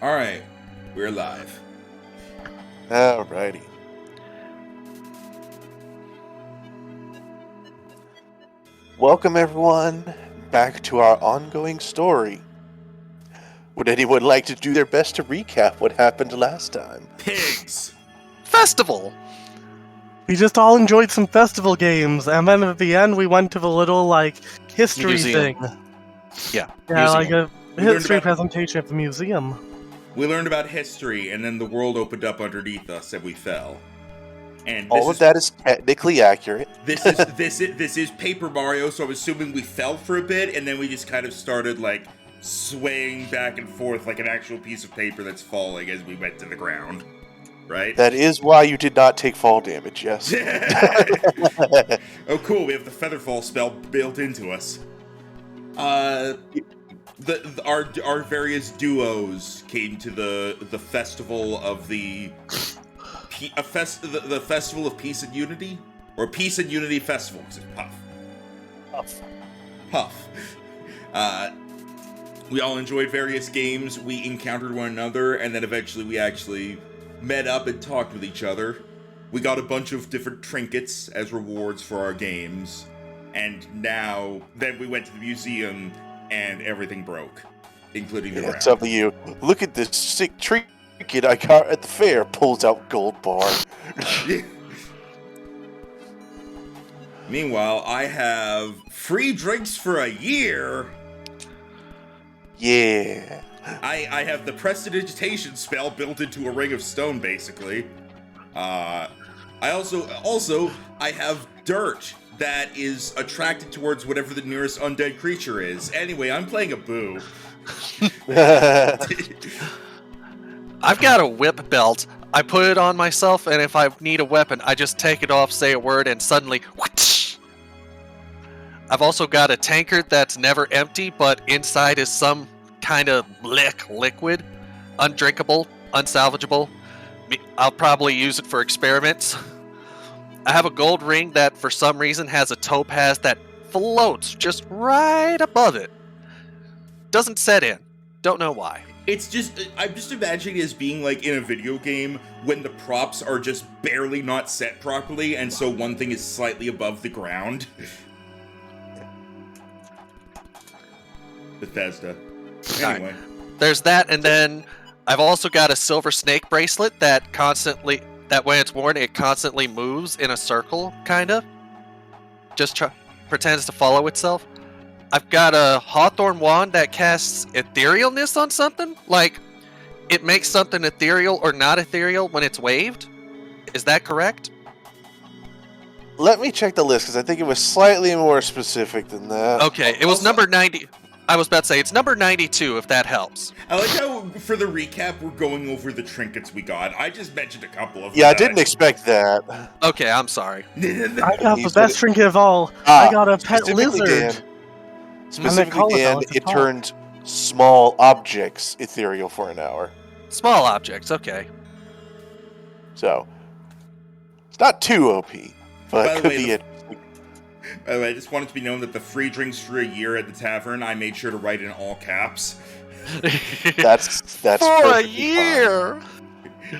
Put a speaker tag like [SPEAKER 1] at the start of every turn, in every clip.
[SPEAKER 1] Alright, we're live.
[SPEAKER 2] Alrighty. Welcome everyone back to our ongoing story. Would anyone like to do their best to recap what happened last time?
[SPEAKER 1] Pigs!
[SPEAKER 3] Festival!
[SPEAKER 4] We just all enjoyed some festival games, and then at the end we went to the little, history
[SPEAKER 3] Museum.
[SPEAKER 4] thing.
[SPEAKER 3] Yeah,
[SPEAKER 4] Yeah,
[SPEAKER 3] museum.
[SPEAKER 4] like a
[SPEAKER 1] We learned
[SPEAKER 4] history
[SPEAKER 1] about-
[SPEAKER 4] presentation at the museum.
[SPEAKER 1] We learned about history, and then the world opened up underneath us, and we fell. And
[SPEAKER 2] All of that is technically accurate.
[SPEAKER 1] This is Paper Mario, so I'm assuming we fell for a bit, and then we just kind of started swaying back and forth like an actual piece of paper that's falling as we went to the ground. Right?
[SPEAKER 2] That is why you did not take fall damage, yes.
[SPEAKER 1] Oh, cool! We have the Featherfall spell built into us. Our various duos came to the festival of the festival of Peace and Unity, or Peace and Unity Festival. Because it's Puff. We all enjoyed various games. We encountered one another, and then eventually we actually met up and talked with each other. We got a bunch of different trinkets as rewards for our games, and then we went to the museum, and everything broke, including the ground.
[SPEAKER 2] Some of you, look at this sick trinket I got at the fair, pulls out gold bar.
[SPEAKER 1] Meanwhile, I have free drinks for a year.
[SPEAKER 2] Yeah.
[SPEAKER 1] I have the prestidigitation spell built into a ring of stone, basically. I also have dirt that is attracted towards whatever the nearest undead creature is. Anyway, I'm playing a boo.
[SPEAKER 3] I've got a whip belt. I put it on myself, and if I need a weapon, I just take it off, say a word, and suddenly, whoosh! I've also got a tankard that's never empty, but inside is some kind of liquid, undrinkable, unsalvageable. I'll probably use it for experiments. I have a gold ring that for some reason has a topaz that floats just right above it. Doesn't set in. Don't know why.
[SPEAKER 1] It's just, I'm just imagining it as being like in a video game when the props are just barely not set properly, and so one thing is slightly above the ground. Bethesda. Anyway.
[SPEAKER 3] There's that, and then I've also got a silver snake bracelet that when it's worn, it constantly moves in a circle, kinda. Just pretends to follow itself. I've got a hawthorn wand that casts etherealness on something. Like, it makes something ethereal or not ethereal when it's waved. Is that correct?
[SPEAKER 2] Let me check the list, because I think it was slightly more specific than that.
[SPEAKER 3] Okay, it was number 90. I was about to say, it's number 92, if that helps.
[SPEAKER 1] I like how, for the recap, we're going over the trinkets we got. I just mentioned a couple of them.
[SPEAKER 2] Yeah, I didn't expect that.
[SPEAKER 3] Okay, I'm sorry.
[SPEAKER 4] I got
[SPEAKER 2] He
[SPEAKER 4] the
[SPEAKER 2] said
[SPEAKER 4] best
[SPEAKER 2] it.
[SPEAKER 4] trinket of all. I got a pet
[SPEAKER 2] Specifically,
[SPEAKER 4] lizard.
[SPEAKER 2] Dan, specifically,
[SPEAKER 4] call it
[SPEAKER 2] Dan,
[SPEAKER 4] though, it's a
[SPEAKER 2] it
[SPEAKER 4] talk.
[SPEAKER 2] turned small objects ethereal for an hour.
[SPEAKER 3] Small objects, okay.
[SPEAKER 2] So, it's not too OP, but
[SPEAKER 1] By
[SPEAKER 2] it
[SPEAKER 1] the
[SPEAKER 2] could
[SPEAKER 1] way,
[SPEAKER 2] be
[SPEAKER 1] the-
[SPEAKER 2] it.
[SPEAKER 1] By the way, I just wanted to be known that the free drinks for a year at the tavern, I made sure to write in all caps.
[SPEAKER 2] That's
[SPEAKER 3] For a
[SPEAKER 2] perfectly
[SPEAKER 3] year!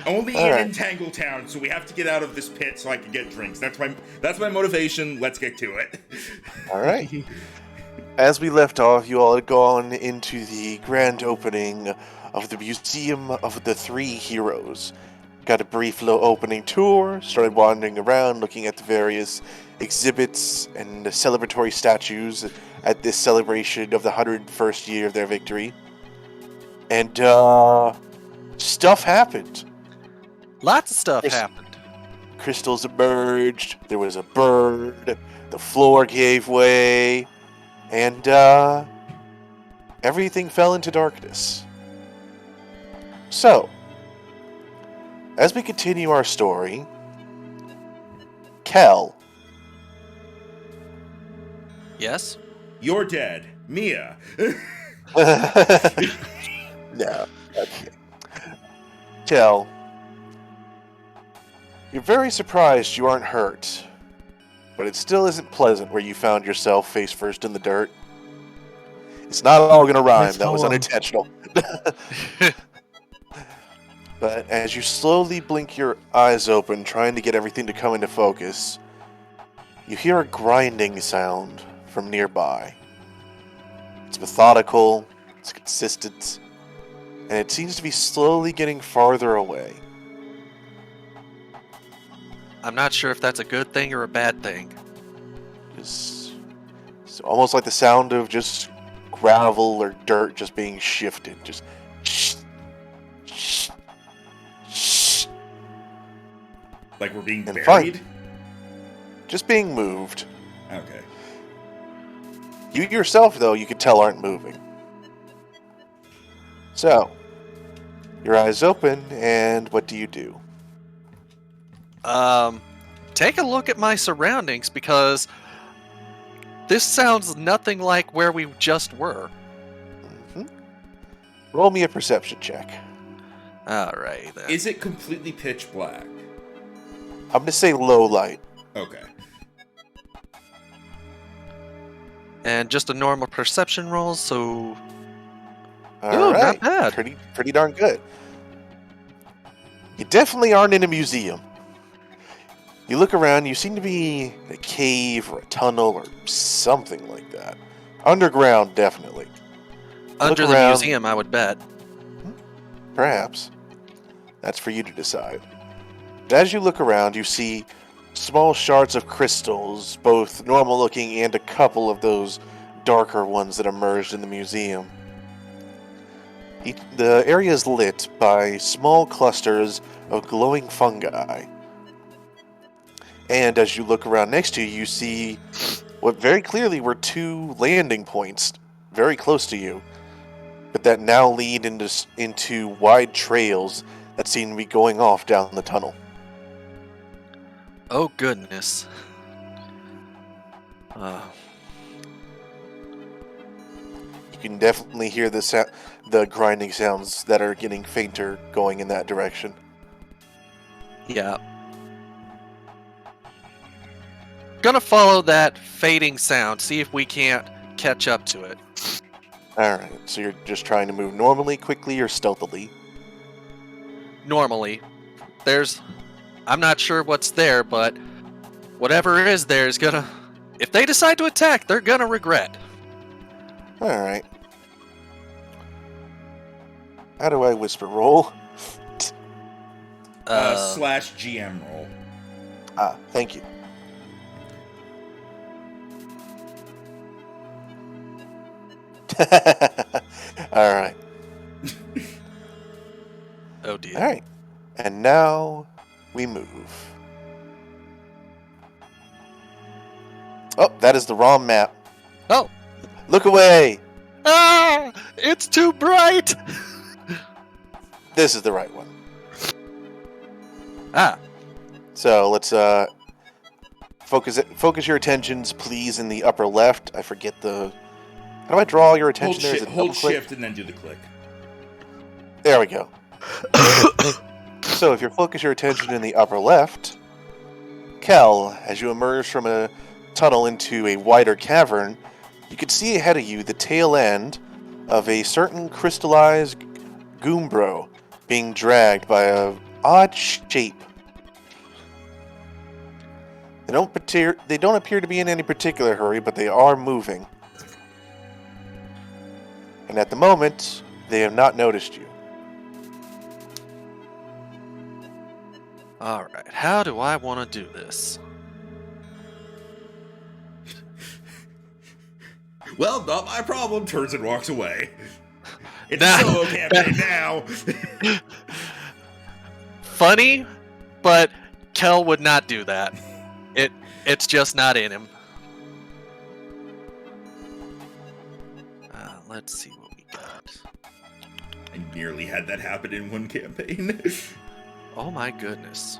[SPEAKER 1] Only
[SPEAKER 2] All
[SPEAKER 1] in
[SPEAKER 2] right.
[SPEAKER 1] Entangletown, so we have to get out of this pit so I can get drinks. That's my motivation. Let's get to it.
[SPEAKER 2] fine. All right. As we left off, you all had gone into the grand opening of the Museum of the Three Heroes. Got a brief opening tour, started wandering around looking at the various exhibits and celebratory statues at this celebration of the 101st year of their victory. And, stuff happened.
[SPEAKER 3] Lots of stuff
[SPEAKER 2] Yes.
[SPEAKER 3] happened.
[SPEAKER 2] Crystals emerged, there was a bird, the floor gave way, and, everything fell into darkness. So, as we continue our story, Kel.
[SPEAKER 3] Yes?
[SPEAKER 1] You're dead. Mia.
[SPEAKER 2] No, okay. Kel, you're very surprised you aren't hurt, but it still isn't pleasant where you found yourself face first in the dirt. It's not all gonna rhyme,
[SPEAKER 4] Nice
[SPEAKER 2] that was
[SPEAKER 4] poem.
[SPEAKER 2] unintentional. But as you slowly blink your eyes open, trying to get everything to come into focus, you hear a grinding sound from nearby. It's methodical, it's consistent, and it seems to be slowly getting farther away.
[SPEAKER 3] I'm not sure if that's a good thing or a bad thing.
[SPEAKER 2] It's almost like the sound of just gravel or dirt just being shifted. Just shh, shh, shh.
[SPEAKER 1] Like we're being
[SPEAKER 2] And
[SPEAKER 1] buried?
[SPEAKER 2] Just being moved.
[SPEAKER 1] Okay.
[SPEAKER 2] You yourself, though, you can tell aren't moving. So, your eyes open, and what do you do?
[SPEAKER 3] Take a look at my surroundings because this sounds nothing like where we just were.
[SPEAKER 2] hmm Roll me a perception check.
[SPEAKER 3] Alright then.
[SPEAKER 1] Is it completely pitch black?
[SPEAKER 2] I'm going to say low light.
[SPEAKER 1] Okay.
[SPEAKER 3] And just a normal perception roll, so
[SPEAKER 2] All
[SPEAKER 3] Ooh,
[SPEAKER 2] right.
[SPEAKER 3] not bad.
[SPEAKER 2] Pretty darn good. You definitely aren't in a museum. You look around, you seem to be in a cave or a tunnel or something like that. Underground, definitely.
[SPEAKER 3] under the
[SPEAKER 2] around.
[SPEAKER 3] museum, I would bet.
[SPEAKER 2] Perhaps. That's for you to decide. But as you look around, you see small shards of crystals, both normal looking and a couple of those darker ones that emerged in the museum. The area is lit by small clusters of glowing fungi. And as you look around next to you, you see what very clearly were two landing points very close to you, but that now lead into wide trails that seem to be going off down the tunnel.
[SPEAKER 3] Oh goodness.
[SPEAKER 2] You can definitely hear the grinding sounds that are getting fainter going in that direction.
[SPEAKER 3] Yeah. Gonna follow that fading sound, see if we can't catch up to it.
[SPEAKER 2] Alright, so you're just trying to move normally, quickly, or stealthily?
[SPEAKER 3] Normally. I'm not sure what's there, but whatever is there is gonna... If they decide to attack, they're gonna regret.
[SPEAKER 2] Alright. How do I whisper roll?
[SPEAKER 1] Slash GM roll.
[SPEAKER 2] Thank you. Alright.
[SPEAKER 3] Oh dear.
[SPEAKER 2] Alright. And now we move. Oh, that is the wrong map.
[SPEAKER 3] Oh!
[SPEAKER 2] Look away!
[SPEAKER 3] Ah! It's too bright!
[SPEAKER 2] This is the right one.
[SPEAKER 3] Ah.
[SPEAKER 2] So let's focus your attentions, please, in the upper left. I forget the. How do I draw your attention? There? Is it
[SPEAKER 1] Hold
[SPEAKER 2] double click?
[SPEAKER 1] shift and then do the click.
[SPEAKER 2] There we go. So if you focus your attention in the upper left, Kel, as you emerge from a tunnel into a wider cavern, you can see ahead of you the tail end of a certain crystallized Goombro being dragged by a odd shape. They don't appear to be in any particular hurry, but they are moving. And at the moment, they have not noticed you.
[SPEAKER 3] Alright, how do I want to do this?
[SPEAKER 1] Well, not my problem. Turns and walks away. It's
[SPEAKER 3] Nah.
[SPEAKER 1] a solo campaign now.
[SPEAKER 3] Funny, but Kel would not do that. It's just not in him. Let's see what we got.
[SPEAKER 1] I nearly had that happen in one campaign.
[SPEAKER 3] Oh my goodness.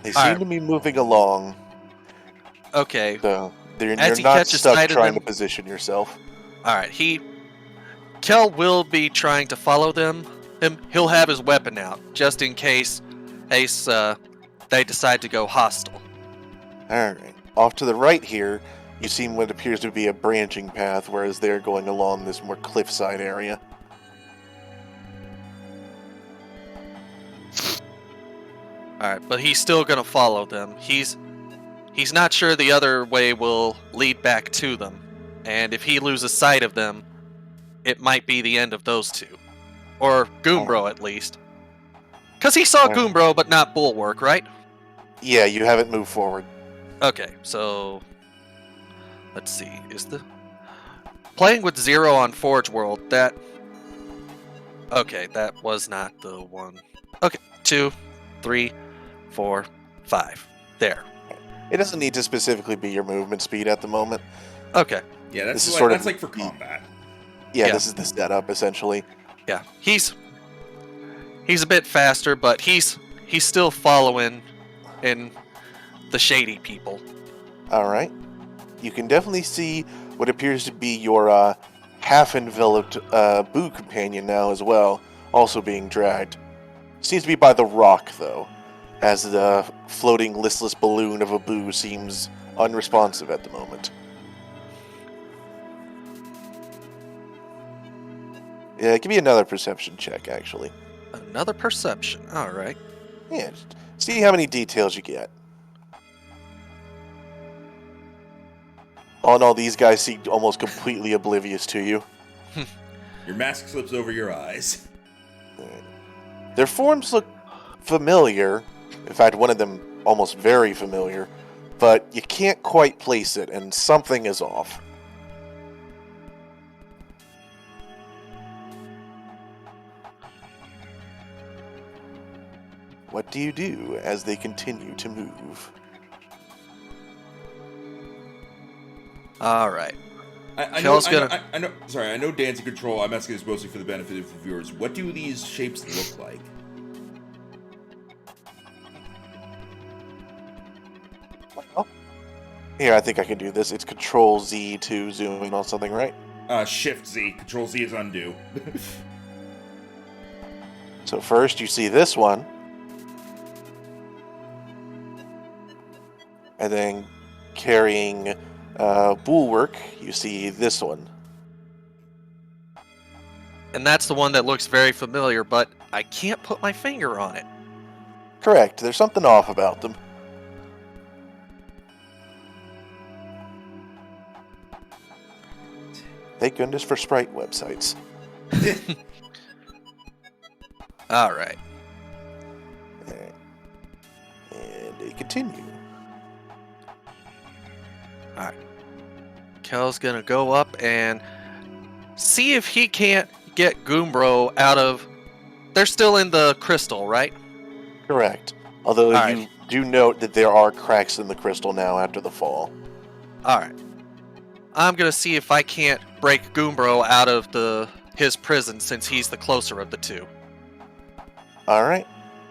[SPEAKER 2] They
[SPEAKER 3] All
[SPEAKER 2] seem
[SPEAKER 3] right.
[SPEAKER 2] to be moving along,
[SPEAKER 3] Okay.
[SPEAKER 2] so you're
[SPEAKER 3] As he
[SPEAKER 2] not
[SPEAKER 3] catches
[SPEAKER 2] stuck
[SPEAKER 3] sight of
[SPEAKER 2] trying
[SPEAKER 3] them-
[SPEAKER 2] to position yourself.
[SPEAKER 3] Alright, Kel will be trying to follow them. He'll have his weapon out, just in case they decide to go hostile.
[SPEAKER 2] Alright. Off to the right here, you see what appears to be a branching path, whereas they're going along this more cliffside area.
[SPEAKER 3] Alright, but he's still gonna follow them. He's not sure the other way will lead back to them. And if he loses sight of them, it might be the end of those two. Or Goombro, at least. Because he saw Goombro, but not Bulwark, right?
[SPEAKER 2] Yeah, you haven't moved forward.
[SPEAKER 3] Okay, so... Let's see, is the... Playing with 0 on Forge World, that... Okay, that was not the one. Okay, 2, 3, 4, 5. There.
[SPEAKER 2] It doesn't need to specifically be your movement speed at the moment.
[SPEAKER 3] Okay.
[SPEAKER 1] Yeah, that's
[SPEAKER 2] This is
[SPEAKER 1] like,
[SPEAKER 2] sort
[SPEAKER 1] that's
[SPEAKER 2] of-
[SPEAKER 1] like for combat.
[SPEAKER 2] Yeah, this is the setup, essentially.
[SPEAKER 3] Yeah, he's a bit faster, but he's still following in the shady people.
[SPEAKER 2] Alright. You can definitely see what appears to be your half-enveloped Boo companion now as well, also being dragged. Seems to be by the rock, though, as the floating listless balloon of a Boo seems unresponsive at the moment. Yeah, give me another perception check, actually.
[SPEAKER 3] Another perception. All right.
[SPEAKER 2] Yeah, just see how many details you get. All in all, these guys seem almost completely oblivious to you.
[SPEAKER 1] Your mask slips over your eyes.
[SPEAKER 2] Their forms look familiar. In fact, one of them almost very familiar. But you can't quite place it, and something is off. What do you do as they continue to move?
[SPEAKER 3] All right.
[SPEAKER 1] I know. Sorry, I know Dan's in control. I'm asking this mostly for the benefit of the viewers. What do these shapes look like?
[SPEAKER 2] Well, here, I think I can do this. It's Control Z to zoom in on something, right?
[SPEAKER 1] Shift Z. Control Z is undo.
[SPEAKER 2] So first, you see this one. And then carrying Bulwark, you see this one.
[SPEAKER 3] And that's the one that looks very familiar, but I can't put my finger on it.
[SPEAKER 2] Correct. There's something off about them. Thank goodness for sprite websites.
[SPEAKER 3] All right.
[SPEAKER 2] And they continue.
[SPEAKER 3] All right. Kel's gonna go up and see if he can't get Goombro out of... They're still in the crystal, right?
[SPEAKER 2] Correct. Although
[SPEAKER 3] All
[SPEAKER 2] you
[SPEAKER 3] right.
[SPEAKER 2] do note that there are cracks in the crystal now after the fall.
[SPEAKER 3] All right. I'm gonna see if I can't break Goombro out of his prison, since he's the closer of the two.
[SPEAKER 2] Alright.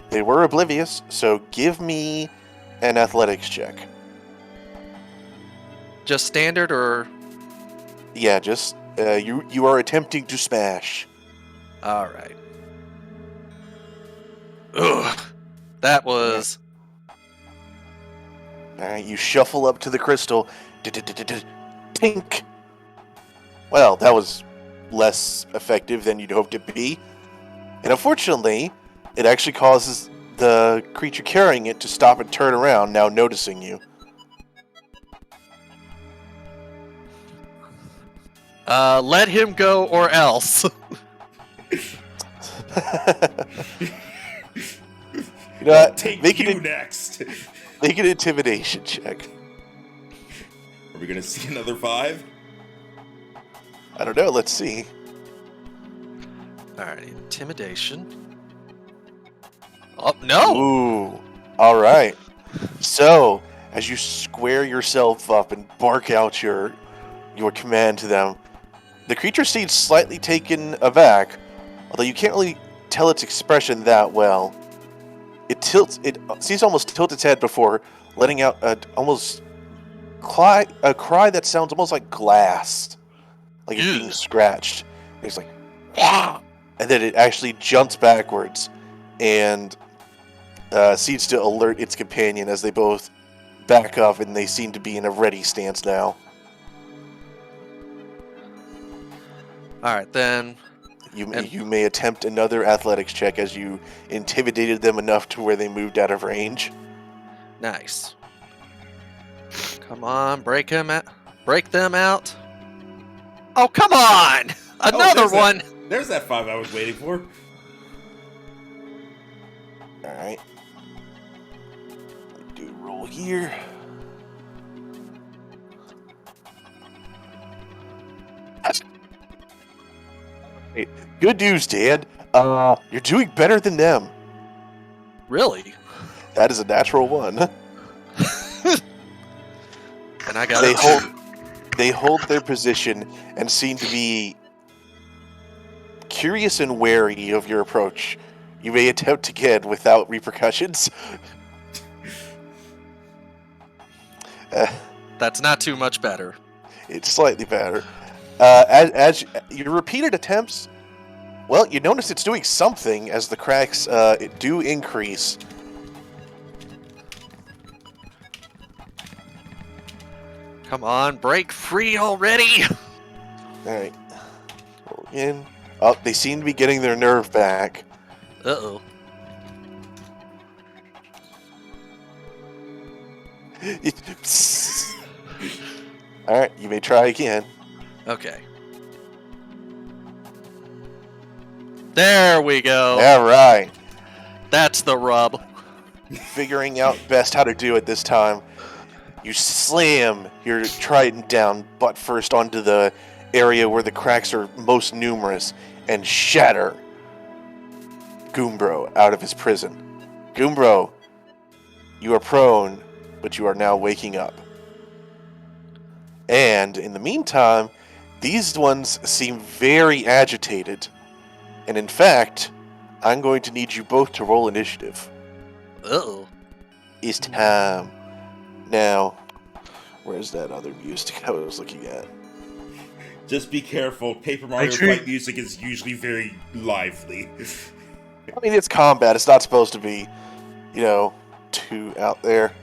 [SPEAKER 2] They were oblivious, so give me an athletics check.
[SPEAKER 3] Just standard, or...
[SPEAKER 2] Yeah, just, you are attempting to smash.
[SPEAKER 3] All right. Ugh. That was...
[SPEAKER 2] Alright, you shuffle up to the crystal. Tink! Well, that was less effective than you'd hoped it to be. And unfortunately, it actually causes the creature carrying it to stop and turn around, now noticing you.
[SPEAKER 3] Let him go or else.
[SPEAKER 2] You know what?
[SPEAKER 1] Take
[SPEAKER 2] Make
[SPEAKER 1] you
[SPEAKER 2] an
[SPEAKER 1] next.
[SPEAKER 2] Make an intimidation check.
[SPEAKER 1] Are we gonna see another 5?
[SPEAKER 2] I don't know, let's see.
[SPEAKER 3] Alright, intimidation. Oh, no!
[SPEAKER 2] Ooh, alright. So, as you square yourself up and bark out your command to them, the creature seems slightly taken aback, although you can't really tell its expression that well. It seems almost tilt its head before letting out a cry that sounds almost like glass, like it's being scratched. It's like, "Ah!" And then it actually jumps backwards and seems to alert its companion as they both back up, and they seem to be in a ready stance now.
[SPEAKER 3] Alright, then...
[SPEAKER 2] You may attempt another athletics check as you intimidated them enough to where they moved out of range.
[SPEAKER 3] Nice. Come on, break them out. Oh, come on! Another one!
[SPEAKER 1] There's that 5 I was waiting for.
[SPEAKER 2] Alright. Do a roll here. Hey, good news, Dad. You're doing better than them.
[SPEAKER 3] Really?
[SPEAKER 2] That is a natural 1.
[SPEAKER 3] And I got
[SPEAKER 2] They hold their position and seem to be curious and wary of your approach. You may attempt again without repercussions.
[SPEAKER 3] That's not too much better.
[SPEAKER 2] It's slightly better. As your repeated attempts, well, you notice it's doing something as the cracks do increase.
[SPEAKER 3] Come on, break free already!
[SPEAKER 2] Alright. Roll again. Oh, they seem to be getting their nerve back.
[SPEAKER 3] Uh-oh.
[SPEAKER 2] Alright, you may try again.
[SPEAKER 3] Okay. There we go.
[SPEAKER 2] Alright.
[SPEAKER 3] That's the rub.
[SPEAKER 2] Figuring out best how to do it this time. You slam your trident down butt first onto the area where the cracks are most numerous and shatter Goombro out of his prison. Goombro, you are prone, but you are now waking up. And in the meantime, these ones seem very agitated. And in fact, I'm going to need you both to roll initiative.
[SPEAKER 3] Uh-oh.
[SPEAKER 2] It's time. Now, where's that other music I was looking at?
[SPEAKER 1] Just be careful. Paper Mario fight music is usually very lively.
[SPEAKER 2] I mean, it's combat. It's not supposed to be, too out there.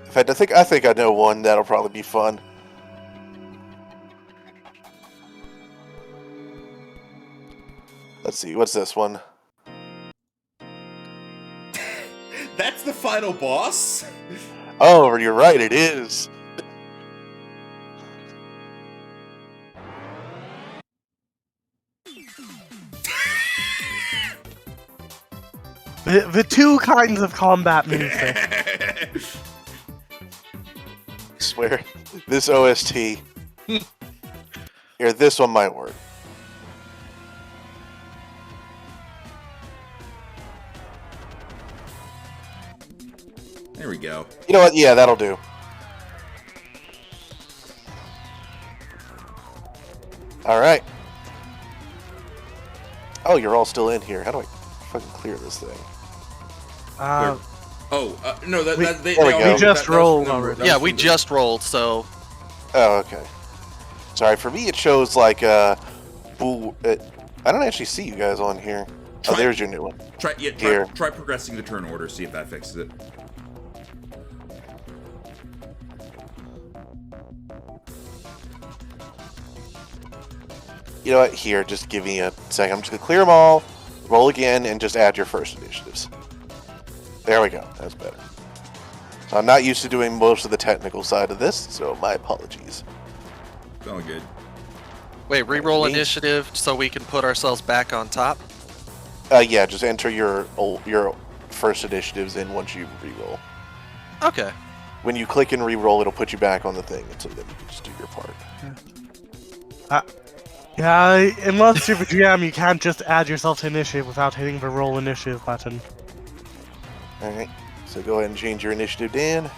[SPEAKER 2] In fact, I think I know one that'll probably be fun. Let's see. What's this one?
[SPEAKER 1] That's the final boss?
[SPEAKER 2] Oh, you're right. It is.
[SPEAKER 4] The two kinds of combat music.
[SPEAKER 2] I swear, this OST. Here, this one might work.
[SPEAKER 1] There we go.
[SPEAKER 2] You know what? Yeah, that'll do. Alright. Oh, you're all still in here. How do I fucking clear this thing?
[SPEAKER 1] No,
[SPEAKER 4] we
[SPEAKER 2] go.
[SPEAKER 4] just rolled already.
[SPEAKER 3] Yeah, we just rolled, so...
[SPEAKER 2] Oh, okay. Sorry, for me it shows like I don't actually see you guys on here. Oh, there's your new one.
[SPEAKER 1] Try progressing the turn order, see if that fixes it.
[SPEAKER 2] You know what? Here, just give me a second. I'm just going to clear them all, roll again, and just add your first initiatives. There we go. That's better. So I'm not used to doing most of the technical side of this, so my apologies.
[SPEAKER 1] All good.
[SPEAKER 3] Wait, re-roll initiative so we can put ourselves back on top?
[SPEAKER 2] Yeah, just enter your first initiatives in once you re-roll.
[SPEAKER 3] Okay.
[SPEAKER 2] When you click and re-roll, it'll put you back on the thing, and so then you can just do your part.
[SPEAKER 4] Yeah, unless you're the GM, you can't just add yourself to initiative without hitting the roll initiative button.
[SPEAKER 2] Alright, so go ahead and change your initiative, Dan.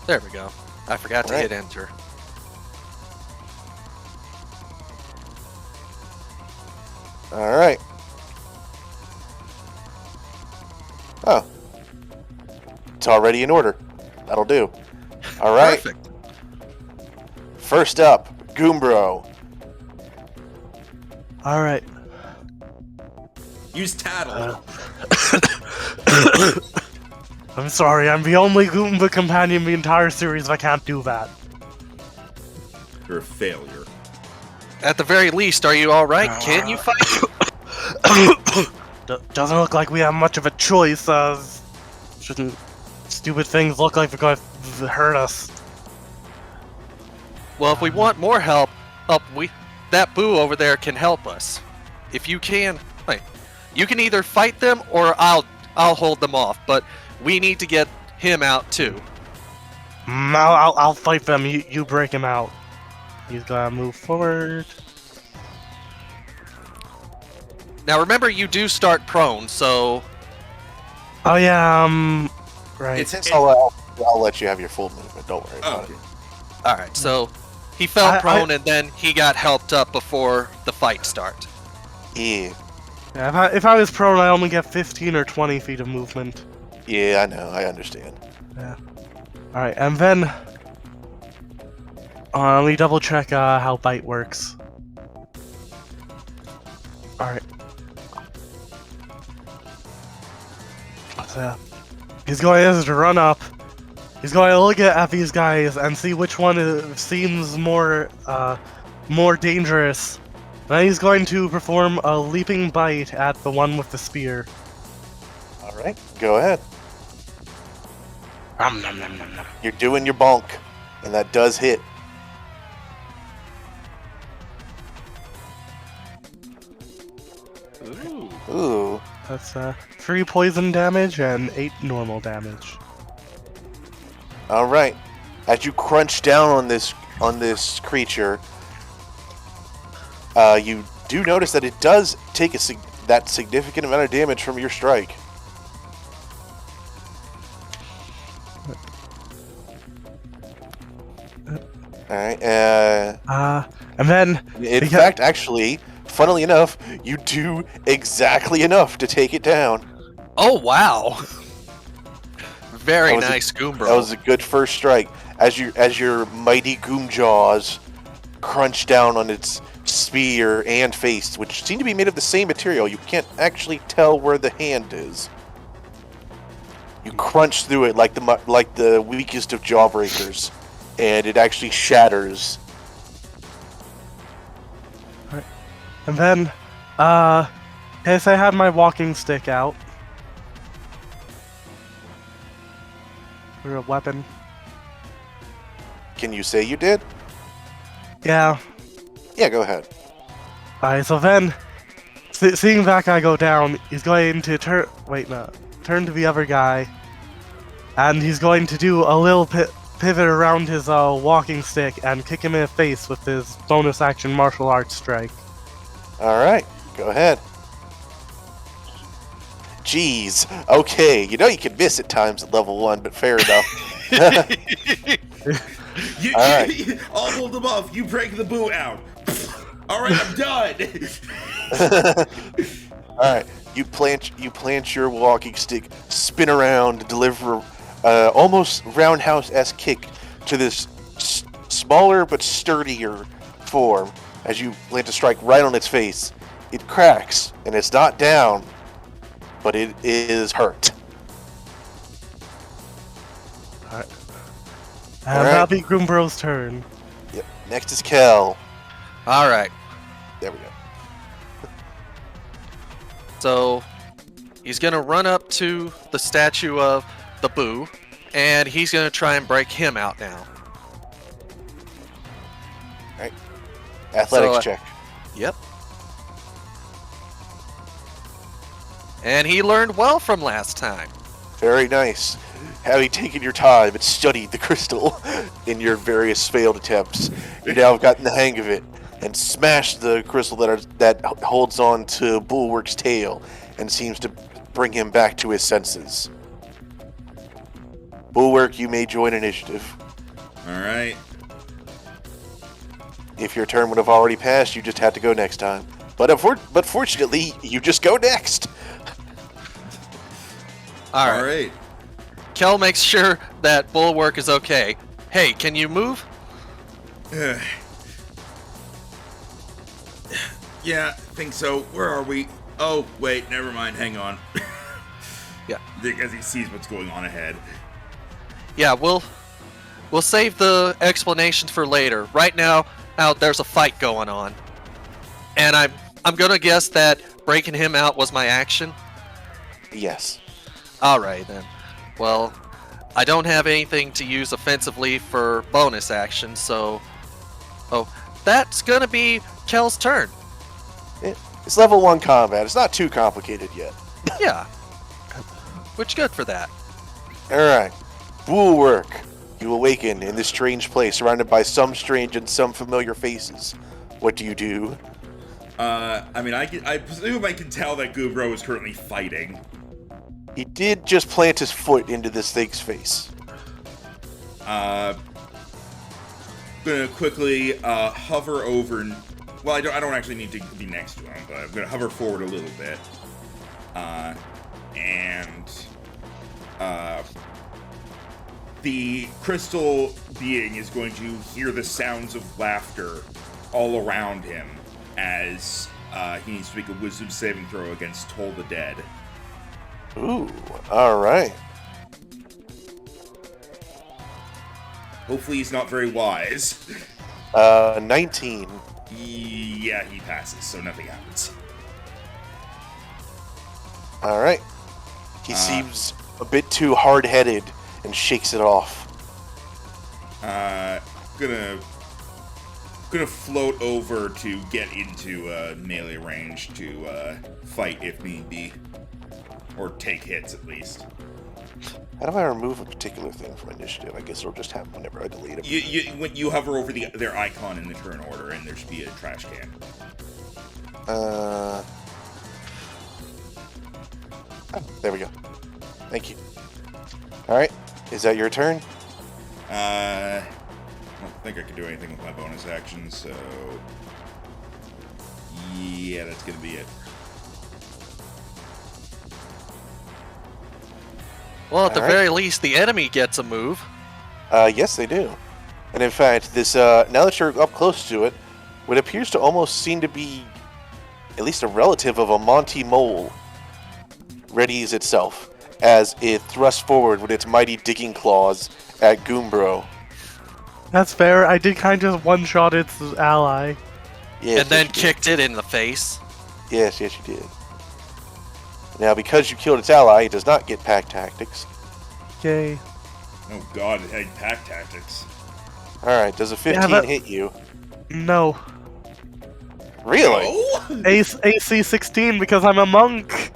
[SPEAKER 3] There we go. I forgot to hit enter.
[SPEAKER 2] Alright. Oh. It's already in order. That'll do. Alright.
[SPEAKER 3] Perfect.
[SPEAKER 2] First up, Goombro.
[SPEAKER 4] Alright.
[SPEAKER 1] Use Tattle.
[SPEAKER 4] I'm sorry, I'm the only Goomba companion in the entire series I can't do that.
[SPEAKER 1] You're a failure.
[SPEAKER 3] At the very least, are you alright? Can't you fight?
[SPEAKER 4] Doesn't look like we have much of a choice. Shouldn't stupid things look like they're going to hurt us?
[SPEAKER 3] Well, if we want more help, that boo over there can help us. If you can, you can either fight them or I'll hold them off. But we need to get him out too.
[SPEAKER 4] I'll fight them. You break him out. He's gotta move forward.
[SPEAKER 3] Now remember, you do start prone, so
[SPEAKER 4] Oh yeah, right.
[SPEAKER 2] I'll let you have your full movement. Don't worry
[SPEAKER 1] Oh,
[SPEAKER 2] about
[SPEAKER 1] okay.
[SPEAKER 2] it.
[SPEAKER 3] all right. So he fell
[SPEAKER 4] I-
[SPEAKER 3] prone, and then he got helped up before the fight start.
[SPEAKER 2] Yeah.
[SPEAKER 4] Yeah, if I was prone, I only get 15 or 20 feet of movement.
[SPEAKER 2] Yeah, I know. I understand.
[SPEAKER 4] Yeah. All right, and then let me double check how bite works. All right. So, he's going to run up. He's going to look at these guys and see which one seems more dangerous. Then he's going to perform a leaping bite at the one with the spear.
[SPEAKER 2] All right. Go ahead.
[SPEAKER 4] Nom, nom, nom, nom, nom.
[SPEAKER 2] You're doing your bonk, and that does hit. Ooh.
[SPEAKER 4] That's 3 poison damage and 8 normal damage.
[SPEAKER 2] All right. As you crunch down on this creature, you do notice that it does take that significant amount of damage from your strike. All right.
[SPEAKER 4] And then
[SPEAKER 2] In fact, actually, funnily enough, you do exactly enough to take it down.
[SPEAKER 3] Oh wow! Very
[SPEAKER 2] That was
[SPEAKER 3] nice, Goombro.
[SPEAKER 2] That was a good first strike. As your mighty goom jaws crunch down on its spear and face, which seem to be made of the same material. You can't actually tell where the hand is. You crunch through it like the weakest of jawbreakers, and it actually shatters.
[SPEAKER 4] And then, guess I had my walking stick out. For a weapon.
[SPEAKER 2] Can you say you did?
[SPEAKER 4] Yeah.
[SPEAKER 2] Yeah, go ahead.
[SPEAKER 4] Alright, so then, seeing that guy go down, he's going to turn to the other guy. And he's going to do a little pivot around his walking stick and kick him in the face with his bonus action martial arts strike.
[SPEAKER 2] All right, go ahead. Jeez. Okay, you know you can miss at times at level 1, but fair enough. All right.
[SPEAKER 1] I'll hold them off. You break the boo out. All right, I'm done.
[SPEAKER 2] All right, you plant your walking stick, spin around, deliver almost roundhouse-esque kick to this smaller but sturdier form. As you land a strike right on its face, it cracks and it's not down, but it is hurt.
[SPEAKER 4] And
[SPEAKER 2] Alright.
[SPEAKER 4] that'll be Groombro's turn.
[SPEAKER 2] Yep. Next is Kel.
[SPEAKER 3] All right.
[SPEAKER 2] There we go.
[SPEAKER 3] So he's gonna run up to the statue of the boo, and he's gonna try and break him out now.
[SPEAKER 2] Athletics
[SPEAKER 3] So,
[SPEAKER 2] check.
[SPEAKER 3] Yep. And he learned well from last time.
[SPEAKER 2] Very nice. Having taken your time and studied the crystal in your various failed attempts, you now have gotten the hang of it and smashed the crystal that holds on to Bulwark's tail and seems to bring him back to his senses. Bulwark, you may join initiative.
[SPEAKER 1] All right.
[SPEAKER 2] If your turn would have already passed, you just had to go next time. But fortunately, you just go next.
[SPEAKER 3] All
[SPEAKER 1] All
[SPEAKER 3] right.
[SPEAKER 1] right.
[SPEAKER 3] Kel makes sure that Bulwark is okay. Hey, can you move?
[SPEAKER 1] Yeah, think so. Where are we? Oh, wait, never mind. Hang on.
[SPEAKER 3] Yeah.
[SPEAKER 1] Because he sees what's going on ahead.
[SPEAKER 3] Yeah, we'll save the explanations for later. Right now, there's a fight going on, and I'm gonna guess that breaking him out was my action?
[SPEAKER 2] Yes.
[SPEAKER 3] Alright then. Well, I don't have anything to use offensively for bonus action, so... Oh, that's gonna be Kel's turn.
[SPEAKER 2] It's level 1 combat. It's not too complicated yet.
[SPEAKER 3] Yeah. Which good for that.
[SPEAKER 2] Alright. Bulwark. You awaken in this strange place, surrounded by some strange and some familiar faces. What do you do?
[SPEAKER 1] I mean, I presume I can tell that Gubro is currently fighting.
[SPEAKER 2] He did just plant his foot into this thing's face.
[SPEAKER 1] Gonna quickly hover over. Well, I don't actually need to be next to him, but I'm gonna hover forward a little bit, and the crystal being is going to hear the sounds of laughter all around him as he needs to make a wisdom saving throw against Toll the Dead.
[SPEAKER 2] Ooh, alright.
[SPEAKER 1] Hopefully he's not very wise.
[SPEAKER 2] 19.
[SPEAKER 1] Yeah, he passes, so nothing happens.
[SPEAKER 2] Alright. He seems a bit too hard-headed and shakes it off.
[SPEAKER 1] Gonna float over to get into melee range to fight if need be, or take hits at least.
[SPEAKER 2] How do I remove a particular thing from initiative? I guess it'll just happen whenever I delete it.
[SPEAKER 1] When you hover over their icon in the turn order, and there should be a trash can.
[SPEAKER 2] Oh, there we go. Thank you. Alright, is that your turn?
[SPEAKER 1] I don't think I can do anything with my bonus action, so yeah, that's gonna be it.
[SPEAKER 3] Well, at the
[SPEAKER 2] Alright.
[SPEAKER 3] very least, the enemy gets a move.
[SPEAKER 2] Yes, they do. And in fact, this now that you're up close to it, what appears to almost seem to be at least a relative of a Monty mole readies itself as it thrusts forward with its mighty digging claws at Goombro.
[SPEAKER 4] That's fair. I did kind of one-shot its ally.
[SPEAKER 2] Yes,
[SPEAKER 3] And then
[SPEAKER 2] yes, you
[SPEAKER 3] kicked it in the face.
[SPEAKER 2] did. Yes, you did. Now, because you killed its ally, it does not get pack tactics.
[SPEAKER 4] Okay.
[SPEAKER 1] Oh god, it had pack tactics.
[SPEAKER 2] Alright, does a 15
[SPEAKER 4] but-
[SPEAKER 2] hit you?
[SPEAKER 4] No.
[SPEAKER 2] Really?
[SPEAKER 1] Oh!
[SPEAKER 4] AC 16 because I'm a monk.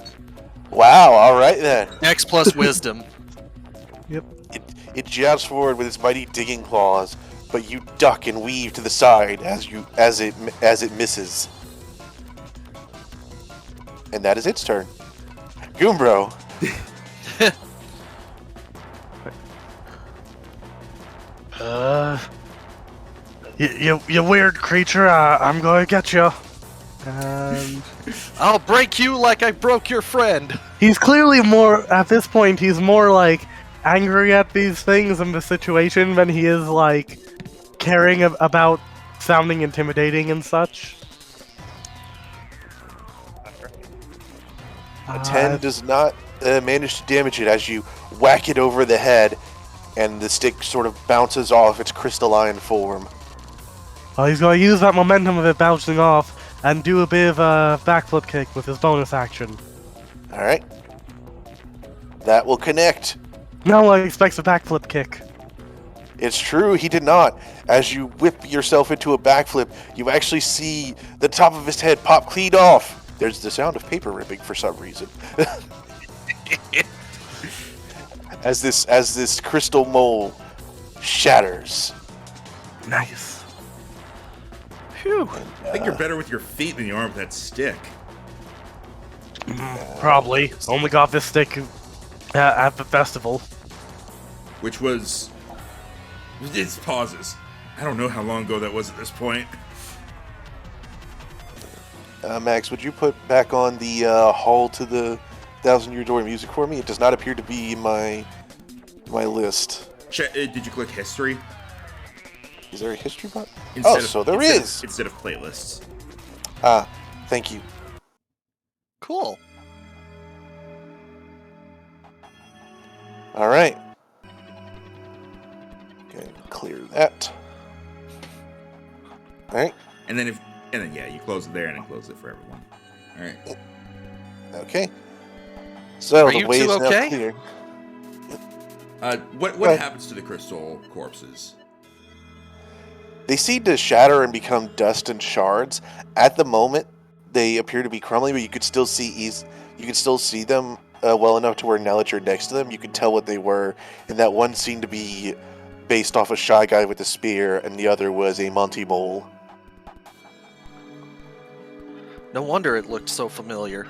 [SPEAKER 2] Wow, alright then.
[SPEAKER 3] X plus wisdom.
[SPEAKER 4] Yep.
[SPEAKER 2] It jabs forward with its mighty digging claws, but you duck and weave to the side as it misses. And that is its turn. Goombro.
[SPEAKER 4] You weird creature, I'm gonna get you. And
[SPEAKER 3] I'll break you like I broke your friend.
[SPEAKER 4] he's clearly more, at this point, he's more like angry at these things and the situation than he is like caring about sounding intimidating and such.
[SPEAKER 2] A 10 does not manage to damage it as you whack it over the head, and the stick sort of bounces off its crystalline form.
[SPEAKER 4] Well, he's gonna use that momentum of it bouncing off and do a bit of a backflip kick with his bonus action.
[SPEAKER 2] Alright. That will connect.
[SPEAKER 4] No one expects a backflip kick.
[SPEAKER 2] It's true, he did not. As you whip yourself into a backflip, you actually see the top of his head pop clean off. There's the sound of paper ripping for some reason. as this crystal mole shatters.
[SPEAKER 4] Nice.
[SPEAKER 3] Phew.
[SPEAKER 1] I think you're better with your feet than you are with that stick.
[SPEAKER 4] Probably. Only got this stick at the festival.
[SPEAKER 1] Which was... It's pauses. I don't know how long ago that was at this point.
[SPEAKER 2] Max, would you put back on the Hall to the Thousand Year Door music for me? It does not appear to be in my list.
[SPEAKER 1] Did you click history?
[SPEAKER 2] Is there a history button?
[SPEAKER 1] Instead
[SPEAKER 2] There is!
[SPEAKER 1] Instead of playlists.
[SPEAKER 2] Ah, thank you.
[SPEAKER 3] Cool.
[SPEAKER 2] Alright. Okay, clear that. Alright.
[SPEAKER 1] And then yeah, you close it there and then close it for everyone. Alright.
[SPEAKER 2] Okay. So
[SPEAKER 3] Are
[SPEAKER 2] the
[SPEAKER 3] you
[SPEAKER 2] way
[SPEAKER 3] two
[SPEAKER 2] is now
[SPEAKER 3] okay?
[SPEAKER 2] clear.
[SPEAKER 1] What
[SPEAKER 2] Right.
[SPEAKER 1] happens to the crystal corpses?
[SPEAKER 2] They seem to shatter and become dust and shards. At the moment, they appear to be crumbling, but you could still see them well enough to where now that you're next to them, you can tell what they were. And that one seemed to be based off a shy guy with a spear, and the other was a Monty Mole.
[SPEAKER 3] No wonder it looked so familiar.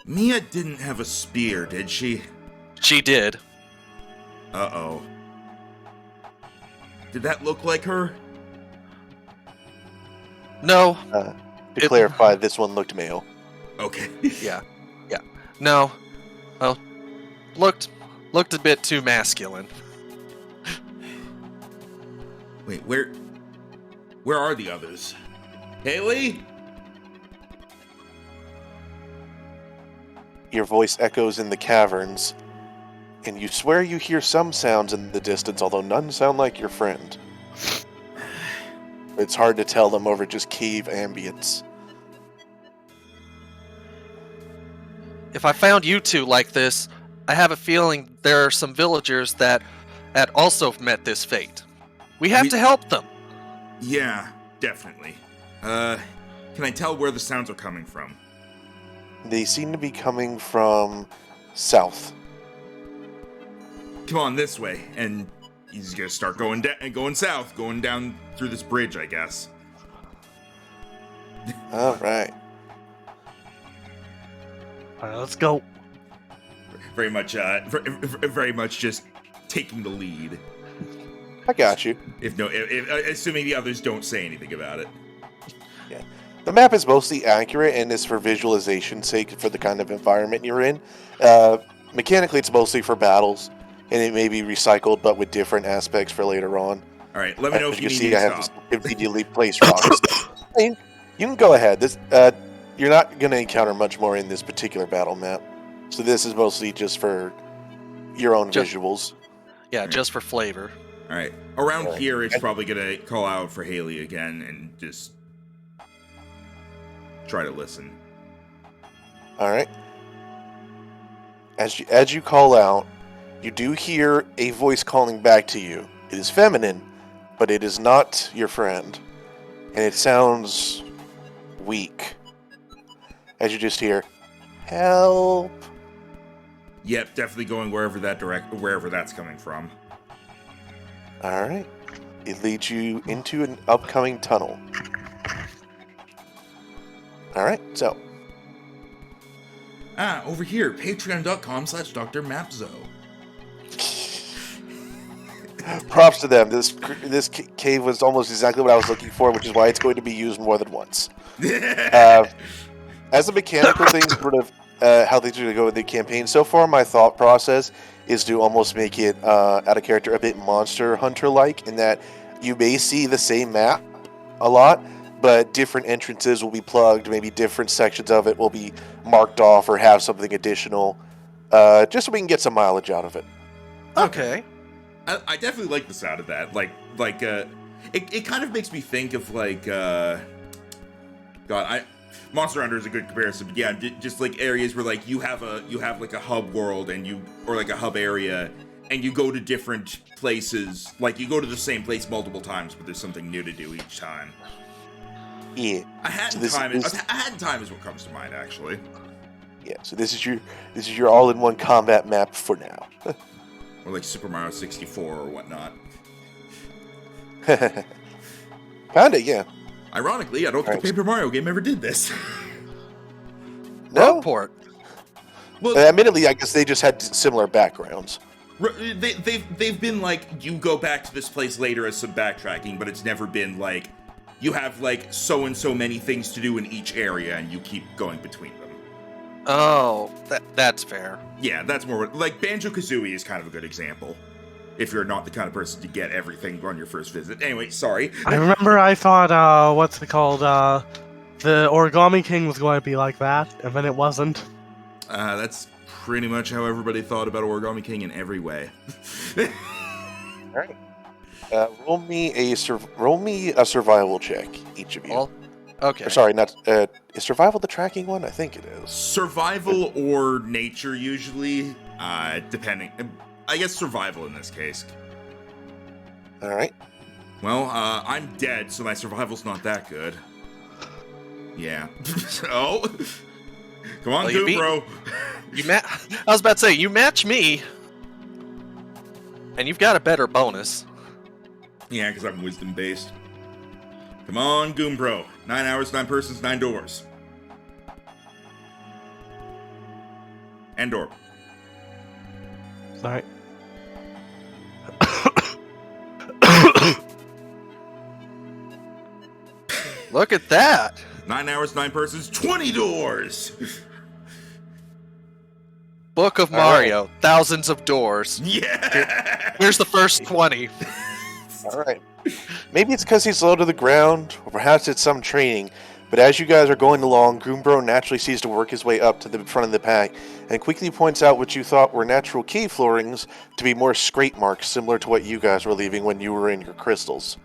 [SPEAKER 1] Mia didn't have a spear, did she?
[SPEAKER 3] She did.
[SPEAKER 1] Uh-oh. Did that look like her?
[SPEAKER 3] No.
[SPEAKER 2] To
[SPEAKER 3] It-
[SPEAKER 2] clarify, this one looked male.
[SPEAKER 1] Okay.
[SPEAKER 3] Yeah. No. Well, looked a bit too masculine.
[SPEAKER 1] Wait, where are the others? Haley?
[SPEAKER 2] Your voice echoes in the caverns, and you swear you hear some sounds in the distance, although none sound like your friend. It's hard to tell them over just cave ambience.
[SPEAKER 3] If I found you two like this, I have a feeling there are some villagers that had also met this fate. We have to help them.
[SPEAKER 1] Yeah, definitely. Can I tell where the sounds are coming from?
[SPEAKER 2] They seem to be coming from south.
[SPEAKER 1] Come on, this way. And he's gonna start going south, going down through this bridge, I guess.
[SPEAKER 2] All right.
[SPEAKER 4] Alright, let's go.
[SPEAKER 1] Very much just taking the lead.
[SPEAKER 2] I got you.
[SPEAKER 1] If assuming the others don't say anything about it.
[SPEAKER 2] The map is mostly accurate and is for visualization's sake for the kind of environment you're in. Mechanically, it's mostly for battles, and it may be recycled, but with different aspects for later on.
[SPEAKER 1] All right, let me know
[SPEAKER 2] As
[SPEAKER 1] if you need
[SPEAKER 2] see,
[SPEAKER 1] me
[SPEAKER 2] I
[SPEAKER 1] to
[SPEAKER 2] have this
[SPEAKER 1] stop.
[SPEAKER 2] conveniently placed rocks. I mean, you can go ahead. This, you're not going to encounter much more in this particular battle map, so this is mostly just for your own visuals.
[SPEAKER 3] Yeah, just for flavor.
[SPEAKER 1] All right, around
[SPEAKER 2] Alright.
[SPEAKER 1] here, it's probably gonna call out for Haley again and just try to listen.
[SPEAKER 2] All right. As you call out, you do hear a voice calling back to you. It is feminine, but it is not your friend, and it sounds weak. As you just hear, "Help!"
[SPEAKER 1] Yep, definitely going wherever that's coming from.
[SPEAKER 2] All right. It leads you into an upcoming tunnel. All right. So,
[SPEAKER 1] Over here, patreon.com/Dr. Mapzo.
[SPEAKER 2] props to them. This cave was almost exactly what I was looking for, which is why it's going to be used more than once. As a mechanical thing, sort of how things are going to go with the campaign, so far my thought process is to almost make it, out of character, a bit Monster Hunter-like, in that you may see the same map a lot, but different entrances will be plugged, maybe different sections of it will be marked off or have something additional, just so we can get some mileage out of it.
[SPEAKER 3] Okay.
[SPEAKER 1] I definitely like the sound of that. It kind of makes me think of Monster Hunter is a good comparison, but yeah, just like areas where like you have like a hub world or like a hub area, and you go to different places. Like you go to the same place multiple times, but there's something new to do each time.
[SPEAKER 2] Yeah.
[SPEAKER 1] I had time is what comes to mind actually.
[SPEAKER 2] Yeah. So this is your all-in-one combat map for now.
[SPEAKER 1] Or like Super Mario 64 or whatnot.
[SPEAKER 2] Kinda, yeah.
[SPEAKER 1] Ironically, I don't think the Paper Mario game ever did this.
[SPEAKER 2] No.
[SPEAKER 3] Rockport.
[SPEAKER 1] Well,
[SPEAKER 2] Admittedly, I guess they just had similar backgrounds.
[SPEAKER 1] they've been like, you go back to this place later as some backtracking, but it's never been like, you have like so and so many things to do in each area and you keep going between them.
[SPEAKER 3] Oh, that's fair.
[SPEAKER 1] Yeah, that's more like Banjo-Kazooie is kind of a good example. If you're not the kind of person to get everything on your first visit. Anyway, sorry.
[SPEAKER 4] I remember I thought, what's it called, the Origami King was going to be like that, and then it wasn't.
[SPEAKER 1] That's pretty much how everybody thought about Origami King in every way.
[SPEAKER 2] Alright. Roll me a survival check, each of you.
[SPEAKER 3] Well, Okay.
[SPEAKER 2] Or sorry, not is survival the tracking one? I think it is.
[SPEAKER 1] Survival or nature, usually, depending. I guess survival in this case.
[SPEAKER 2] All right.
[SPEAKER 1] Well, I'm dead, so my survival's not that good. Yeah. So, come on,
[SPEAKER 3] Well, you beat-
[SPEAKER 1] bro.
[SPEAKER 3] I was about to say, you match me, and you've got a better bonus.
[SPEAKER 1] Yeah, because I'm wisdom based. Come on, Goombro. 9 hours, 9 persons, 9 doors. And door.
[SPEAKER 4] Sorry.
[SPEAKER 3] Look at that.
[SPEAKER 1] 9 hours, 9 persons, 20 doors.
[SPEAKER 3] Book of
[SPEAKER 2] All
[SPEAKER 3] Mario, thousands of doors.
[SPEAKER 1] Yeah.
[SPEAKER 3] Here's the first 20.
[SPEAKER 2] All right. Maybe it's because he's low to the ground, or perhaps it's some training. But as you guys are going along, Goombro naturally sees to work his way up to the front of the pack, and quickly points out what you thought were natural cave floorings to be more scrape marks, similar to what you guys were leaving when you were in your crystals.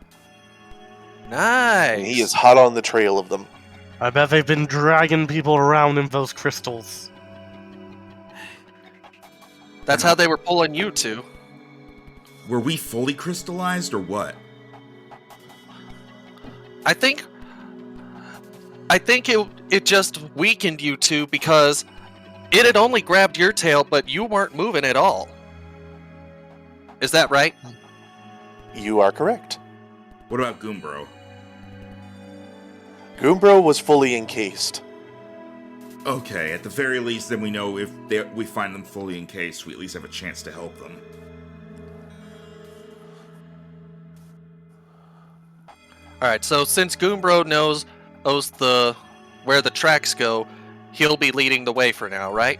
[SPEAKER 3] Nice.
[SPEAKER 2] And he is hot on the trail of them.
[SPEAKER 4] I bet they've been dragging people around in those crystals.
[SPEAKER 3] That's how they were pulling you two.
[SPEAKER 1] Were we fully crystallized or what?
[SPEAKER 3] I think it just weakened you two because it had only grabbed your tail, but you weren't moving at all. Is that right?
[SPEAKER 2] You are correct.
[SPEAKER 1] What about Goombro?
[SPEAKER 2] Goombro was fully encased.
[SPEAKER 1] Okay, at the very least, then we know if we find them fully encased, we at least have a chance to help them.
[SPEAKER 3] Alright, so since Goombro knows where the tracks go, he'll be leading the way for now, right?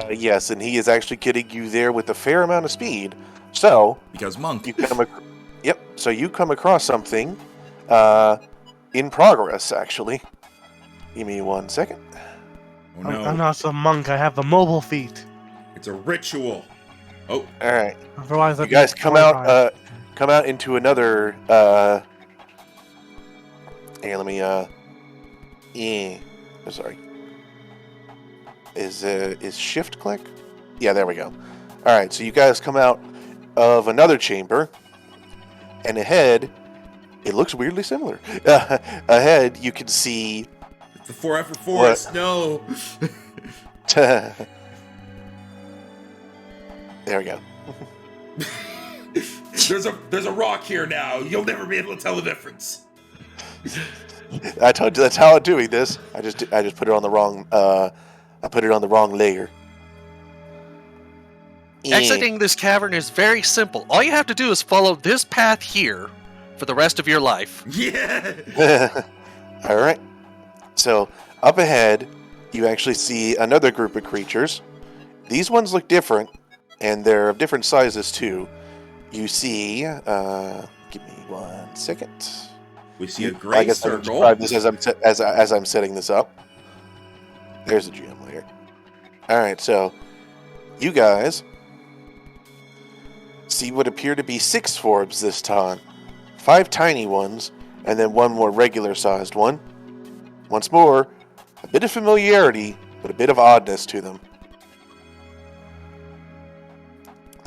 [SPEAKER 2] Yes, and he is actually getting you there with a fair amount of speed. So,
[SPEAKER 1] Because monk.
[SPEAKER 2] you come so you come across something in progress, actually. Give me 1 second.
[SPEAKER 1] Oh no.
[SPEAKER 4] I'm not some monk, I have the mobile feet.
[SPEAKER 1] It's a ritual. Oh,
[SPEAKER 2] All right.
[SPEAKER 4] Otherwise,
[SPEAKER 2] You
[SPEAKER 4] I'd be
[SPEAKER 2] guys come
[SPEAKER 4] horrified.
[SPEAKER 2] out into another here, let me sorry. Is shift click? Yeah, there we go. All right, so you guys come out of another chamber, and ahead, it looks weirdly similar. Ahead, you can see
[SPEAKER 1] the forever forest. No.
[SPEAKER 2] There we go.
[SPEAKER 1] There's a rock here now. You'll never be able to tell the difference.
[SPEAKER 2] I told you that's how I'm doing this. I just put it on the wrong I put it on the wrong layer.
[SPEAKER 3] Exiting this cavern is very simple. All you have to do is follow this path here for the rest of your life.
[SPEAKER 1] Yeah.
[SPEAKER 2] All right. So up ahead, you actually see another group of creatures. These ones look different, and they're of different sizes too. You see, give me 1 second.
[SPEAKER 1] We see a
[SPEAKER 2] I
[SPEAKER 1] gray
[SPEAKER 2] guess I'll
[SPEAKER 1] circle.
[SPEAKER 2] describe this as I'm setting this up. There's a GM layer. All right, so you guys see what appear to be 6 forbs this time. 5 tiny ones, and then 1 more regular-sized one. Once more, a bit of familiarity, but a bit of oddness to them.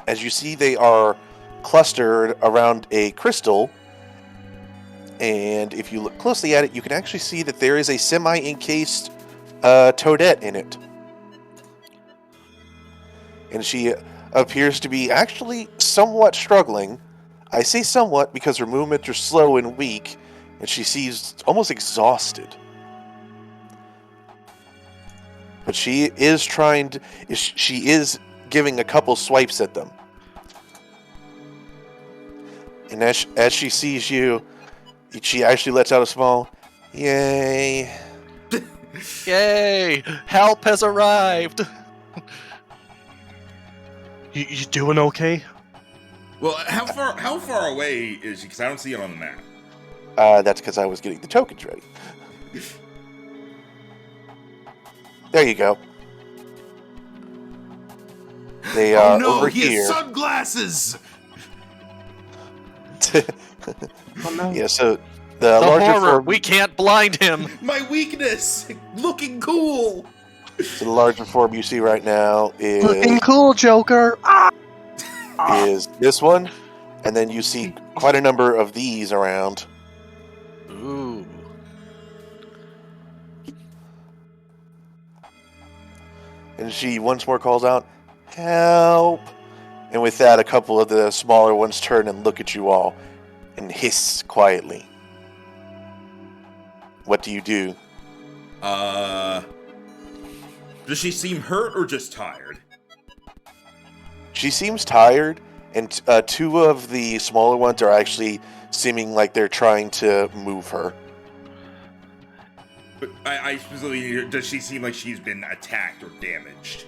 [SPEAKER 2] As you see, they are clustered around a crystal, and if you look closely at it, you can actually see that there is a semi-encased toadette in it. And she appears to be actually somewhat struggling. I say somewhat because her movements are slow and weak, and she seems almost exhausted. But she is she is giving a couple swipes at them. And as she sees you, she actually lets out a small, yay.
[SPEAKER 3] Yay! Help has arrived!
[SPEAKER 4] You doing okay?
[SPEAKER 1] Well, how far away is she? Because I don't see it on the map.
[SPEAKER 2] That's because I was getting the tokens ready. There you go. They are
[SPEAKER 1] Oh no,
[SPEAKER 2] over
[SPEAKER 1] he
[SPEAKER 2] here.
[SPEAKER 1] has sunglasses!
[SPEAKER 4] Oh, no.
[SPEAKER 2] Yeah, so The
[SPEAKER 3] The
[SPEAKER 2] larger
[SPEAKER 3] horror!
[SPEAKER 2] form,
[SPEAKER 3] We can't blind him!
[SPEAKER 1] My weakness! Looking cool!
[SPEAKER 2] the larger form you see right now
[SPEAKER 4] Looking cool, Joker.
[SPEAKER 2] is this one, and then you see quite a number of these around.
[SPEAKER 3] Ooh.
[SPEAKER 2] And she once more calls out, "Help!" And with that, a couple of the smaller ones turn and look at you all and hiss quietly. What do you do?
[SPEAKER 1] Does she seem hurt or just tired?
[SPEAKER 2] She seems tired, and two of the smaller ones are actually seeming like they're trying to move her.
[SPEAKER 1] But I specifically, does she seem like she's been attacked or damaged?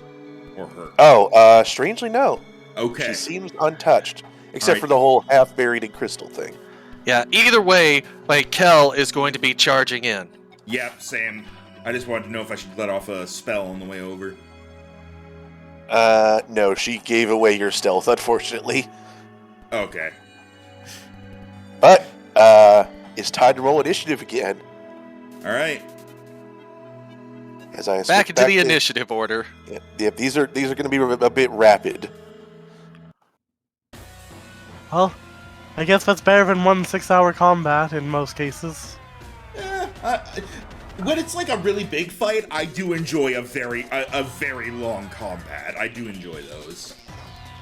[SPEAKER 1] Or hurt?
[SPEAKER 2] Oh, strangely, no.
[SPEAKER 1] Okay.
[SPEAKER 2] She seems untouched, except
[SPEAKER 1] Alright.
[SPEAKER 2] for the whole half-buried in crystal thing.
[SPEAKER 3] Yeah, either way, like, Kel is going to be charging in.
[SPEAKER 1] Yep, same. I just wanted to know if I should let off a spell on the way over.
[SPEAKER 2] No, she gave away your stealth, unfortunately.
[SPEAKER 1] Okay.
[SPEAKER 2] But, it's time to roll initiative again.
[SPEAKER 1] Alright.
[SPEAKER 2] As I
[SPEAKER 3] Back
[SPEAKER 2] switch
[SPEAKER 3] into the initiative order.
[SPEAKER 2] Yep, these are going to be a bit rapid.
[SPEAKER 4] Well, I guess that's better than 1 6-hour combat in most cases.
[SPEAKER 1] When it's like a really big fight, I do enjoy a very long combat. I do enjoy those.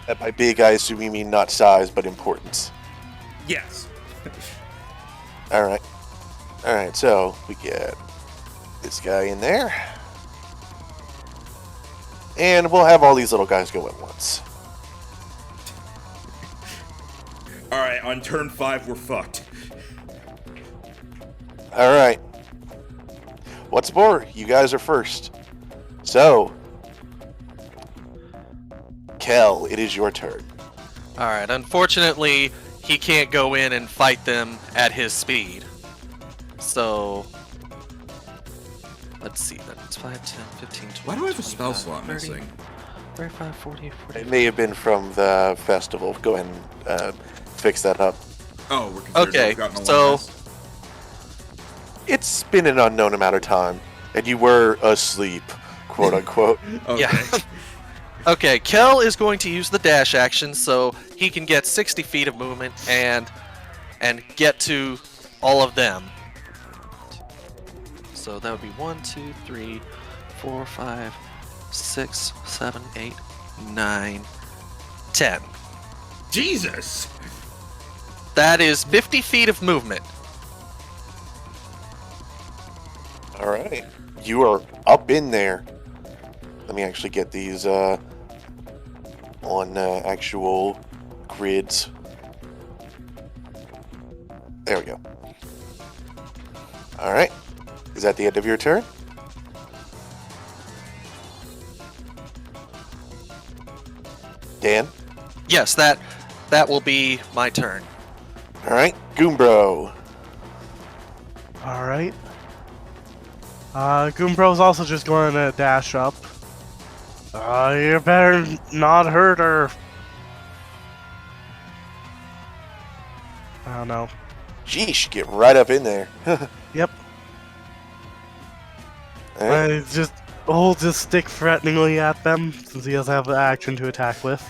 [SPEAKER 2] And by big, I assume you mean not size, but importance.
[SPEAKER 1] Yes.
[SPEAKER 2] Alright. Alright, so we get this guy in there. And we'll have all these little guys go at once.
[SPEAKER 1] Alright, on turn 5, we're fucked.
[SPEAKER 2] Alright. What's more, you guys are first. So, Kel, it is your turn.
[SPEAKER 3] Alright, unfortunately, he can't go in and fight them at his speed. So, let's see, that's 5, 10, 15, 20,
[SPEAKER 1] Why do I have a spell
[SPEAKER 3] 25,
[SPEAKER 1] slot
[SPEAKER 3] 30,
[SPEAKER 1] missing?
[SPEAKER 3] 35, 40, 40.
[SPEAKER 2] It may have been from the festival. Go ahead and fix that up.
[SPEAKER 1] Oh, we're considered
[SPEAKER 3] Okay,
[SPEAKER 1] we've gotten a
[SPEAKER 3] so-
[SPEAKER 1] long rest.
[SPEAKER 2] It's been an unknown amount of time, and you were asleep, quote unquote.
[SPEAKER 1] Okay.
[SPEAKER 3] Yeah. Okay, Kel is going to use the dash action so he can get 60 feet of movement and get to all of them. So that would be 1, 2, 3, 4, 5, 6, 7, 8, 9, 10.
[SPEAKER 1] Jesus!
[SPEAKER 3] That is 50 feet of movement.
[SPEAKER 2] All right, you are up in there. Let me actually get these on actual grids. There we go. All right, is that the end of your turn? Dan?
[SPEAKER 3] Yes, that will be my turn.
[SPEAKER 2] All right, Goombro.
[SPEAKER 4] Alright. Goombro's also just going to dash up. You better not hurt her. I don't know.
[SPEAKER 2] Sheesh, get right up in there.
[SPEAKER 4] Yep.
[SPEAKER 2] All right.
[SPEAKER 4] I just holds his stick threateningly at them, since he doesn't have the action to attack with.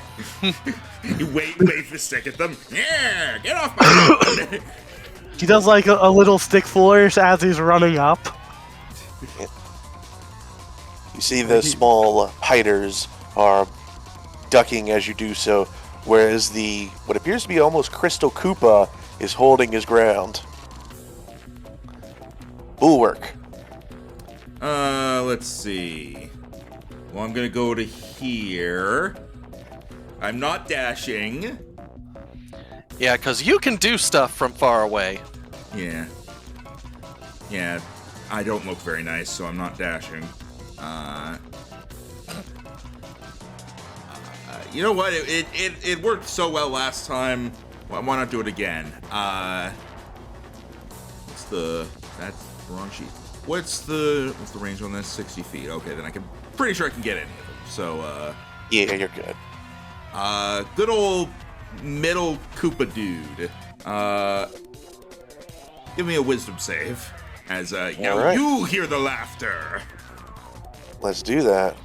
[SPEAKER 1] You wave the stick at them. Yeah! Get off my lawn!
[SPEAKER 4] He does like a little stick flourish as he's running up.
[SPEAKER 2] You see the small hiters are ducking as you do so, whereas the what appears to be almost Crystal Koopa is holding his ground. Bulwark.
[SPEAKER 1] Let's see. Well, I'm gonna go to here. I'm not dashing.
[SPEAKER 3] Yeah, because you can do stuff from far away.
[SPEAKER 1] Yeah. Yeah, I don't look very nice, so I'm not dashing. You know what? It worked so well last time. Why not do it again? That's the wrong sheet. What's the range on this? 60 feet. Okay, then pretty sure I can get any of them. So
[SPEAKER 2] Yeah, you're good.
[SPEAKER 1] good old middle Koopa dude. Give me a wisdom save. As, now
[SPEAKER 2] Alright.
[SPEAKER 1] you hear the laughter.
[SPEAKER 2] Let's do that.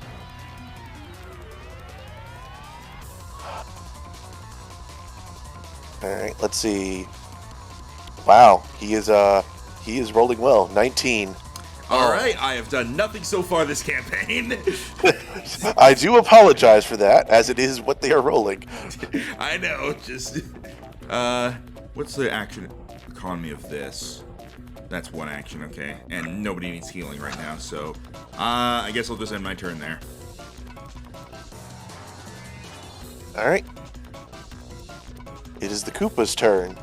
[SPEAKER 2] Alright, let's see. Wow, he is rolling well. 19.
[SPEAKER 1] Alright, I have done nothing so far this campaign.
[SPEAKER 2] I do apologize for that, as it is what they are rolling.
[SPEAKER 1] I know, just... what's the action economy of this? That's one action, okay. And nobody needs healing right now, so... I guess I'll just end my turn there.
[SPEAKER 2] Alright. It is the Koopa's turn.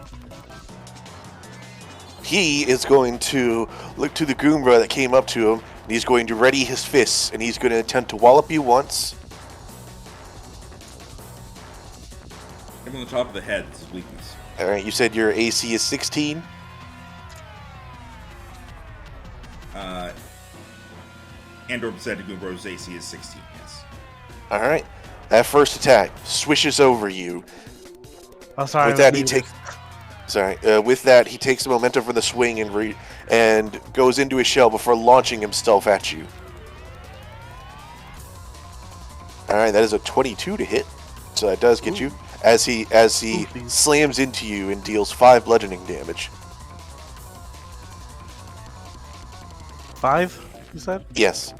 [SPEAKER 2] He is going to look to the Goombra that came up to him, and he's going to ready his fists, and he's going to attempt to wallop you once.
[SPEAKER 1] Hit him on the top of the head, this is weakness.
[SPEAKER 2] Alright, you said your AC is 16?
[SPEAKER 1] Andor said Goombra's AC is 16, yes.
[SPEAKER 2] Alright. That first attack swishes over you.
[SPEAKER 4] Oh, sorry.
[SPEAKER 2] With that, he takes... Sorry. With that, he takes the momentum from the swing and goes into his shell before launching himself at you. Alright, that is a 22 to hit. So that does get you. As he slams into you and deals 5 bludgeoning damage.
[SPEAKER 4] 5, you said?
[SPEAKER 2] Yes.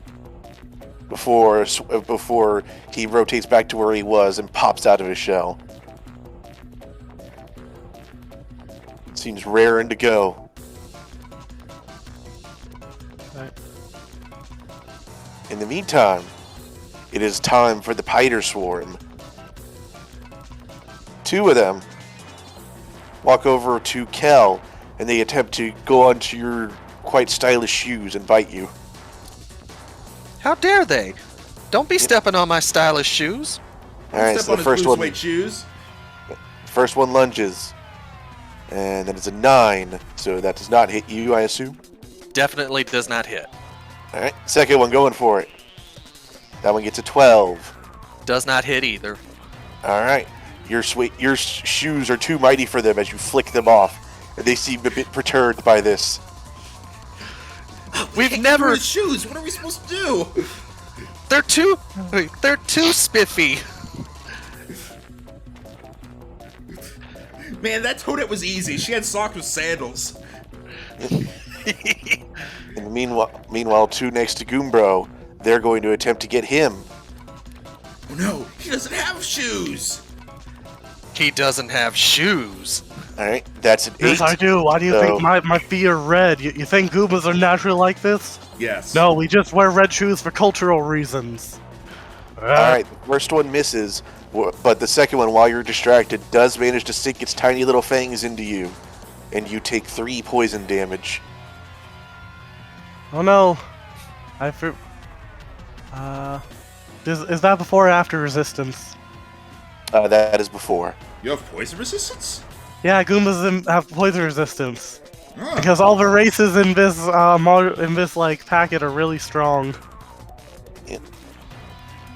[SPEAKER 2] Before he rotates back to where he was and pops out of his shell. Seems raring to go.
[SPEAKER 4] Right.
[SPEAKER 2] In the meantime, it is time for the Piter Swarm. 2 of them walk over to Kel, and they attempt to go onto your quite stylish shoes and bite you.
[SPEAKER 3] How dare they? Don't be stepping on my stylish shoes.
[SPEAKER 2] Alright,
[SPEAKER 1] Step
[SPEAKER 2] so
[SPEAKER 1] on
[SPEAKER 2] the
[SPEAKER 1] his
[SPEAKER 2] first
[SPEAKER 1] blue
[SPEAKER 2] one,
[SPEAKER 1] suede shoes.
[SPEAKER 2] first one lunges. And then it's a 9, so that does not hit you, I assume.
[SPEAKER 3] Definitely does not hit.
[SPEAKER 2] Alright, second one going for it. That one gets a 12.
[SPEAKER 3] Does not hit either.
[SPEAKER 2] Alright, your shoes are too mighty for them as you flick them off. And they seem a bit perturbed by this.
[SPEAKER 3] We've
[SPEAKER 1] Through
[SPEAKER 3] never.
[SPEAKER 1] his shoes. What are we supposed to do?
[SPEAKER 3] They're too spiffy.
[SPEAKER 1] Man, that Toadette was easy. She had socks with sandals.
[SPEAKER 2] And meanwhile, 2 next to Goombro, they're going to attempt to get him.
[SPEAKER 1] Oh no, he doesn't have shoes.
[SPEAKER 3] He doesn't have shoes.
[SPEAKER 2] Alright, that's an 8.
[SPEAKER 4] Yes, I do. Why do you
[SPEAKER 2] So-
[SPEAKER 4] think my feet are red? You think Goombas are naturally like this?
[SPEAKER 1] Yes.
[SPEAKER 4] No, we just wear red shoes for cultural reasons.
[SPEAKER 2] Alright, the first one misses, but the second one, while you're distracted, does manage to sink its tiny little fangs into you. And you take 3 poison damage.
[SPEAKER 4] Oh no. Is that before or after resistance?
[SPEAKER 2] That is before.
[SPEAKER 1] You have poison resistance?
[SPEAKER 4] Yeah, Goombas have poison resistance.
[SPEAKER 1] Huh.
[SPEAKER 4] Because all the races in this like packet are really strong.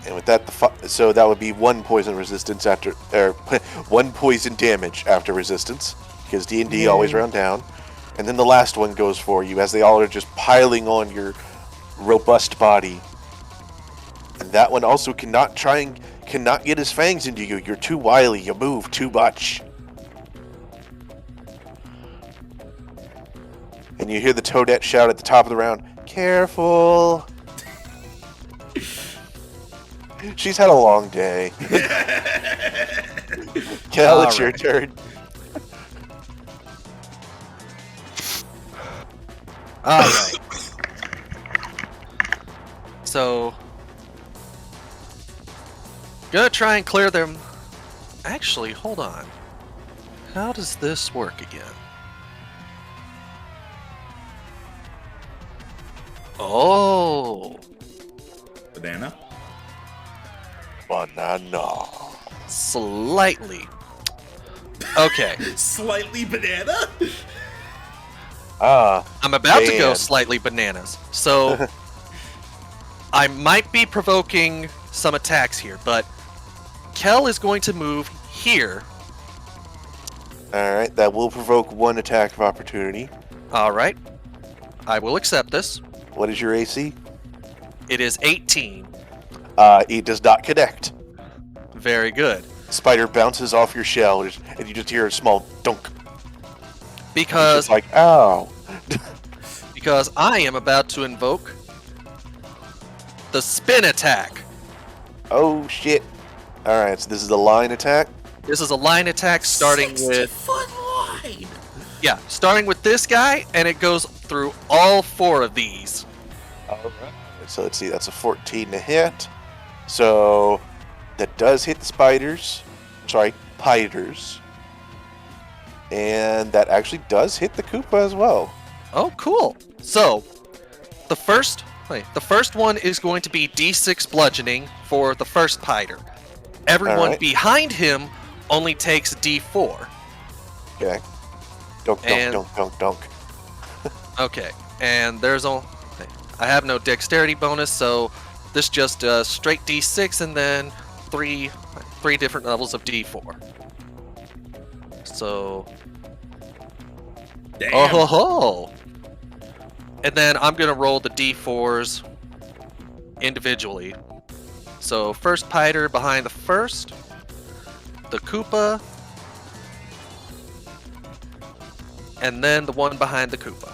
[SPEAKER 2] And with that, so that would be 1 poison resistance after, or 1 poison damage after resistance, because D&D always round down. And then the last one goes for you, as they all are just piling on your robust body. And that one also cannot get his fangs into you. You're too wily. You move too much. And you hear the Toadette shout at the top of the round, "Careful!" She's had a long day. Kel, it's your turn.
[SPEAKER 3] Alright. So, gonna try and clear them. Actually, hold on. How does this work again? Oh,
[SPEAKER 1] Banana?
[SPEAKER 2] Banana.
[SPEAKER 3] slightly. Okay,
[SPEAKER 1] Slightly banana?
[SPEAKER 3] I'm about to go
[SPEAKER 2] Man.
[SPEAKER 3] slightly bananas. So, I might be provoking some attacks here, but Kel is going to move here.
[SPEAKER 2] Alright, that will provoke 1 attack of opportunity.
[SPEAKER 3] All right. I will accept this.
[SPEAKER 2] What is your AC?
[SPEAKER 3] It is 18.
[SPEAKER 2] It does not connect.
[SPEAKER 3] Very good.
[SPEAKER 2] Spider bounces off your shell, and you just hear a small dunk. It's
[SPEAKER 3] Because
[SPEAKER 2] just like, ow.
[SPEAKER 3] because I am about to invoke the spin attack.
[SPEAKER 2] Oh, shit. Alright, so this is a line attack.
[SPEAKER 3] This is a line attack starting with
[SPEAKER 1] 60-foot line.
[SPEAKER 3] starting with this guy, and it goes through all 4 of these.
[SPEAKER 2] Alright. So let's see, that's a 14 to hit. So that does hit the spiders. Sorry, piters. And that actually does hit the Koopa as well.
[SPEAKER 3] Oh, cool. So, the first one is going to be D6 bludgeoning for the first piter. Everyone
[SPEAKER 2] Alright.
[SPEAKER 3] behind him only takes D4.
[SPEAKER 2] Okay. Dunk,
[SPEAKER 3] And-
[SPEAKER 2] dunk, dunk, dunk, dunk.
[SPEAKER 3] Okay, and I have no dexterity bonus, so this just straight D6 and then three different levels of D4. So,
[SPEAKER 1] Damn.
[SPEAKER 3] oh ho ho! And then I'm gonna roll the D4s individually. So first piter behind the first, the Koopa, and then the one behind the Koopa.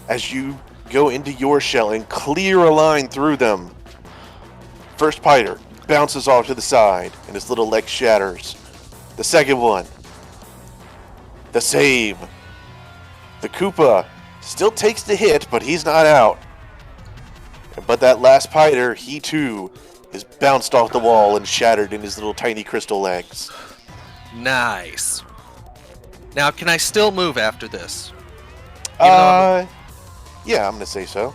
[SPEAKER 2] As you go into your shell and clear a line through them, first piter bounces off to the side and his little leg shatters. The second one, the same. The Koopa still takes the hit, but he's not out. But that last piter, he too, is bounced off the wall and shattered in his little tiny crystal legs.
[SPEAKER 3] Nice. Now, can I still move after this? Even though
[SPEAKER 2] Yeah, I'm gonna say so.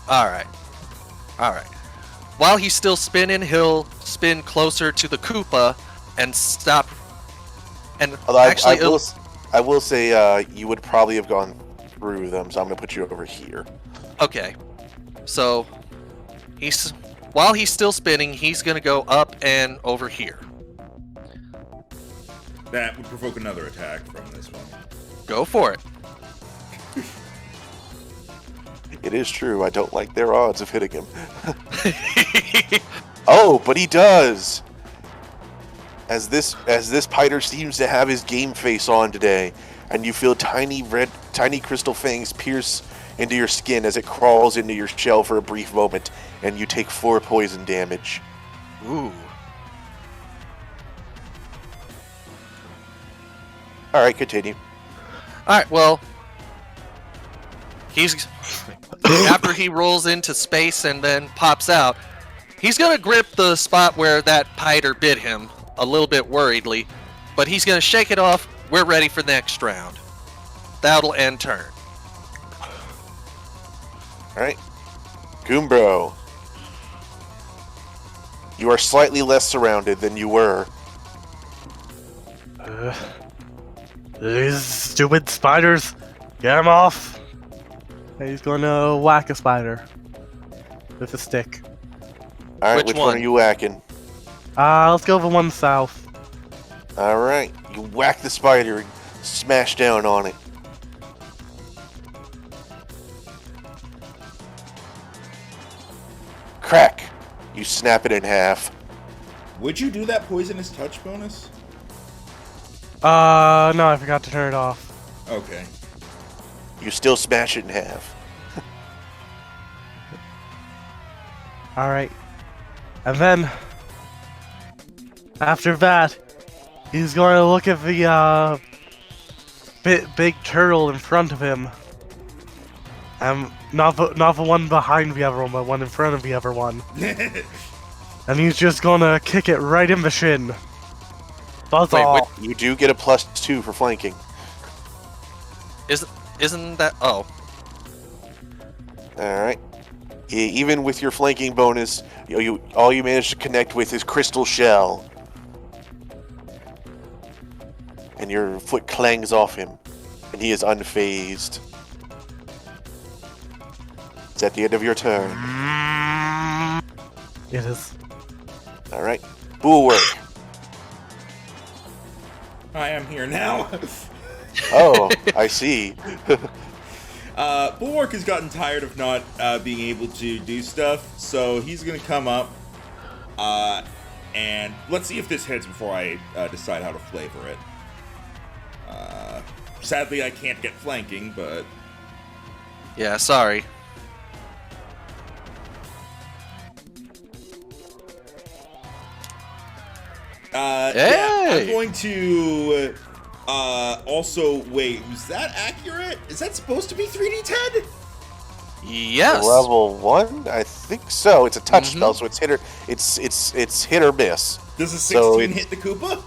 [SPEAKER 3] Alright. Alright. While he's still spinning, he'll spin closer to the Koopa and stop. And
[SPEAKER 2] Although
[SPEAKER 3] actually,
[SPEAKER 2] I will say you would probably have gone through them, so I'm gonna put you over here.
[SPEAKER 3] okay. So, while he's still spinning, he's gonna go up and over here.
[SPEAKER 1] That would provoke another attack from this one.
[SPEAKER 3] Go for it.
[SPEAKER 2] It is true, I don't like their odds of hitting him. Oh, but he does! As this piter seems to have his game face on today, and you feel tiny crystal fangs pierce into your skin as it crawls into your shell for a brief moment, and you take 4 poison damage.
[SPEAKER 3] Ooh.
[SPEAKER 2] Alright, continue.
[SPEAKER 3] Alright, well, he's after he rolls into space and then pops out, he's gonna grip the spot where that piter bit him a little bit worriedly, but he's gonna shake it off. We're ready for the next round. That'll end turn.
[SPEAKER 2] Alright. Goombro. You are slightly less surrounded than you were.
[SPEAKER 4] These stupid spiders. Get him off. He's gonna whack a spider with a stick.
[SPEAKER 2] Alright,
[SPEAKER 3] Which
[SPEAKER 2] which one
[SPEAKER 3] one?
[SPEAKER 2] are you whacking?
[SPEAKER 4] Let's go for one south.
[SPEAKER 2] Alright, you whack the spider and smash down on it. Crack! You snap it in half.
[SPEAKER 1] Would you do that poisonous touch bonus?
[SPEAKER 4] No, I forgot to turn it off.
[SPEAKER 1] Okay.
[SPEAKER 2] You still smash it in half.
[SPEAKER 4] Alright. And then, after that, he's going to look at the, big turtle in front of him. Not the one behind the other one, but one in front of the other one. And he's just gonna kick it right in the shin. Buzz
[SPEAKER 3] Wait,
[SPEAKER 4] off.
[SPEAKER 2] You do get a +2 for flanking.
[SPEAKER 3] Isn't that? Oh,
[SPEAKER 2] Alright. Even with your flanking bonus, all you manage to connect with is Crystal Shell. And your foot clangs off him, and he is unfazed. It's at the end of your turn.
[SPEAKER 4] It is.
[SPEAKER 2] Alright. Bulwark.
[SPEAKER 1] I am here now.
[SPEAKER 2] Oh, I see.
[SPEAKER 1] Bulwark has gotten tired of not being able to do stuff, so he's gonna come up, and let's see if this hits before I decide how to flavor it. Sadly, I can't get flanking, but
[SPEAKER 3] Yeah, sorry.
[SPEAKER 1] yeah, I'm
[SPEAKER 3] Hey!
[SPEAKER 1] going to also wait. Was that accurate? Is that supposed to be 3d10?
[SPEAKER 3] Yes.
[SPEAKER 2] Level 1? I think so. It's a touch
[SPEAKER 3] Mhm.
[SPEAKER 2] spell, so it's hit or it's hit or miss.
[SPEAKER 1] Does a
[SPEAKER 2] So
[SPEAKER 1] 16
[SPEAKER 2] it's-
[SPEAKER 1] hit the Koopa?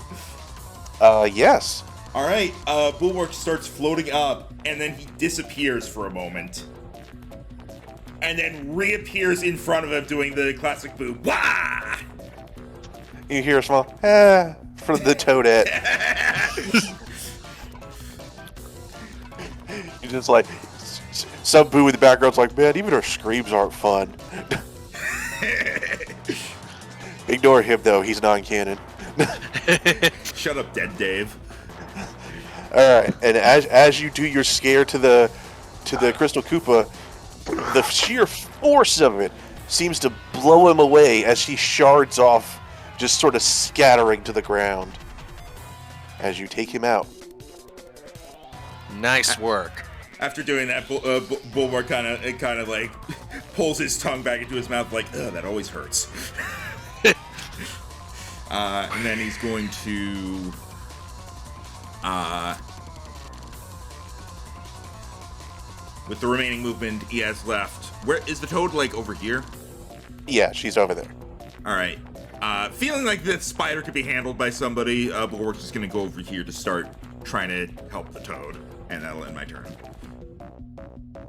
[SPEAKER 2] Yes.
[SPEAKER 1] All right. Bulwark starts floating up, and then he disappears for a moment, and then reappears in front of him doing the classic boo. Wah!
[SPEAKER 2] You hear a small from the toadette. You're just like some boo in the background's like, man, even our screams aren't fun. Ignore him though, he's non-canon.
[SPEAKER 1] Shut up, dead Dave.
[SPEAKER 2] Alright, and as you do your scare to the Crystal Koopa, the sheer force of it seems to blow him away as he shards off, just sort of scattering to the ground as you take him out.
[SPEAKER 3] Nice work.
[SPEAKER 1] After doing that, Bulwark kind of like pulls his tongue back into his mouth, like, ugh, that always hurts. And then he's going to, with the remaining movement he has left. Where is the toad? Like over here?
[SPEAKER 2] Yeah, she's over there.
[SPEAKER 1] All right. Feeling like this spider could be handled by somebody, Bulwark's just gonna go over here to start trying to help the toad, and that'll end my turn.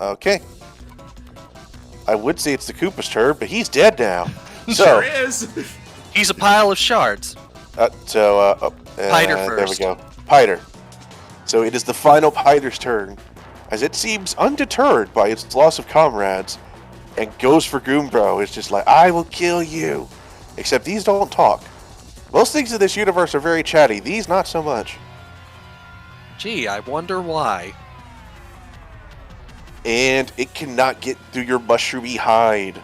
[SPEAKER 2] Okay. I would say it's the Koopa's turn, but he's dead now.
[SPEAKER 1] Sure is.
[SPEAKER 3] He's a pile of shards.
[SPEAKER 2] Piter
[SPEAKER 3] Piter
[SPEAKER 2] there we
[SPEAKER 3] first.
[SPEAKER 2] go. Piter. So it is the final Piter's turn, as it seems undeterred by its loss of comrades, and goes for Goombro. It's just like, I will kill you. Except these don't talk. Most things in this universe are very chatty. These, not so much.
[SPEAKER 3] Gee, I wonder why.
[SPEAKER 2] And it cannot get through your mushroomy hide.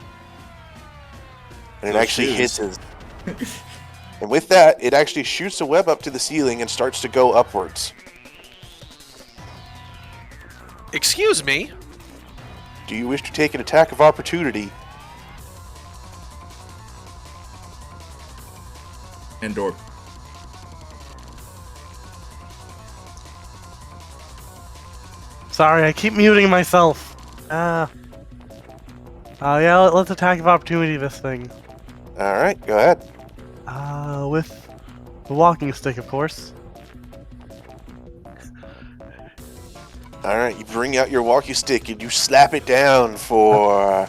[SPEAKER 2] And it
[SPEAKER 1] Those
[SPEAKER 2] actually
[SPEAKER 1] shoes.
[SPEAKER 2] hisses. And with that, it actually shoots a web up to the ceiling and starts to go upwards.
[SPEAKER 3] Excuse me?
[SPEAKER 2] Do you wish to take an attack of opportunity?
[SPEAKER 1] Endor.
[SPEAKER 4] Sorry, I keep muting myself. Yeah, let's attack of opportunity this thing.
[SPEAKER 2] Alright, go ahead.
[SPEAKER 4] With the walking stick, of course.
[SPEAKER 2] Alright, you bring out your walkie stick and you slap it down for...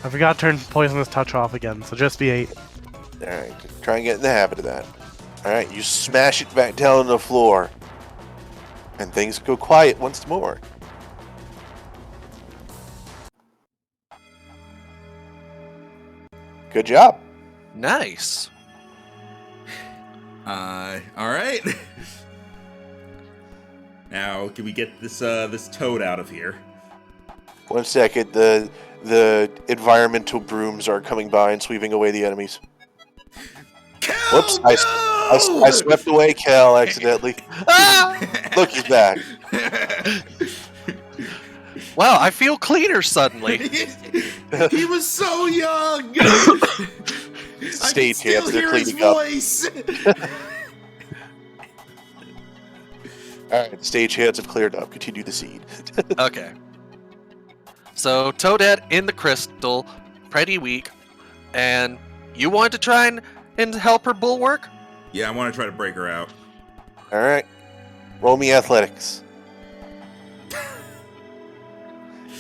[SPEAKER 4] I forgot to turn Poisonous Touch off again, so just be 8.
[SPEAKER 2] Alright, try and get in the habit of that. Alright, you smash it back down on the floor. And things go quiet once more. Good job.
[SPEAKER 3] Nice.
[SPEAKER 1] All right. Now, can we get this toad out of here?
[SPEAKER 2] 1 second, the environmental brooms are coming by and sweeping away the enemies. Whoops, I swept away Cal accidentally. Look, he's back.
[SPEAKER 3] Wow, I feel cleaner suddenly.
[SPEAKER 1] He was so young.
[SPEAKER 2] Stage
[SPEAKER 1] I can
[SPEAKER 2] hands,
[SPEAKER 1] still
[SPEAKER 2] they're
[SPEAKER 1] hear his
[SPEAKER 2] cleaning up.
[SPEAKER 1] voice.
[SPEAKER 2] Alright, stage hands have cleared up. Continue the scene.
[SPEAKER 3] Okay. So, Toadette in the crystal, pretty weak, and you want to try and help her bulwark?
[SPEAKER 1] Yeah, I want to try to break her out.
[SPEAKER 2] Alright. Roll me athletics.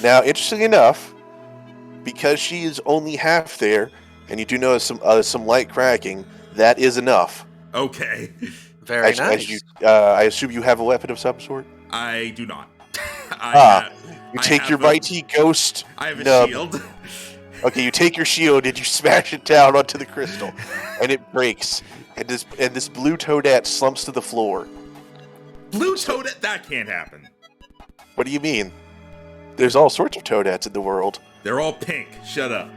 [SPEAKER 2] Now, interesting enough, because she is only half there, and you do notice some light cracking, that is enough.
[SPEAKER 1] Okay.
[SPEAKER 3] Very
[SPEAKER 2] As
[SPEAKER 3] nice.
[SPEAKER 2] I assume you have a weapon of some sort?
[SPEAKER 1] I do not.
[SPEAKER 2] You
[SPEAKER 1] I
[SPEAKER 2] take
[SPEAKER 1] have
[SPEAKER 2] your
[SPEAKER 1] a-
[SPEAKER 2] Mighty Ghost
[SPEAKER 1] I have a
[SPEAKER 2] nub.
[SPEAKER 1] shield.
[SPEAKER 2] Okay, you take your shield and you smash it down onto the crystal, and it breaks. And this blue toadette slumps to the floor.
[SPEAKER 1] Blue Toadette? That can't happen.
[SPEAKER 2] What do you mean? There's all sorts of Toadettes in the world.
[SPEAKER 1] They're all pink. Shut up.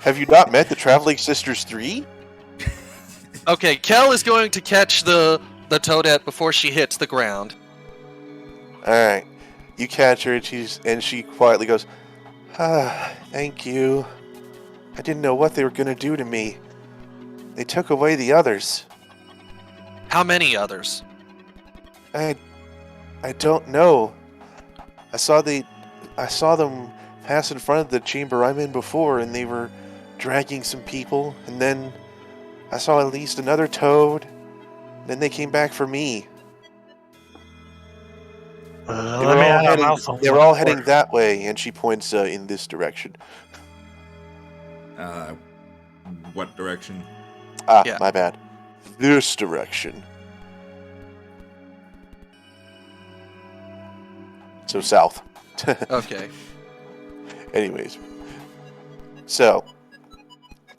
[SPEAKER 2] Have you not met the Traveling Sisters 3?
[SPEAKER 3] Okay, Kel is going to catch the Toadette before she hits the ground.
[SPEAKER 2] Alright. You catch her and she quietly goes, thank you. I didn't know what they were gonna do to me. They took away the others.
[SPEAKER 3] How many others?
[SPEAKER 2] I don't know. I saw them pass in front of the chamber I'm in before, and they were dragging some people, and then I saw at least another toad. Then they came back for me. They were all heading that way, and she points in this direction.
[SPEAKER 1] What direction?
[SPEAKER 3] Yeah.
[SPEAKER 2] My bad. This direction. So south.
[SPEAKER 3] Okay.
[SPEAKER 2] Anyways. So.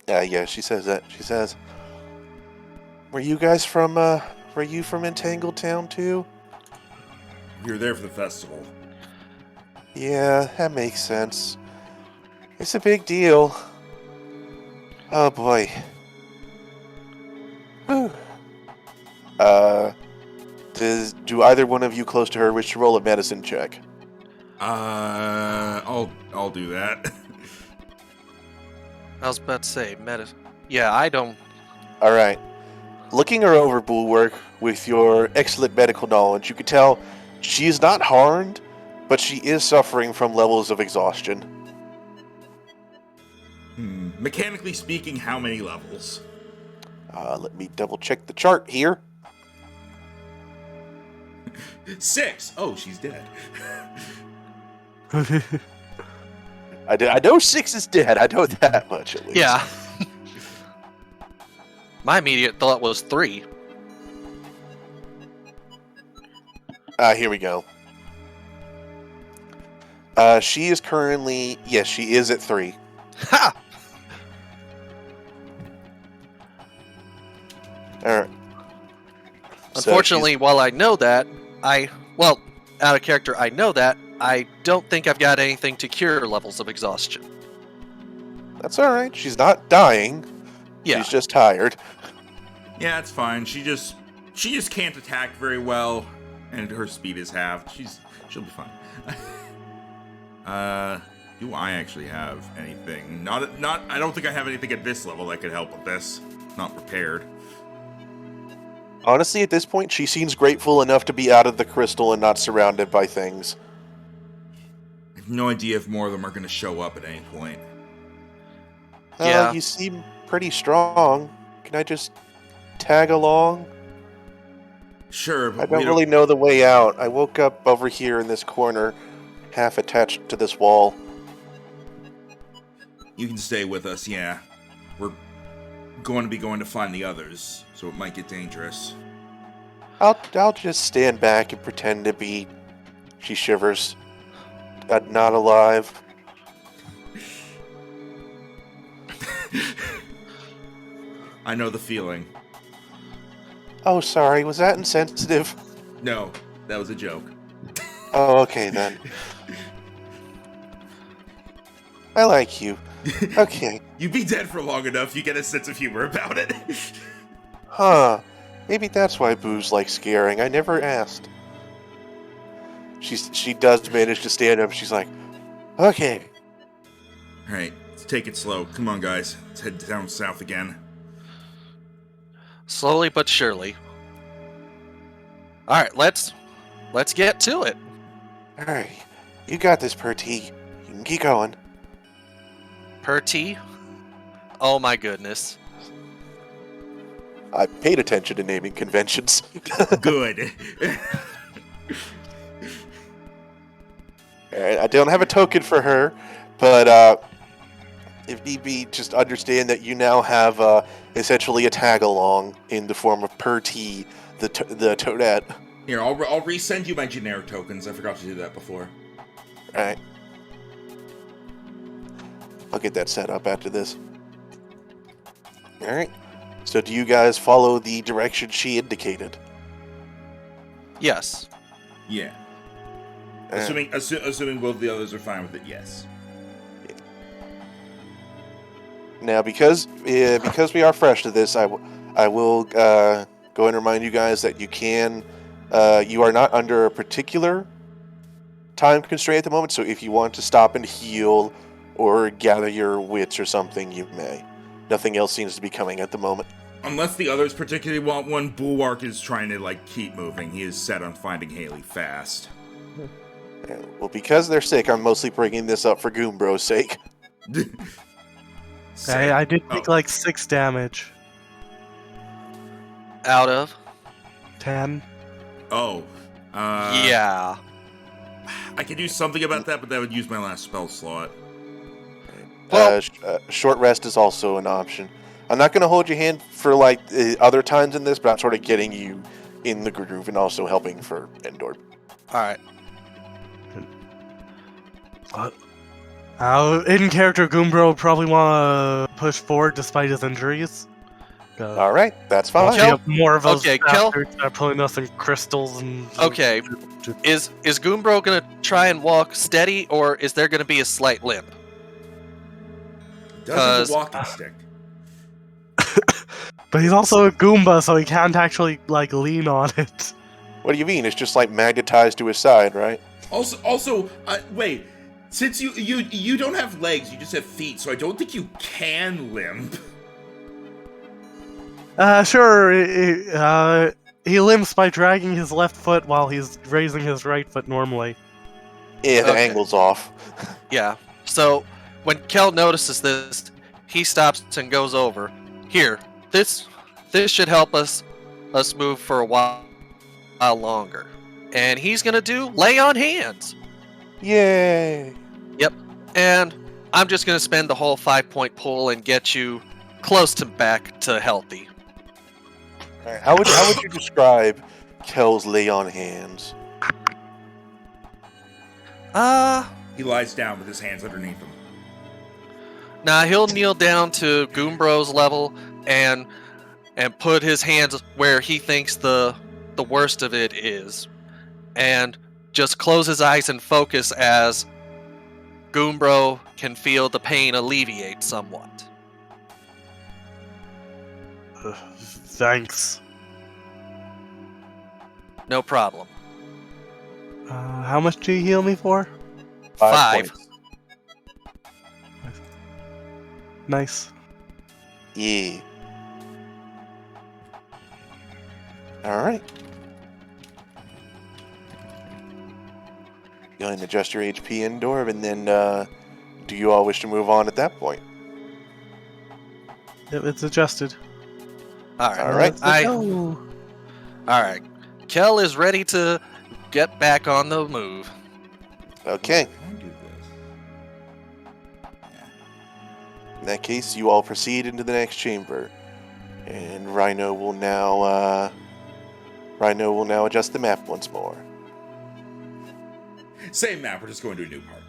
[SPEAKER 2] Yeah, she says that. She says, were you guys from, were you from Entangled Town too?
[SPEAKER 1] We were there for the festival.
[SPEAKER 2] Yeah, that makes sense. It's a big deal. Oh boy. Whew. Do either one of you close to her wish to roll a medicine check?
[SPEAKER 1] I'll do that.
[SPEAKER 3] I was about to say, Yeah, I don't...
[SPEAKER 2] Alright. Looking her over, Bulwark, with your excellent medical knowledge, you can tell she is not harmed, but she is suffering from levels of exhaustion.
[SPEAKER 1] Mechanically speaking, how many levels?
[SPEAKER 2] Let me double check the chart here.
[SPEAKER 1] 6! Oh, she's dead.
[SPEAKER 2] I know 6 is dead. I know that much, at least.
[SPEAKER 3] Yeah. My immediate thought was 3.
[SPEAKER 2] Here we go. She is currently... Yes, she is at 3.
[SPEAKER 3] Ha!
[SPEAKER 2] Alright.
[SPEAKER 3] Unfortunately, while I know that, well, out of character, I know that, I don't think I've got anything to cure levels of exhaustion.
[SPEAKER 2] That's alright. She's not dying.
[SPEAKER 3] Yeah.
[SPEAKER 2] She's just tired.
[SPEAKER 1] Yeah, it's fine. She just can't attack very well, and her speed is halved. She'll be fine. Do I actually have anything? I don't think I have anything at this level that could help with this. Not prepared.
[SPEAKER 2] Honestly, at this point, she seems grateful enough to be out of the crystal and not surrounded by things.
[SPEAKER 1] I have no idea if more of them are going to show up at any point.
[SPEAKER 3] Yeah.
[SPEAKER 2] You seem pretty strong. Can I just tag along?
[SPEAKER 1] Sure, but
[SPEAKER 2] I don't really know the way out. I woke up over here in this corner, half attached to this wall.
[SPEAKER 1] You can stay with us, yeah. We're going to find the others, so it might get dangerous.
[SPEAKER 2] I'll just stand back and pretend to be... She shivers. Not alive.
[SPEAKER 1] I know the feeling.
[SPEAKER 2] Oh, sorry. Was that insensitive?
[SPEAKER 1] No, that was a joke.
[SPEAKER 2] Oh, okay then. I like you. Okay.
[SPEAKER 1] You be dead for long enough, you get a sense of humor about it.
[SPEAKER 2] Huh. Maybe that's why Boo's like scaring. I never asked. She does manage to stand up. She's like, okay.
[SPEAKER 1] Alright, let's take it slow. Come on, guys. Let's head down south again.
[SPEAKER 3] Slowly but surely. Alright, let's get to it.
[SPEAKER 2] Alright. You got this, Perty. You can keep going.
[SPEAKER 3] Perty? Oh my goodness.
[SPEAKER 2] I paid attention to naming conventions.
[SPEAKER 1] Good.
[SPEAKER 2] Alright, I don't have a token for her, but if need be, just understand that you now have essentially a tag-along in the form of Perty, the Toadette.
[SPEAKER 1] Here, I'll resend you my generic tokens. I forgot to do that before.
[SPEAKER 2] Alright. I'll get that set up after this. Alright. So do you guys follow the direction she indicated?
[SPEAKER 3] Yes.
[SPEAKER 1] Yeah.
[SPEAKER 2] Eh.
[SPEAKER 1] Assuming both the others are fine with it, yes.
[SPEAKER 2] Now, because we are fresh to this, I will go ahead and remind you guys that you are not under a particular time constraint at the moment. So if you want to stop and heal or gather your wits or something, you may. Nothing else seems to be coming at the moment.
[SPEAKER 1] Unless the others particularly want one, Bulwark is trying to, keep moving. He is set on finding Haley fast.
[SPEAKER 2] Well, because they're sick, I'm mostly bringing this up for Goombro's sake.
[SPEAKER 4] I did take 6 damage.
[SPEAKER 3] Out of?
[SPEAKER 4] 10.
[SPEAKER 1] Oh.
[SPEAKER 3] Yeah.
[SPEAKER 1] I could do something about that, but that would use my last spell slot.
[SPEAKER 3] Well-
[SPEAKER 2] Short rest is also an option. I'm not going to hold your hand for other times in this, but I'm sort of getting you in the groove and also helping for Endor.
[SPEAKER 3] Alright.
[SPEAKER 4] In character, Goombro would probably want to push forward despite his injuries.
[SPEAKER 2] All right, that's fine.
[SPEAKER 4] We have more of those
[SPEAKER 3] Okay, Kel-
[SPEAKER 4] bastards that are pulling us in crystals and.
[SPEAKER 3] Okay. Is Goombro gonna try and walk steady, or is there gonna be a slight limp?
[SPEAKER 1] Does have a walking stick.
[SPEAKER 4] But he's also a Goomba, so he can't actually lean on it.
[SPEAKER 2] What do you mean? It's just magnetized to his side, right?
[SPEAKER 1] Also, wait. Since you don't have legs, you just have feet, so I don't think you can limp.
[SPEAKER 4] Sure. He limps by dragging his left foot while he's raising his right foot normally.
[SPEAKER 2] Yeah, the
[SPEAKER 3] Okay.
[SPEAKER 2] angle's off.
[SPEAKER 3] Yeah. So when Kel notices this, he stops and goes over. Here, this should help us move for a while longer. And he's gonna do lay on hands.
[SPEAKER 2] Yay!
[SPEAKER 3] And I'm just gonna spend the whole 5-point pull and get you close to back to healthy.
[SPEAKER 2] All right, how would you describe Kel's lay on hands?
[SPEAKER 1] He lies down with his hands underneath him.
[SPEAKER 3] Now he'll kneel down to Goombro's level and put his hands where he thinks the worst of it is, and just close his eyes and focus as Goombro can feel the pain alleviate somewhat.
[SPEAKER 4] Thanks.
[SPEAKER 3] No problem.
[SPEAKER 4] How much do you heal me for?
[SPEAKER 3] 5.
[SPEAKER 2] points.
[SPEAKER 4] Nice.
[SPEAKER 2] Yeah. All right. Go ahead and adjust your HP Endor, and then do you all wish to move on at that point?
[SPEAKER 4] It's adjusted.
[SPEAKER 3] All right.
[SPEAKER 2] All right.
[SPEAKER 4] Let's go.
[SPEAKER 3] All right. Kel is ready to get back on the move.
[SPEAKER 2] Okay.
[SPEAKER 1] Can I do this?
[SPEAKER 2] In that case, you all proceed into the next chamber, and Rhino will now adjust the map once more.
[SPEAKER 1] Same map, we're just going to a new part.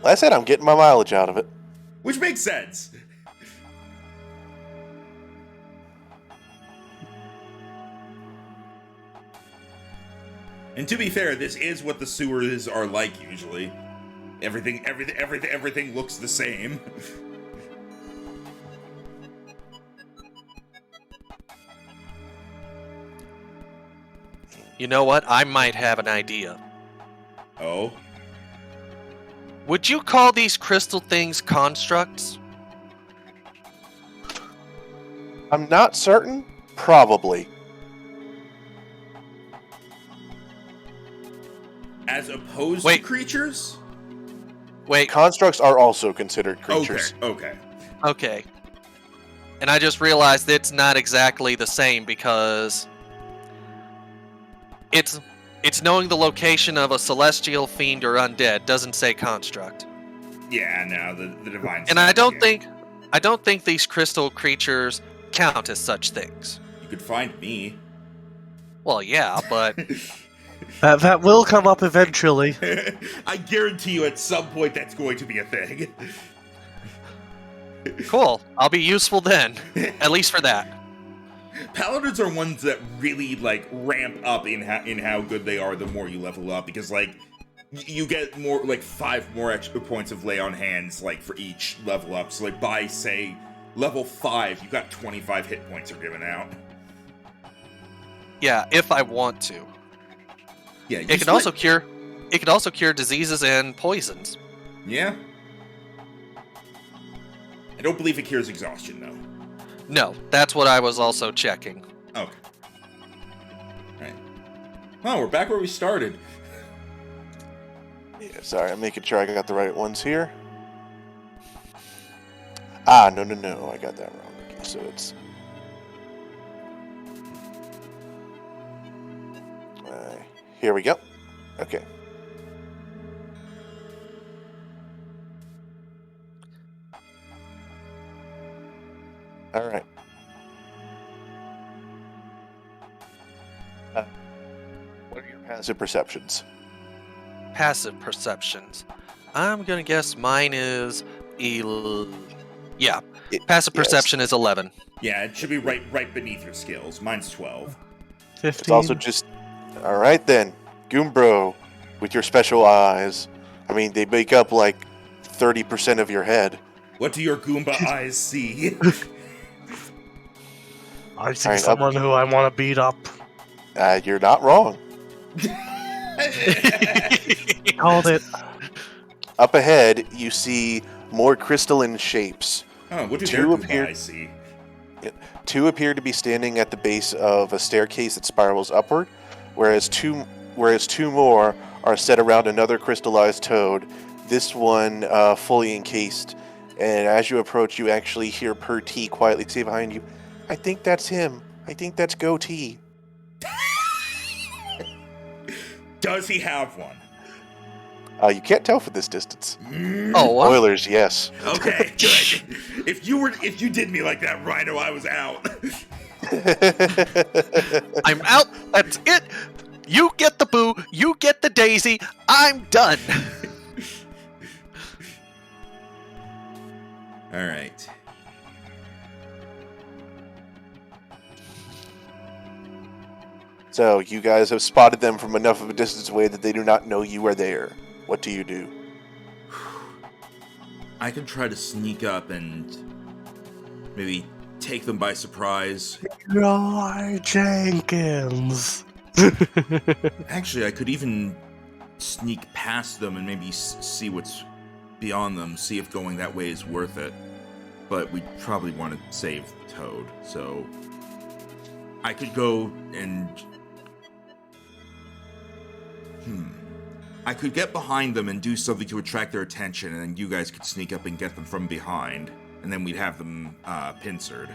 [SPEAKER 2] Like I said, I'm getting my mileage out of it.
[SPEAKER 1] Which makes sense. And to be fair, this is what the sewers are like usually. Everything looks the same.
[SPEAKER 3] You know what? I might have an idea.
[SPEAKER 1] Oh?
[SPEAKER 3] Would you call these crystal things constructs?
[SPEAKER 2] I'm not certain. Probably.
[SPEAKER 1] As opposed
[SPEAKER 3] Wait.
[SPEAKER 1] to creatures?
[SPEAKER 3] Wait,
[SPEAKER 2] Constructs are also considered creatures.
[SPEAKER 1] Okay.
[SPEAKER 3] okay. And I just realized it's not exactly the same because it's knowing the location of a celestial fiend or undead, doesn't say construct.
[SPEAKER 1] Yeah, no, the divine.
[SPEAKER 3] And I don't
[SPEAKER 1] think
[SPEAKER 3] think these crystal creatures count as such things.
[SPEAKER 1] you could find me.
[SPEAKER 3] Well, yeah, but
[SPEAKER 4] That will come up eventually.
[SPEAKER 1] I guarantee you, at some point, that's going to be a thing.
[SPEAKER 3] cool. I'll be useful then, at least for that.
[SPEAKER 1] Paladins are ones that really like ramp up in how good they are the more you level up, because like you get more like 5 more extra points of lay on hands like for each level up. So like by say level 5, you got 25 hit points are given out.
[SPEAKER 3] Yeah, if I want to.
[SPEAKER 1] Yeah,
[SPEAKER 3] It can also cure. It can also cure diseases and poisons.
[SPEAKER 1] Yeah. I don't believe it cures exhaustion though.
[SPEAKER 3] No, that's what I was also checking.
[SPEAKER 1] Okay. Alright. Oh, we're back where we started.
[SPEAKER 2] Yeah, sorry, I'm making sure I got the right ones here. Ah, no, I got that wrong. Okay, so it's... here we go. Okay. All right. What are your passive perceptions?
[SPEAKER 3] Passive perceptions. I'm gonna guess mine is yeah. Passive
[SPEAKER 2] Yes.
[SPEAKER 3] perception is 11.
[SPEAKER 1] Yeah, it should be right beneath your skills. Mine's 12.
[SPEAKER 4] 15.
[SPEAKER 2] It's also just... All right, then. Goombro, with your special eyes. I mean, they make up like 30% of your head.
[SPEAKER 1] What do your Goomba eyes see?
[SPEAKER 4] I see
[SPEAKER 2] Alright,
[SPEAKER 4] someone who I want to beat up.
[SPEAKER 2] You're not wrong.
[SPEAKER 4] Called it.
[SPEAKER 2] Up ahead, you see more crystalline shapes.
[SPEAKER 1] Oh, what do their
[SPEAKER 2] Two
[SPEAKER 1] Goomba
[SPEAKER 2] appear-
[SPEAKER 1] eyes see?
[SPEAKER 2] 2 appear to be standing at the base of a staircase that spirals upward, whereas two more are set around another crystallized toad, this one fully encased. And as you approach, you actually hear Per-T quietly say behind you, "I think that's him. I think that's Goatee."
[SPEAKER 1] Does he have one?
[SPEAKER 2] You can't tell from this distance.
[SPEAKER 3] Oh, what?
[SPEAKER 2] Spoilers, yes.
[SPEAKER 1] Okay, good. If you did me like that, Rhino, I was out.
[SPEAKER 3] I'm out. That's it. You get the boo. You get the daisy. I'm done.
[SPEAKER 1] All right.
[SPEAKER 2] So, you guys have spotted them from enough of a distance away that they do not know you are there. What do you do?
[SPEAKER 1] I can try to sneak up and maybe take them by surprise.
[SPEAKER 4] Roy Jenkins.
[SPEAKER 1] Actually, I could even sneak past them and maybe see what's beyond them, see if going that way is worth it. But we probably want to save Toad, so I could go and... I could get behind them and do something to attract their attention, and then you guys could sneak up and get them from behind, and then we'd have them pincered.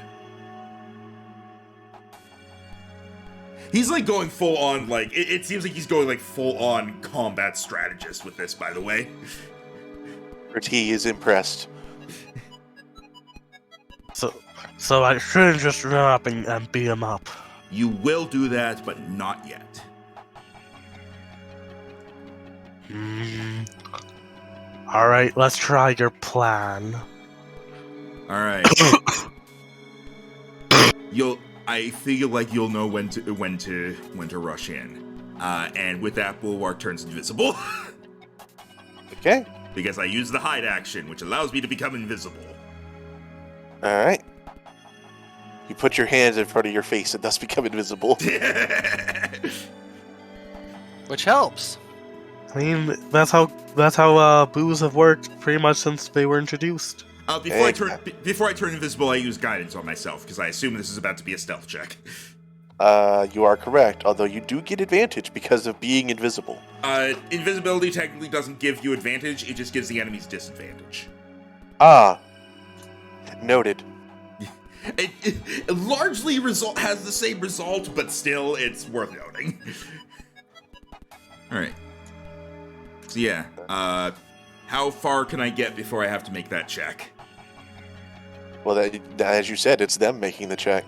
[SPEAKER 1] He's like going full on, like, it seems like he's going like full on combat strategist with this, by the way.
[SPEAKER 2] Per-T is impressed.
[SPEAKER 4] So I should just run up and beat him up.
[SPEAKER 1] You will do that, but not yet.
[SPEAKER 4] Alright, let's try your plan.
[SPEAKER 1] Alright. I feel like you'll know when to rush in. And with that, Bulwark turns invisible.
[SPEAKER 2] Okay.
[SPEAKER 1] Because I use the hide action, which allows me to become invisible.
[SPEAKER 2] Alright. You put your hands in front of your face and thus become invisible.
[SPEAKER 3] Which helps.
[SPEAKER 4] I mean, that's how boos have worked pretty much since they were introduced.
[SPEAKER 1] Before I turn invisible, I use guidance on myself, because I assume this is about to be a stealth check.
[SPEAKER 2] You are correct, although you do get advantage because of being invisible.
[SPEAKER 1] Invisibility technically doesn't give you advantage, it just gives the enemies disadvantage.
[SPEAKER 2] Ah. Noted.
[SPEAKER 1] It largely has the same result, but still, it's worth noting. Alright. So yeah, how far can I get before I have to make that check?
[SPEAKER 2] Well, as you said, it's them making the check.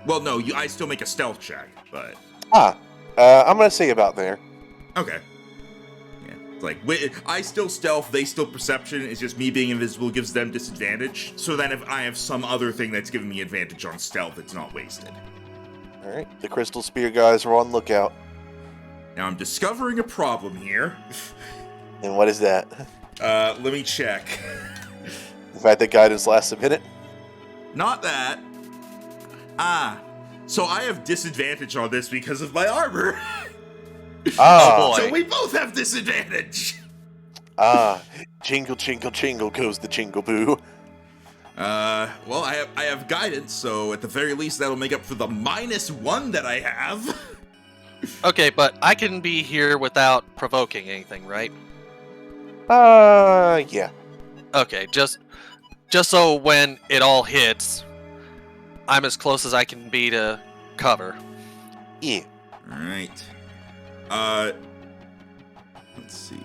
[SPEAKER 1] Well, no, I still make a stealth check, but...
[SPEAKER 2] I'm gonna say about there.
[SPEAKER 1] Okay. Yeah, it's like, I still stealth, they still perception, it's just me being invisible gives them disadvantage, so then if I have some other thing that's giving me advantage on stealth, it's not wasted.
[SPEAKER 2] Alright, the Crystal Spear guys are on lookout.
[SPEAKER 1] Now I'm discovering a problem here.
[SPEAKER 2] And what is that?
[SPEAKER 1] Let me check.
[SPEAKER 2] The fact that guidance lasts a minute?
[SPEAKER 1] Not that. So I have disadvantage on this because of my armor.
[SPEAKER 2] Ah,
[SPEAKER 3] boy.
[SPEAKER 1] So we both have disadvantage.
[SPEAKER 2] Jingle, jingle, jingle goes the jingle boo.
[SPEAKER 1] Well, I have guidance, so at the very least that'll make up for the -1 that I have.
[SPEAKER 3] Okay, but I can be here without provoking anything, right?
[SPEAKER 2] Yeah.
[SPEAKER 3] Okay, just so when it all hits, I'm as close as I can be to cover.
[SPEAKER 2] Yeah.
[SPEAKER 1] All right. Let's see.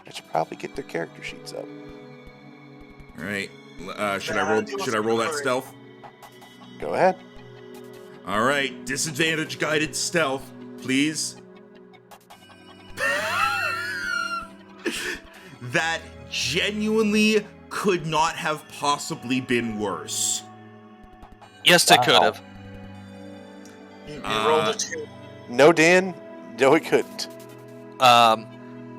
[SPEAKER 2] I should probably get their character sheets up.
[SPEAKER 1] All right. Should I roll that stealth?
[SPEAKER 2] Go ahead.
[SPEAKER 1] All right. Disadvantage guided stealth, please. That genuinely could not have possibly been worse.
[SPEAKER 3] Yes, it could
[SPEAKER 2] Wow.
[SPEAKER 3] have.
[SPEAKER 4] You rolled a 2.
[SPEAKER 2] No, Dan. No, it couldn't.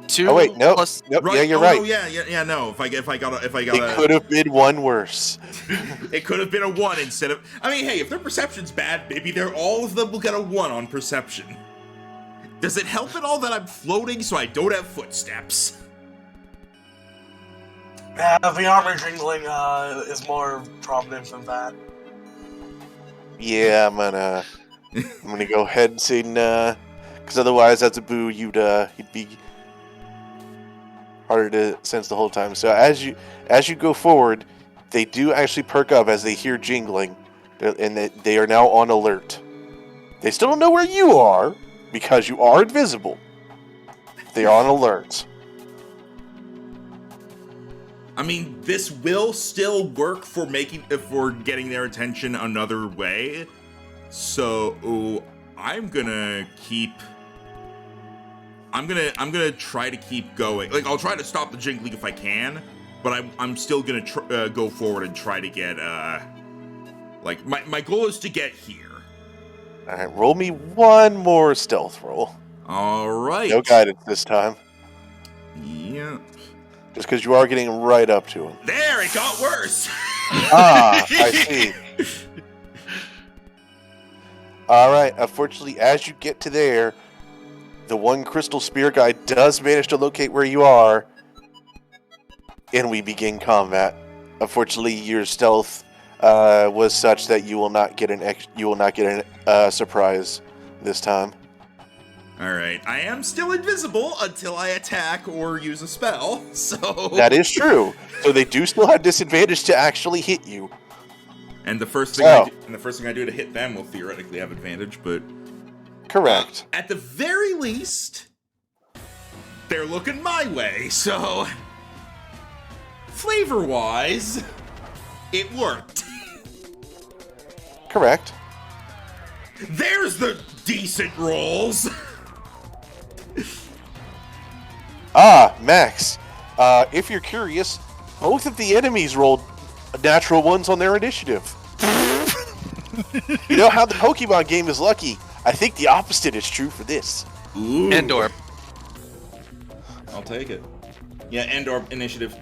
[SPEAKER 3] 2
[SPEAKER 2] Oh wait, no.
[SPEAKER 3] plus
[SPEAKER 2] Nope.
[SPEAKER 1] Right?
[SPEAKER 2] Yeah, you're
[SPEAKER 1] oh,
[SPEAKER 2] right.
[SPEAKER 1] No, yeah. No, if I got
[SPEAKER 2] It could have been one worse.
[SPEAKER 1] it could have been a 1 instead of. I mean, hey, if their perception's bad, maybe all of them will get a 1 on perception. Does it help at all that I'm floating so I don't have footsteps?
[SPEAKER 4] The armor jingling is more prominent than that.
[SPEAKER 2] Yeah, I'm gonna go ahead and say nah, because otherwise, as a boo, you'd be harder to sense the whole time. So as you go forward, they do actually perk up as they hear jingling, and they are now on alert. They still don't know where you are because you are invisible. They are on alert.
[SPEAKER 1] I mean, this will still work for getting their attention another way. So I'm gonna try to keep going. Like, I'll try to stop the jingling if I can, but I'm still gonna go forward and try to get like my goal is to get here.
[SPEAKER 2] All right, roll me one more stealth roll.
[SPEAKER 1] All right.
[SPEAKER 2] No guidance this time,
[SPEAKER 1] Yeah.
[SPEAKER 2] just because you are getting right up to him.
[SPEAKER 1] There, it got worse.
[SPEAKER 2] Ah, I see. All right. Unfortunately, as you get to there, the one crystal spear guy does manage to locate where you are, and we begin combat. Unfortunately, your stealth was such that you will not get an surprise this time.
[SPEAKER 1] All right. I am still invisible until I attack or use a spell. So
[SPEAKER 2] That is true. So they do still have disadvantage to actually hit you.
[SPEAKER 1] And the first thing I do to hit them will theoretically have advantage, but
[SPEAKER 2] Correct.
[SPEAKER 1] at the very least, they're looking my way. So flavor-wise, it worked.
[SPEAKER 2] Correct.
[SPEAKER 1] There's the decent rolls.
[SPEAKER 2] Max. If you're curious, both of the enemies rolled natural ones on their initiative. You know how the Pokemon game is lucky? I think the opposite is true for this.
[SPEAKER 1] Ooh.
[SPEAKER 3] Endor.
[SPEAKER 1] I'll take it. Yeah, Endor initiative.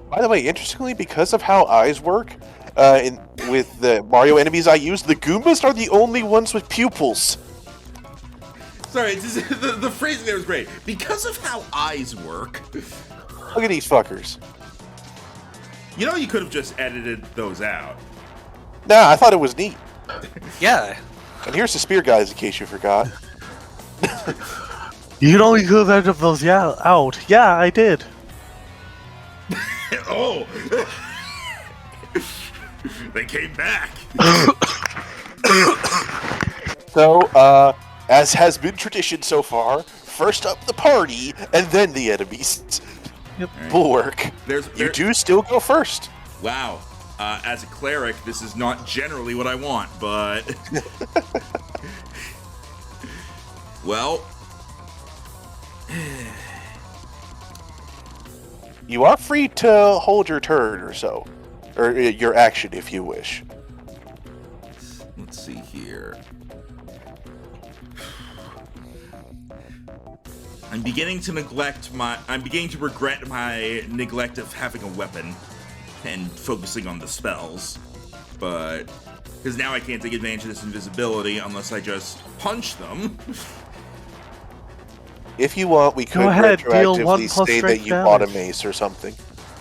[SPEAKER 2] By the way, interestingly, because of how eyes work, with the Mario enemies I use, the Goombas are the only ones with pupils.
[SPEAKER 1] Sorry, the phrasing there was great. Because of how eyes work.
[SPEAKER 2] Look at these fuckers.
[SPEAKER 1] You know, you could have just edited those out.
[SPEAKER 2] Nah, I thought it was neat.
[SPEAKER 3] Yeah.
[SPEAKER 2] And here's the spear guys, in case you forgot.
[SPEAKER 4] You know you could have edited those out. Yeah, I did.
[SPEAKER 1] Oh! They came back.
[SPEAKER 2] So, as has been tradition so far, first up the party, and then the enemies.
[SPEAKER 4] Yep.
[SPEAKER 2] Will work. You do still go first.
[SPEAKER 1] Wow. As a cleric, this is not generally what I want, but... Well...
[SPEAKER 2] You are free to hold your turn or so. or your action if you wish.
[SPEAKER 1] Let's see here. I'm beginning to regret my neglect of having a weapon and focusing on the spells. But because now I can't take advantage of this invisibility unless I just punch them.
[SPEAKER 2] If you want, we could
[SPEAKER 4] Go ahead, deal 1
[SPEAKER 2] retroactively
[SPEAKER 4] plus
[SPEAKER 2] say that
[SPEAKER 4] strength
[SPEAKER 2] you bought a
[SPEAKER 4] damage.
[SPEAKER 2] mace or something.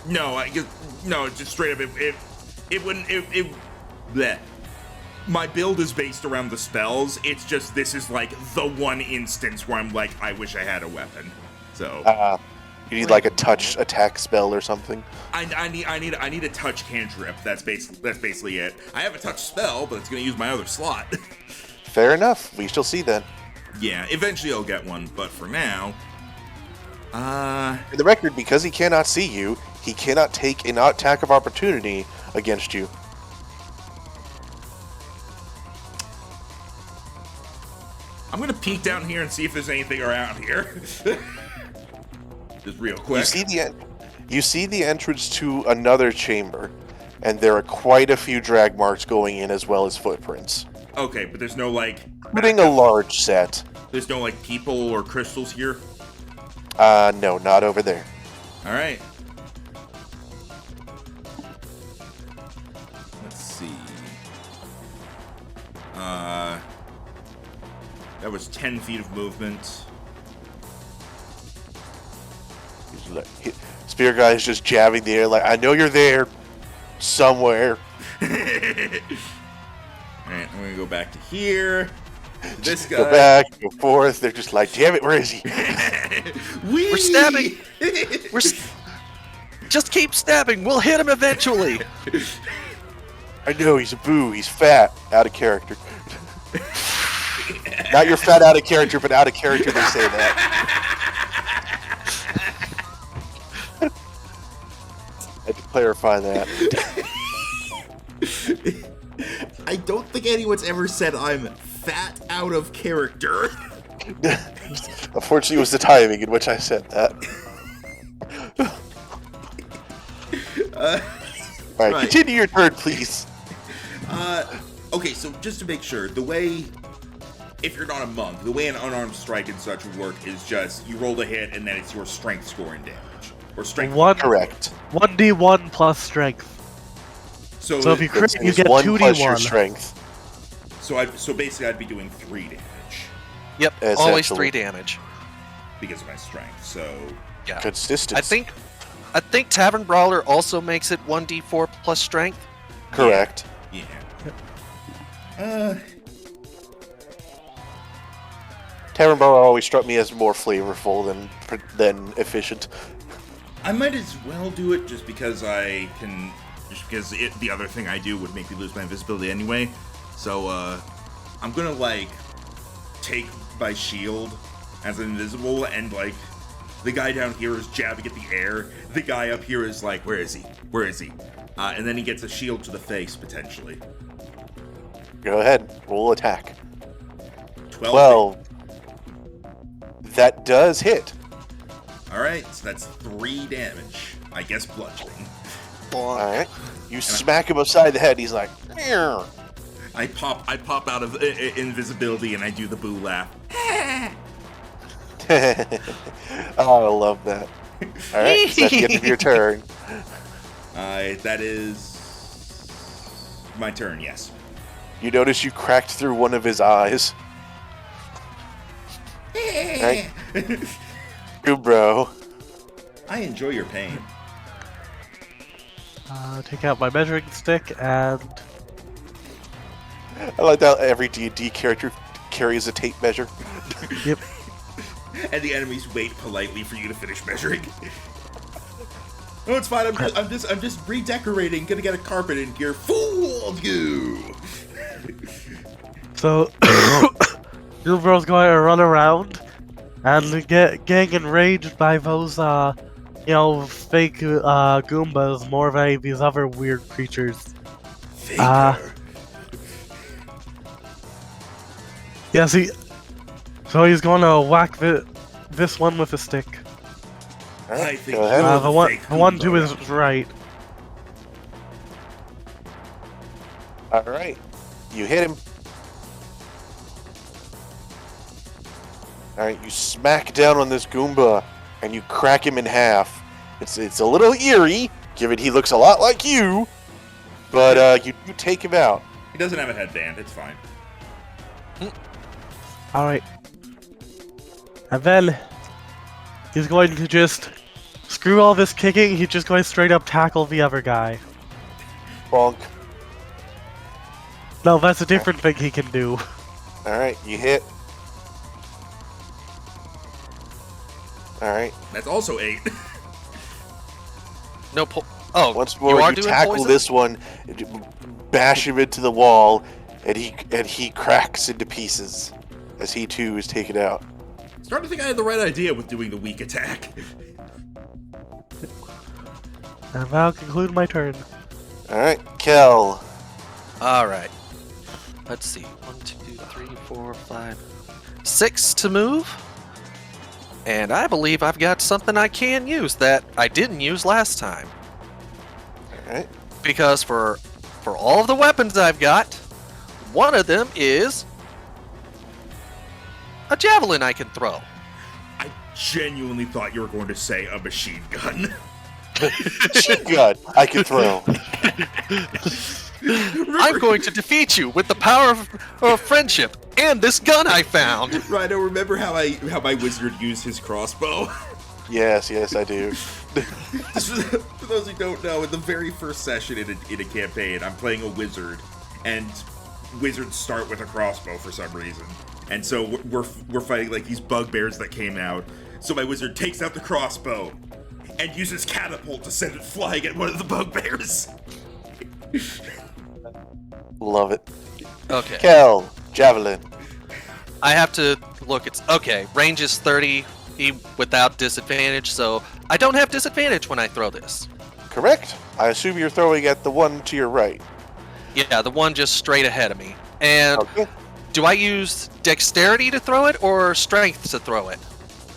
[SPEAKER 1] No, it's just straight up. It wouldn't. Bleh. My build is based around the spells. It's just this is like the one instance where I'm like, I wish I had a weapon. So
[SPEAKER 2] You need like a touch attack spell or something.
[SPEAKER 1] I need a touch cantrip. That's basically it. I have a touch spell, but it's gonna use my other slot.
[SPEAKER 2] Fair enough. We shall see then.
[SPEAKER 1] Yeah, eventually I'll get one, but for now,
[SPEAKER 2] For the record, because he cannot see you, he cannot take an attack of opportunity against you.
[SPEAKER 1] I'm gonna peek down here and see if there's anything around here. Just real quick.
[SPEAKER 2] You see the entrance to another chamber, and there are quite a few drag marks going in as well as footprints.
[SPEAKER 1] Okay, but there's no like.
[SPEAKER 2] Including a large set.
[SPEAKER 1] There's no like people or crystals here.
[SPEAKER 2] No, not over there.
[SPEAKER 1] All right. Let's see. That was 10 feet of movement.
[SPEAKER 2] Spear guy is just jabbing the air like, I know you're there somewhere.
[SPEAKER 1] Alright, I'm gonna go back to here. This guy.
[SPEAKER 2] Go back, go forth. They're just like, damn it, where is he?
[SPEAKER 3] We're stabbing. Just keep stabbing. We'll hit him eventually.
[SPEAKER 2] I know, he's a boo. He's fat. Out of character. Not your fat out of character, but out of character they say that. I had to clarify that.
[SPEAKER 1] I don't think anyone's ever said I'm fat out of character.
[SPEAKER 2] Unfortunately, it was the timing in which I said that. Alright,
[SPEAKER 1] right.
[SPEAKER 2] Continue your turn, please.
[SPEAKER 1] Okay, so just to make sure, the way, if you're not a monk, the way an unarmed strike and such would work is just you roll a hit and then it's your strength scoring damage. Or strength.
[SPEAKER 2] Correct.
[SPEAKER 4] 1d1 plus strength. So if you crit, you
[SPEAKER 2] It's
[SPEAKER 4] get
[SPEAKER 2] 1 plus your
[SPEAKER 4] 2d1.
[SPEAKER 2] strength.
[SPEAKER 1] So basically I'd be doing 3 damage
[SPEAKER 3] Yep,
[SPEAKER 2] Essentially.
[SPEAKER 3] always 3 damage.
[SPEAKER 1] because of my strength. So
[SPEAKER 3] Yeah.
[SPEAKER 2] Consistency.
[SPEAKER 3] I think Tavern Brawler also makes it 1d4 plus strength.
[SPEAKER 2] Correct.
[SPEAKER 1] yeah.
[SPEAKER 2] Tavern Brawler always struck me as more flavorful than efficient.
[SPEAKER 1] I might as well do it just because I can. Just because the other thing I do would make me lose my invisibility anyway. So I'm gonna like take my shield as invisible, and like the guy down here is jabbing at the air. The guy up here is like, where is he? Where is he? And then he gets a shield to the face potentially.
[SPEAKER 2] Go ahead. Roll attack.
[SPEAKER 1] 12.
[SPEAKER 2] That does hit.
[SPEAKER 1] All right, so that's 3 damage. I guess bludgeoning.
[SPEAKER 2] Alright. You smack him upside the head, he's like, "Meow."
[SPEAKER 1] I pop out of invisibility and I do the boo laugh.
[SPEAKER 2] Oh, I love that. Alright, so that's the end of your turn.
[SPEAKER 1] That is my turn. Yes.
[SPEAKER 2] You notice you cracked through one of his eyes. Right? Good bro.
[SPEAKER 1] I enjoy your pain.
[SPEAKER 4] Take out my measuring stick and
[SPEAKER 2] I like that every D&D character carries a tape measure.
[SPEAKER 4] yep.
[SPEAKER 1] And the enemies wait politely for you to finish measuring. No, it's fine. I'm just redecorating. Gonna get a carpet in here. Fool of you.
[SPEAKER 4] So Gilbro's going to run around and getting enraged by those fake Goombas more than these other weird creatures.
[SPEAKER 1] Faker.
[SPEAKER 4] Yeah, see, so he's gonna whack this one with a stick.
[SPEAKER 1] I think
[SPEAKER 2] Go ahead.
[SPEAKER 1] you're
[SPEAKER 4] The one
[SPEAKER 1] fake
[SPEAKER 4] to
[SPEAKER 1] Goomba.
[SPEAKER 4] his right.
[SPEAKER 2] Alright. You hit him. Alright, you smack down on this Goomba, and you crack him in half. It's a little eerie, given he looks a lot like you, but you do take him out.
[SPEAKER 1] He doesn't have a headband. It's fine.
[SPEAKER 4] Alright. And then he's going to just screw all this kicking, he's just going to straight up tackle the other guy.
[SPEAKER 2] Bonk.
[SPEAKER 4] No, that's a different thing he can do.
[SPEAKER 2] Alright, you hit. Alright.
[SPEAKER 1] That's also 8.
[SPEAKER 3] No Oh,
[SPEAKER 2] Once
[SPEAKER 3] you
[SPEAKER 2] more,
[SPEAKER 3] are
[SPEAKER 2] you
[SPEAKER 3] doing
[SPEAKER 2] tackle
[SPEAKER 3] poison?
[SPEAKER 2] this one, bash him into the wall, and he cracks into pieces as he too is taken out.
[SPEAKER 1] Starting to think I had the right idea with doing the weak attack.
[SPEAKER 4] And that'll conclude my turn.
[SPEAKER 2] Alright, Kel.
[SPEAKER 3] Alright. Let's see. 1, 2, 3, 4, 5, 6 to move. And I believe I've got something I can use that I didn't use last time.
[SPEAKER 2] Alright.
[SPEAKER 3] Because for all of the weapons I've got, one of them is a javelin I can throw.
[SPEAKER 1] I genuinely thought you were going to say a machine gun.
[SPEAKER 2] Machine gun I can throw.
[SPEAKER 3] I'm going to defeat you with the power of friendship and this gun I found.
[SPEAKER 1] Rhino, remember how my wizard used his crossbow?
[SPEAKER 2] Yes, I do.
[SPEAKER 1] For those who don't know, in the very first session in a campaign, I'm playing a wizard, and wizards start with a crossbow for some reason. And so we're fighting like these bugbears that came out. So my wizard takes out the crossbow and uses catapult to send it flying at one of the bugbears.
[SPEAKER 2] Love it.
[SPEAKER 3] Okay.
[SPEAKER 2] Kel, javelin.
[SPEAKER 3] I have to look. It's okay. Range is 30 without disadvantage, so I don't have disadvantage when I throw this.
[SPEAKER 2] Correct. I assume you're throwing at the one to your right.
[SPEAKER 3] Yeah, the one just straight ahead of me. And
[SPEAKER 2] Okay.
[SPEAKER 3] do I use dexterity to throw it or strength to throw it?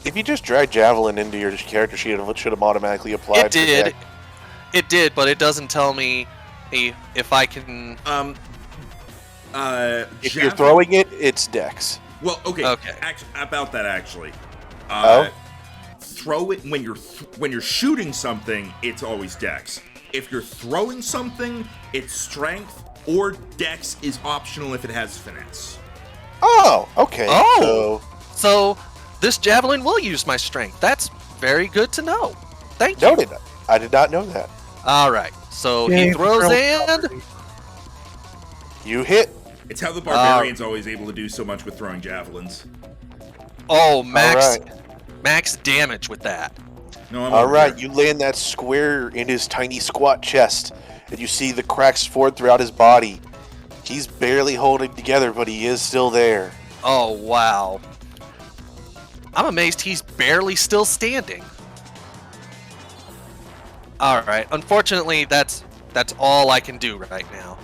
[SPEAKER 2] If you just drag javelin into your character sheet, it should have automatically applied.
[SPEAKER 3] It did. It did, but it doesn't tell me if I can.
[SPEAKER 2] If you're throwing it, it's dex.
[SPEAKER 1] Well, okay.
[SPEAKER 3] Okay.
[SPEAKER 1] About that, actually.
[SPEAKER 2] Oh?
[SPEAKER 1] Throw it when you're shooting something. It's always dex. If you're throwing something, it's strength, or dex is optional if it has finesse.
[SPEAKER 2] Oh, okay.
[SPEAKER 3] Oh! So this javelin will use my strength. That's very good to know. Thank you.
[SPEAKER 2] Noted. I did not know that.
[SPEAKER 3] All right. So
[SPEAKER 4] Yeah,
[SPEAKER 3] he throws
[SPEAKER 4] throw-
[SPEAKER 3] and
[SPEAKER 2] You hit.
[SPEAKER 1] It's how the barbarian's always able to do so much with throwing javelins.
[SPEAKER 3] oh, max
[SPEAKER 2] Alright.
[SPEAKER 3] max damage with that.
[SPEAKER 1] No, I'm
[SPEAKER 2] All
[SPEAKER 1] over
[SPEAKER 2] right,
[SPEAKER 1] here.
[SPEAKER 2] you land that square in his tiny squat chest, and you see the cracks forward throughout his body. He's barely holding together, but he is still there.
[SPEAKER 3] Oh wow. I'm amazed he's barely still standing. All right. Unfortunately, that's all I can do right now.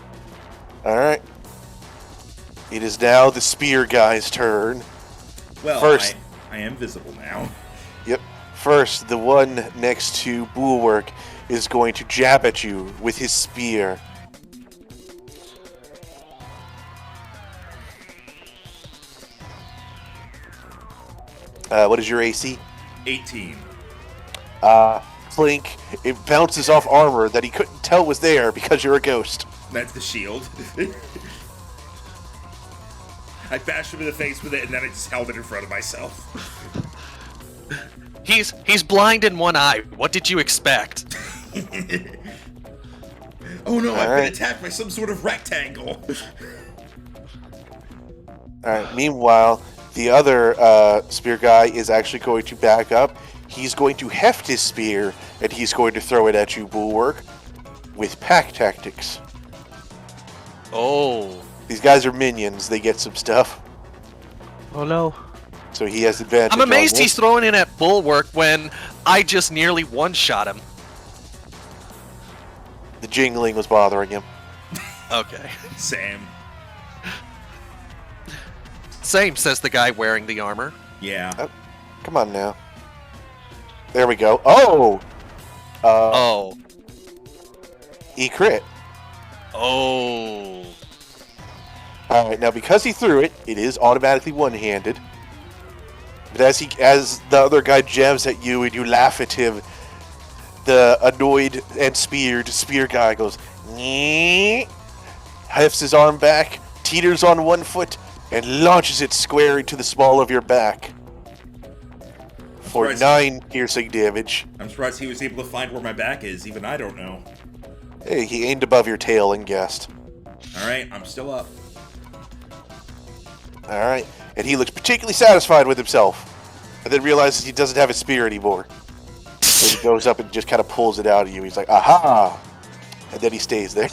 [SPEAKER 2] All right. It is now the spear guy's turn.
[SPEAKER 1] Well,
[SPEAKER 2] First-
[SPEAKER 1] I am visible now.
[SPEAKER 2] Yep. First, the one next to Bulwark is going to jab at you with his spear. What is your AC?
[SPEAKER 1] 18.
[SPEAKER 2] Clink. It bounces off armor that he couldn't tell was there because you're a ghost.
[SPEAKER 1] That's the shield. I bashed him in the face with it, and then I just held it in front of myself.
[SPEAKER 3] He's blind in one eye. What did you expect?
[SPEAKER 1] Oh no, I've
[SPEAKER 2] Alright.
[SPEAKER 1] been attacked by some sort of rectangle.
[SPEAKER 2] Alright, meanwhile, the other spear guy is actually going to back up. He's going to heft his spear, and he's going to throw it at you, Bulwark, with pack tactics.
[SPEAKER 3] Oh.
[SPEAKER 2] These guys are minions. They get some stuff.
[SPEAKER 4] Oh no.
[SPEAKER 2] So he has advantage.
[SPEAKER 3] I'm amazed
[SPEAKER 2] on
[SPEAKER 3] he's
[SPEAKER 2] this.
[SPEAKER 3] throwing in at Bulwark when I just nearly one-shot him.
[SPEAKER 2] The jingling was bothering him.
[SPEAKER 3] Okay.
[SPEAKER 1] Sam.
[SPEAKER 3] Same, says the guy wearing the armor.
[SPEAKER 1] Yeah.
[SPEAKER 2] Come on now. There we go. Oh!
[SPEAKER 3] Oh.
[SPEAKER 2] E crit.
[SPEAKER 3] Oh.
[SPEAKER 2] Alright, now because he threw it, it is automatically one-handed. But as the other guy jabs at you and you laugh at him, the annoyed and spear guy goes, "Nyeh," hefts his arm back, teeters on one foot, and launches it square into the small of your back. For 9 piercing damage.
[SPEAKER 1] I'm surprised he was able to find where my back is. Even I don't know.
[SPEAKER 2] Hey, he aimed above your tail and guessed.
[SPEAKER 1] Alright, I'm still up.
[SPEAKER 2] Alright, and he looks particularly satisfied with himself. And then realizes he doesn't have his spear anymore. And he goes up and just kind of pulls it out of you. He's like, aha! And then he stays there.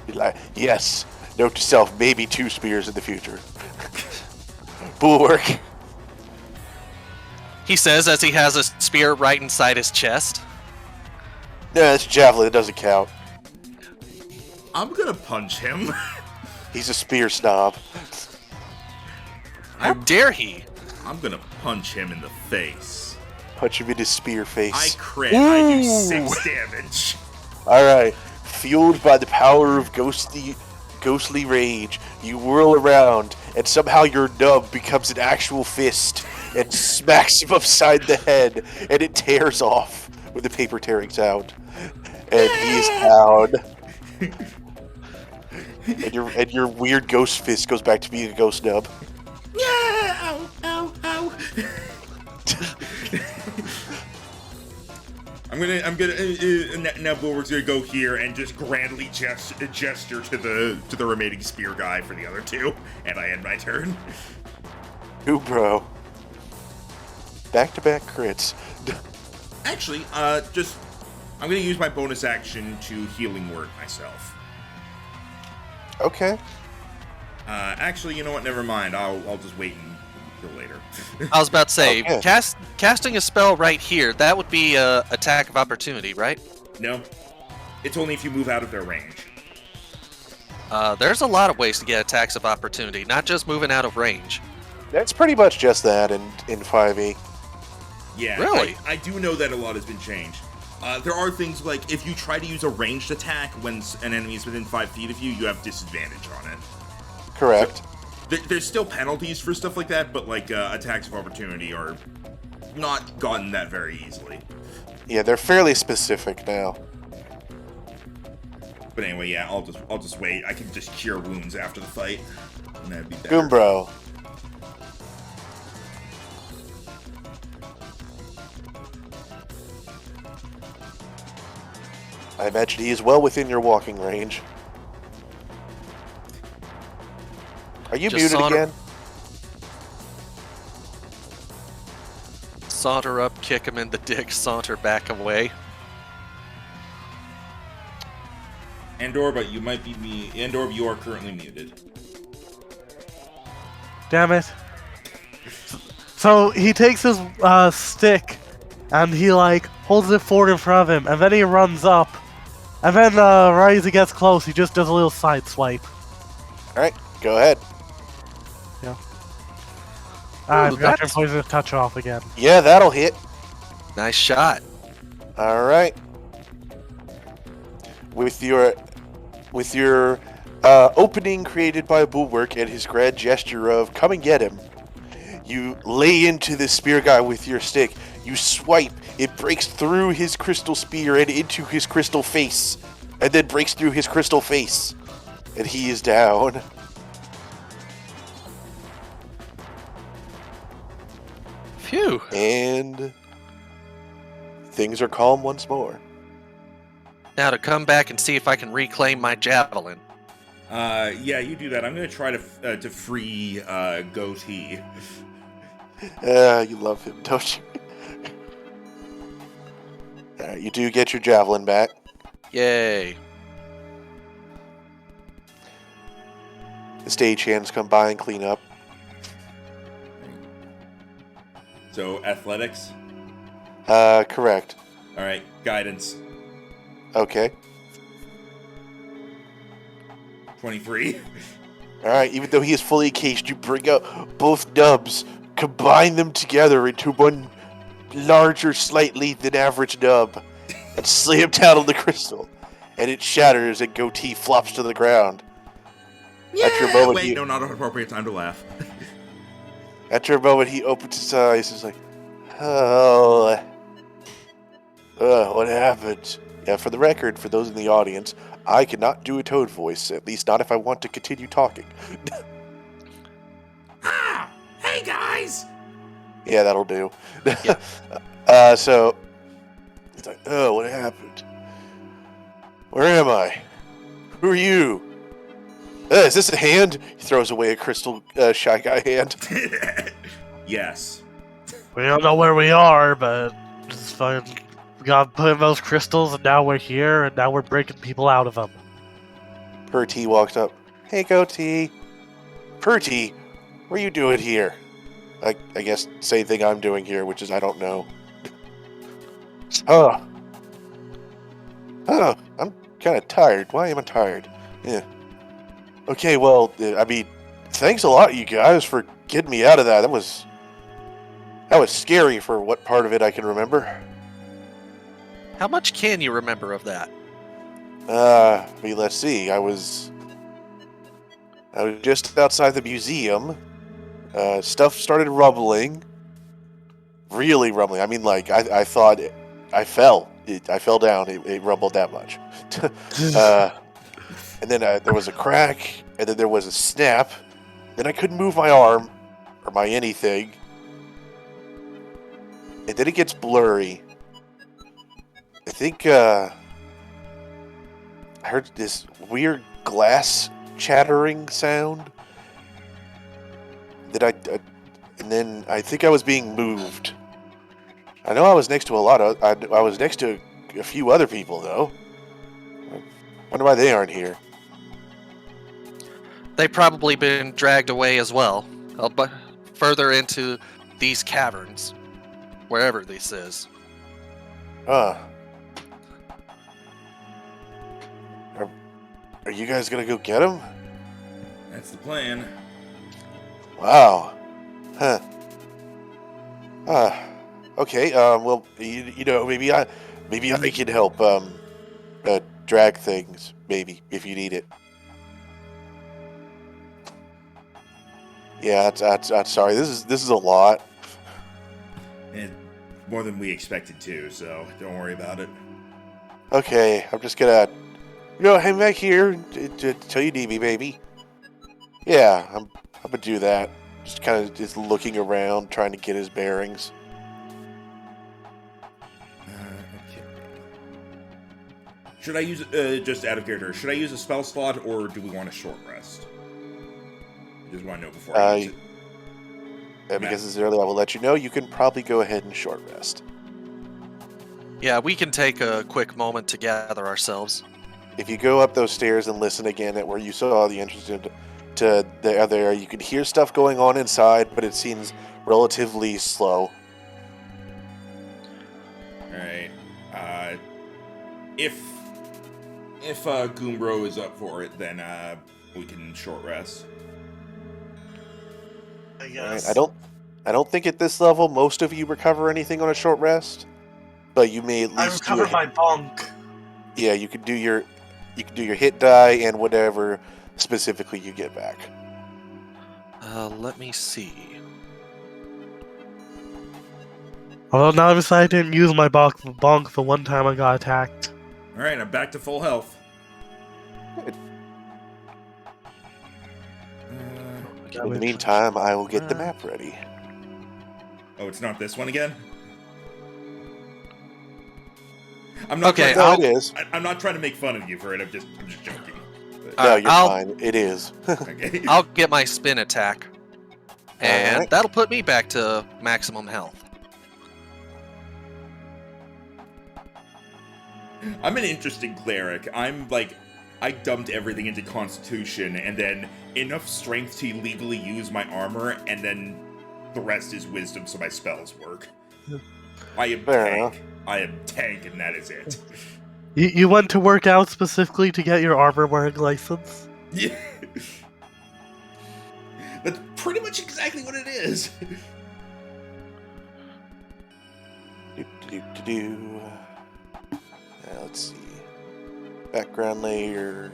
[SPEAKER 2] He's like, yes, note to self, maybe 2 spears in the future. Bulwark.
[SPEAKER 3] He says as he has a spear right inside his chest.
[SPEAKER 2] No, it's a javelin, it doesn't count.
[SPEAKER 1] I'm gonna punch him.
[SPEAKER 2] He's a spear snob.
[SPEAKER 3] How dare he?
[SPEAKER 1] I'm gonna punch him in the face.
[SPEAKER 2] Punch him in his spear face.
[SPEAKER 1] I crit. I do 6 damage.
[SPEAKER 2] Alright, fueled by the power of ghostly rage, you whirl around, and somehow your nub becomes an actual fist, and smacks him upside the head, and it tears off with a paper tearing sound. And he's down. And your weird ghost fist goes back to being a ghost nub.
[SPEAKER 1] Yeah! Ow! Ow! Ow! I'm gonna now Bulwark's gonna go here and just grandly gesture to the remaining spear guy for the other 2, and I end my turn.
[SPEAKER 2] Ooh, bro. Back-to-back crits.
[SPEAKER 1] Actually, I'm gonna use my bonus action to healing word myself.
[SPEAKER 2] Okay.
[SPEAKER 1] Actually, you know what? Never mind. I'll just wait until later.
[SPEAKER 3] I was about to say,
[SPEAKER 2] Okay.
[SPEAKER 3] casting a spell right here, that would be a attack of opportunity, right?
[SPEAKER 1] No, it's only if you move out of their range.
[SPEAKER 3] There's a lot of ways to get attacks of opportunity, not just moving out of range.
[SPEAKER 2] That's pretty much just that in 5e.
[SPEAKER 1] Yeah,
[SPEAKER 3] Really?
[SPEAKER 1] I do know that a lot has been changed. There are things like if you try to use a ranged attack when an enemy is within 5 feet of you, you have disadvantage on it.
[SPEAKER 2] Correct.
[SPEAKER 1] There's still penalties for stuff like that, but like attacks of opportunity are not gotten that very easily.
[SPEAKER 2] Yeah, they're fairly specific now.
[SPEAKER 1] But anyway, yeah, I'll just wait. I can just cure wounds after the fight, and that'd be better.
[SPEAKER 2] Goombro. I imagine he is well within your walking range. Are you
[SPEAKER 3] Just
[SPEAKER 2] muted
[SPEAKER 3] saunter-
[SPEAKER 2] again?
[SPEAKER 3] Saunter up, kick him in the dick, saunter back away.
[SPEAKER 1] Andor, but you might be me. Andor, you are currently muted.
[SPEAKER 4] Damn it. So he takes his stick and he like holds it forward in front of him, and then he runs up. And then right as he gets close, he just does a little side swipe.
[SPEAKER 2] Alright, go ahead.
[SPEAKER 4] Yeah. I've got your
[SPEAKER 3] that's-
[SPEAKER 4] poison touch off again.
[SPEAKER 2] Yeah, that'll hit.
[SPEAKER 3] Nice shot.
[SPEAKER 2] Alright. With your opening created by Bulwark and his grand gesture of come and get him, you lay into this spear guy with your stick. You swipe, it breaks through his crystal spear and into his crystal face, and then breaks through his crystal face, and he is down.
[SPEAKER 3] Phew.
[SPEAKER 2] And things are calm once more.
[SPEAKER 3] Now to come back and see if I can reclaim my javelin.
[SPEAKER 1] Yeah, you do that. I'm gonna try to free Goatee.
[SPEAKER 2] You love him, don't you? Alright, you do get your javelin back.
[SPEAKER 3] Yay.
[SPEAKER 2] The stagehands come by and clean up.
[SPEAKER 1] So athletics.
[SPEAKER 2] Correct.
[SPEAKER 1] All right, guidance.
[SPEAKER 2] Okay.
[SPEAKER 1] 23.
[SPEAKER 2] Alright, even though he is fully encased, you bring out both nubs, combine them together into one larger slightly than average nub, and slam down on the crystal. and it shatters, and Goatee flops to the ground.
[SPEAKER 1] Yeah.
[SPEAKER 2] After a moment,
[SPEAKER 1] Wait, no, not an appropriate time to laugh.
[SPEAKER 2] After a moment, he opens his eyes. He's like, "Oh, what happened?" Yeah, for the record, for those in the audience, I cannot do a Toad voice. At least not if I want to continue talking.
[SPEAKER 1] Ah! Hey guys!
[SPEAKER 2] Yeah, that'll do.
[SPEAKER 3] Yeah.
[SPEAKER 2] So he's like, "Oh, what happened? Where am I? Who are you? Is this a hand?" He throws away a crystal Shy Guy hand.
[SPEAKER 1] Yes.
[SPEAKER 4] We don't know where we are, but it's fine. We got put in those crystals, and now we're here, and now we're breaking people out of them.
[SPEAKER 2] Purty walks up. "Hey, Goatee. Purty, what are you doing here?" I guess same thing I'm doing here, which is I don't know. Oh, I'm kind of tired. Why am I tired? Yeah. Okay, well, I mean, thanks a lot, you guys, for getting me out of that. That was scary for what part of it I can remember.
[SPEAKER 3] How much can you remember of that?
[SPEAKER 2] I mean, let's see. I was just outside the museum. Stuff started rumbling. Really rumbling. I mean, like, I thought I fell. I fell down. It rumbled that much. And then there was a crack, and then there was a snap. Then I couldn't move my arm or my anything. And then it gets blurry. I think I heard this weird glass chattering sound. And then I think I was being moved. I know I was next to I was next to a few other people though. Wonder why they aren't here.
[SPEAKER 3] They've probably been dragged away as well, but further into these caverns, wherever this is.
[SPEAKER 2] Huh. Are you guys gonna go get him?
[SPEAKER 1] That's the plan.
[SPEAKER 2] Wow. Huh. Okay. Well, you know, maybe I can help. Drag things, maybe if you need it. Yeah, that's sorry. This is a lot.
[SPEAKER 1] And more than we expected to, so don't worry about it.
[SPEAKER 2] Okay, I'm just gonna, hang back here till you need me, baby. Yeah, I'm gonna do that. Just kind of just looking around, trying to get his bearings.
[SPEAKER 1] Okay. Should I use, just out of character, should I use a spell slot, or do we want a short rest? Just want to know before I use it.
[SPEAKER 2] Because it's early, I will let you know. You can probably go ahead and short rest.
[SPEAKER 3] Yeah, we can take a quick moment to gather ourselves.
[SPEAKER 2] If you go up those stairs and listen again at where you saw the entrance to the other area, you can hear stuff going on inside, but it seems relatively slow.
[SPEAKER 1] Alright. If Goombro is up for it, then we can short rest.
[SPEAKER 4] I
[SPEAKER 2] Right,
[SPEAKER 4] guess.
[SPEAKER 2] I don't think at this level most of you recover anything on a short rest, but you may at
[SPEAKER 4] I
[SPEAKER 2] least
[SPEAKER 4] recovered my bonk.
[SPEAKER 2] Yeah, you can do your hit die and whatever specifically you get back.
[SPEAKER 3] Let me see.
[SPEAKER 4] Although now I didn't use my bonk the one time I got attacked.
[SPEAKER 1] Alright, I'm back to full health.
[SPEAKER 2] Good.
[SPEAKER 1] Uh,
[SPEAKER 2] In the meantime, I will get the map ready.
[SPEAKER 1] oh, it's not this one again? I'm not
[SPEAKER 3] Okay,
[SPEAKER 1] trying
[SPEAKER 2] No, it is.
[SPEAKER 1] I'm not trying to make fun of you for it. I'm just joking. But-
[SPEAKER 2] No, you're
[SPEAKER 3] I'll-
[SPEAKER 2] fine. It is.
[SPEAKER 1] okay.
[SPEAKER 3] I'll get my spin attack, and
[SPEAKER 2] Alright.
[SPEAKER 3] that'll put me back to maximum health.
[SPEAKER 1] I'm an interesting cleric. I dumped everything into Constitution, and then enough strength to legally use my armor, and then the rest is Wisdom, so my spells work. I am
[SPEAKER 2] Fair
[SPEAKER 1] tank.
[SPEAKER 2] enough.
[SPEAKER 1] I am tank, and that is it.
[SPEAKER 4] You went to work out specifically to get your armor wearing license?
[SPEAKER 1] Yeah. That's pretty much exactly what it is.
[SPEAKER 2] Do. Let's see. Background layer.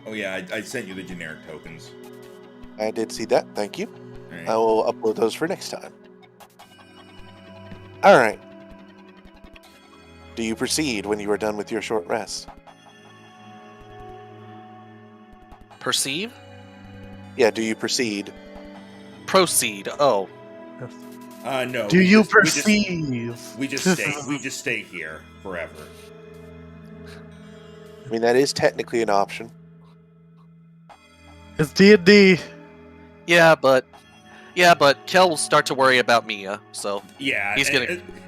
[SPEAKER 1] Oh yeah, I sent you the generic tokens.
[SPEAKER 2] I did see that. Thank you.
[SPEAKER 1] Alright.
[SPEAKER 2] I will upload those for next time. Alright. Do you proceed when you are done with your short rest?
[SPEAKER 3] Perceive?
[SPEAKER 2] Yeah, do you proceed?
[SPEAKER 3] Proceed. Oh.
[SPEAKER 1] No.
[SPEAKER 4] Do
[SPEAKER 1] we
[SPEAKER 4] you
[SPEAKER 1] just-
[SPEAKER 4] perceive?
[SPEAKER 1] We just stay here forever.
[SPEAKER 2] I mean, that is technically an option.
[SPEAKER 4] It's D&D.
[SPEAKER 3] Yeah, but Kel will start to worry about Mia, so
[SPEAKER 1] Yeah,
[SPEAKER 3] He's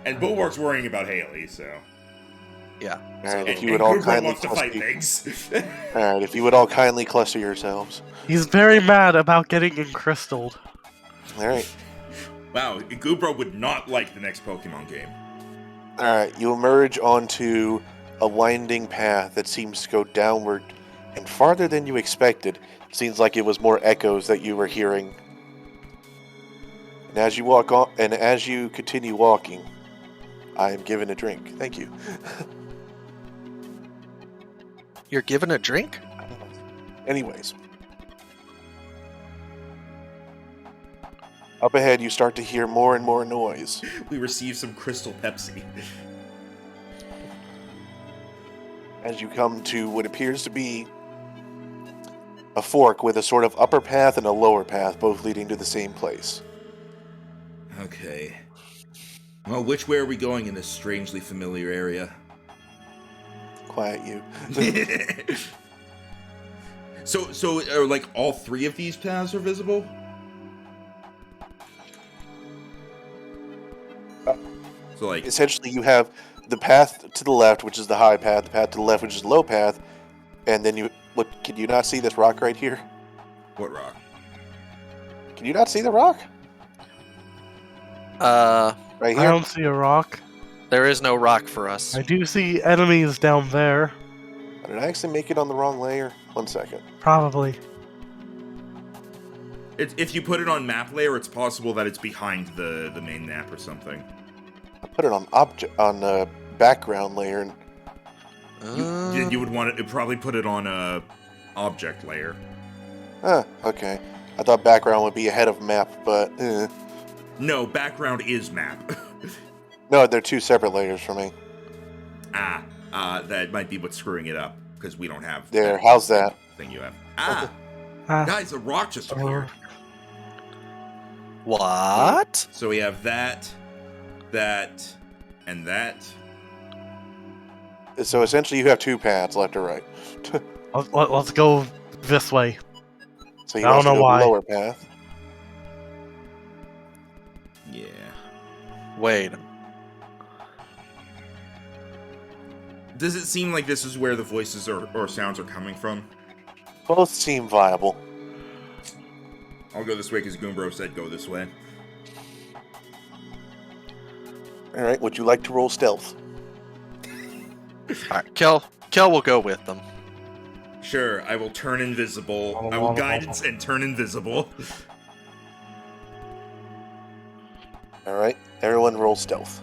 [SPEAKER 1] and Bulwark's worrying about Haley, so.
[SPEAKER 3] yeah.
[SPEAKER 2] Alright, if
[SPEAKER 1] And,
[SPEAKER 2] you would
[SPEAKER 1] and
[SPEAKER 2] all
[SPEAKER 1] Cooper
[SPEAKER 2] kindly
[SPEAKER 1] wants to fight
[SPEAKER 2] cluster...
[SPEAKER 1] things.
[SPEAKER 2] Alright, if you would all kindly cluster yourselves.
[SPEAKER 4] He's very mad about getting encrystaled.
[SPEAKER 2] Alright.
[SPEAKER 1] Wow, Goobro would not like the next Pokemon game.
[SPEAKER 2] Alright, you emerge onto a winding path that seems to go downward and farther than you expected. It seems like it was more echoes that you were hearing. And as you walk on, and as you continue walking, I am given a drink. Thank you.
[SPEAKER 3] You're given a drink?
[SPEAKER 2] Anyways. Up ahead, you start to hear more and more noise.
[SPEAKER 1] We receive some Crystal Pepsi.
[SPEAKER 2] As you come to what appears to be a fork with a sort of upper path and a lower path, both leading to the same place.
[SPEAKER 1] Okay. Well, which way are we going in this strangely familiar area?
[SPEAKER 2] Quiet you.
[SPEAKER 1] So are like all three of these paths are visible? So like,
[SPEAKER 2] Essentially, you have the path to the left, which is the high path, the path to the left, which is the low path, and then you... What, can you not see this rock right here?
[SPEAKER 1] what rock?
[SPEAKER 2] Can you not see the rock? Right
[SPEAKER 4] I
[SPEAKER 2] here?
[SPEAKER 4] don't see a rock.
[SPEAKER 3] There is no rock for us.
[SPEAKER 4] I do see enemies down there.
[SPEAKER 2] Did I actually make it on the wrong layer? 1 second.
[SPEAKER 4] Probably.
[SPEAKER 1] If you put it on map layer, it's possible that it's behind the main map or something.
[SPEAKER 2] I put it on the background layer, and
[SPEAKER 1] Then you would want to probably put it on a object layer.
[SPEAKER 2] okay. I thought background would be ahead of map, but
[SPEAKER 1] No, background is map.
[SPEAKER 2] no, they're two separate layers for me.
[SPEAKER 1] That might be what's screwing it up because we don't have
[SPEAKER 2] There, how's that?
[SPEAKER 1] thing you have.
[SPEAKER 4] Ah,
[SPEAKER 1] Guys, a rock just appeared.
[SPEAKER 3] What?
[SPEAKER 1] So we have that, and that.
[SPEAKER 2] So essentially, you have two paths, left or right.
[SPEAKER 4] let's go this way.
[SPEAKER 2] So you
[SPEAKER 4] I don't
[SPEAKER 2] want to
[SPEAKER 4] know
[SPEAKER 2] go
[SPEAKER 4] why.
[SPEAKER 2] the lower path.
[SPEAKER 1] Yeah.
[SPEAKER 3] Wait.
[SPEAKER 1] Does it seem like this is where the voices or sounds are coming from?
[SPEAKER 2] Both seem viable.
[SPEAKER 1] I'll go this way because Goombro said go this way.
[SPEAKER 2] All right. Would you like to roll stealth?
[SPEAKER 3] Alright, Kel will go with them.
[SPEAKER 1] Sure, I will turn invisible. I will guidance and turn invisible.
[SPEAKER 2] All right. Everyone roll stealth.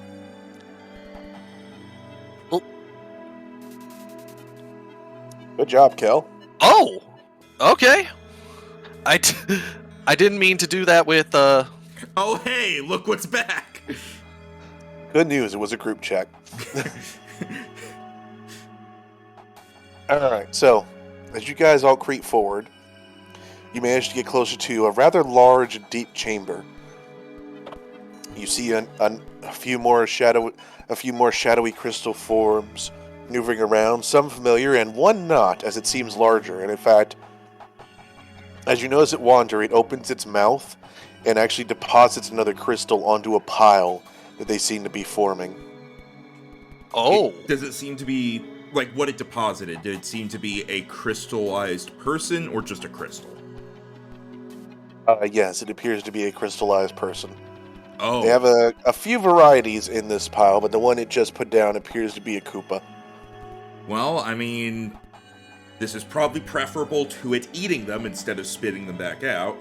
[SPEAKER 3] Oh.
[SPEAKER 2] Good job, Kel.
[SPEAKER 3] Oh! Okay. I didn't mean to do that with,
[SPEAKER 1] Oh hey, look what's back!
[SPEAKER 2] Good news. It was a group check. All right. So, as you guys all creep forward, you manage to get closer to a rather large and deep chamber. You see a few more shadowy crystal forms maneuvering around, some familiar and one not, as it seems larger. And in fact, as you notice it wander, it opens its mouth and actually deposits another crystal onto a pile that they seem to be forming.
[SPEAKER 3] oh.
[SPEAKER 1] Does it seem to be like what it deposited? Did it seem to be a crystallized person or just a crystal?
[SPEAKER 2] Yes, it appears to be a crystallized person.
[SPEAKER 1] Oh.
[SPEAKER 2] They have a few varieties in this pile, but the one it just put down appears to be a Koopa.
[SPEAKER 1] Well, I mean, this is probably preferable to it eating them instead of spitting them back out.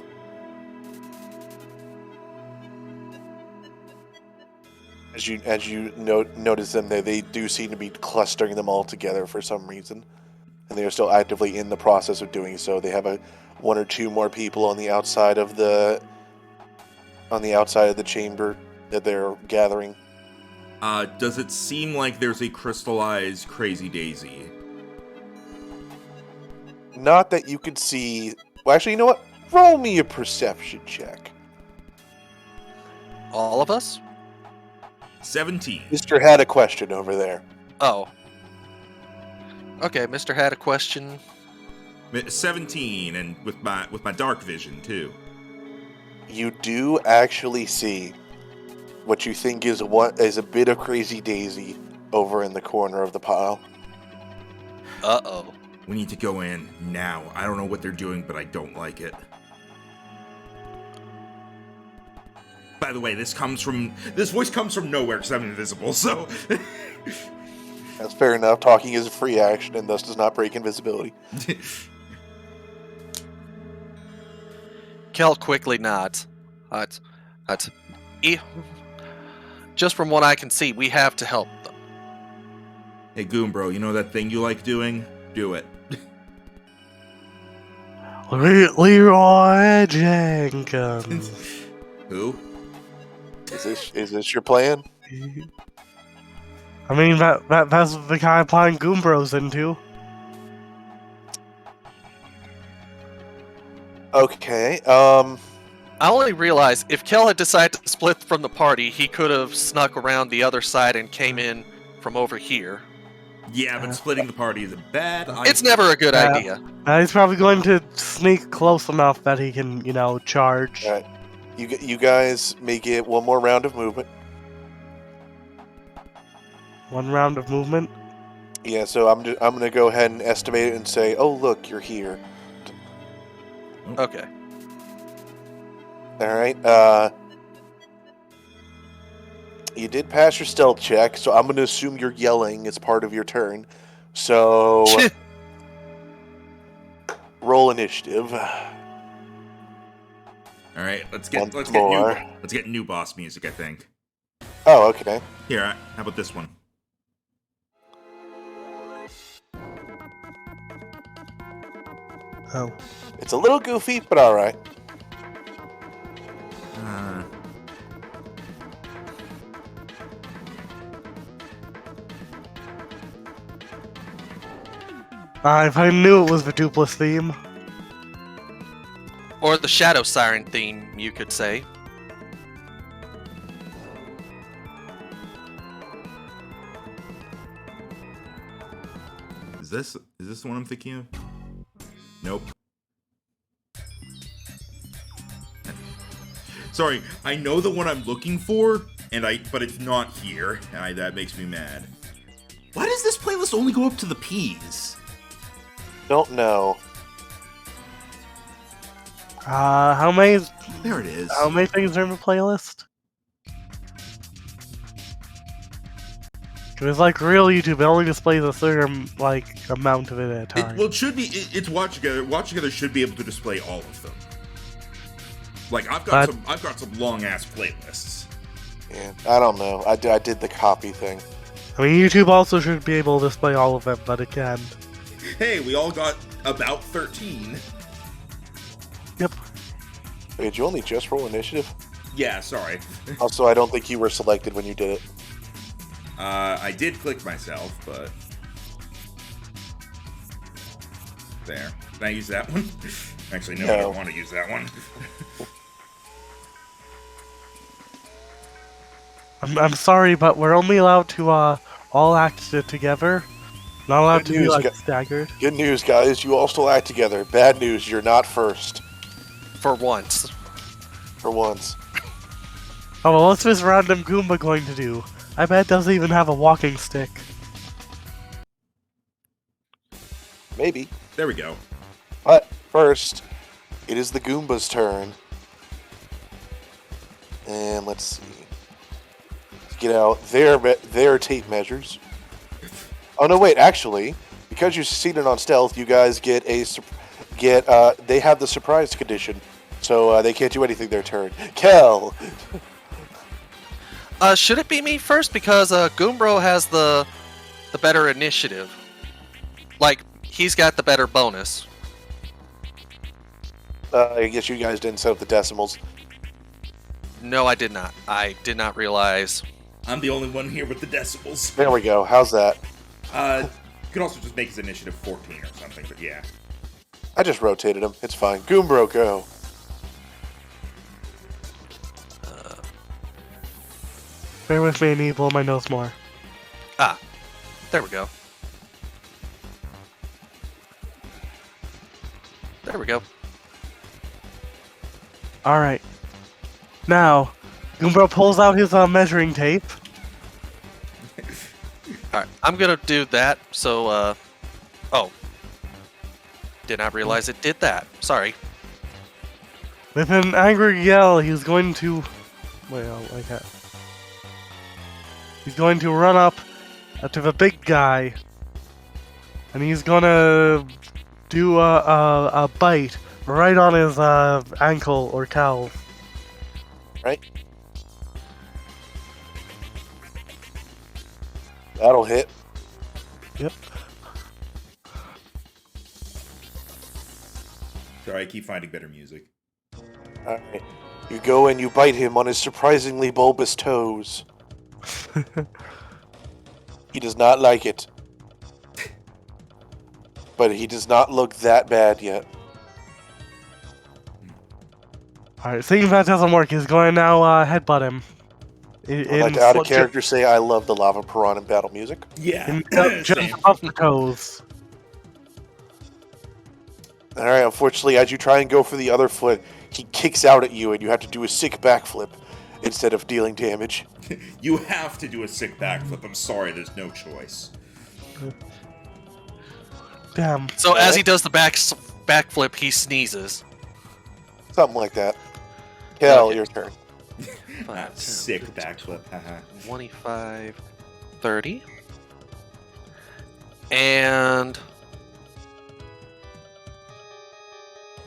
[SPEAKER 2] As you notice them, they do seem to be clustering them all together for some reason, and they are still actively in the process of doing so. They have one or two more people on the outside of the chamber that they're gathering.
[SPEAKER 1] Does it seem like there's a crystallized Crazy Daisy?
[SPEAKER 2] Not that you could see. Well, actually, you know what? Roll me a perception check.
[SPEAKER 3] All of us?
[SPEAKER 1] 17.
[SPEAKER 2] Mister had a question over there.
[SPEAKER 3] Oh. Okay, Mr. had a question.
[SPEAKER 1] 17, and with my dark vision too.
[SPEAKER 2] You do actually see what you think is a bit of Crazy Daisy over in the corner of the pile.
[SPEAKER 3] Uh-oh.
[SPEAKER 1] We need to go in now. I don't know what they're doing, but I don't like it. By the way, this voice comes from nowhere because I'm invisible, so...
[SPEAKER 2] That's fair enough. Talking is a free action and thus does not break invisibility.
[SPEAKER 3] Kel quickly nods. Just from what I can see, we have to help them.
[SPEAKER 1] Hey, Goombro, you know that thing you like doing? Do it.
[SPEAKER 4] Leroy Jenkins.
[SPEAKER 1] Who?
[SPEAKER 2] Is this your plan?
[SPEAKER 4] I mean, that's the kind of plan Goombro's into.
[SPEAKER 2] Okay.
[SPEAKER 3] I only realized if Kel had decided to split from the party, he could have snuck around the other side and came in from over here.
[SPEAKER 1] Yeah, but splitting the party is a bad idea.
[SPEAKER 3] It's never a good idea.
[SPEAKER 4] He's probably going to sneak close enough that he can, charge.
[SPEAKER 2] All right. You guys may get one more round of movement.
[SPEAKER 4] One round of movement.
[SPEAKER 2] Yeah, so I'm gonna go ahead and estimate it and say, oh look, you're here.
[SPEAKER 3] Okay.
[SPEAKER 2] All right. You did pass your stealth check, so I'm gonna assume you're yelling as part of your turn. So roll initiative.
[SPEAKER 1] All right, let's get new boss music. I think.
[SPEAKER 2] Oh, okay.
[SPEAKER 1] Here, how about this one?
[SPEAKER 4] Oh.
[SPEAKER 2] It's a little goofy, but all right.
[SPEAKER 4] If I knew it was the Dupless theme.
[SPEAKER 3] Or the Shadow Siren theme, you could say.
[SPEAKER 1] Is this the one I'm thinking of? Nope. Sorry, I know the one I'm looking for, but it's not here, and that makes me mad. Why does this playlist only go up to the P's?
[SPEAKER 2] Don't know.
[SPEAKER 4] How many?
[SPEAKER 1] There it is.
[SPEAKER 4] How many things are in the playlist? Because like real YouTube, it only displays a certain amount of it at a time.
[SPEAKER 1] Well, it should be. It's Watch Together. Watch Together should be able to display all of them. Like I've got some long ass playlists.
[SPEAKER 2] Yeah, I don't know. I did the copy thing.
[SPEAKER 4] I mean, YouTube also should be able to display all of them, but it can't.
[SPEAKER 1] Hey, we all got about 13.
[SPEAKER 4] Yep.
[SPEAKER 2] Wait, did you only just roll initiative?
[SPEAKER 1] Yeah, sorry.
[SPEAKER 2] Also, I don't think you were selected when you did it.
[SPEAKER 1] I did click myself, but there. Can I use that one? Actually, no, I don't want to use that one.
[SPEAKER 4] I'm sorry, but we're only allowed to all act together. Not allowed to be staggered.
[SPEAKER 2] Good news, guys. You all still act together. Bad news, you're not first.
[SPEAKER 3] For once.
[SPEAKER 2] For once.
[SPEAKER 4] Oh, well, what's this random Goomba going to do? I bet it doesn't even have a walking stick.
[SPEAKER 2] Maybe.
[SPEAKER 1] There we go.
[SPEAKER 2] But first, it is the Goomba's turn. And let's see. Get out their tape measures. Oh no, wait. Actually, because you succeeded on stealth, you guys get they have the surprise condition, so they can't do anything their turn. Kel.
[SPEAKER 3] Should it be me first because Goombro has the better initiative? Like he's got the better bonus.
[SPEAKER 2] I guess you guys didn't set up the decimals.
[SPEAKER 3] No, I did not. I did not realize.
[SPEAKER 1] I'm the only one here with the decibels.
[SPEAKER 2] There we go. How's that?
[SPEAKER 1] You could also just make his initiative 14 or something, but yeah.
[SPEAKER 2] I just rotated him. It's fine. Goombro, go.
[SPEAKER 4] Bear with me, I need to blow my nose more.
[SPEAKER 3] There we go. There we go.
[SPEAKER 4] Alright. Now, Goombro pulls out his measuring tape.
[SPEAKER 3] Alright, I'm gonna do that, so, oh. Did not realize it did that. Sorry.
[SPEAKER 4] With an angry yell, he's going to... Wait, like that. He's going to run up to the big guy. And he's gonna do a bite right on his ankle or calf.
[SPEAKER 2] Right? That'll hit.
[SPEAKER 4] Yep.
[SPEAKER 1] Sorry, I keep finding better music.
[SPEAKER 2] Alright. You go and you bite him on his surprisingly bulbous toes. He does not like it. But he does not look that bad yet.
[SPEAKER 4] Alright, seeing that doesn't work, he's going to now headbutt him.
[SPEAKER 2] I'd like to out of character say I love the Lava Piranha battle music.
[SPEAKER 1] Yeah.
[SPEAKER 4] Just off the toes.
[SPEAKER 2] Alright, unfortunately, as you try and go for the other foot, he kicks out at you and you have to do a sick backflip instead of dealing damage.
[SPEAKER 1] You have to do a sick backflip. I'm sorry, there's no choice.
[SPEAKER 4] Damn.
[SPEAKER 3] So as he does the backflip, he sneezes.
[SPEAKER 2] Something like that. Kel,
[SPEAKER 3] Okay.
[SPEAKER 2] your turn.
[SPEAKER 3] 5, 10,
[SPEAKER 1] Sick
[SPEAKER 3] 15,
[SPEAKER 1] backflip. Haha.
[SPEAKER 3] 25, 30. And...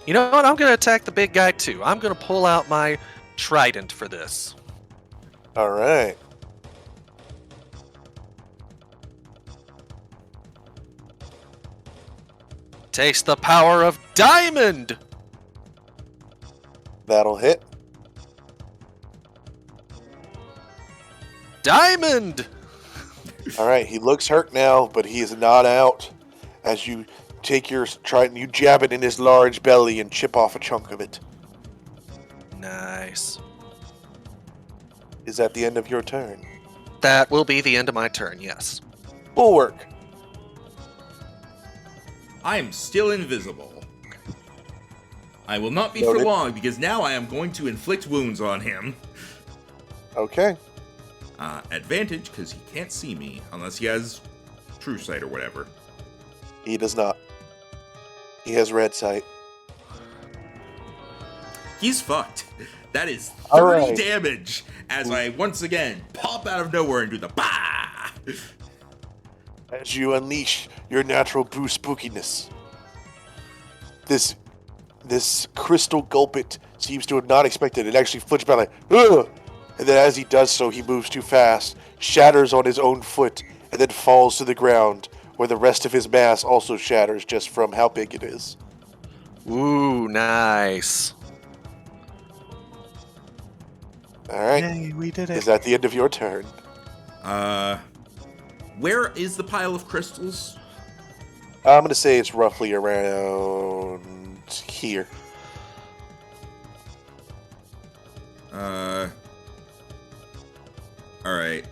[SPEAKER 3] You know what? I'm going to attack the big guy too. I'm going to pull out my trident for this.
[SPEAKER 2] Alright.
[SPEAKER 3] Taste the power of diamond!
[SPEAKER 2] That'll hit.
[SPEAKER 3] Diamond!
[SPEAKER 2] Alright, he looks hurt now, but he is not out. As you take your trident, you jab it in his large belly and chip off a chunk of it.
[SPEAKER 3] Nice.
[SPEAKER 2] Is that the end of your turn?
[SPEAKER 3] That will be the end of my turn, yes.
[SPEAKER 2] Bulwark.
[SPEAKER 1] I am still invisible. I will not be
[SPEAKER 2] Noted.
[SPEAKER 1] for long because now I am going to inflict wounds on him.
[SPEAKER 2] Okay.
[SPEAKER 1] Advantage because he can't see me unless he has true sight or whatever.
[SPEAKER 2] He does not. He has red sight.
[SPEAKER 1] He's fucked. That is 30
[SPEAKER 2] All right.
[SPEAKER 1] damage as I once again pop out of nowhere and do the bah!
[SPEAKER 2] As you unleash your natural boo spookiness. This crystal gulpit seems to have not expected it. It actually flinches back like, ugh! And then as he does so, he moves too fast, shatters on his own foot, and then falls to the ground, where the rest of his mass also shatters just from how big it is.
[SPEAKER 3] Ooh, nice.
[SPEAKER 2] Alright.
[SPEAKER 4] Yay, we did
[SPEAKER 2] Is
[SPEAKER 4] it.
[SPEAKER 2] that the end of your turn?
[SPEAKER 1] Where is the pile of crystals?
[SPEAKER 2] I'm going to say it's roughly around here.
[SPEAKER 1] Alright.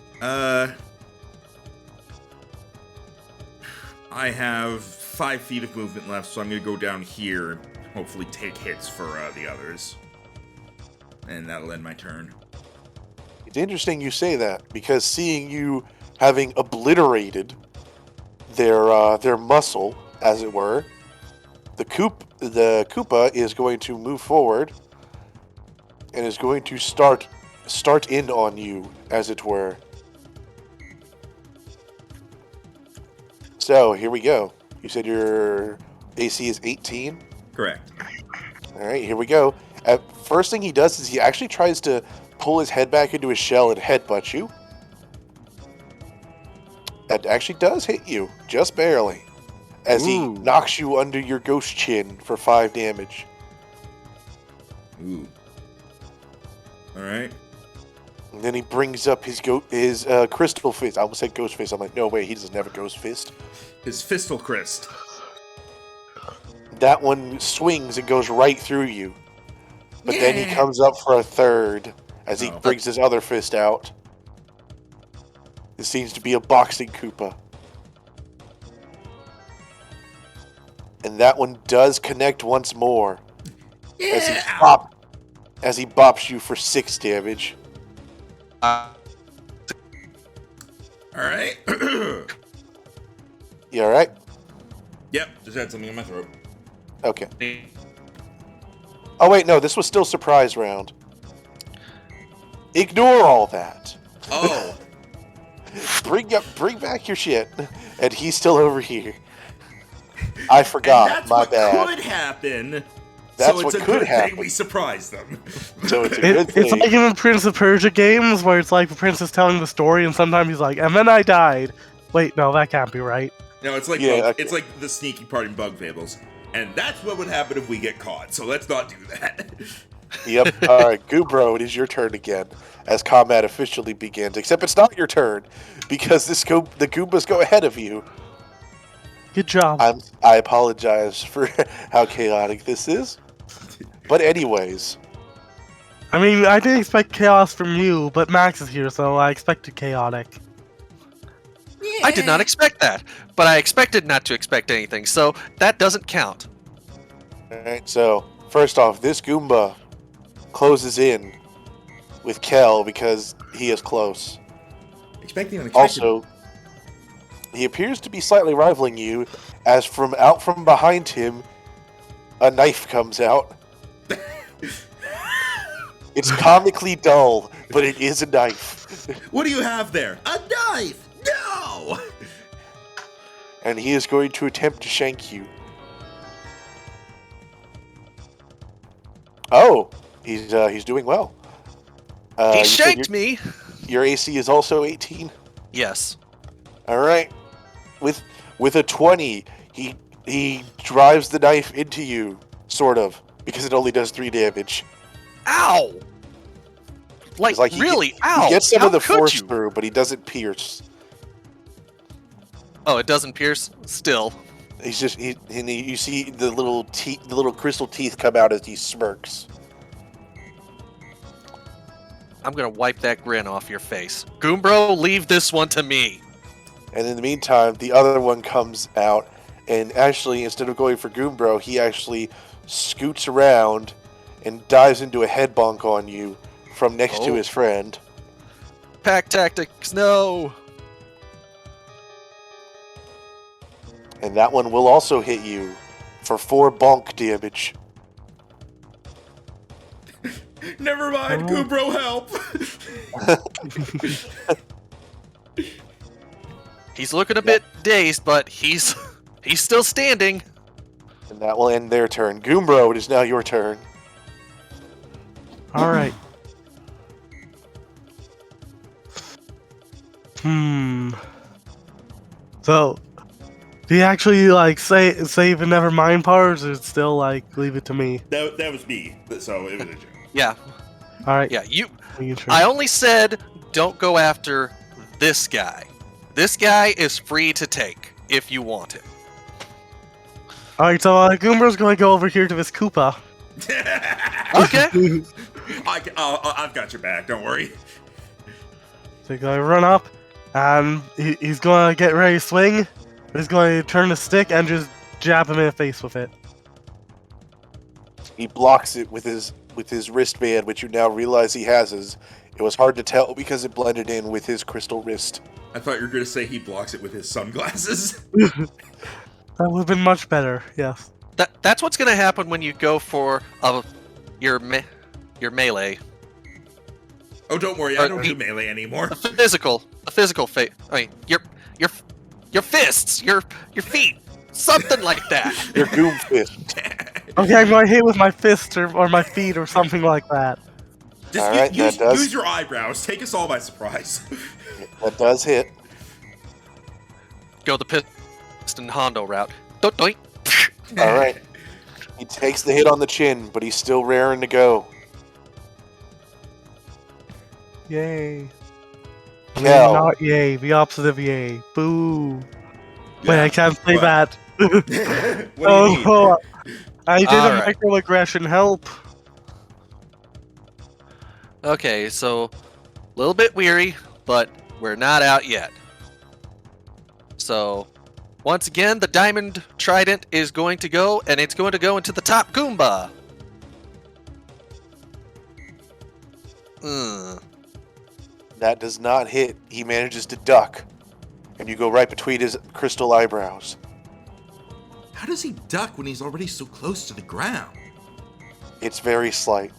[SPEAKER 1] I have 5 feet of movement left, so I'm gonna go down here and hopefully take hits for the others. And that'll end my turn.
[SPEAKER 2] It's interesting you say that, because seeing you having obliterated their muscle, as it were, the Koopa is going to move forward and is going to start start in on you, as it were. So, here we go. You said your AC is 18?
[SPEAKER 1] Correct.
[SPEAKER 2] Alright, here we go. First thing he does is he actually tries to pull his head back into his shell and headbutt you. That actually does hit you, just barely, as he
[SPEAKER 3] Ooh.
[SPEAKER 2] knocks you under your ghost chin for 5 damage.
[SPEAKER 1] Ooh. Alright.
[SPEAKER 2] And then he brings up his crystal fist. I almost said ghost fist. I'm like, no way, he doesn't have a ghost fist.
[SPEAKER 1] His Fistal Crest.
[SPEAKER 2] That one swings and goes right through you. But then he
[SPEAKER 1] Yeah.
[SPEAKER 2] comes up for a third as he
[SPEAKER 1] Oh.
[SPEAKER 2] brings his other fist out. It seems to be a boxing Koopa. And that one does connect once more as he bops you for 6 damage.
[SPEAKER 1] Alright.
[SPEAKER 2] You alright?
[SPEAKER 1] Yep, just had something in my throat.
[SPEAKER 2] Okay. Oh wait, no, this was still surprise round. Ignore all that.
[SPEAKER 1] Oh.
[SPEAKER 2] Bring back your shit. And he's still over here. I forgot.
[SPEAKER 1] And that's
[SPEAKER 2] My
[SPEAKER 1] what
[SPEAKER 2] bad.
[SPEAKER 1] could happen.
[SPEAKER 2] That's
[SPEAKER 1] so it's
[SPEAKER 2] what
[SPEAKER 1] a
[SPEAKER 2] could
[SPEAKER 1] good
[SPEAKER 2] happen.
[SPEAKER 1] thing we surprised them.
[SPEAKER 2] So it's a good
[SPEAKER 4] It's
[SPEAKER 2] thing.
[SPEAKER 4] like in the Prince of Persia games where it's like the prince is telling the story and sometimes he's like, and then I died. Wait, no, that can't be right.
[SPEAKER 1] No, it's like
[SPEAKER 2] Yeah,
[SPEAKER 1] it's like the sneaky part in Bug Fables. And that's what would happen if we get caught, so let's not do that.
[SPEAKER 2] Yep. Alright, Goobro, it is your turn again as combat officially begins. Except it's not your turn because the Goombas go ahead of you.
[SPEAKER 4] Good job.
[SPEAKER 2] I apologize for how chaotic this is. But anyways,
[SPEAKER 4] I mean, I didn't expect chaos from you, but Max is here, so I expected chaotic.
[SPEAKER 3] I did not expect that, but I expected not to expect anything, so that doesn't count.
[SPEAKER 2] alright, so first off, this Goomba closes in with Kel because he is close.
[SPEAKER 1] Expecting unexpected.
[SPEAKER 2] Also, he appears to be slightly rivaling you as from out from behind him, a knife comes out. It's comically dull, but it is a knife.
[SPEAKER 1] What do you have there? A knife! No!
[SPEAKER 2] And he is going to attempt to shank you. Oh, he's doing well.
[SPEAKER 3] He
[SPEAKER 2] you said
[SPEAKER 3] shanked me!
[SPEAKER 2] Your AC is also 18.
[SPEAKER 3] Yes.
[SPEAKER 2] All right. With a 20, he drives the knife into you, sort of, because it only does 3 damage.
[SPEAKER 3] Ow! Like,
[SPEAKER 2] It's he
[SPEAKER 3] really?
[SPEAKER 2] He
[SPEAKER 3] Ow!
[SPEAKER 2] gets some
[SPEAKER 3] How
[SPEAKER 2] of the
[SPEAKER 3] could
[SPEAKER 2] force
[SPEAKER 3] you?
[SPEAKER 2] through, but he doesn't pierce.
[SPEAKER 3] Oh, it doesn't pierce? Still.
[SPEAKER 2] He's just you see the little crystal teeth come out as he smirks.
[SPEAKER 3] I'm gonna wipe that grin off your face. Goombro, leave this one to me.
[SPEAKER 2] And in the meantime, the other one comes out, and actually, instead of going for Goombro, he actually scoots around and dives into a head bonk on you from next to
[SPEAKER 3] Oh.
[SPEAKER 2] his friend.
[SPEAKER 3] Pack tactics, no!
[SPEAKER 2] And that one will also hit you for 4 bonk damage.
[SPEAKER 1] Never mind,
[SPEAKER 4] Oh.
[SPEAKER 1] Goobro, help!
[SPEAKER 3] He's looking a bit dazed, but he's still standing.
[SPEAKER 2] And that will end their turn. Goombro, it is now your turn.
[SPEAKER 4] Alright. So, do you actually, like, save and never mind powers, or still, like, leave it to me?
[SPEAKER 1] That was me, so it was a joke.
[SPEAKER 3] Yeah,
[SPEAKER 4] Alright.
[SPEAKER 3] yeah.
[SPEAKER 4] Making sure.
[SPEAKER 3] I only said don't go after this guy. This guy is free to take if you want him.
[SPEAKER 4] Alright, so Goomba's gonna go over here to this Koopa.
[SPEAKER 3] Okay.
[SPEAKER 1] I've got your back, don't worry.
[SPEAKER 4] So he's gonna run up, and he's gonna get ready to swing. He's going to turn the stick and just jab him in the face with it.
[SPEAKER 2] He blocks it with his wristband, which you now realize he has. It was hard to tell because it blended in with his crystal wrist.
[SPEAKER 1] I thought you were going to say he blocks it with his sunglasses.
[SPEAKER 4] That would have been much better, yes.
[SPEAKER 3] That's what's gonna happen when you go for your melee.
[SPEAKER 1] Oh, don't worry, I don't do melee anymore.
[SPEAKER 3] The physical fate. I mean, your fists, your feet, something like that.
[SPEAKER 2] Your goom fist.
[SPEAKER 4] Okay, I'm going to hit with my fist or my feet or something like that.
[SPEAKER 1] Just
[SPEAKER 2] Alright,
[SPEAKER 1] use your eyebrows. Take us all by surprise.
[SPEAKER 2] That does hit.
[SPEAKER 3] Go the piston Hondo route. Doink.
[SPEAKER 2] Alright. He takes the hit on the chin, but he's still raring to go.
[SPEAKER 4] Yay.
[SPEAKER 2] Cal.
[SPEAKER 4] Not yay. The opposite of yay. Boo.
[SPEAKER 1] Yeah,
[SPEAKER 4] Wait, I can't say
[SPEAKER 1] what?
[SPEAKER 4] that.
[SPEAKER 1] What do you mean?
[SPEAKER 4] Oh, I did a
[SPEAKER 3] Alright.
[SPEAKER 4] microaggression. Help.
[SPEAKER 3] Okay, so a little bit weary, but we're not out yet. So once again, the diamond trident is going to go, and it's going to go into the top Goomba.
[SPEAKER 2] That does not hit. He manages to duck. And you go right between his crystal eyebrows.
[SPEAKER 1] How does he duck when he's already so close to the ground?
[SPEAKER 2] It's very slight.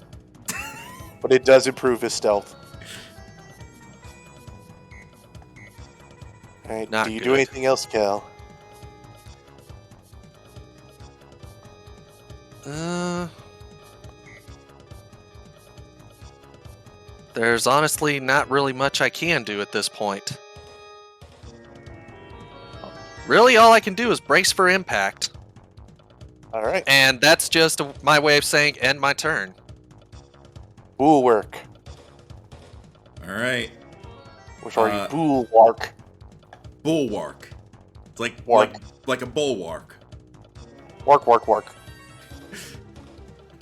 [SPEAKER 2] But it does improve his stealth. Alright,
[SPEAKER 3] Not
[SPEAKER 2] do you do
[SPEAKER 3] good.
[SPEAKER 2] anything else, Cal?
[SPEAKER 3] There's honestly not really much I can do at this point. Really, all I can do is brace for impact.
[SPEAKER 2] Alright.
[SPEAKER 3] And that's just my way of saying end my turn.
[SPEAKER 2] Bulwark.
[SPEAKER 1] Alright.
[SPEAKER 2] Which are you? Bulwark.
[SPEAKER 1] Bulwark. It's like,
[SPEAKER 2] Wark.
[SPEAKER 1] like a bulwark.
[SPEAKER 2] Wark.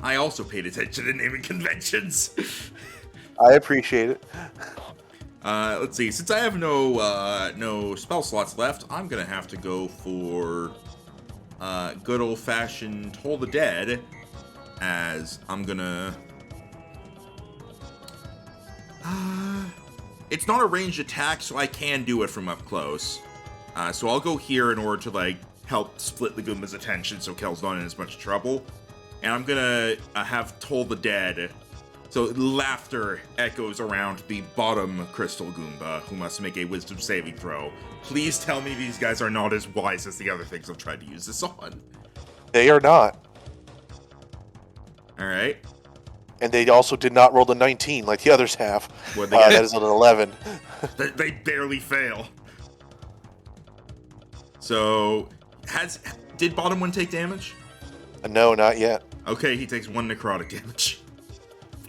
[SPEAKER 1] I also paid attention to naming conventions.
[SPEAKER 2] I appreciate it.
[SPEAKER 1] Let's see. Since I have no spell slots left, I'm gonna have to go for good old-fashioned Toll the Dead, as I'm gonna. It's not a ranged attack, so I can do it from up close. So I'll go here in order to like help split the Goomba's attention, so Kel's not in as much trouble. And I'm gonna have Toll the Dead. So laughter echoes around the bottom Crystal Goomba, who must make a Wisdom saving throw. Please tell me these guys are not as wise as the other things I've tried to use this on.
[SPEAKER 2] They are not.
[SPEAKER 1] Alright.
[SPEAKER 2] And they also did not roll the 19 like the others have.
[SPEAKER 1] What'd they get?
[SPEAKER 2] That is an 11.
[SPEAKER 1] They barely fail. So, did bottom one take damage?
[SPEAKER 2] No, not yet.
[SPEAKER 1] Okay, he takes 1 necrotic damage.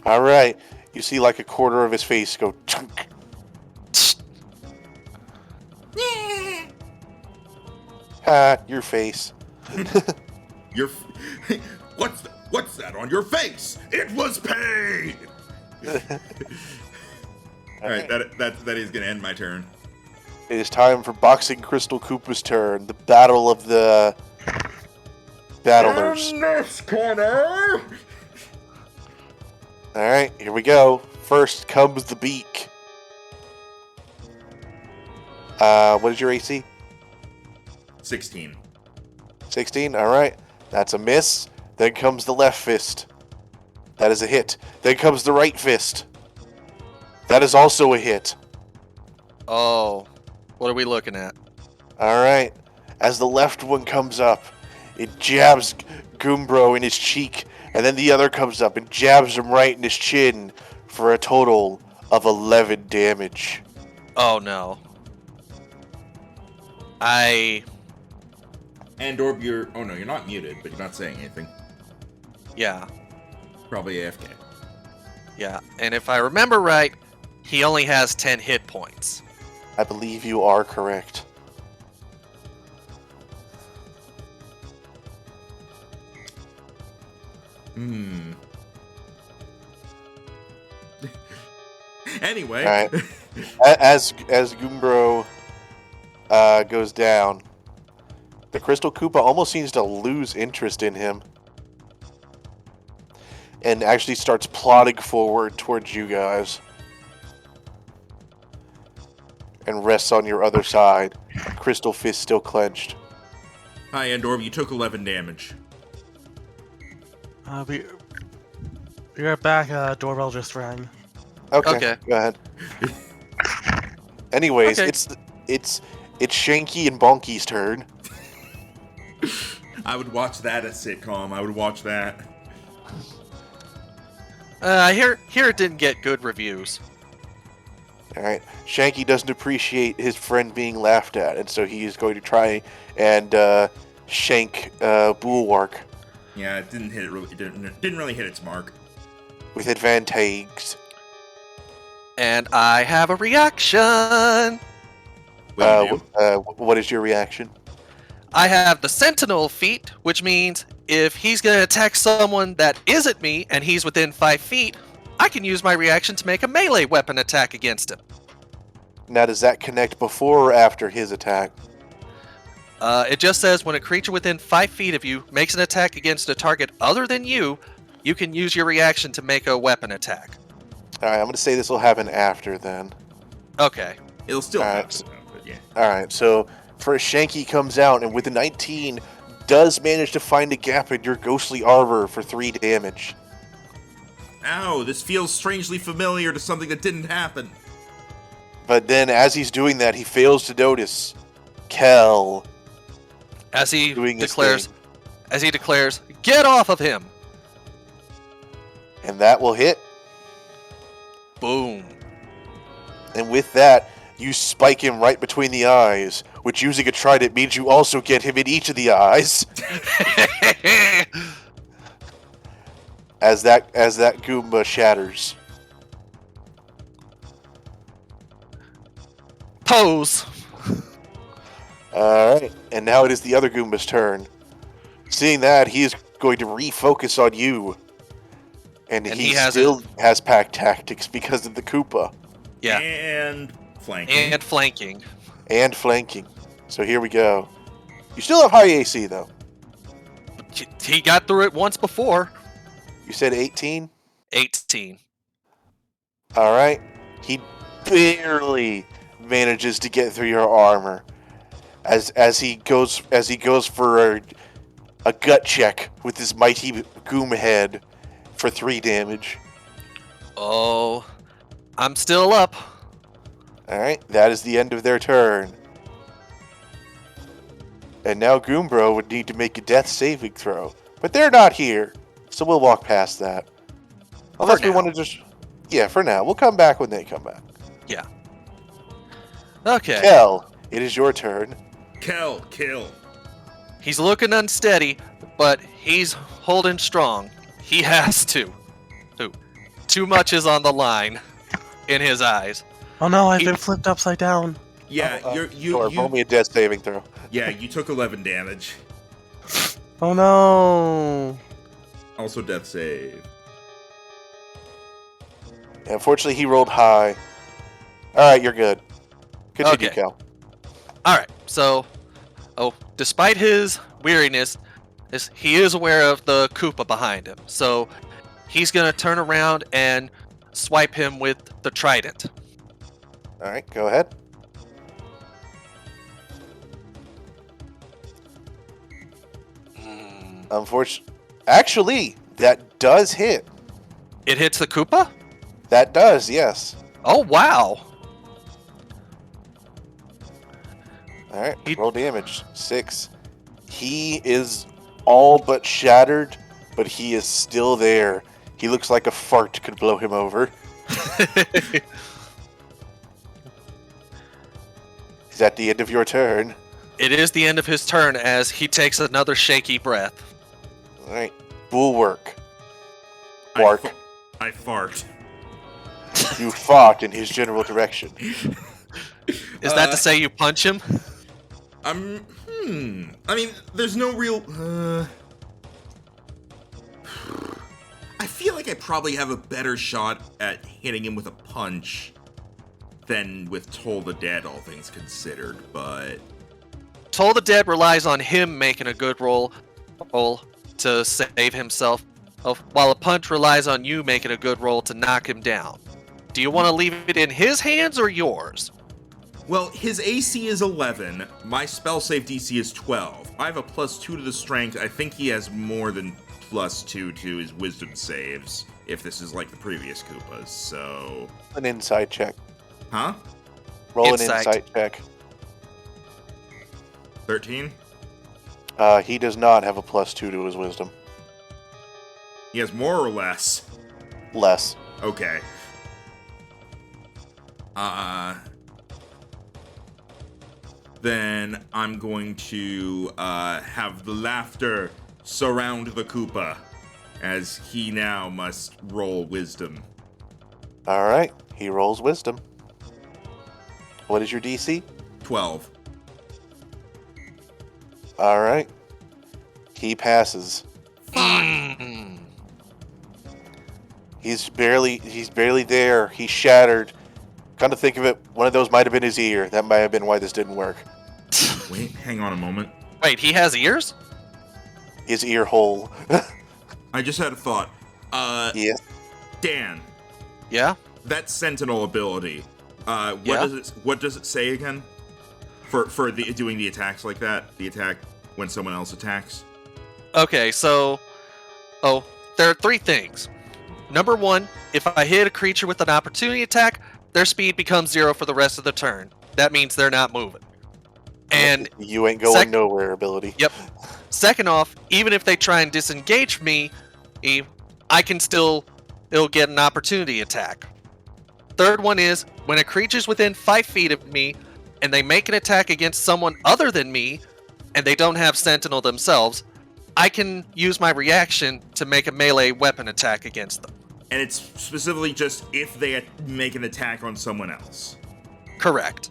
[SPEAKER 2] Alright. You see like a quarter of his face go chunk. Ha, your face.
[SPEAKER 1] Your what's that on your face? It was pain. All right, that is gonna end my turn.
[SPEAKER 2] It is time for Boxing Crystal Koopa's turn. The battle of the battlers.
[SPEAKER 1] In this corner.
[SPEAKER 2] Alright, here we go. First comes the beak. What is your AC?
[SPEAKER 1] 16.
[SPEAKER 2] 16? Alright. That's a miss. Then comes the left fist. That is a hit. Then comes the right fist. That is also a hit.
[SPEAKER 3] Oh, what are we looking at?
[SPEAKER 2] Alright. As the left one comes up, it jabs Goombro in his cheek, and then the other comes up and jabs him right in his chin for a total of 11 damage.
[SPEAKER 3] Oh no.
[SPEAKER 1] And Orb, you're not muted, but you're not saying anything.
[SPEAKER 3] Yeah.
[SPEAKER 1] Probably AFK.
[SPEAKER 3] Yeah. And if I remember right, he only has 10 hit points.
[SPEAKER 2] I believe you are correct.
[SPEAKER 1] Anyway.
[SPEAKER 2] Alright. As Goombro goes down, the Crystal Koopa almost seems to lose interest in him. And actually starts plodding forward towards you guys. And rests on your other side. Crystal fist still clenched.
[SPEAKER 1] Hi, Endorb, you took 11 damage.
[SPEAKER 4] Be right back. Doorbell just rang.
[SPEAKER 2] Okay. Go ahead. Anyways,
[SPEAKER 3] Okay.
[SPEAKER 2] it's Shanky and Bonky's turn.
[SPEAKER 1] I would watch that as sitcom. I would watch that.
[SPEAKER 3] Here it didn't get good reviews.
[SPEAKER 2] All right. Shanky doesn't appreciate his friend being laughed at, and so he is going to try and shank Bulwark
[SPEAKER 1] Yeah, it didn't hit it really. It didn't really hit its mark.
[SPEAKER 2] with advantage.
[SPEAKER 3] And I have a reaction.
[SPEAKER 1] What do you do?
[SPEAKER 2] What is your reaction?
[SPEAKER 3] I have the Sentinel feat, which means if he's going to attack someone that isn't me and he's within 5 feet, I can use my reaction to make a melee weapon attack against him.
[SPEAKER 2] Now, does that connect before or after his attack?
[SPEAKER 3] It just says when a creature within 5 feet of you makes an attack against a target other than you, you can use your reaction to make a weapon attack.
[SPEAKER 2] All right, I'm going to say this will happen after then.
[SPEAKER 3] Okay.
[SPEAKER 1] It'll still
[SPEAKER 2] All right.
[SPEAKER 1] happen, though, but yeah.
[SPEAKER 2] All right, so first Shanky comes out and with a 19 does manage to find a gap in your ghostly armor for 3 damage.
[SPEAKER 1] Ow, this feels strangely familiar to something that didn't happen.
[SPEAKER 2] But then as he's doing that, he fails to notice Kel
[SPEAKER 3] As he
[SPEAKER 2] doing his
[SPEAKER 3] declares, get off of him.
[SPEAKER 2] and that will hit.
[SPEAKER 3] Boom.
[SPEAKER 2] And with that, you spike him right between the eyes, which using a trident means you also get him in each of the eyes. As that Goomba shatters.
[SPEAKER 3] Pose.
[SPEAKER 2] Alright, and now it is the other Goomba's turn. Seeing that, he is going to refocus on you. And he still has pack tactics because of the Koopa.
[SPEAKER 3] Yeah.
[SPEAKER 1] And flanking.
[SPEAKER 3] And flanking.
[SPEAKER 2] And flanking. So here we go. You still have high AC, though.
[SPEAKER 3] He got through it once before.
[SPEAKER 2] You said 18?
[SPEAKER 3] 18.
[SPEAKER 2] Alright. He barely manages to get through your armor. As he goes for a gut check with his mighty Goom head for 3 damage.
[SPEAKER 3] Oh, I'm still up.
[SPEAKER 2] Alright, that is the end of their turn. And now Goombro would need to make a death saving throw. But they're not here, so we'll walk past that. Unless we want to just... Yeah, for now. We'll come back when they come back.
[SPEAKER 3] Yeah. Okay.
[SPEAKER 2] Kel, it is your turn.
[SPEAKER 1] Kel, kill.
[SPEAKER 3] He's looking unsteady, but he's holding strong. He has to. Too much is on the line in his eyes.
[SPEAKER 4] Oh no, I've been flipped upside down.
[SPEAKER 1] Yeah,
[SPEAKER 2] Roll me a death saving throw.
[SPEAKER 1] Yeah, you took 11 damage.
[SPEAKER 4] Oh no.
[SPEAKER 1] Also death save.
[SPEAKER 2] Unfortunately, he rolled high. Alright, you're good. Continue,
[SPEAKER 3] Okay.
[SPEAKER 2] Kel.
[SPEAKER 3] Alright, so... Oh, despite his weariness, he is aware of the Koopa behind him. So, he's gonna turn around and swipe him with the trident.
[SPEAKER 2] Alright, go ahead. Unfortunately... Actually, that does hit.
[SPEAKER 3] It hits the Koopa?
[SPEAKER 2] That does, yes.
[SPEAKER 3] Oh, wow.
[SPEAKER 2] Alright, roll damage. 6. He is all but shattered, but he is still there. He looks like a fart could blow him over. Is that the end of your turn?
[SPEAKER 3] It is the end of his turn as he takes another shaky breath.
[SPEAKER 2] Alright, Bulwark. Bark.
[SPEAKER 1] I fart.
[SPEAKER 2] You fought in his general direction.
[SPEAKER 3] Is that to say you punch him?
[SPEAKER 1] I mean, there's no real... I feel like I probably have a better shot at hitting him with a punch than with Toll the Dead, all things considered, but...
[SPEAKER 3] Toll the Dead relies on him making a good roll to save himself, while a punch relies on you making a good roll to knock him down. Do you want to leave it in his hands or yours?
[SPEAKER 1] Well, his AC is 11, my spell save DC is 12. I have a +2 to the strength. I think he has more than +2 to his wisdom saves, if this is like the previous Koopas. So,
[SPEAKER 2] An insight check.
[SPEAKER 1] huh?
[SPEAKER 2] Roll
[SPEAKER 3] Insight.
[SPEAKER 2] an insight check.
[SPEAKER 1] 13.
[SPEAKER 2] He does not have a +2 to his wisdom.
[SPEAKER 1] He has more or less.
[SPEAKER 2] Less.
[SPEAKER 1] Okay. Then I'm going to have the laughter surround the Koopa, as he now must roll wisdom.
[SPEAKER 2] All right. He rolls wisdom. What is your DC?
[SPEAKER 1] 12.
[SPEAKER 2] All right. He passes.
[SPEAKER 3] Mm.
[SPEAKER 2] He's barely there. He's shattered. Come to think of it, one of those might have been his ear. That might have been why this didn't work.
[SPEAKER 1] Wait, hang on a moment.
[SPEAKER 3] Wait, he has ears?
[SPEAKER 2] His ear hole.
[SPEAKER 1] I just had a thought.
[SPEAKER 2] Yes.
[SPEAKER 1] Dan,
[SPEAKER 3] Yeah.
[SPEAKER 1] that Sentinel ability. What
[SPEAKER 3] Yeah?
[SPEAKER 1] does it say again? For the doing the attacks like that, the attack when someone else attacks.
[SPEAKER 3] Okay, so there are 3 things. Number 1, if I hit a creature with an opportunity attack, their speed becomes 0 for the rest of the turn. That means they're not moving. And
[SPEAKER 2] You ain't going nowhere ability.
[SPEAKER 3] Yep. Second off, even if they try and disengage me, I can it'll get an opportunity attack. Third one is, when a creature's within 5 feet of me, and they make an attack against someone other than me, and they don't have Sentinel themselves, I can use my reaction to make a melee weapon attack against them.
[SPEAKER 1] And it's specifically just if they make an attack on someone else.
[SPEAKER 3] Correct.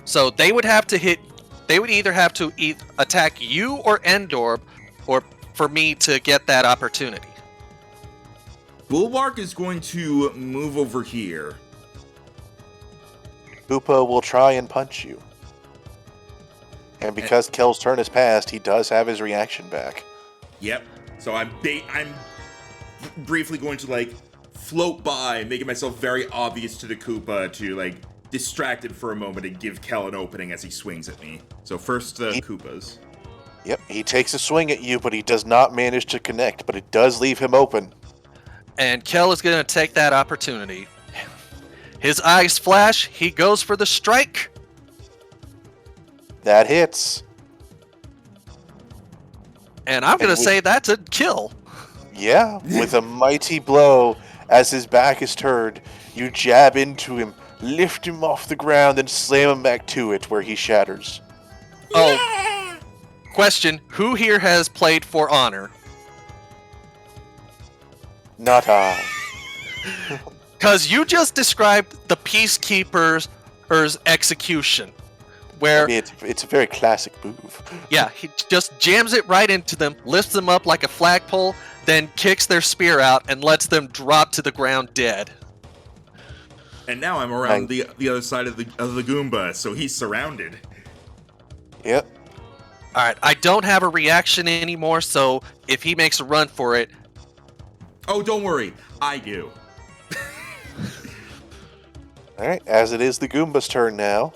[SPEAKER 3] So they would either have to attack you or Endorb, or for me to get that opportunity.
[SPEAKER 1] Bulwark is going to move over here.
[SPEAKER 2] Koopa will try and punch you. And because Kel's turn has passed, he does have his reaction back.
[SPEAKER 1] Yep. So I'm briefly going to like float by, making myself very obvious to the Koopa to like distract it for a moment and give Kel an opening as he swings at me. So first the Koopas.
[SPEAKER 2] Yep, he takes a swing at you, but he does not manage to connect, but it does leave him open.
[SPEAKER 3] And Kel is going to take that opportunity. His eyes flash, he goes for the strike.
[SPEAKER 2] That hits.
[SPEAKER 3] And I'm going to say that's a kill.
[SPEAKER 2] Yeah, with a mighty blow, as his back is turned, you jab into him, lift him off the ground, and slam him back to it, where he shatters.
[SPEAKER 3] Oh, question, who here has played For Honor?
[SPEAKER 2] Not I.
[SPEAKER 3] Because you just described the Peacekeeper's execution, where,
[SPEAKER 2] I mean, it's a very classic move.
[SPEAKER 3] yeah, he just jams it right into them, lifts them up like a flagpole, then kicks their spear out and lets them drop to the ground dead.
[SPEAKER 1] And now I'm around the other side of the Goomba, so he's surrounded.
[SPEAKER 2] Yep.
[SPEAKER 3] Alright, I don't have a reaction anymore, so if he makes a run for it...
[SPEAKER 1] Oh, don't worry, I do.
[SPEAKER 2] Alright, as it is the Goomba's turn now.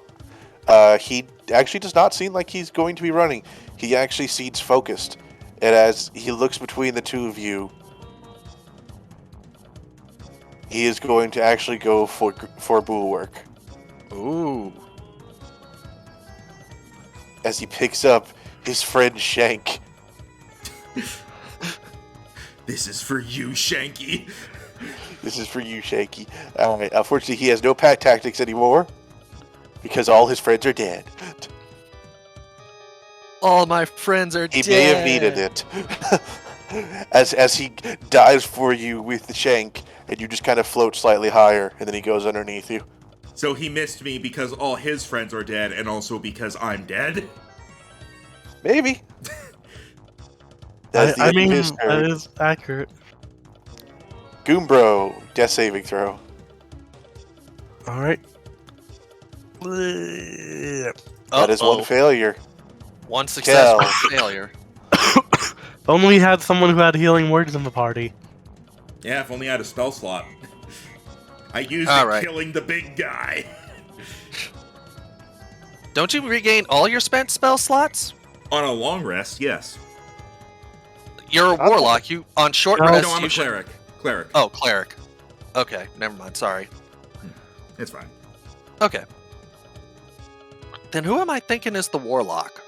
[SPEAKER 2] He actually does not seem like he's going to be running. He actually seems focused. And as he looks between the two of you, he is going to actually go for Bulwark.
[SPEAKER 3] Ooh.
[SPEAKER 2] As he picks up his friend Shank.
[SPEAKER 1] This is for you, Shanky.
[SPEAKER 2] This is for you, Shanky. Alright, unfortunately he has no pack tactics anymore. Because all his friends are dead.
[SPEAKER 3] All my friends are
[SPEAKER 2] He
[SPEAKER 3] dead.
[SPEAKER 2] may have needed it. as he dives for you with the shank, and you just kind of float slightly higher, and then he goes underneath you.
[SPEAKER 1] So he missed me because all his friends are dead, and also because I'm dead?
[SPEAKER 2] Maybe.
[SPEAKER 4] I mean, that is accurate.
[SPEAKER 2] Goombro, death saving throw.
[SPEAKER 4] Alright.
[SPEAKER 2] That is one failure.
[SPEAKER 3] One success,
[SPEAKER 2] Kel.
[SPEAKER 3] one failure.
[SPEAKER 4] If only we had someone who had healing words in the party.
[SPEAKER 1] Yeah, if only I had a spell slot. I used
[SPEAKER 3] All
[SPEAKER 1] it
[SPEAKER 3] right.
[SPEAKER 1] killing the big guy.
[SPEAKER 3] Don't you regain all your spent spell slots?
[SPEAKER 1] On a long rest, yes.
[SPEAKER 3] You're a
[SPEAKER 2] I don't-
[SPEAKER 3] warlock. You on short
[SPEAKER 4] No,
[SPEAKER 3] rest.
[SPEAKER 1] No, I'm
[SPEAKER 3] you
[SPEAKER 1] a
[SPEAKER 3] should-
[SPEAKER 1] cleric. Cleric.
[SPEAKER 3] Oh, cleric. Okay, never mind. Sorry.
[SPEAKER 1] It's fine.
[SPEAKER 3] Okay. Then who am I thinking is the warlock?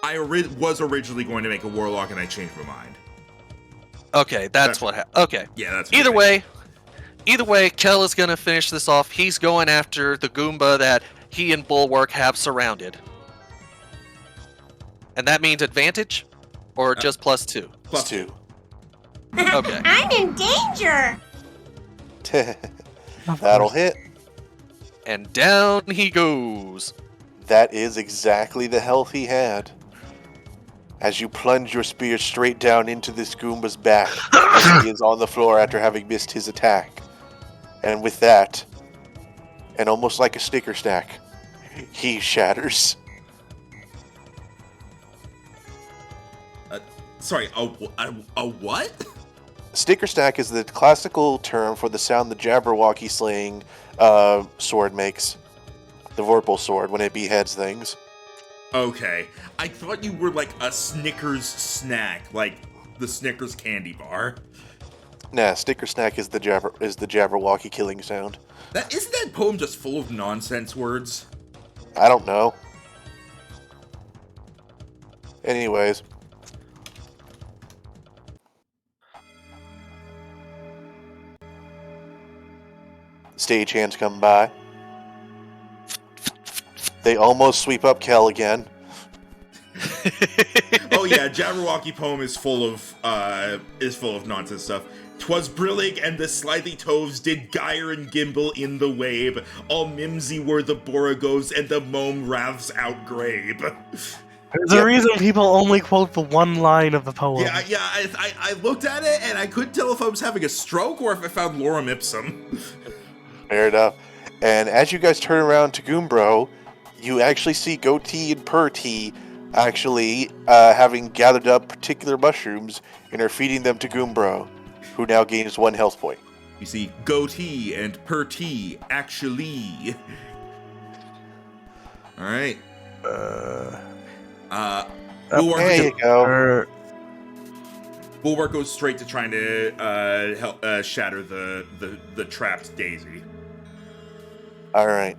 [SPEAKER 1] I was originally going to make a warlock, and I changed my mind.
[SPEAKER 3] Okay, that's what happened. Okay.
[SPEAKER 1] Yeah, that's what
[SPEAKER 3] Either way, Kel is gonna finish this off. He's going after the Goomba that he and Bulwark have surrounded. And that means advantage? Or just +2?
[SPEAKER 2] Plus 2.
[SPEAKER 3] Okay.
[SPEAKER 5] I'm in danger.
[SPEAKER 2] That'll hit.
[SPEAKER 3] And down he goes.
[SPEAKER 2] That is exactly the health he had. As you plunge your spear straight down into this Goomba's back, as he is on the floor after having missed his attack. And with that, and almost like a sticker stack, he shatters.
[SPEAKER 1] Sorry, a what?
[SPEAKER 2] Sticker stack is the classical term for the sound the Jabberwocky slaying sword makes. The Vorpal sword, when it beheads things.
[SPEAKER 1] Okay. I thought you were like a Snickers snack, like the Snickers candy bar.
[SPEAKER 2] Nah, sticker stack is the Jabberwocky killing sound.
[SPEAKER 1] Isn't that poem just full of nonsense words?
[SPEAKER 2] I don't know. Anyways. Stagehands come by. They almost sweep up Kel again.
[SPEAKER 1] Oh yeah, Jabberwocky poem is full of nonsense stuff. 'Twas brillig and the slithy toves did gyre and gimble in the wabe. All mimsy were the boragos and the mome raths out grabe.
[SPEAKER 4] There's a reason people only quote the one line of the poem.
[SPEAKER 1] Yeah, I looked at it and I couldn't tell if I was having a stroke or if I found lorem ipsum.
[SPEAKER 2] Fair enough. And as you guys turn around to Goombro, you actually see Goatee and Purty actually having gathered up particular mushrooms and are feeding them to Goombro, who now gains 1 health point.
[SPEAKER 1] You see, goatee and Purty actually. Alright. Bulwark,
[SPEAKER 2] There you go.
[SPEAKER 1] Bulwark goes straight to trying to help shatter the trapped Daisy.
[SPEAKER 2] Alright.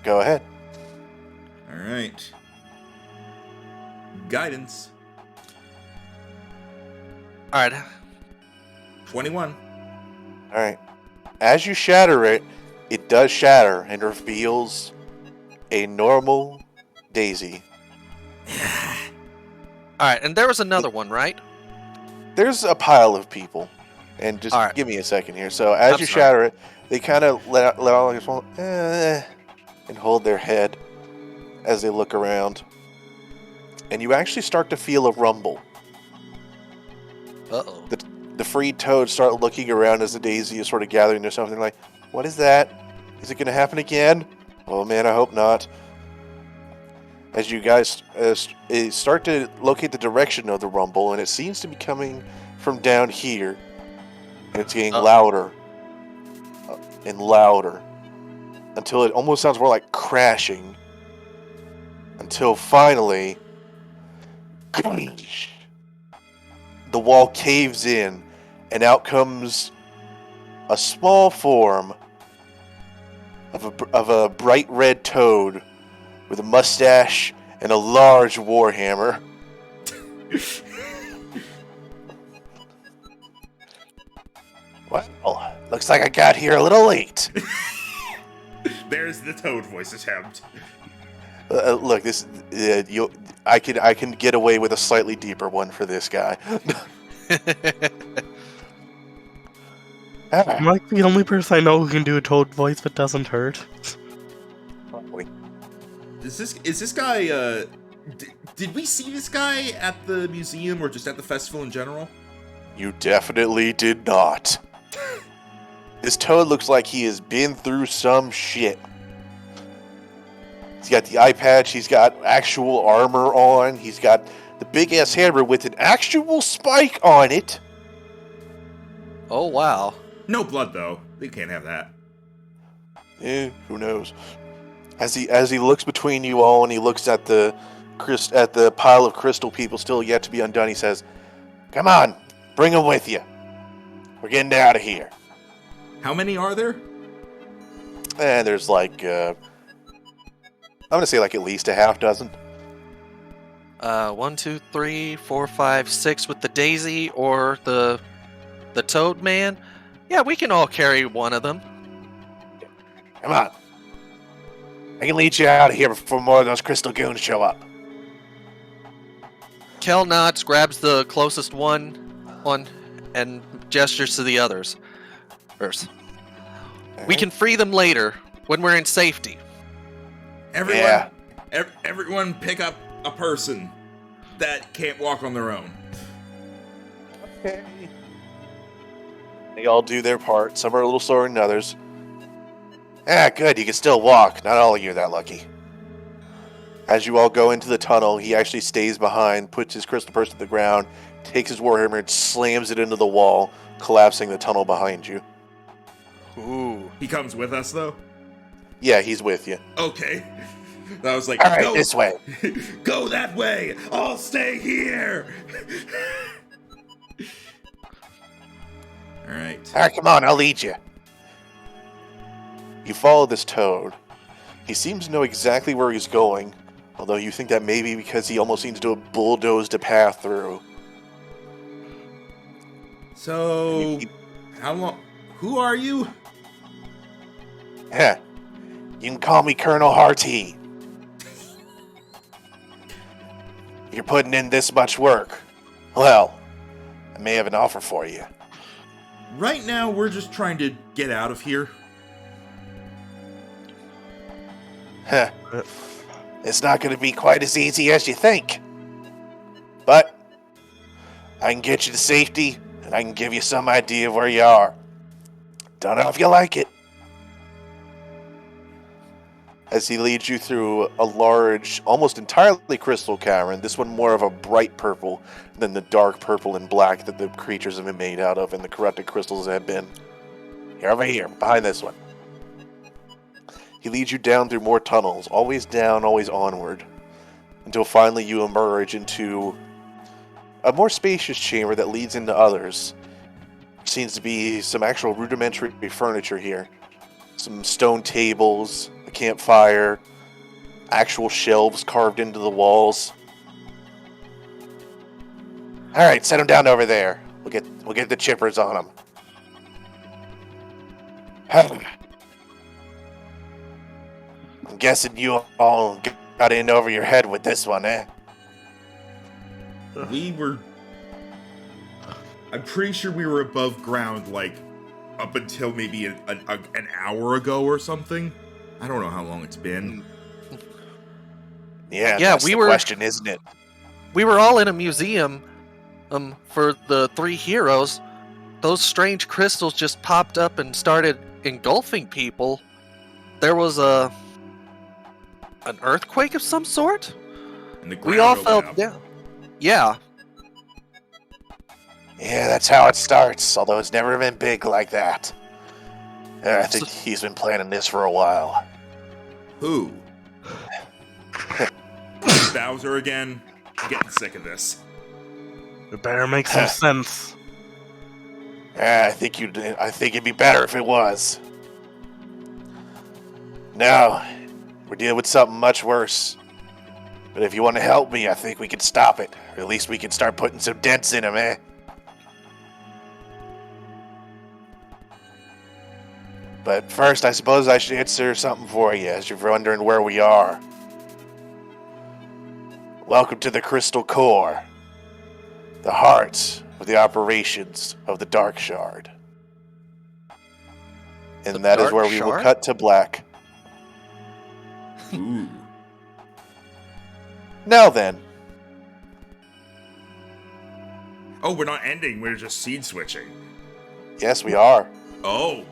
[SPEAKER 2] Go ahead.
[SPEAKER 1] Alright. Guidance.
[SPEAKER 3] Alright.
[SPEAKER 1] 21.
[SPEAKER 2] Alright. As you shatter it, it does shatter and reveals a normal Daisy.
[SPEAKER 3] Alright, and there was another one, right?
[SPEAKER 2] There's a pile of people. And just
[SPEAKER 3] Alright.
[SPEAKER 2] give me a second here. So as
[SPEAKER 3] I'm
[SPEAKER 2] you
[SPEAKER 3] sorry.
[SPEAKER 2] shatter it, they kind of let out like a small, and hold their head as they look around. And you actually start to feel a rumble.
[SPEAKER 3] Uh-oh.
[SPEAKER 2] The freed toads start looking around as the Daisy is sort of gathering to something like, what is that? Is it going to happen again? Oh man, I hope not. As you guys start to locate the direction of the rumble, and it seems to be coming from down here. And it's getting louder and louder until it almost sounds more like crashing. Until finally, the wall caves in, and out comes a small form of a bright red toad with a mustache and a large warhammer. Well, looks like I got here a little late.
[SPEAKER 1] There's the toad voice attempt.
[SPEAKER 2] Look, I can get away with a slightly deeper one for this guy.
[SPEAKER 4] I'm like the only person I know who can do a toad voice that doesn't hurt.
[SPEAKER 1] Is this guy, did we see this guy at the museum or just at the festival in general?
[SPEAKER 2] You definitely did not. This toad looks like he has been through some shit. He's got the eye patch, he's got actual armor on, he's got the big ass hammer with an actual spike on it.
[SPEAKER 3] Oh, wow.
[SPEAKER 1] No blood, though. They can't have that.
[SPEAKER 2] Who knows? As he looks between you all and he looks at the at the pile of crystal people still yet to be undone, he says, "Come on, bring them with you. We're getting out of here."
[SPEAKER 1] How many are there?
[SPEAKER 2] And there's like, I'm gonna say like at least a half dozen.
[SPEAKER 3] 1, 2, 3, 4, 5, 6 with the daisy or the toad man. Yeah, we can all carry one of them.
[SPEAKER 2] Come on. I can lead you out of here before more of those crystal goons show up.
[SPEAKER 3] Kel nods, grabs the closest one, and gestures to the others. First. We can free them later when we're in safety.
[SPEAKER 1] Everyone,
[SPEAKER 2] Yeah.
[SPEAKER 1] Everyone pick up a person that can't walk on their own.
[SPEAKER 2] Okay. They all do their part. Some are a little slower than others. Ah, good. You can still walk. Not all of you are that lucky. As you all go into the tunnel, he actually stays behind, puts his crystal purse to the ground, takes his warhammer and slams it into the wall, collapsing the tunnel behind you.
[SPEAKER 1] Ooh. He comes with us, though?
[SPEAKER 2] Yeah, he's with you.
[SPEAKER 1] Okay. I was like,
[SPEAKER 2] all right,
[SPEAKER 1] go
[SPEAKER 2] this way.
[SPEAKER 1] Go that way. I'll stay here. All right.
[SPEAKER 2] All right, come on. I'll lead you. You follow this toad. He seems to know exactly where he's going, although you think that maybe because he almost seems to have bulldozed a path through.
[SPEAKER 1] So, how long? Who are you?
[SPEAKER 2] Yeah, you can call me Colonel Harty. You're putting in this much work. Well, I may have an offer for you.
[SPEAKER 1] Right now, we're just trying to get out of here.
[SPEAKER 2] Huh. It's not going to be quite as easy as you think. But I can get you to safety, and I can give you some idea of where you are. Don't know if you like it. As he leads you through a large, almost entirely crystal cavern, this one more of a bright purple than the dark purple and black that the creatures have been made out of and the corrupted crystals have been. You're over here, behind this one. He leads you down through more tunnels, always down, always onward, until finally you emerge into a more spacious chamber that leads into others. Seems to be some actual rudimentary furniture here. Some stone tables, a campfire, actual shelves carved into the walls. All right, set them down over there. We'll get the chippers on them. I'm guessing you all got in over your head with this one, eh?
[SPEAKER 1] I'm pretty sure we were above ground, like, up until maybe an hour ago or something. I don't know how long it's been.
[SPEAKER 2] Yeah, that's the question, isn't it?
[SPEAKER 3] We were all in a museum for the 3 heroes. Those strange crystals just popped up and started engulfing people. There was an earthquake of some sort?
[SPEAKER 1] And the
[SPEAKER 3] We all
[SPEAKER 1] ground
[SPEAKER 3] fell
[SPEAKER 1] opened up.
[SPEAKER 3] down. Yeah.
[SPEAKER 2] Yeah, that's how it starts, although it's never been big like that. I think he's been planning this for a while.
[SPEAKER 1] Who? Bowser again? I'm getting sick of this.
[SPEAKER 4] It better make some sense.
[SPEAKER 2] I think it'd be better if it was. No, we're dealing with something much worse. But if you want to help me, I think we can stop it. Or at least we can start putting some dents in them, eh? But first, I suppose I should answer something for you, as you're wondering where we are. Welcome to the Crystal Core, the heart of the operations of the Dark Shard. And that is where we will cut to black.
[SPEAKER 1] Ooh.
[SPEAKER 2] Now then.
[SPEAKER 1] Oh, we're not ending, we're just seed switching.
[SPEAKER 2] Yes, we are.
[SPEAKER 1] Oh.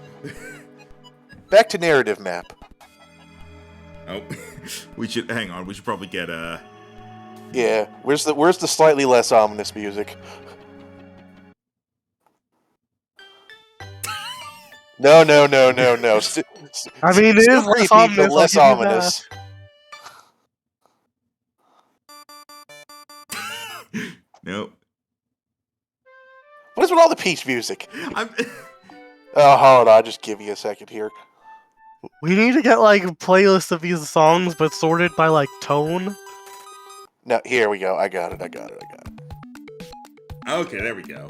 [SPEAKER 2] Back to narrative map.
[SPEAKER 1] Oh, we should hang on. We should probably get
[SPEAKER 2] Yeah, where's the slightly less ominous music? No.
[SPEAKER 4] I mean, it is less ominous.
[SPEAKER 2] Less ominous.
[SPEAKER 1] Nope.
[SPEAKER 2] What is with all the Peach music?
[SPEAKER 1] I'm.
[SPEAKER 2] Oh, hold on, I'll just give you a second here.
[SPEAKER 4] We need to get like a playlist of these songs, but sorted by like tone.
[SPEAKER 2] No, here we go. I got it.
[SPEAKER 1] Okay, there we go.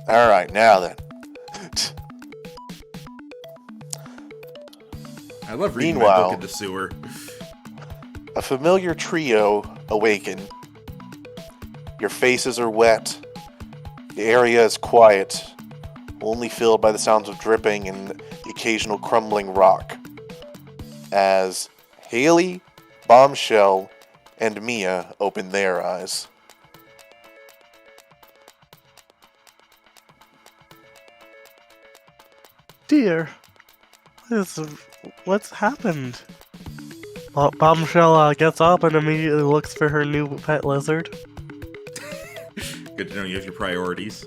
[SPEAKER 2] All right, now then.
[SPEAKER 1] I love reading my
[SPEAKER 2] Meanwhile-
[SPEAKER 1] book in the sewer.
[SPEAKER 2] A familiar trio awaken. Your faces are wet. The area is quiet, only filled by the sounds of dripping and the occasional crumbling rock. As Haley, Bombshell, and Mia open their eyes.
[SPEAKER 4] Dear, what's happened? Bombshell gets up and immediately looks for her new pet lizard.
[SPEAKER 1] Good to know you have your priorities.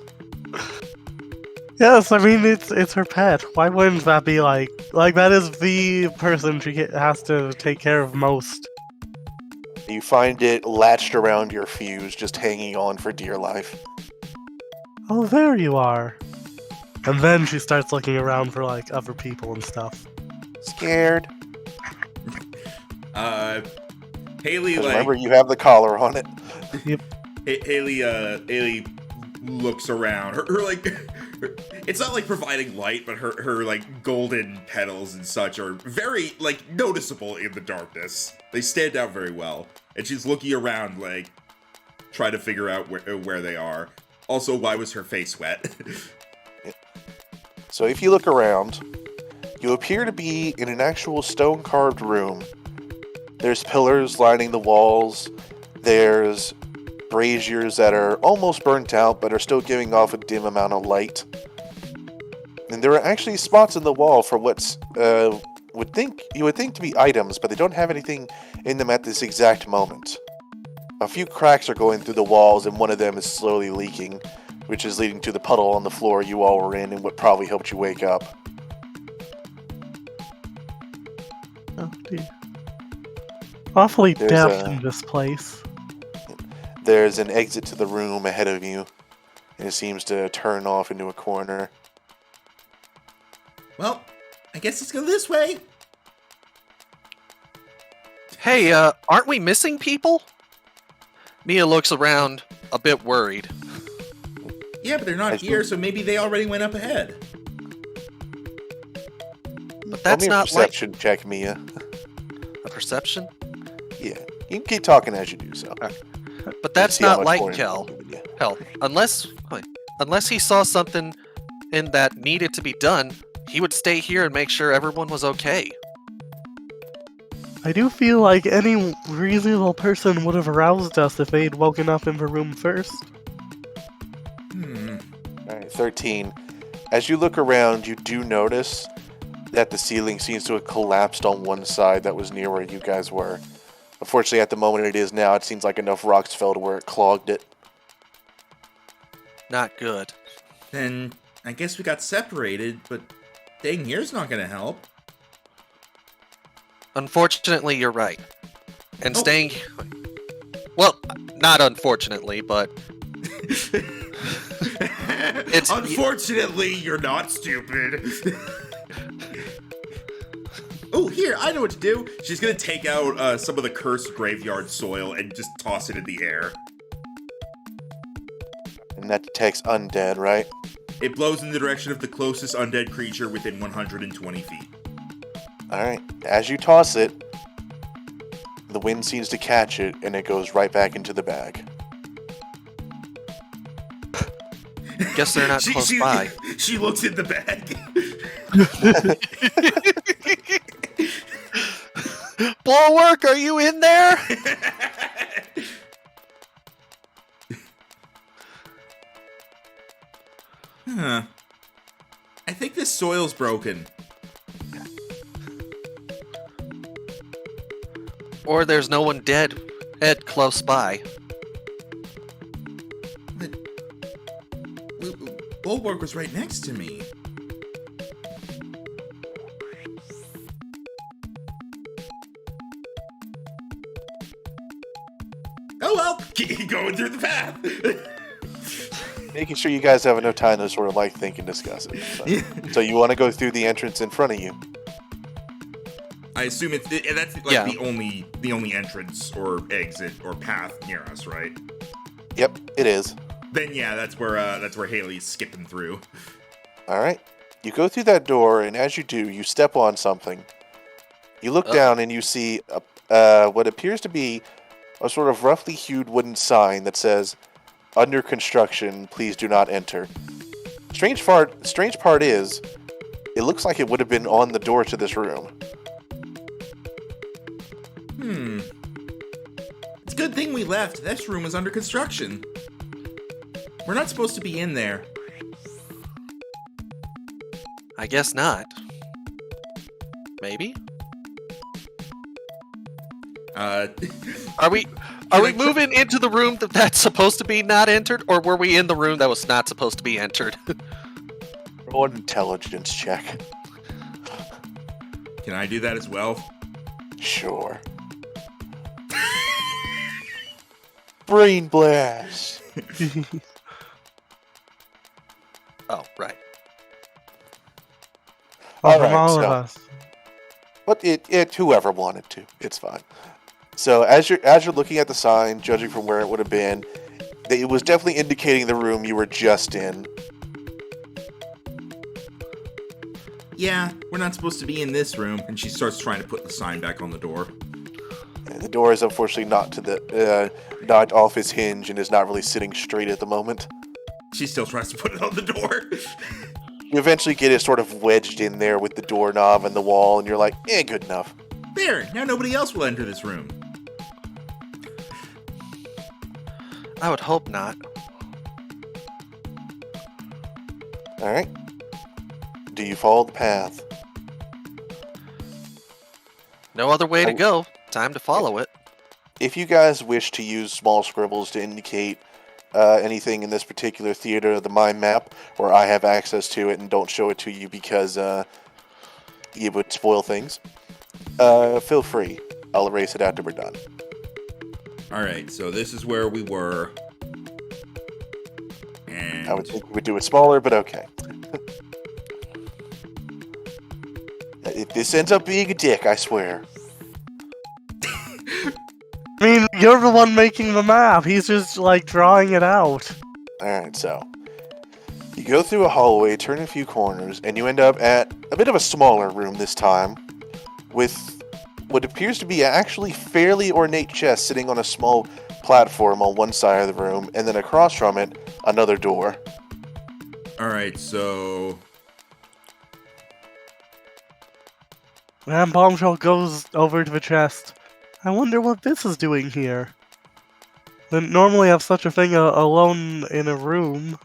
[SPEAKER 4] Yes, I mean it's her pet. Why wouldn't that be like that is the person she has to take care of most?
[SPEAKER 2] You find it latched around your fuse, just hanging on for dear life.
[SPEAKER 4] Oh, there you are. And then she starts looking around for like other people and stuff.
[SPEAKER 2] Scared.
[SPEAKER 1] Haley,
[SPEAKER 2] 'Cause
[SPEAKER 1] like,
[SPEAKER 2] remember, you have the collar on it.
[SPEAKER 1] Haley looks around. Her like, it's not like providing light, but her like golden petals and such are very like noticeable in the darkness. They stand out very well, and she's looking around like, trying to figure out where they are. Also, why was her face wet?
[SPEAKER 2] So if you look around, you appear to be in an actual stone-carved room. There's pillars lining the walls. There's braziers that are almost burnt out, but are still giving off a dim amount of light. And there are actually spots in the wall for what's you would think to be items, but they don't have anything in them at this exact moment. A few cracks are going through the walls, and one of them is slowly leaking, which is leading to the puddle on the floor you all were in and what probably helped you wake up.
[SPEAKER 4] Oh dear. Awfully
[SPEAKER 2] There's
[SPEAKER 4] damp
[SPEAKER 2] a-
[SPEAKER 4] in this place.
[SPEAKER 2] There's an exit to the room ahead of you, and it seems to turn off into a corner.
[SPEAKER 1] Well, I guess let's go this way.
[SPEAKER 3] Hey, aren't we missing people? Mia looks around, a bit worried.
[SPEAKER 1] Yeah, but they're not here, so maybe they already went up ahead.
[SPEAKER 3] But that's
[SPEAKER 2] Roll me a
[SPEAKER 3] not
[SPEAKER 2] perception check, Mia.
[SPEAKER 3] like a perception.
[SPEAKER 2] Yeah, you can keep talking as you do so.
[SPEAKER 3] But that's
[SPEAKER 2] See how
[SPEAKER 3] not
[SPEAKER 2] much
[SPEAKER 3] like
[SPEAKER 2] more
[SPEAKER 3] Kel.
[SPEAKER 2] I'm giving you.
[SPEAKER 3] Hell, unless he saw something in that needed to be done, he would stay here and make sure everyone was okay.
[SPEAKER 4] I do feel like any reasonable person would have aroused us if they'd woken up in the room first.
[SPEAKER 2] Alright, 13. As you look around, you do notice that the ceiling seems to have collapsed on one side that was near where you guys were. Unfortunately, at the moment it is now, it seems like enough rocks fell to where it clogged it.
[SPEAKER 3] Not good.
[SPEAKER 1] Then I guess we got separated, but staying here's not gonna help.
[SPEAKER 3] Unfortunately, you're right. And
[SPEAKER 1] Oh.
[SPEAKER 3] staying... Well, not unfortunately, but...
[SPEAKER 1] Unfortunately, you're not stupid. Oh, here, I know what to do. She's gonna take out some of the cursed graveyard soil and just toss it in the air.
[SPEAKER 2] And that detects undead, right?
[SPEAKER 1] It blows in the direction of the closest undead creature within 120 feet.
[SPEAKER 2] Alright, as you toss it, the wind seems to catch it, and it goes right back into the bag.
[SPEAKER 3] guess they're not close by.
[SPEAKER 1] She looks in the bag.
[SPEAKER 3] Bulwark, are you in there?
[SPEAKER 1] Huh. I think this soil's broken.
[SPEAKER 3] Or there's no one dead close by.
[SPEAKER 1] Bulwark was right next to me. Oh well, he going through the path.
[SPEAKER 2] Making sure you guys have enough time to sort of like think and discuss it. So you want to go through the entrance in front of you?
[SPEAKER 1] I assume that's like
[SPEAKER 3] Yeah.
[SPEAKER 1] the only entrance or exit or path near us, right?
[SPEAKER 2] Yep, it is.
[SPEAKER 1] Then yeah, that's where Haley's skipping through.
[SPEAKER 2] All right. You go through that door, and as you do, you step on something. You look down, and you see what appears to be a sort of roughly hewed wooden sign that says, "Under construction, please do not enter." Strange part is, it looks like it would have been on the door to this room.
[SPEAKER 1] It's a good thing we left. This room is under construction. We're not supposed to be in there.
[SPEAKER 3] I guess not. Maybe? Are we moving into the room that's supposed to be not entered, or were we in the room that was not supposed to be entered?
[SPEAKER 2] Roll an intelligence check.
[SPEAKER 1] Can I do that as well?
[SPEAKER 2] Sure. Brain blast.
[SPEAKER 3] Oh, right.
[SPEAKER 2] All
[SPEAKER 4] From
[SPEAKER 2] right,
[SPEAKER 4] all of
[SPEAKER 2] so-
[SPEAKER 4] us.
[SPEAKER 2] But it whoever wanted to, it's fine. So as you're looking at the sign, judging from where it would have been, it was definitely indicating the room you were just in.
[SPEAKER 1] Yeah, we're not supposed to be in this room. And she starts trying to put the sign back on the door.
[SPEAKER 2] And the door is unfortunately not off its hinge and is not really sitting straight at the moment.
[SPEAKER 1] She still tries to put it on the door.
[SPEAKER 2] You eventually get it sort of wedged in there with the doorknob and the wall, and you're like, good enough.
[SPEAKER 1] There, now nobody else will enter this room.
[SPEAKER 3] I would hope not.
[SPEAKER 2] All right. Do you follow the path?
[SPEAKER 3] No other way to go. Time to follow it.
[SPEAKER 2] If you guys wish to use small scribbles to indicate anything in this particular theater of the mind map, where I have access to it and don't show it to you because it would spoil things, feel free. I'll erase it after we're done.
[SPEAKER 1] Alright, so this is where we were. And
[SPEAKER 2] I would think we would do it smaller, but okay. If this ends up being a dick, I swear.
[SPEAKER 4] I mean, you're the one making the map. He's just, like, drawing it out.
[SPEAKER 2] Alright, so you go through a hallway, turn a few corners, and you end up at a bit of a smaller room this time, with what appears to be an actually fairly ornate chest sitting on a small platform on one side of the room, and then across from it, another door.
[SPEAKER 1] alright, so
[SPEAKER 4] And Bombshell goes over to the chest. I wonder what this is doing here. Didn't normally have such a thing alone in a room.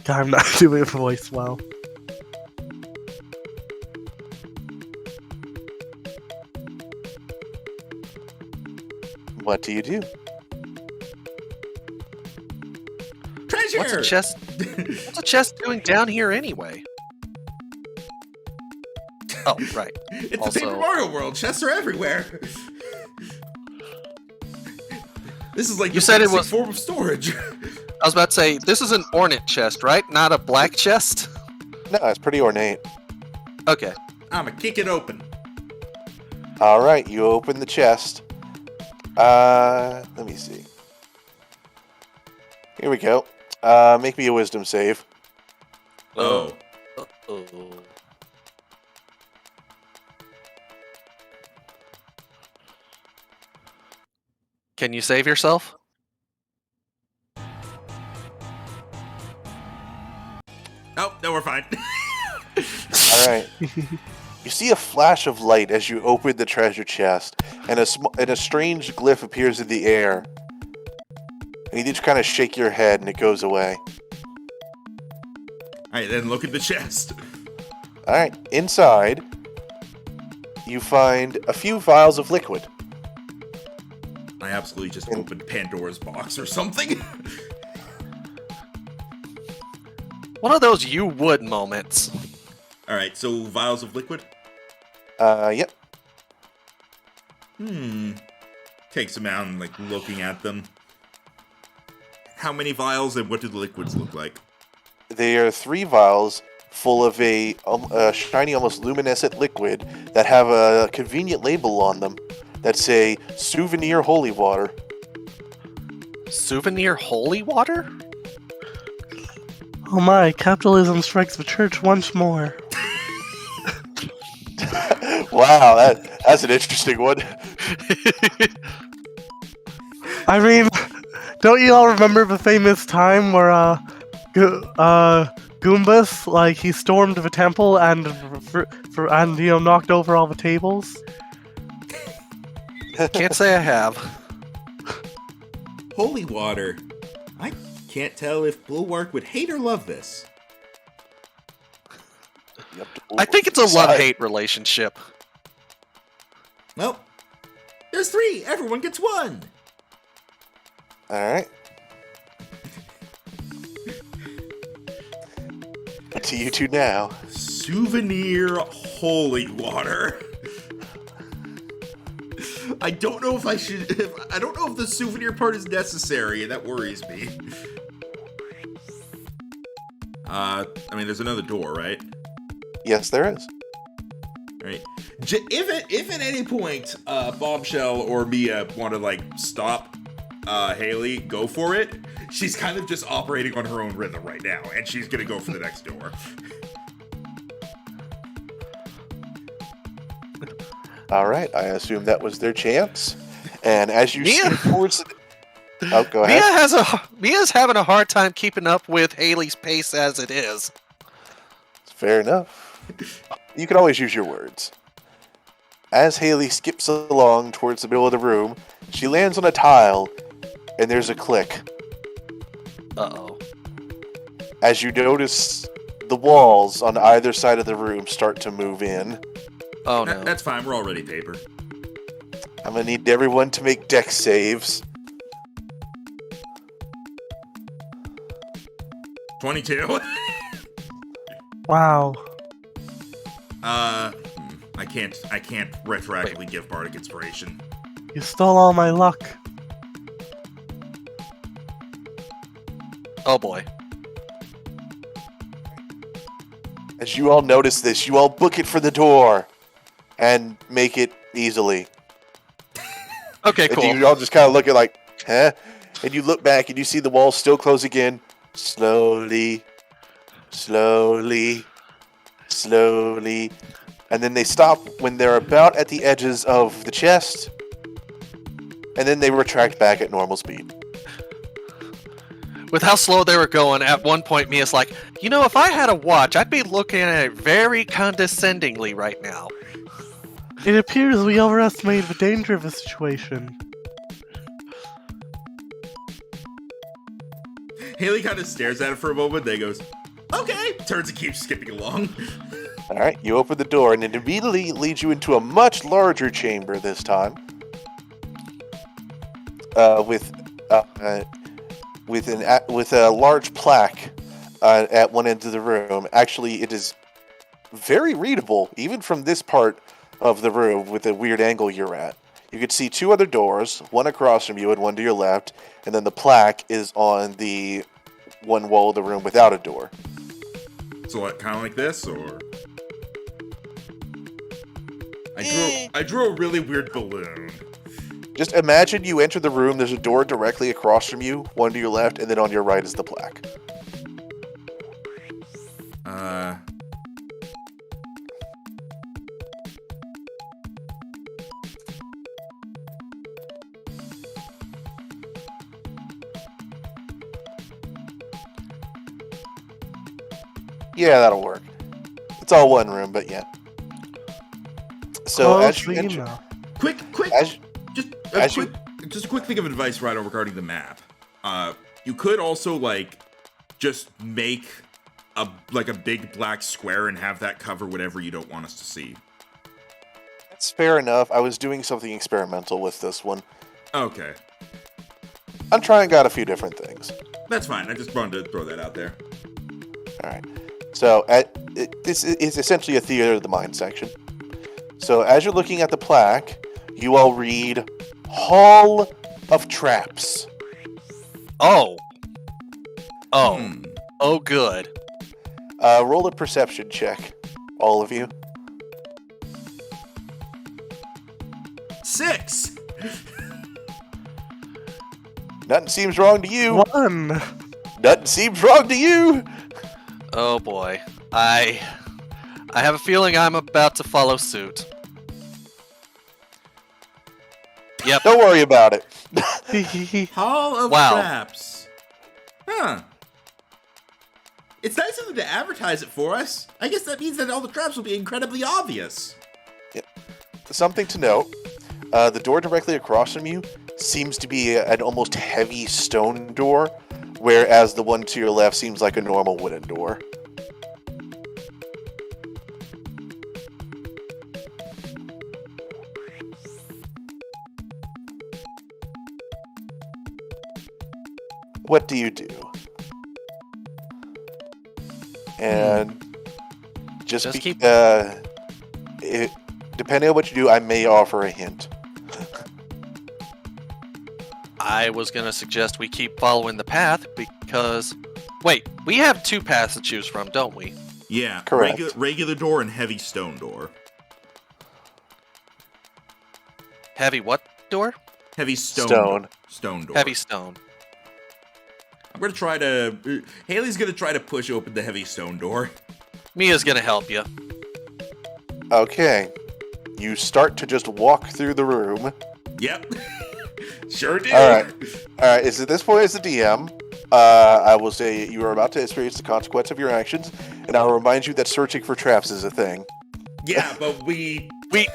[SPEAKER 4] God, I'm not doing a voice well.
[SPEAKER 2] What do you do?
[SPEAKER 1] treasure!
[SPEAKER 3] What's a chest doing down here anyway? Oh, right.
[SPEAKER 1] It's
[SPEAKER 3] Also-
[SPEAKER 1] the Paper Mario world. Chests are everywhere. This is like
[SPEAKER 3] You
[SPEAKER 1] the
[SPEAKER 3] said it
[SPEAKER 1] basic
[SPEAKER 3] was-
[SPEAKER 1] form of storage.
[SPEAKER 3] I was about to say, this is an ornate chest, right? Not a black chest?
[SPEAKER 2] No, it's pretty ornate.
[SPEAKER 3] Okay.
[SPEAKER 1] I'ma kick it open.
[SPEAKER 2] Alright, you open the chest. Let me see. Here we go. Make me a wisdom save.
[SPEAKER 1] Oh.
[SPEAKER 3] Uh-oh. Can you save yourself?
[SPEAKER 1] Oh, no, we're fine.
[SPEAKER 2] Alright. You see a flash of light as you open the treasure chest, and a strange glyph appears in the air. And you just kind of shake your head, and it goes away.
[SPEAKER 1] Alright, then look at the chest.
[SPEAKER 2] Alright, inside, you find a few vials of liquid.
[SPEAKER 1] I absolutely just opened Pandora's box or something.
[SPEAKER 3] One of those you would moments.
[SPEAKER 1] Alright, so vials of liquid?
[SPEAKER 2] Yep.
[SPEAKER 1] takes them out and like looking at them. How many vials and what do the liquids look like?
[SPEAKER 2] They are 3 vials full of a shiny, almost luminescent liquid that have a convenient label on them that say "Souvenir Holy Water."
[SPEAKER 3] Souvenir holy water?
[SPEAKER 4] Oh my, capitalism strikes the church once more.
[SPEAKER 2] Wow, that's an interesting one.
[SPEAKER 4] I mean, don't you all remember the famous time where, Goombas, like, he stormed the temple and, knocked over all the tables?
[SPEAKER 3] Can't say I have.
[SPEAKER 1] Holy water. I can't tell if Bulwark would hate or love this.
[SPEAKER 3] I think it's a love-hate relationship.
[SPEAKER 1] Well, there's 3. Everyone gets 1.
[SPEAKER 2] Alright. To you two now.
[SPEAKER 1] Souvenir holy water. I don't know if I should. I don't know if the souvenir part is necessary, and that worries me. I mean, there's another door, right?
[SPEAKER 2] Yes, there is.
[SPEAKER 1] Right. If at any point Bombshell or Mia want to like stop Haley, go for it. She's kind of just operating on her own rhythm right now, and she's gonna go for the next door.
[SPEAKER 2] All right, I assume that was their chance. And as you
[SPEAKER 3] Mia?
[SPEAKER 2] see towards the... Oh, go ahead.
[SPEAKER 3] Mia's having a hard time keeping up with Haley's pace as it is.
[SPEAKER 2] Fair enough. You can always use your words. As Haley skips along towards the middle of the room, she lands on a tile, and there's a click.
[SPEAKER 3] Uh-oh.
[SPEAKER 2] As you notice the walls on either side of the room start to move in.
[SPEAKER 3] Oh, no.
[SPEAKER 1] That's fine. We're already paper.
[SPEAKER 2] I'm going to need everyone to make dex saves.
[SPEAKER 1] 22.
[SPEAKER 4] Wow.
[SPEAKER 1] I can't retroactively give Bardic Inspiration.
[SPEAKER 4] You stole all my luck.
[SPEAKER 3] Oh, boy.
[SPEAKER 2] As you all notice this, you all book it for the door and make it easily.
[SPEAKER 3] Okay,
[SPEAKER 2] And
[SPEAKER 3] cool.
[SPEAKER 2] you all just kind of look at like, huh? And you look back and you see the walls still close again. Slowly, slowly, slowly. And then they stop when they're about at the edges of the chest. And then they retract back at normal speed.
[SPEAKER 3] With how slow they were going, at one point Mia's like, you know, if I had a watch, I'd be looking at it very condescendingly right now.
[SPEAKER 4] It appears we overestimated the danger of the situation.
[SPEAKER 1] Haley kind of stares at it for a moment, then goes, okay, turns and keeps skipping along.
[SPEAKER 2] Alright, you open the door and it immediately leads you into a much larger chamber this time. With a large plaque at one end of the room. Actually, it is very readable, even from this part of the room with the weird angle you're at. You can see 2 other doors, one across from you and one to your left, and then the plaque is on the one wall of the room without a door.
[SPEAKER 1] So what, kind of like this, or? I drew a really weird balloon.
[SPEAKER 2] Just imagine you enter the room, there's a door directly across from you, one to your left, and then on your right is the plaque. Yeah, that'll work. It's all one room, but yeah. So as you enter,
[SPEAKER 1] Quick,
[SPEAKER 2] as
[SPEAKER 1] just a quick thing of advice, Rhino, regarding the map. You could also just make a big black square and have that cover whatever you don't want us to see.
[SPEAKER 2] That's fair enough. I was doing something experimental with this one.
[SPEAKER 1] Okay,
[SPEAKER 2] I'm trying out a few different things.
[SPEAKER 1] that's fine. I just wanted to throw that out there.
[SPEAKER 2] All right. So this is essentially a theater of the mind section. So as you're looking at the plaque, you all read Hall of Traps.
[SPEAKER 3] Oh. Oh.
[SPEAKER 1] Hmm.
[SPEAKER 3] Oh, good.
[SPEAKER 2] Roll a perception check, all of you.
[SPEAKER 1] 6.
[SPEAKER 2] Nothing seems wrong to you.
[SPEAKER 4] 1.
[SPEAKER 2] Nothing seems wrong to you.
[SPEAKER 3] Oh boy. I have a feeling I'm about to follow suit. Yep.
[SPEAKER 2] Don't worry about it.
[SPEAKER 1] Hall of
[SPEAKER 3] Wow.
[SPEAKER 1] Traps. Huh. It's nice of them to advertise it for us. I guess that means that all the traps will be incredibly obvious.
[SPEAKER 2] Something to note. The door directly across from you seems to be an almost heavy stone door, whereas the one to your left seems like a normal wooden door. What do you do? And just
[SPEAKER 3] keep.
[SPEAKER 2] Depending on what you do, I may offer a hint.
[SPEAKER 3] I was gonna suggest we keep following the path because... Wait, we have 2 paths to choose from, don't we?
[SPEAKER 1] Yeah,
[SPEAKER 2] Correct.
[SPEAKER 1] Regular door and heavy stone door.
[SPEAKER 3] Heavy what door?
[SPEAKER 1] Heavy stone.
[SPEAKER 2] Stone.
[SPEAKER 1] Stone door.
[SPEAKER 3] Heavy stone.
[SPEAKER 1] I'm gonna try to. Haley's gonna try to push open the heavy stone door.
[SPEAKER 3] Mia's gonna help you.
[SPEAKER 2] Okay. You start to just walk through the room.
[SPEAKER 1] Yep. Sure do.
[SPEAKER 2] Alright. Alright, is at this point as the DM, I will say you are about to experience the consequence of your actions, and I'll remind you that searching for traps is a thing.
[SPEAKER 1] Yeah, but we.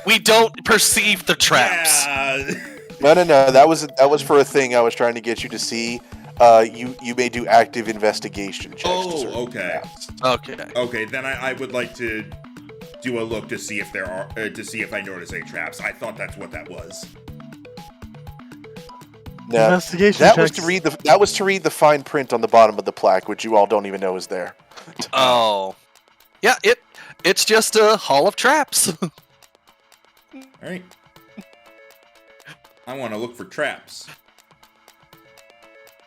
[SPEAKER 3] We don't perceive the traps.
[SPEAKER 1] Yeah.
[SPEAKER 2] No, that was for a thing I was trying to get you to see. You may do active investigation checks. to search for
[SPEAKER 1] Okay.
[SPEAKER 2] traps.
[SPEAKER 3] Okay.
[SPEAKER 1] Okay, then I would like to do a look to see if there are to see if I notice any traps. I thought that's what that was.
[SPEAKER 2] No,
[SPEAKER 4] Investigation
[SPEAKER 2] that was
[SPEAKER 4] checks.
[SPEAKER 2] to read the fine print on the bottom of the plaque, which you all don't even know is there.
[SPEAKER 3] Oh. Yeah, it's just a hall of traps.
[SPEAKER 1] All right. I want to look for traps.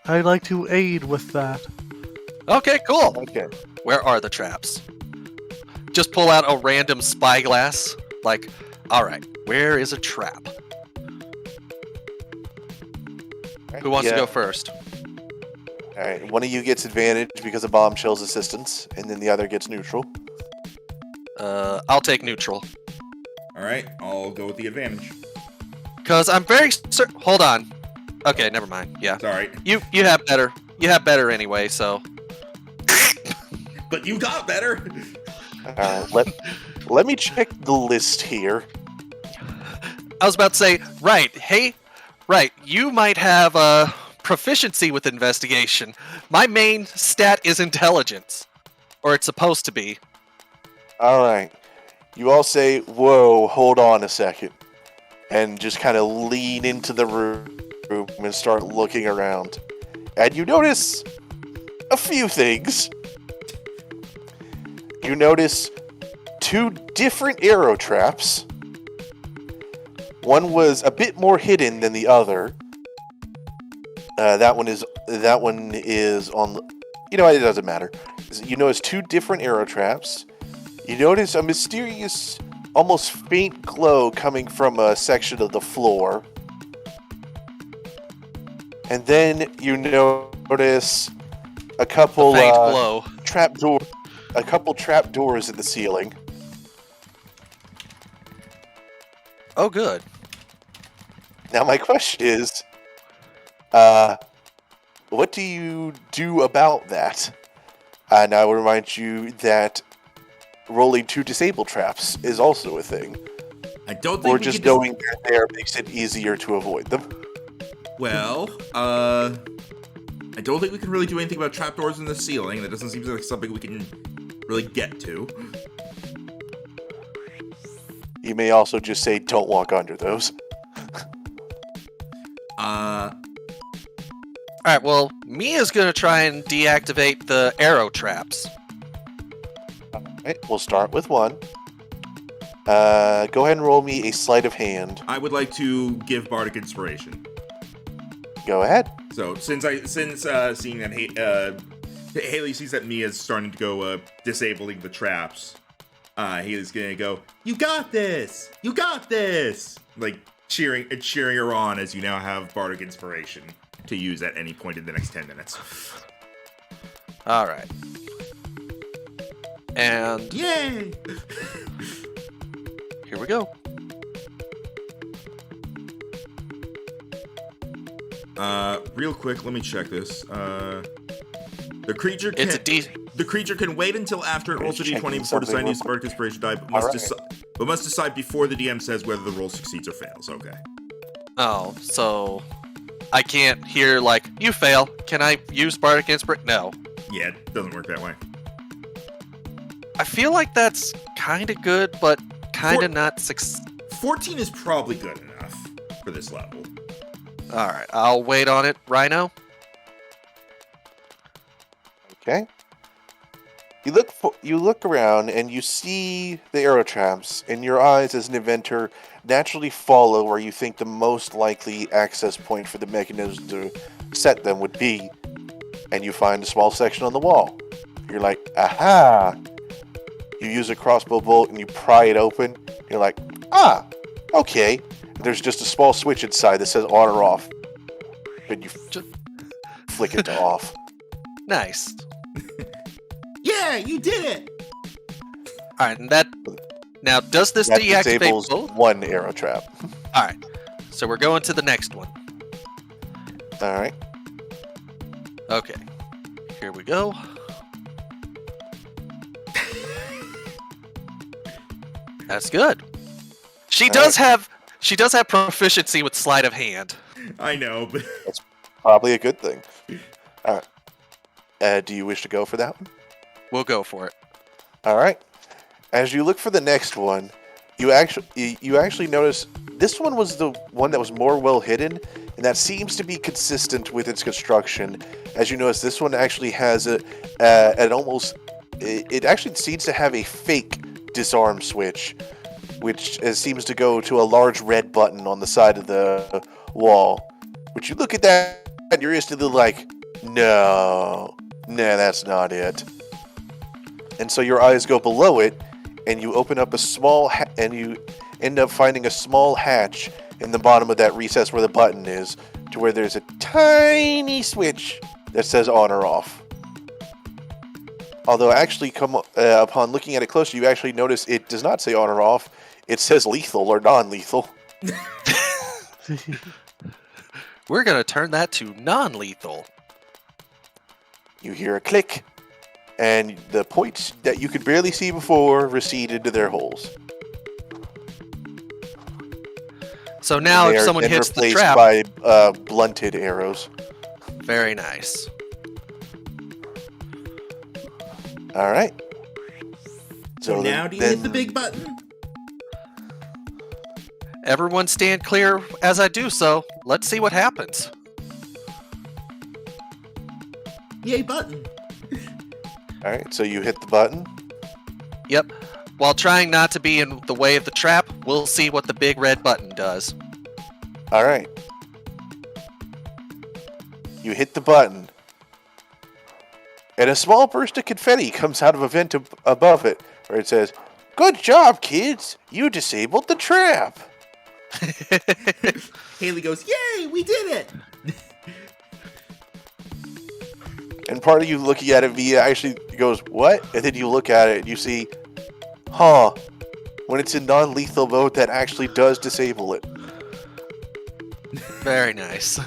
[SPEAKER 4] I'd like to aid with that.
[SPEAKER 3] Okay, cool.
[SPEAKER 2] Okay.
[SPEAKER 3] Where are the traps? Just pull out a random spyglass. Like, alright, where is a trap? Who wants to go first?
[SPEAKER 2] All right. One of you gets advantage because of Bombshell's assistance, and then the other gets neutral.
[SPEAKER 3] I'll take neutral.
[SPEAKER 1] All right, I'll go with the advantage.
[SPEAKER 3] Because I'm very certain... Hold on. Okay, never mind. Yeah.
[SPEAKER 1] Sorry,
[SPEAKER 3] You have better. You have better anyway, so...
[SPEAKER 1] but you got better.
[SPEAKER 2] Let me check the list here.
[SPEAKER 3] I was about to say, right, hey, right, you might have proficiency with investigation. My main stat is intelligence. Or it's supposed to be.
[SPEAKER 2] All right. You all say, "Whoa, hold on a second," and just kind of lean into the room and start looking around. And you notice a few things. You notice 2 different arrow traps. One was a bit more hidden than the other. That one is on. You know, it doesn't matter. You notice 2 different arrow traps. You notice a mysterious, almost faint glow coming from a section of the floor. And then you notice a couple
[SPEAKER 3] Faint glow.
[SPEAKER 2] a couple trap doors in the ceiling.
[SPEAKER 3] Oh, good.
[SPEAKER 2] Now my question is, what do you do about that? And I will remind you that rolling 2 disable traps is also a thing.
[SPEAKER 1] I don't think
[SPEAKER 2] Or
[SPEAKER 1] we
[SPEAKER 2] just
[SPEAKER 1] can
[SPEAKER 2] knowing they're there makes it easier to avoid them.
[SPEAKER 1] Well, I don't think we can really do anything about trapdoors in the ceiling. That doesn't seem like something we can really get to.
[SPEAKER 2] You may also just say, "Don't walk under those."
[SPEAKER 3] Alright, well, Mia's gonna try and deactivate the arrow traps.
[SPEAKER 2] Alright, we'll start with 1. Go ahead and roll me a sleight of hand.
[SPEAKER 1] I would like to give Bardic Inspiration.
[SPEAKER 2] Go ahead.
[SPEAKER 1] So since seeing that Haley sees that Mia's starting to go disabling the traps, Haley's gonna go, "You got this! You got this!" Like cheering her on as you now have Bardic Inspiration to use at any point in the next 10 minutes.
[SPEAKER 3] All right. And
[SPEAKER 1] Yay!
[SPEAKER 3] here we go.
[SPEAKER 1] Real quick, let me check this. The creature can
[SPEAKER 3] It's a D.
[SPEAKER 1] The creature can wait until after it rolls a d20 before deciding to use Bardic Inspiration die, but must decide before the DM says whether the roll succeeds or fails. Okay.
[SPEAKER 3] Oh, so I can't hear like you fail. Can I use Bardic Inspiration? No.
[SPEAKER 1] Yeah, it doesn't work that way.
[SPEAKER 3] I feel like that's kind of good, but kind of not.
[SPEAKER 1] 14 is probably good enough for this level.
[SPEAKER 3] All right, I'll wait on it, Rhino.
[SPEAKER 2] Okay. You look around and you see the arrow traps, and your eyes as an inventor naturally follow where you think the most likely access point for the mechanism to set them would be, and you find a small section on the wall. You're like, aha! You use a crossbow bolt and you pry it open. You're like, ah, okay. There's just a small switch inside that says on or off, and you flick it to off.
[SPEAKER 3] Nice.
[SPEAKER 1] Yeah, you did it!
[SPEAKER 3] All right, and that now does this
[SPEAKER 2] That
[SPEAKER 3] deactivate
[SPEAKER 2] disables
[SPEAKER 3] both?
[SPEAKER 2] one arrow trap.
[SPEAKER 3] All right, so we're going to the next one.
[SPEAKER 2] All right.
[SPEAKER 3] Okay, here we go. That's good. She does have proficiency with sleight of hand.
[SPEAKER 1] I know, but
[SPEAKER 2] Probably a good thing. All right. Do you wish to go for that one?
[SPEAKER 3] We'll go for it.
[SPEAKER 2] All right. As you look for the next one, you actually notice this one was the one that was more well hidden, and that seems to be consistent with its construction. As you notice, this one actually has it actually seems to have a fake disarm switch, which seems to go to a large red button on the side of the wall. Which you look at that, and you're instantly like, no, that's not it. And so your eyes go below it, and you open up a small and you end up finding a small hatch in the bottom of that recess where the button is, to where there's a tiny switch that says on or off. Although actually, upon looking at it closer, you actually notice it does not say on or off. It says lethal or non-lethal.
[SPEAKER 3] We're gonna turn that to non-lethal.
[SPEAKER 2] You hear a click, and the points that you could barely see before recede into their holes.
[SPEAKER 3] So now
[SPEAKER 2] They
[SPEAKER 3] if
[SPEAKER 2] are
[SPEAKER 3] someone
[SPEAKER 2] then
[SPEAKER 3] hits the
[SPEAKER 2] replaced
[SPEAKER 3] trap,
[SPEAKER 2] by blunted arrows.
[SPEAKER 3] very nice.
[SPEAKER 2] All right.
[SPEAKER 1] so now do you hit the big button?
[SPEAKER 3] Everyone stand clear as I do so. Let's see what happens.
[SPEAKER 1] Yay, button.
[SPEAKER 2] All right. So you hit the button.
[SPEAKER 3] Yep. While trying not to be in the way of the trap, we'll see what the big red button does.
[SPEAKER 2] All right. You hit the button, and a small burst of confetti comes out of a vent above it, where it says, "Good job, kids! You disabled the trap."
[SPEAKER 1] Haley goes, yay, we did it!
[SPEAKER 2] And part of you looking at it, Via actually goes, "What?" And then you look at it and you see, huh, when it's in non-lethal mode, that actually does disable it.
[SPEAKER 3] Very nice.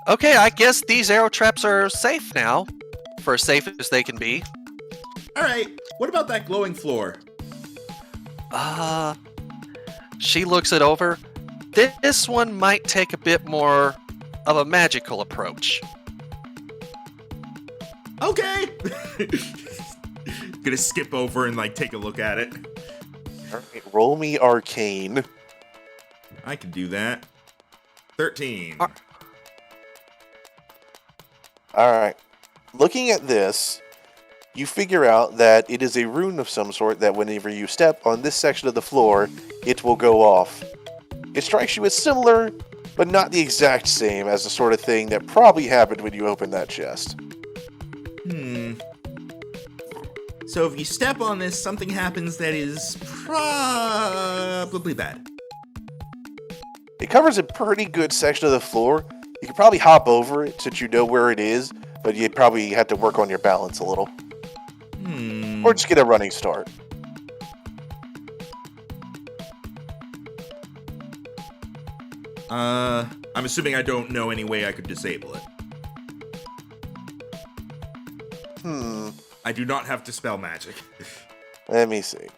[SPEAKER 3] Okay, I guess these arrow traps are safe now. For as safe as they can be.
[SPEAKER 1] Alright, what about that glowing floor?
[SPEAKER 3] She looks it over. This one might take a bit more of a magical approach.
[SPEAKER 1] Okay! Gonna skip over and take a look at it.
[SPEAKER 2] All right, roll me arcane.
[SPEAKER 1] I can do that. 13.
[SPEAKER 2] All right. Looking at this, you figure out that it is a rune of some sort that whenever you step on this section of the floor, it will go off. It strikes you as similar, but not the exact same as the sort of thing that probably happened when you opened that chest.
[SPEAKER 1] So if you step on this, something happens that is probably bad.
[SPEAKER 2] It covers a pretty good section of the floor. You could probably hop over it since you know where it is, but you'd probably have to work on your balance a little. Or just get a running start.
[SPEAKER 1] I'm assuming I don't know any way I could disable it. I do not have Dispel Magic.
[SPEAKER 2] Let me see.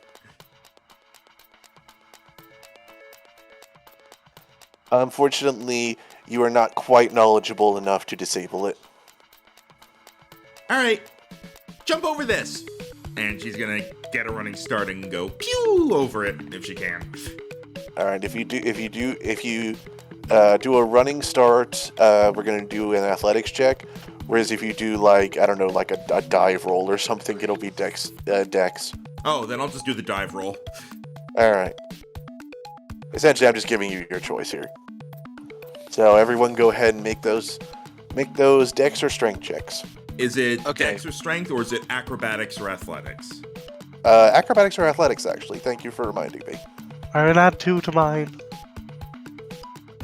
[SPEAKER 2] Unfortunately, you are not quite knowledgeable enough to disable it.
[SPEAKER 1] Alright, jump over this. And she's gonna get a running start and go pew over it if she can.
[SPEAKER 2] All right, if you do a running start, we're gonna do an athletics check. Whereas if you do like a dive roll or something, it'll be dex.
[SPEAKER 1] Oh, then I'll just do the dive roll.
[SPEAKER 2] All right. Essentially, I'm just giving you your choice here. So everyone, go ahead and make those dex or strength checks.
[SPEAKER 1] Is it dex or strength, or is it acrobatics or athletics?
[SPEAKER 2] Acrobatics or athletics, actually. Thank you for reminding me.
[SPEAKER 4] I will add 2 to mine.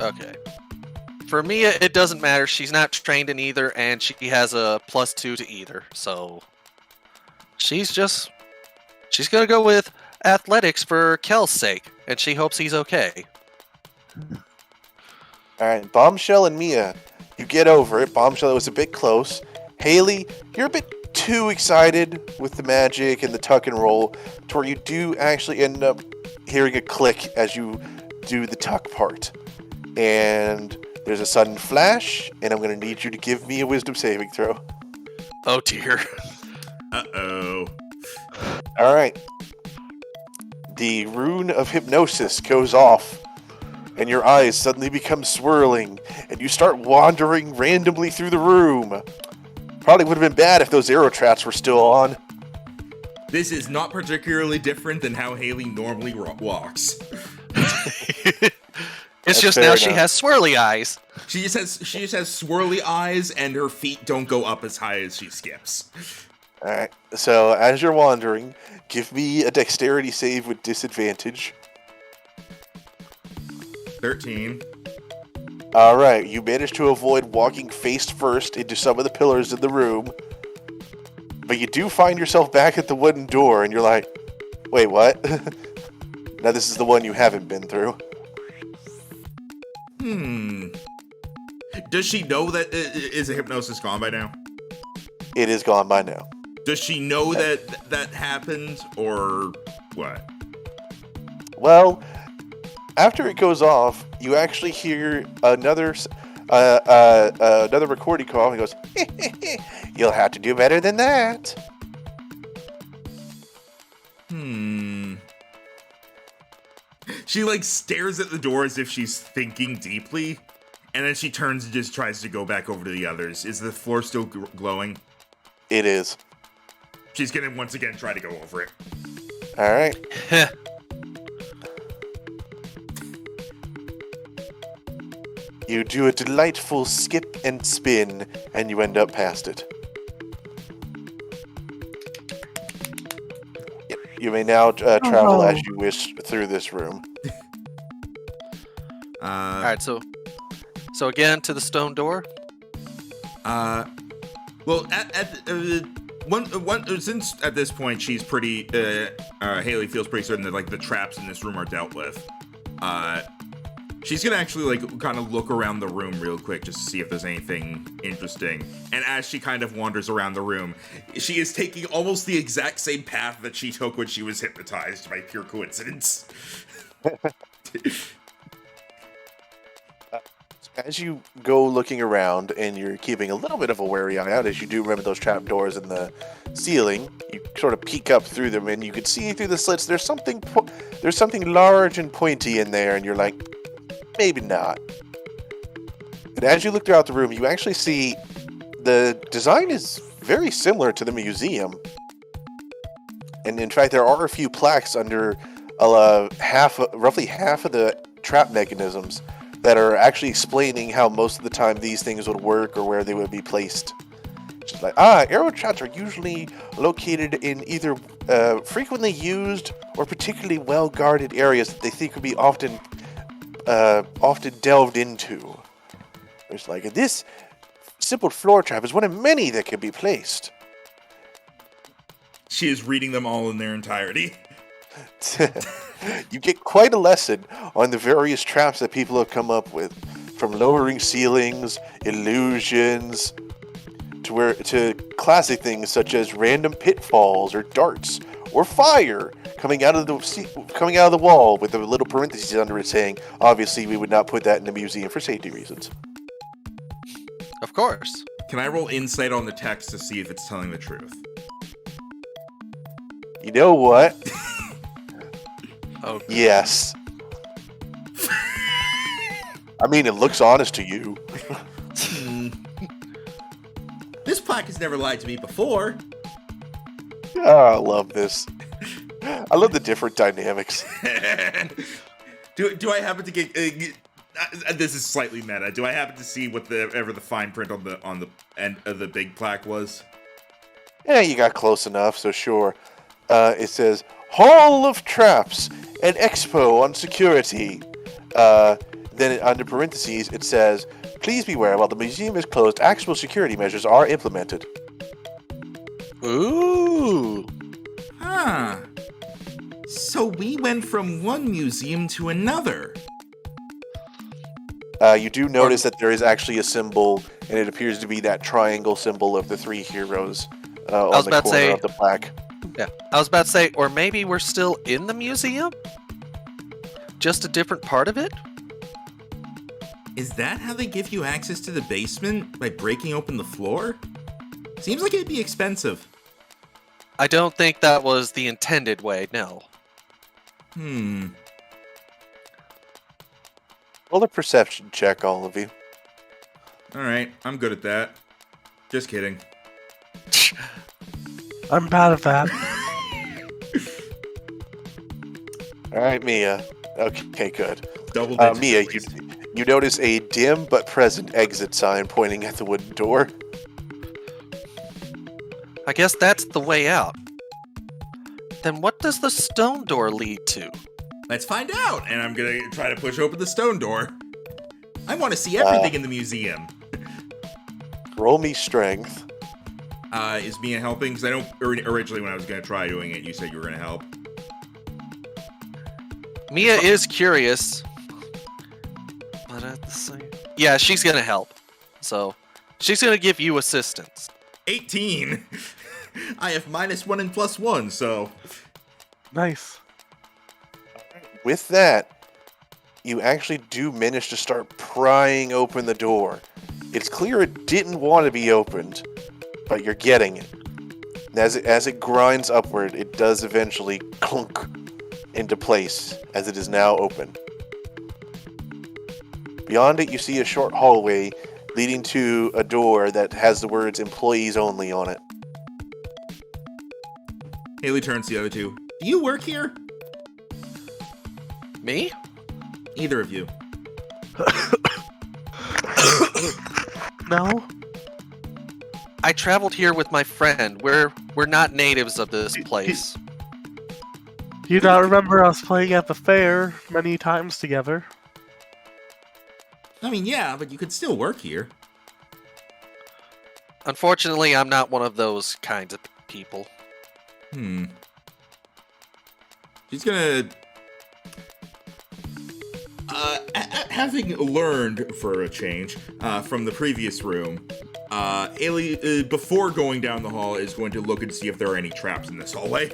[SPEAKER 3] Okay. For Mia, it doesn't matter. She's not trained in either, and she has a +2 to either. So she's gonna go with athletics for Kel's sake, and she hopes he's okay.
[SPEAKER 2] All right, Bombshell and Mia, you get over it. Bombshell, it was a bit close. Haley, you're a bit too excited with the magic and the tuck and roll to where you do actually end up hearing a click as you do the tuck part. And there's a sudden flash, and I'm going to need you to give me a wisdom saving throw.
[SPEAKER 3] Oh dear.
[SPEAKER 1] Uh-oh.
[SPEAKER 2] All right. The rune of hypnosis goes off, and your eyes suddenly become swirling, and you start wandering randomly through the room. Probably would have been bad if those arrow traps were still on.
[SPEAKER 1] This is not particularly different than how Haley normally walks.
[SPEAKER 3] It's
[SPEAKER 2] That's
[SPEAKER 3] just now
[SPEAKER 2] fair
[SPEAKER 3] she
[SPEAKER 2] enough.
[SPEAKER 3] has swirly eyes.
[SPEAKER 1] She just has swirly eyes, and her feet don't go up as high as she skips.
[SPEAKER 2] All right. So as you're wandering, give me a dexterity save with disadvantage.
[SPEAKER 1] 13.
[SPEAKER 2] All right. You managed to avoid walking face first into some of the pillars in the room, but you do find yourself back at the wooden door, and you're like, "Wait, what?" Now this is the one you haven't been through.
[SPEAKER 1] Does she know that is a hypnosis gone by now?
[SPEAKER 2] It is gone by now.
[SPEAKER 1] Does she know that happened, or what?
[SPEAKER 2] Well, after it goes off, you actually hear another recording call, and he goes, "You'll have to do better than that."
[SPEAKER 1] She stares at the door as if she's thinking deeply, and then she turns and just tries to go back over to the others. Is the floor still glowing?
[SPEAKER 2] It is.
[SPEAKER 1] She's gonna once again try to go over it.
[SPEAKER 2] All right. You do a delightful skip and spin, and you end up past it. Yep. You may now travel as you wish through this room.
[SPEAKER 3] All right, so again to the stone door.
[SPEAKER 1] Well, since at this point she's pretty, Haley feels pretty certain that the traps in this room are dealt with. She's gonna actually kind of look around the room real quick just to see if there's anything interesting. And as she kind of wanders around the room, she is taking almost the exact same path that she took when she was hypnotized by pure coincidence.
[SPEAKER 2] As you go looking around, and you're keeping a little bit of a wary eye out, as you do remember those trapdoors in the ceiling, you sort of peek up through them, and you can see through the slits there's something large and pointy in there, and you're like, maybe not. And as you look throughout the room, you actually see the design is very similar to the museum. And in fact, there are a few plaques under roughly half of the trap mechanisms that are actually explaining how most of the time these things would work or where they would be placed. Just like, arrow traps are usually located in either frequently used or particularly well-guarded areas that they think would be often delved into. It's like, this simple floor trap is one of many that can be placed.
[SPEAKER 1] She is reading them all in their entirety.
[SPEAKER 2] You get quite a lesson on the various traps that people have come up with, from lowering ceilings, illusions, to classic things such as random pitfalls or darts or fire coming out of the wall with a little parentheses under it saying, obviously we would not put that in the museum for safety reasons.
[SPEAKER 3] Of course.
[SPEAKER 1] Can I roll insight on the text to see if it's telling the truth?
[SPEAKER 2] You know what?
[SPEAKER 3] Oh,
[SPEAKER 2] Yes. I mean, it looks honest to you.
[SPEAKER 1] This plaque has never lied to me before.
[SPEAKER 2] Oh, I love this. I love the different dynamics.
[SPEAKER 1] Do I happen to get? This is slightly meta. Do I happen to see what ever the fine print on the end of the big plaque was?
[SPEAKER 2] Yeah, you got close enough, so sure. It says, Hall of Traps, an expo on security. Then under parentheses, it says, please beware, while the museum is closed, actual security measures are implemented.
[SPEAKER 3] Ooh.
[SPEAKER 1] Huh. So we went from one museum to another.
[SPEAKER 2] You do notice that there is actually a symbol, and it appears to be that triangle symbol of the three heroes on the corner of the plaque.
[SPEAKER 3] Yeah, I was about to say, or maybe we're still in the museum? Just a different part of it?
[SPEAKER 1] Is that how they give you access to the basement? By breaking open the floor? Seems like it'd be expensive.
[SPEAKER 3] I don't think that was the intended way, no.
[SPEAKER 2] Roll a perception check, all of you.
[SPEAKER 1] Alright, I'm good at that. Just kidding.
[SPEAKER 4] I'm bad at that.
[SPEAKER 2] Alright, Mia. Okay, good.
[SPEAKER 1] Double digits.
[SPEAKER 2] Mia, you notice a dim but present exit sign pointing at the wooden door.
[SPEAKER 3] I guess that's the way out. Then what does the stone door lead to?
[SPEAKER 1] Let's find out, and I'm gonna try to push open the stone door. I want to see everything in the museum.
[SPEAKER 2] Roll me strength.
[SPEAKER 1] Is Mia helping? Because I know originally when I was gonna try doing it, you said you were gonna help.
[SPEAKER 3] Mia is curious. But at the same... Yeah, she's gonna help. So, she's gonna give you assistance.
[SPEAKER 1] 18! I have -1 and +1, so...
[SPEAKER 4] Nice.
[SPEAKER 2] With that, you actually do manage to start prying open the door. It's clear it didn't want to be opened, but you're getting it. And as it grinds upward, it does eventually clunk into place, as it is now open. Beyond it, you see a short hallway leading to a door that has the words employees only on it.
[SPEAKER 1] Haley turns to the other two. Do you work here?
[SPEAKER 3] Me?
[SPEAKER 1] Either of you.
[SPEAKER 4] No?
[SPEAKER 3] I traveled here with my friend. We're not natives of this place.
[SPEAKER 4] Do you not remember us playing at the fair many times together?
[SPEAKER 1] I mean, yeah, but you could still work here.
[SPEAKER 3] Unfortunately, I'm not one of those kinds of people.
[SPEAKER 1] She's gonna... having learned, for a change, from the previous room, Ailey, before going down the hall, is going to look and see if there are any traps in this hallway.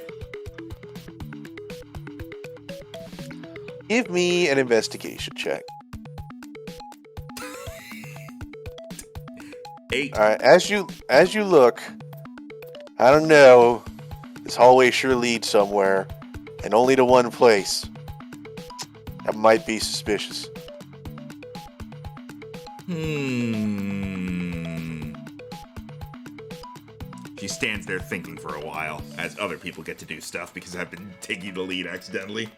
[SPEAKER 2] Give me an investigation check.
[SPEAKER 1] 8.
[SPEAKER 2] Alright, as you look, I don't know, this hallway sure leads somewhere, and only to one place. That might be suspicious.
[SPEAKER 1] She stands there thinking for a while, as other people get to do stuff because I've been taking the lead accidentally.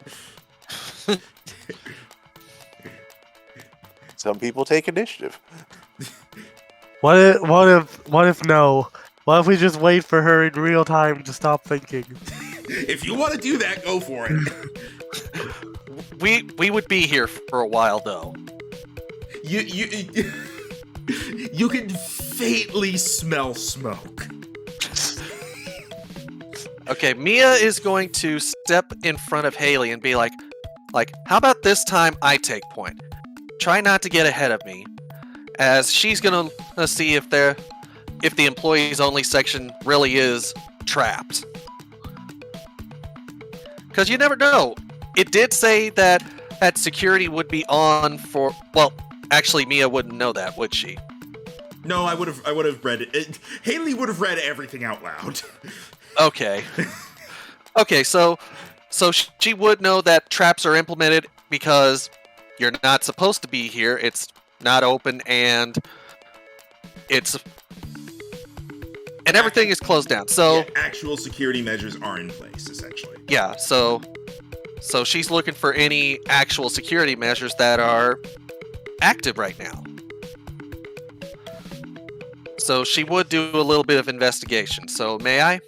[SPEAKER 2] Some people take initiative.
[SPEAKER 4] What if no? What if we just wait for her in real time to stop thinking?
[SPEAKER 1] If you want to do that, go for it.
[SPEAKER 3] We would be here for a while, though.
[SPEAKER 1] You can faintly smell smoke.
[SPEAKER 3] Okay, Mia is going to step in front of Haley and be like, how about this time I take point? Try not to get ahead of me, as she's gonna see if the employees only section really is trapped. Because you never know. It did say that security would be on for. Well, actually, Mia wouldn't know that, would she?
[SPEAKER 1] No, I would have read it. Haley would have read everything out loud.
[SPEAKER 3] Okay. Okay, so she would know that traps are implemented because you're not supposed to be here. It's not open, and everything is closed down. So
[SPEAKER 1] yeah, actual security measures are in place, essentially.
[SPEAKER 3] Yeah, so she's looking for any actual security measures that are active right now. So she would do a little bit of investigation. So may I?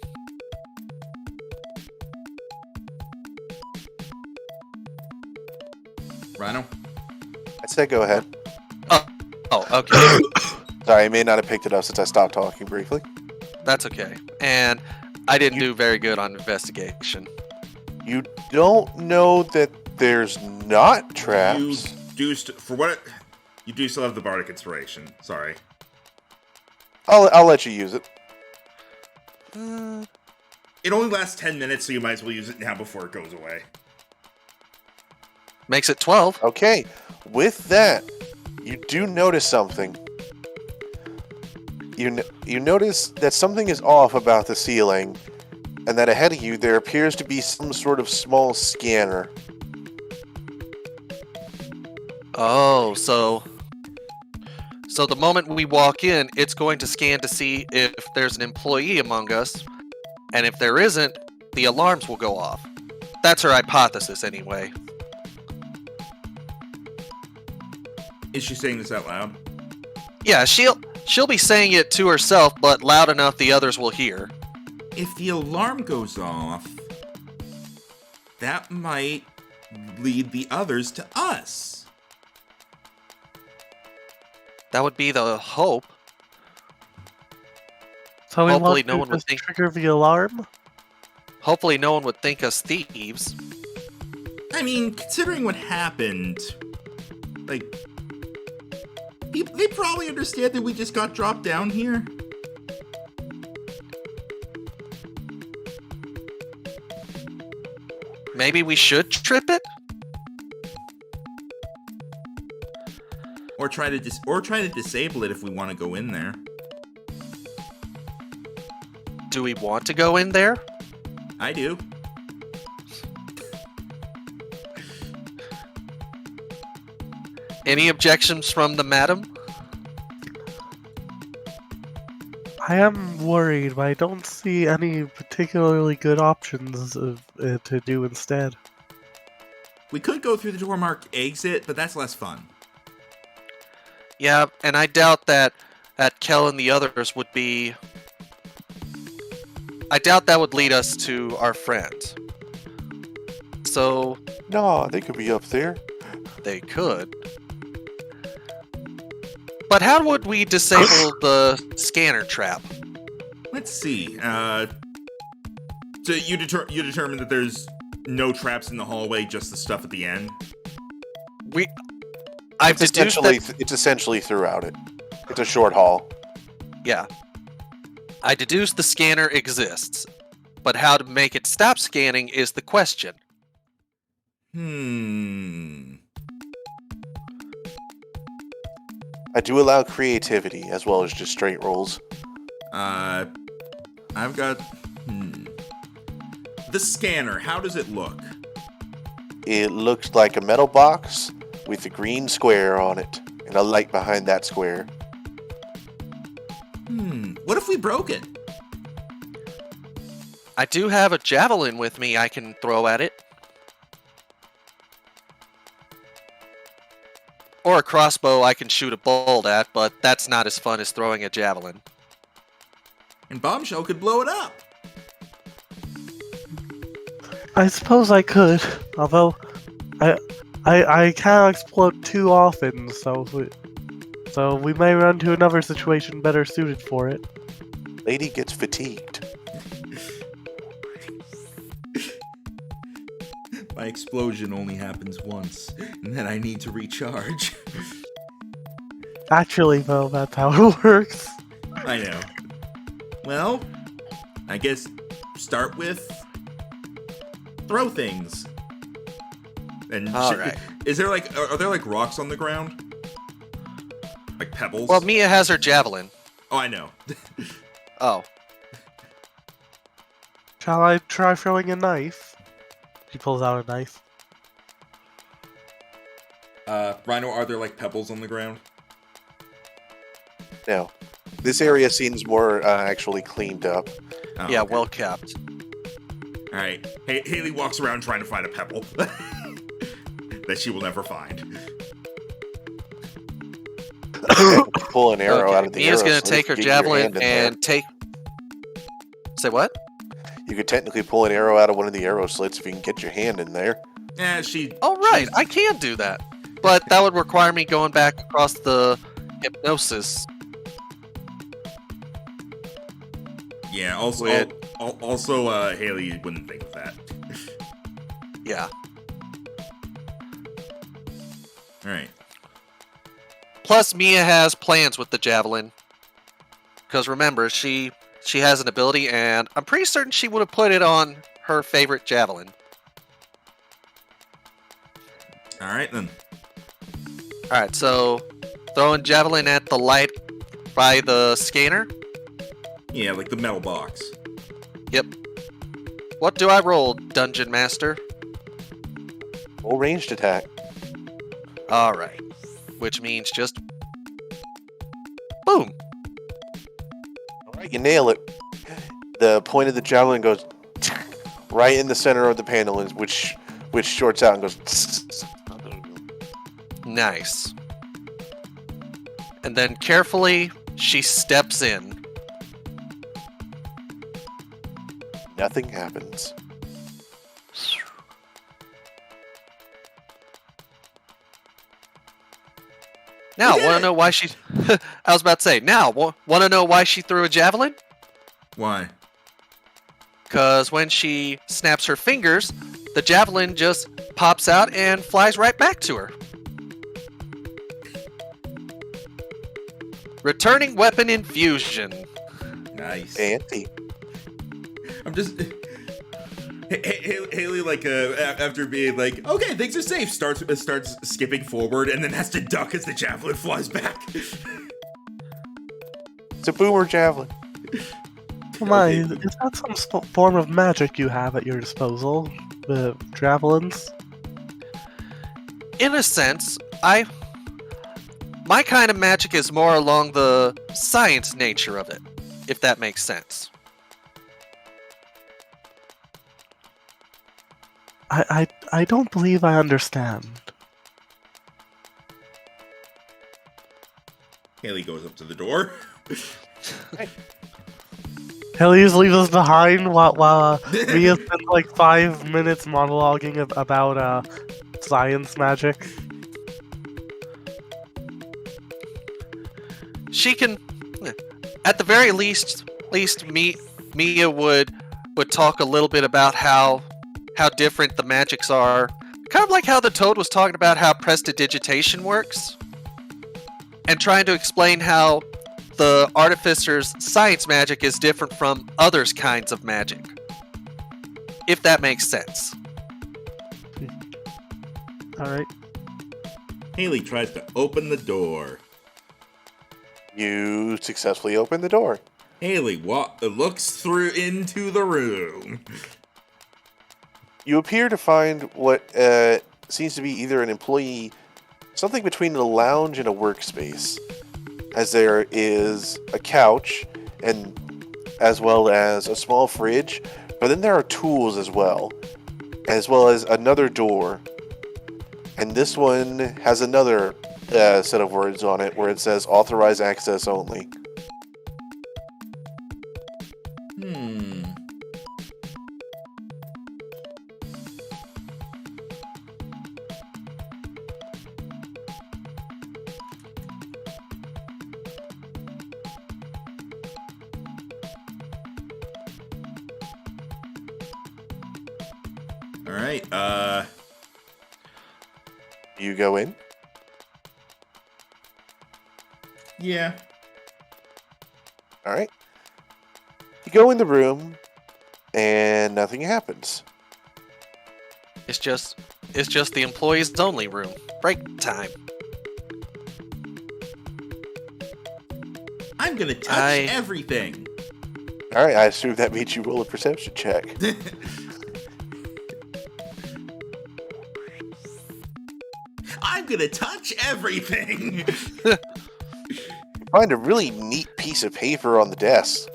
[SPEAKER 1] Rhino?
[SPEAKER 2] I said go ahead.
[SPEAKER 3] Oh, okay.
[SPEAKER 2] Sorry, I may not have picked it up since I stopped talking briefly.
[SPEAKER 3] That's okay. And I didn't do very good on investigation.
[SPEAKER 2] You don't know that there's not traps.
[SPEAKER 1] You do still have the bardic inspiration. Sorry.
[SPEAKER 2] I'll let you use it.
[SPEAKER 1] It only lasts 10 minutes, so you might as well use it now before it goes away.
[SPEAKER 3] Makes it 12.
[SPEAKER 2] Okay, with that, you do notice something. You notice that something is off about the ceiling, and that ahead of you there appears to be some sort of small scanner.
[SPEAKER 3] Oh, so the moment we walk in, it's going to scan to see if there's an employee among us, and if there isn't, the alarms will go off. That's her hypothesis, anyway.
[SPEAKER 1] Is she saying this out loud?
[SPEAKER 3] Yeah, she'll be saying it to herself, but loud enough the others will hear.
[SPEAKER 1] If the alarm goes off, that might lead the others to us.
[SPEAKER 3] That would be the hope.
[SPEAKER 4] So we
[SPEAKER 3] Hopefully
[SPEAKER 4] want
[SPEAKER 3] no
[SPEAKER 4] to
[SPEAKER 3] one would
[SPEAKER 4] just
[SPEAKER 3] think-
[SPEAKER 4] trigger the alarm?
[SPEAKER 3] Hopefully no one would think us thieves.
[SPEAKER 1] I mean, considering what happened, like, they probably understand that we just got dropped down here.
[SPEAKER 3] Maybe we should trip it?
[SPEAKER 1] Or try to disable it if we want to go in there.
[SPEAKER 3] Do we want to go in there?
[SPEAKER 1] I do.
[SPEAKER 3] Any objections from the madam?
[SPEAKER 4] I am worried, but I don't see any particularly good options to do instead.
[SPEAKER 1] We could go through the door marked exit, but that's less fun.
[SPEAKER 3] Yeah, and I doubt that Kel and the others would be... I doubt that would lead us to our friends. So...
[SPEAKER 2] No, they could be up there.
[SPEAKER 3] They could. But how would we disable the scanner trap?
[SPEAKER 1] Let's see. So you determine that there's no traps in the hallway, just the stuff at the end?
[SPEAKER 3] I've deduced that...
[SPEAKER 2] It's essentially throughout it. It's a short haul.
[SPEAKER 3] Yeah. I deduced the scanner exists. But how to make it stop scanning is the question.
[SPEAKER 2] I do allow creativity as well as just straight rolls.
[SPEAKER 1] I've got... The scanner, how does it look?
[SPEAKER 2] It looks like a metal box with a green square on it and a light behind that square.
[SPEAKER 1] What if we broke it?
[SPEAKER 3] I do have a javelin with me I can throw at it. Or a crossbow I can shoot a bolt at, but that's not as fun as throwing a javelin.
[SPEAKER 1] And Bombshell could blow it up.
[SPEAKER 4] I suppose I could, although I can't explode too often, so we may run to another situation better suited for it.
[SPEAKER 2] Lady gets fatigued.
[SPEAKER 1] My explosion only happens once, and then I need to recharge.
[SPEAKER 4] Actually, though, that's how it works.
[SPEAKER 1] I know. Well, I guess start with throw things. And
[SPEAKER 3] Alright.
[SPEAKER 1] Is there like are there like rocks on the ground? Like pebbles?
[SPEAKER 3] Well, Mia has her javelin.
[SPEAKER 1] Oh, I know.
[SPEAKER 3] Oh.
[SPEAKER 4] Shall I try throwing a knife? He pulls out a knife.
[SPEAKER 1] Rhino, are there like pebbles on the ground?
[SPEAKER 2] Now, this area seems more actually cleaned up.
[SPEAKER 1] Oh,
[SPEAKER 3] Yeah,
[SPEAKER 1] okay.
[SPEAKER 3] well kept.
[SPEAKER 1] All right. Haley walks around trying to find a pebble that she will never find.
[SPEAKER 2] Pull an arrow out of the
[SPEAKER 3] Mia's
[SPEAKER 2] arrow
[SPEAKER 3] gonna
[SPEAKER 2] slit,
[SPEAKER 3] take her
[SPEAKER 2] get your
[SPEAKER 3] javelin
[SPEAKER 2] hand in there.
[SPEAKER 3] and take. Say what?
[SPEAKER 2] You could technically pull an arrow out of one of the arrow slits if you can get your hand in there.
[SPEAKER 1] She.
[SPEAKER 3] Oh right, I can do that, but that would require me going back across the hypnosis.
[SPEAKER 1] Yeah. Also,
[SPEAKER 3] With-
[SPEAKER 1] also, Haley wouldn't think of that.
[SPEAKER 3] Yeah.
[SPEAKER 1] All right.
[SPEAKER 3] Plus, Mia has plans with the javelin. Because remember, she has an ability, and I'm pretty certain she would have put it on her favorite javelin.
[SPEAKER 1] All right then.
[SPEAKER 3] All right, so throwing javelin at the light by the scanner.
[SPEAKER 1] Yeah, like the metal box.
[SPEAKER 3] Yep. What do I roll, Dungeon Master?
[SPEAKER 2] Full ranged attack.
[SPEAKER 3] All right, which means just boom.
[SPEAKER 2] Alright, you nail it. The point of the javelin goes right in the center of the panel, which shorts out and goes.
[SPEAKER 3] Nice. And then carefully, she steps in.
[SPEAKER 2] Nothing happens.
[SPEAKER 3] Now,
[SPEAKER 1] We did
[SPEAKER 3] want
[SPEAKER 1] it!
[SPEAKER 3] to know why she... I was about to say, now, want to know why she threw a javelin?
[SPEAKER 1] Why?
[SPEAKER 3] Because when she snaps her fingers, the javelin just pops out and flies right back to her. Returning weapon infusion.
[SPEAKER 1] Nice.
[SPEAKER 2] Fancy.
[SPEAKER 1] I'm just. Haley, like, after being like, okay, things are safe, starts skipping forward and then has to duck as the javelin flies back.
[SPEAKER 2] It's a boomer javelin.
[SPEAKER 4] Come on, is that some form of magic you have at your disposal? The javelins?
[SPEAKER 3] In a sense, my kind of magic is more along the science nature of it, if that makes sense.
[SPEAKER 4] I don't believe I understand.
[SPEAKER 1] Haley goes up to the door.
[SPEAKER 4] He'll usually leave us behind while Mia spends like 5 minutes monologuing about science magic.
[SPEAKER 3] She can, at the very least Mia would talk a little bit about how different the magics are. Kind of like how the Toad was talking about how prestidigitation works. And trying to explain how the Artificer's science magic is different from others' kinds of magic. If that makes sense.
[SPEAKER 4] Alright.
[SPEAKER 1] Haley tries to open the door.
[SPEAKER 2] You successfully open the door.
[SPEAKER 1] Haley looks through into the room.
[SPEAKER 2] You appear to find what seems to be either an employee, something between a lounge and a workspace, as there is a couch and as well as a small fridge But then there are tools as well as another door. And this one has another set of words on it where it says authorized access only.
[SPEAKER 1] All right.
[SPEAKER 2] You go in.
[SPEAKER 1] Yeah.
[SPEAKER 2] All right. You go in the room, and nothing happens.
[SPEAKER 3] It's just the employees only room. Break time.
[SPEAKER 1] I'm gonna touch everything.
[SPEAKER 2] All right. I assume that means you roll a perception check.
[SPEAKER 1] I'm gonna touch everything.
[SPEAKER 2] Find a really neat piece of paper on the desk.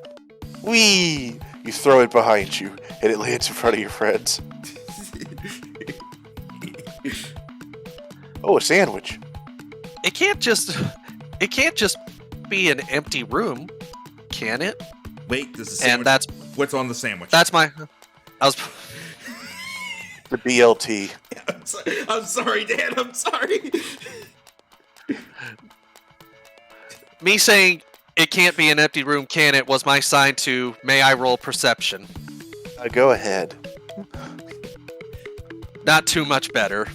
[SPEAKER 2] Whee! You throw it behind you, and it lands in front of your friends. Oh, a sandwich.
[SPEAKER 3] It can't just be an empty room, can it?
[SPEAKER 1] Wait, this is a sandwich.
[SPEAKER 3] And that's
[SPEAKER 1] what's on the sandwich.
[SPEAKER 3] I was
[SPEAKER 2] The BLT.
[SPEAKER 1] I'm sorry, Dan. I'm sorry.
[SPEAKER 3] me saying it can't be an empty room, can it? Was my sign to may I roll perception?
[SPEAKER 2] Go ahead.
[SPEAKER 3] Not too much better.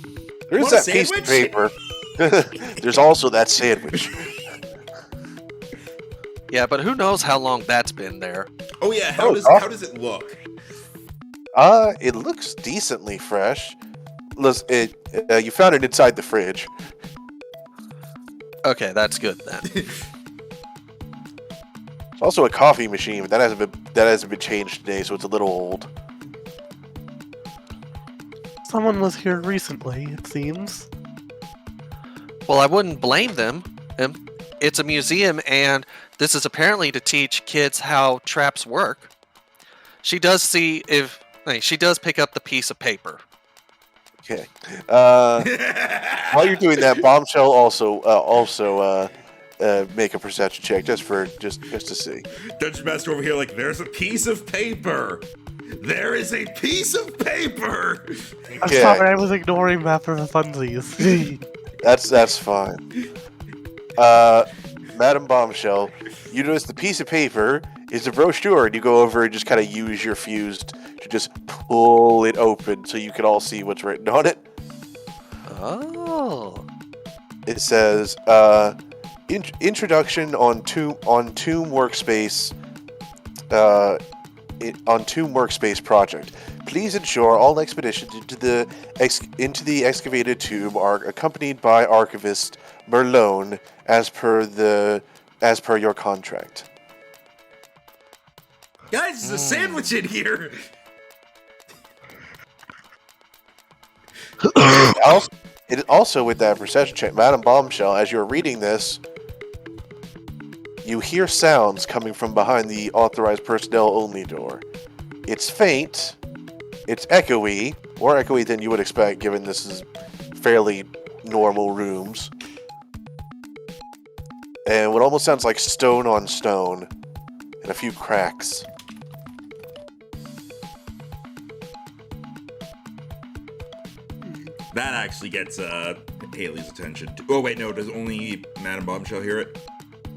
[SPEAKER 2] There's
[SPEAKER 1] Want a
[SPEAKER 2] that piece of
[SPEAKER 1] sandwich?
[SPEAKER 2] paper. There's also that sandwich.
[SPEAKER 3] Yeah, but who knows how long that's been there?
[SPEAKER 1] Oh yeah.
[SPEAKER 2] Oh,
[SPEAKER 1] How does it look?
[SPEAKER 2] It looks decently fresh. You found it inside the fridge.
[SPEAKER 3] Okay, that's good then.
[SPEAKER 2] It's also a coffee machine, but that hasn't been changed today, so it's a little old.
[SPEAKER 4] Someone was here recently, it seems.
[SPEAKER 3] Well, I wouldn't blame them. It's a museum, and this is apparently to teach kids how traps work. She does pick up the piece of paper.
[SPEAKER 2] Okay. While you're doing that, Bombshell also make a perception check just to see.
[SPEAKER 1] Dungeon Master over here, like, there's a piece of paper. There is a piece of paper.
[SPEAKER 4] I'm
[SPEAKER 2] Yeah.
[SPEAKER 4] sorry, I was ignoring that for the funsies.
[SPEAKER 2] That's fine. Madam Bombshell, you notice the piece of paper is a brochure, and you go over and just kind of use your fuse to just pull it open so you can all see what's written on it.
[SPEAKER 3] Oh.
[SPEAKER 2] It says, introduction on Tomb Workspace, on Tomb Workspace project. Please ensure all expeditions into the excavated tomb are accompanied by archivist Merlone as per your contract.
[SPEAKER 1] Guys, there's a sandwich in here.
[SPEAKER 2] It also with that perception check, Madam Bombshell, as you're reading this, you hear sounds coming from behind the authorized personnel only door. It's faint, it's echoey, more echoey than you would expect given this is fairly normal rooms. And what almost sounds like stone on stone, and a few cracks.
[SPEAKER 1] That actually gets Haley's attention. Oh wait, no, does only Madam Bombshell hear it?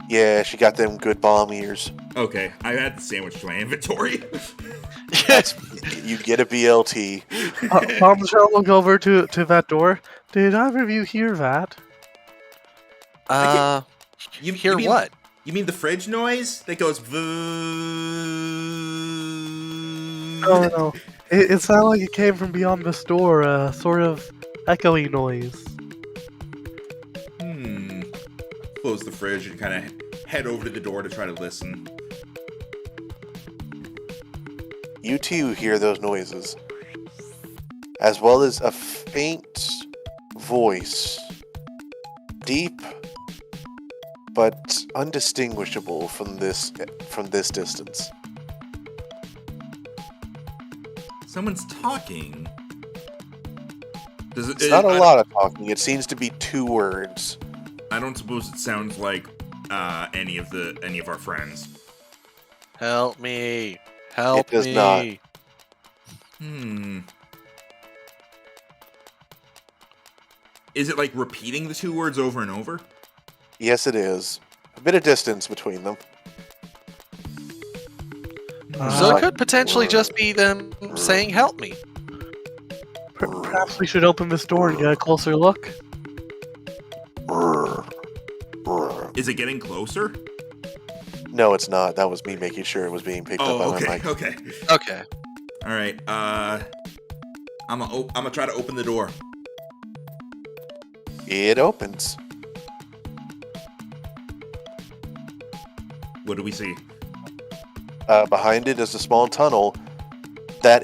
[SPEAKER 2] Yeah, she got them good bomb ears.
[SPEAKER 1] Okay, I add the sandwich to my inventory.
[SPEAKER 2] You get a BLT.
[SPEAKER 4] Bombshell will go over to that door. Did either of you hear that?
[SPEAKER 3] You hear
[SPEAKER 1] mean,
[SPEAKER 3] what?
[SPEAKER 1] You mean the fridge noise that goes?
[SPEAKER 4] No. It sounded like it came from beyond the store, a sort of echoey noise.
[SPEAKER 1] Close the fridge and kind of head over to the door to try to listen.
[SPEAKER 2] You too hear those noises, as well as a faint voice, deep but undistinguishable from this distance.
[SPEAKER 1] Someone's talking.
[SPEAKER 2] It's not a lot of talking. It seems to be 2 words.
[SPEAKER 1] I don't suppose it sounds like any of our friends.
[SPEAKER 3] Help me. Help
[SPEAKER 2] It does
[SPEAKER 3] me.
[SPEAKER 2] not.
[SPEAKER 1] Is it like repeating the 2 words over and over?
[SPEAKER 2] Yes, it is. A bit of distance between them.
[SPEAKER 3] So it could potentially just be them saying, help me.
[SPEAKER 4] Perhaps we should open this door and get a closer look.
[SPEAKER 1] Is it getting closer?
[SPEAKER 2] No, it's not. That was me making sure it was being picked up by my mic.
[SPEAKER 1] Okay.
[SPEAKER 3] Okay.
[SPEAKER 1] All right. I'm gonna try to open the door.
[SPEAKER 2] It opens.
[SPEAKER 1] What do we see?
[SPEAKER 2] Behind it is a small tunnel that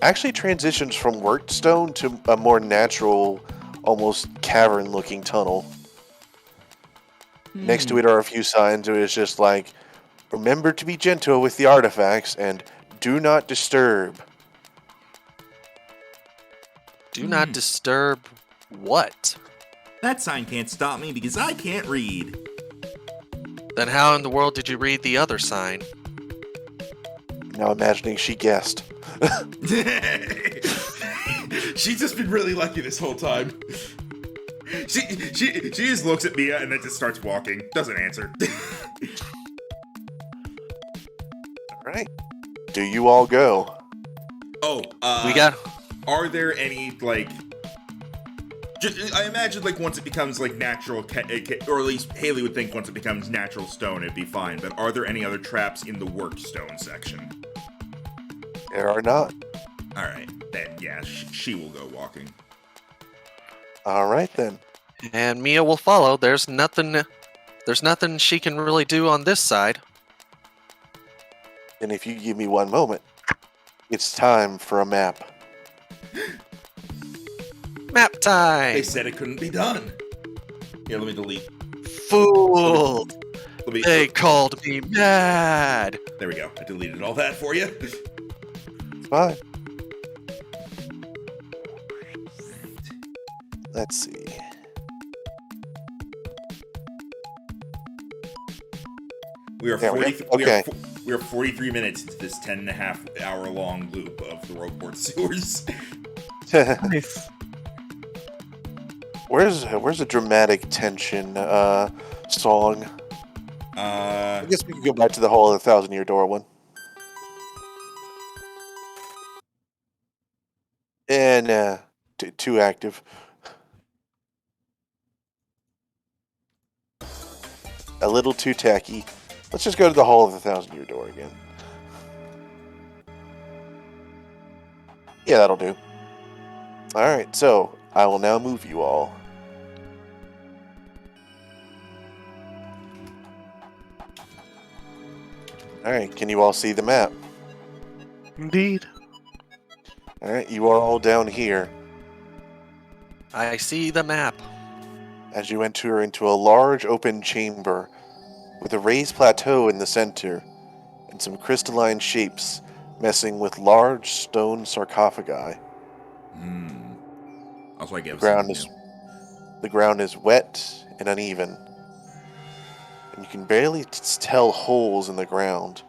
[SPEAKER 2] actually transitions from worked stone to a more natural, almost cavern-looking tunnel. Next to it are a few signs where it's just like, remember to be gentle with the artifacts and do not disturb.
[SPEAKER 3] Do not disturb what?
[SPEAKER 1] That sign can't stop me because I can't read.
[SPEAKER 3] Then how in the world did you read the other sign?
[SPEAKER 2] Now imagining she guessed.
[SPEAKER 1] She's just been really lucky this whole time. She just looks at Mia and then just starts walking. Doesn't answer.
[SPEAKER 2] Alright. Do you all go?
[SPEAKER 3] We got...
[SPEAKER 1] Are there any, like... I imagine, like, once it becomes, like, natural... or at least Haley would think once it becomes natural stone, it'd be fine. But are there any other traps in the worked stone section?
[SPEAKER 2] There are not.
[SPEAKER 1] Alright, then, yeah, she will go walking.
[SPEAKER 2] Alright, then.
[SPEAKER 3] And Mia will follow. There's nothing she can really do on this side.
[SPEAKER 2] And if you give me 1 moment, it's time for a map.
[SPEAKER 3] Map time!
[SPEAKER 1] They said it couldn't be done. Here, let me delete.
[SPEAKER 3] Fool!
[SPEAKER 1] Let me,
[SPEAKER 3] They called me mad!
[SPEAKER 1] there we go. I deleted all that for you.
[SPEAKER 2] It's fine. Let's see.
[SPEAKER 1] We are
[SPEAKER 2] There we
[SPEAKER 1] 40.
[SPEAKER 2] go. Okay.
[SPEAKER 1] We are 43 minutes into this 10.5 hour long loop of the Rogueport sewers.
[SPEAKER 4] Nice.
[SPEAKER 2] Where's a dramatic tension song? I guess we can go back to the Hall of the Thousand-Year Door one. And too active. A little too tacky. Let's just go to the Hall of the Thousand-Year Door again. Yeah, that'll do. Alright, so I will now move you all. Alright, can you all see the map?
[SPEAKER 4] Indeed.
[SPEAKER 2] Alright, you are all down here.
[SPEAKER 3] I see the map.
[SPEAKER 2] As you enter into a large open chamber with a raised plateau in the center and some crystalline shapes messing with large stone sarcophagi.
[SPEAKER 1] That's why I gave
[SPEAKER 2] The ground is wet and uneven, and you can barely tell holes in the ground.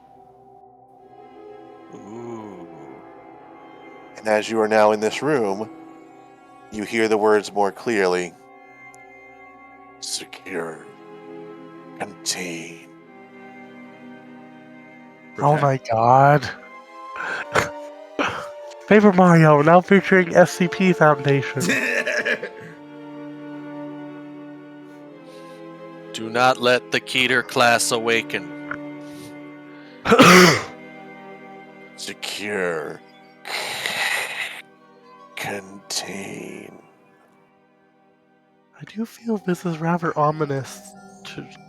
[SPEAKER 3] Ooh.
[SPEAKER 2] And as you are now in this room, you hear the words more clearly. Secure. Contain.
[SPEAKER 4] Oh my god. Paper Mario, now featuring SCP Foundation.
[SPEAKER 3] Do not let the Keter class awaken.
[SPEAKER 2] Secure. Contain.
[SPEAKER 4] I do feel this is rather ominous.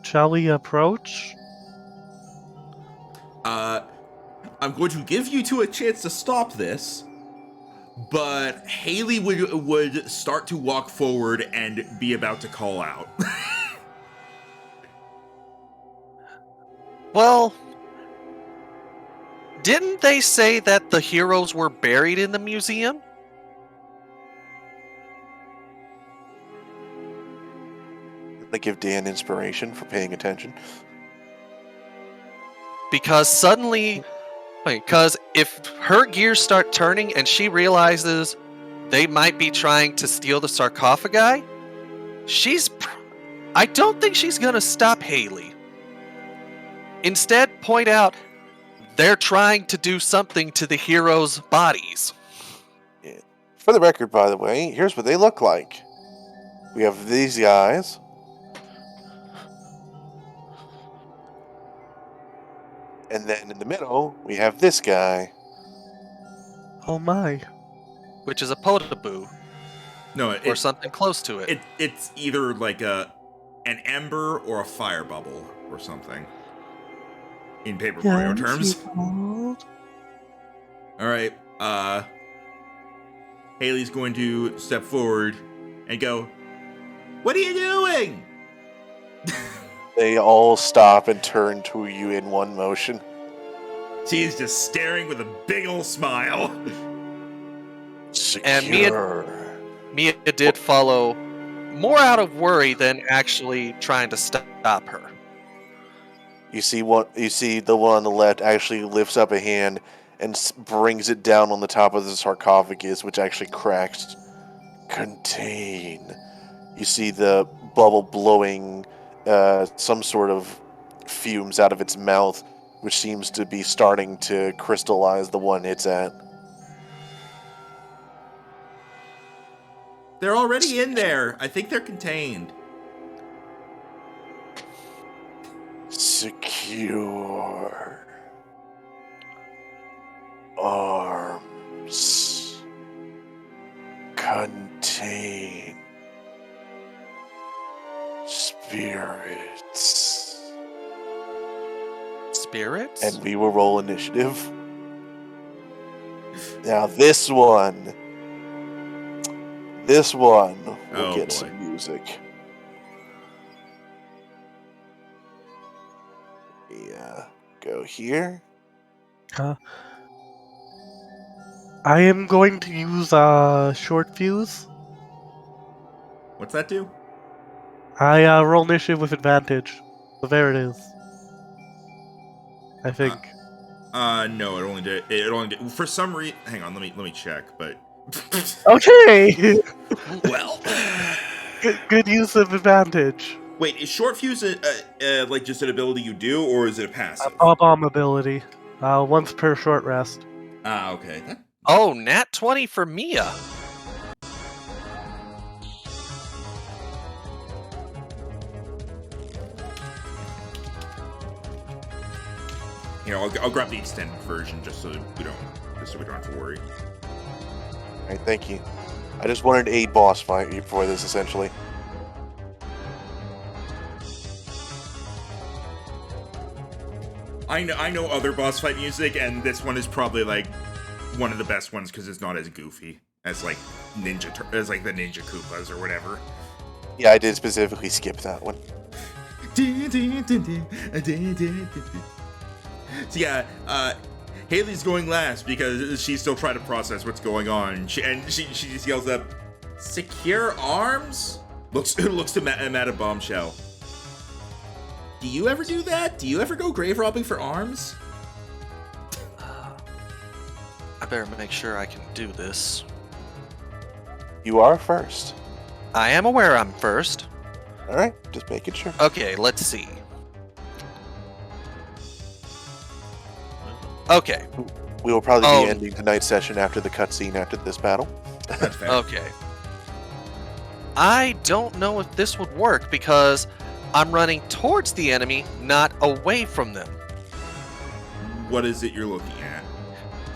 [SPEAKER 4] Shall we approach?
[SPEAKER 1] I'm going to give you two a chance to stop this, but Haley would start to walk forward and be about to call out.
[SPEAKER 3] Well, Didn't they say that the heroes were buried in the museum?
[SPEAKER 2] They give Dan inspiration for paying attention.
[SPEAKER 3] Because suddenly, because if her gears start turning and she realizes they might be trying to steal the sarcophagi, I don't think she's gonna stop Haley. Instead, point out they're trying to do something to the heroes' bodies.
[SPEAKER 2] For the record, by the way, here's what they look like. We have these guys. And then in the middle, we have this guy.
[SPEAKER 4] Oh my.
[SPEAKER 3] Which is a potaboo,
[SPEAKER 1] No,
[SPEAKER 3] or something close to it.
[SPEAKER 1] it's either like an ember or a fire bubble or something. In Paper Mario terms. All right. Haley's going to step forward and go, "What are you doing?"
[SPEAKER 2] They all stop and turn to you in one motion.
[SPEAKER 1] She's just staring with a big old smile.
[SPEAKER 2] Secure.
[SPEAKER 3] And Mia did follow more out of worry than actually trying to stop her.
[SPEAKER 2] You see the one on the left actually lifts up a hand and brings it down on the top of the sarcophagus, which actually cracks. Contain. You see the bubble blowing some sort of fumes out of its mouth, which seems to be starting to crystallize the one it's at.
[SPEAKER 1] They're already in there. I think they're contained.
[SPEAKER 2] Secure. Arms. Contain. Spirits.
[SPEAKER 3] Spirits?
[SPEAKER 2] And we will roll initiative. Now this one will
[SPEAKER 1] Oh,
[SPEAKER 2] get
[SPEAKER 1] boy.
[SPEAKER 2] some music. Yeah, go here.
[SPEAKER 4] I am going to use a short fuse.
[SPEAKER 1] What's that do?
[SPEAKER 4] I roll initiative with advantage. So there it is. I think.
[SPEAKER 1] No, it only did. For some reason, hang on, let me check. But
[SPEAKER 4] Okay.
[SPEAKER 1] well,
[SPEAKER 4] Good use of advantage.
[SPEAKER 1] wait, is short fuse like just an ability you do, or is it a passive?
[SPEAKER 4] Bomb ability. Once per short rest.
[SPEAKER 1] Ah, okay.
[SPEAKER 3] Oh, nat 20 for Mia.
[SPEAKER 1] Here, I'll grab the extended version just so we don't have to worry.
[SPEAKER 2] Alright, thank you. I just wanted a boss fight for this, essentially.
[SPEAKER 1] I know other boss fight music, and this one is probably like one of the best ones because it's not as goofy as like the Ninja Koopas or whatever.
[SPEAKER 2] Yeah, I did specifically skip that one.
[SPEAKER 1] So yeah, Haley's going last because she's still trying to process what's going on. She just yells up, "Secure arms!" Looks to Matt at Bombshell. Do you ever do that? Do you ever go grave robbing for arms?
[SPEAKER 3] I better make sure I can do this.
[SPEAKER 2] You are first.
[SPEAKER 3] I am aware I'm first.
[SPEAKER 2] Alright, just making sure.
[SPEAKER 3] Okay, let's see. Okay,
[SPEAKER 2] We will probably be ending tonight's session after the cutscene after this battle.
[SPEAKER 1] That's fair.
[SPEAKER 3] okay. I don't know if this would work because I'm running towards the enemy, not away from them.
[SPEAKER 1] What is it you're looking at?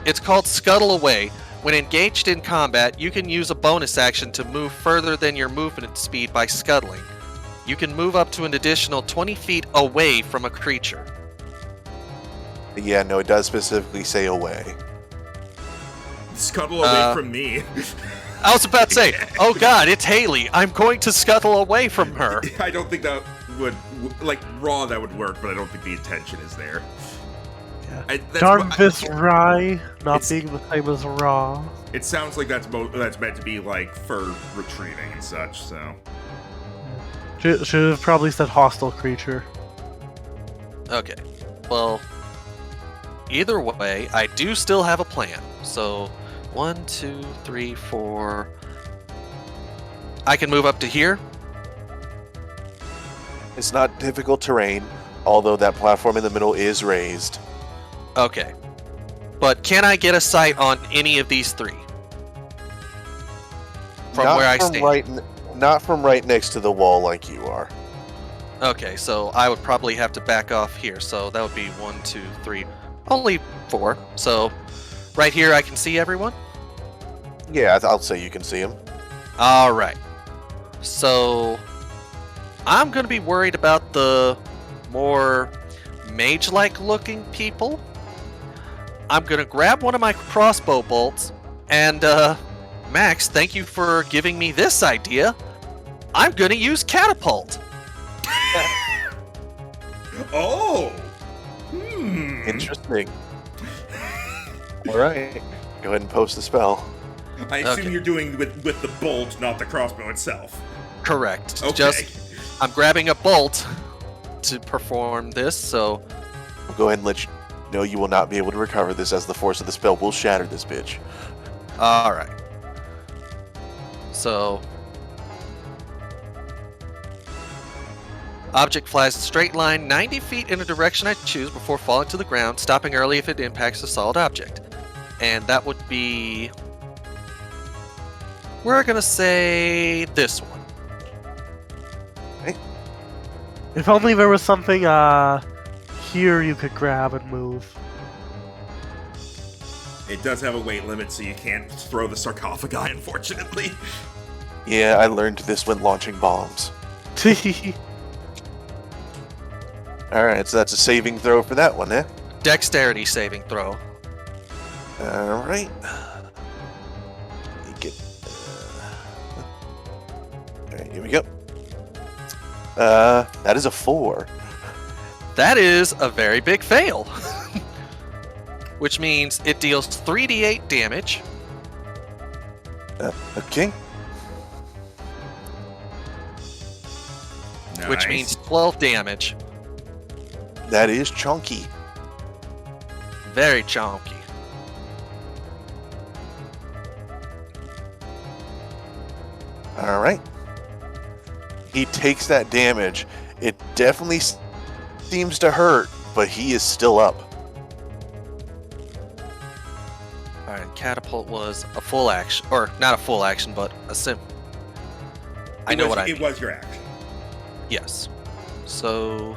[SPEAKER 3] It's called Scuttle Away. When engaged in combat, you can use a bonus action to move further than your movement speed by scuttling. You can move up to an additional 20 feet away from a creature.
[SPEAKER 2] Yeah, no, it does specifically say away.
[SPEAKER 1] Scuttle away from me.
[SPEAKER 3] I was about to say, oh god, it's Haley. I'm going to scuttle away from her.
[SPEAKER 1] I don't think that would, like, raw that would work, but I don't think the intention is there. That's
[SPEAKER 4] Darn
[SPEAKER 1] what-
[SPEAKER 4] this rye not
[SPEAKER 1] It's-
[SPEAKER 4] being the same as raw.
[SPEAKER 1] It sounds like that's meant to be like for retrieving and such. So
[SPEAKER 4] Should have probably said hostile creature.
[SPEAKER 3] Okay. Well, either way, I do still have a plan. So, 1, 2, 3, 4. I can move up to here.
[SPEAKER 2] It's not difficult terrain, although that platform in the middle is raised.
[SPEAKER 3] Okay. But can I get a sight on any of these 3? From
[SPEAKER 2] Not
[SPEAKER 3] where I
[SPEAKER 2] from
[SPEAKER 3] stand.
[SPEAKER 2] not from right next to the wall like you are.
[SPEAKER 3] Okay, so I would probably have to back off here. So that would be 1, 2, 3. Only 4. So right here I can see everyone?
[SPEAKER 2] Yeah, I'll say you can see him.
[SPEAKER 3] Alright. So I'm going to be worried about the more mage-like looking people. I'm going to grab one of my crossbow bolts, and Max, thank you for giving me this idea. I'm going to use catapult.
[SPEAKER 1] oh,
[SPEAKER 2] Interesting. All right, go ahead and post the spell.
[SPEAKER 1] I assume
[SPEAKER 3] Okay.
[SPEAKER 1] you're doing with the bolt, not the crossbow itself.
[SPEAKER 3] Correct.
[SPEAKER 1] Okay.
[SPEAKER 3] Just I'm grabbing a bolt to perform this, so
[SPEAKER 2] We'll go ahead and let you know you will not be able to recover this, as the force of the spell will shatter this bitch.
[SPEAKER 3] alright. So object flies a straight line 90 feet in a direction I choose before falling to the ground, stopping early if it impacts a solid object. And that would be... We're gonna say this one.
[SPEAKER 4] If only there was something here you could grab and move.
[SPEAKER 1] It does have a weight limit, so you can't throw the sarcophagi, unfortunately.
[SPEAKER 2] Yeah, I learned this when launching bombs. Alright, so that's a saving throw for that one, eh?
[SPEAKER 3] Dexterity saving throw.
[SPEAKER 2] Alright. Alright, here we go. That is a 4.
[SPEAKER 3] That is a very big fail. Which means it deals 3d8 damage.
[SPEAKER 2] Okay.
[SPEAKER 3] Which
[SPEAKER 1] Nice.
[SPEAKER 3] means 12 damage.
[SPEAKER 2] That is chunky.
[SPEAKER 3] Very chonky.
[SPEAKER 2] Alright. He takes that damage. It definitely seems to hurt, but he is still up.
[SPEAKER 3] Alright, catapult was a full action. Or, not a full action, but a sim. I know what I mean.
[SPEAKER 1] It was your action.
[SPEAKER 3] Yes. So...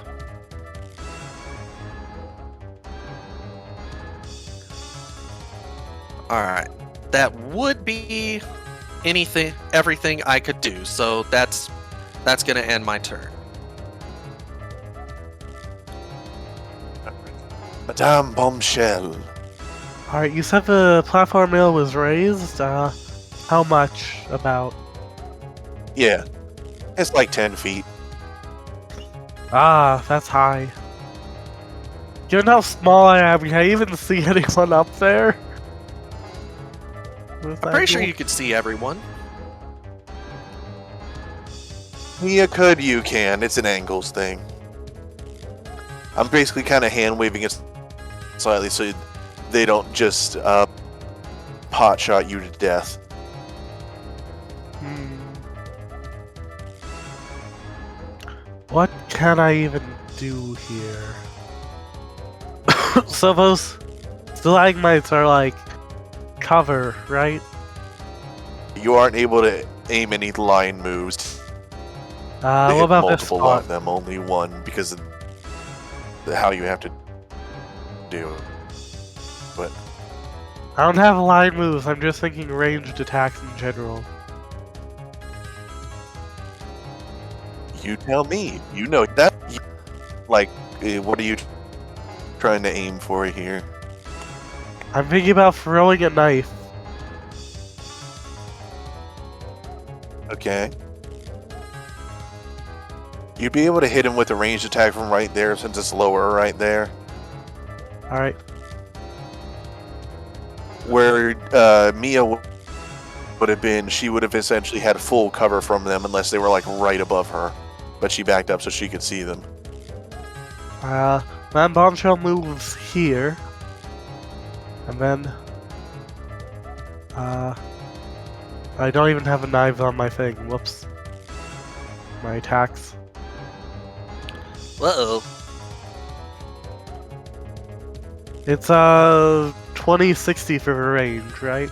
[SPEAKER 3] Alright. That would be everything I could do. So that's gonna end my turn.
[SPEAKER 2] Madame Bombshell.
[SPEAKER 4] Alright, you said the platform rail was raised? How much about?
[SPEAKER 2] Yeah. It's like 10 feet.
[SPEAKER 4] Ah, that's high. Given how small I am, can I even see anyone up there?
[SPEAKER 3] I'm pretty sure you could see everyone.
[SPEAKER 2] You can. It's an angles thing. I'm basically kind of hand waving it slightly so they don't just pot shot you to death.
[SPEAKER 4] What can I even do here? So those stalagmites are like cover, right?
[SPEAKER 2] You aren't able to aim any line moves. They
[SPEAKER 4] What
[SPEAKER 2] hit
[SPEAKER 4] about this
[SPEAKER 2] multiple
[SPEAKER 4] spot?
[SPEAKER 2] of them, only one, because of how you have to do it. But
[SPEAKER 4] I don't have line moves, I'm just thinking ranged attacks in general.
[SPEAKER 2] you tell me. You know that. Like, what are you trying to aim for here?
[SPEAKER 4] I'm thinking about throwing a knife.
[SPEAKER 2] Okay. You'd be able to hit him with a ranged attack from right there since it's lower right there.
[SPEAKER 4] Alright.
[SPEAKER 2] Where Mia would have been, she would have essentially had full cover from them unless they were like right above her. But she backed up so she could see them.
[SPEAKER 4] Then Bombshell moves here. And then... I don't even have a knife on my thing. Whoops. My attacks.
[SPEAKER 3] Uh-oh.
[SPEAKER 4] It's 20-60 for the range, right?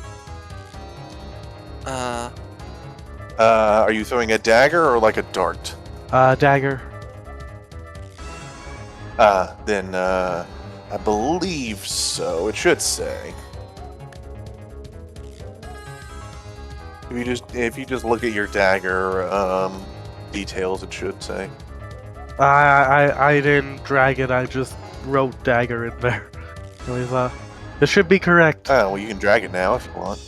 [SPEAKER 2] Are you throwing a dagger or like a dart?
[SPEAKER 4] Dagger.
[SPEAKER 2] Then I believe so. It should say. If you just look at your dagger details, it should say.
[SPEAKER 4] I didn't drag it, I just wrote dagger in there. Anyways, it should be correct.
[SPEAKER 2] Oh, well, you can drag it now if you want.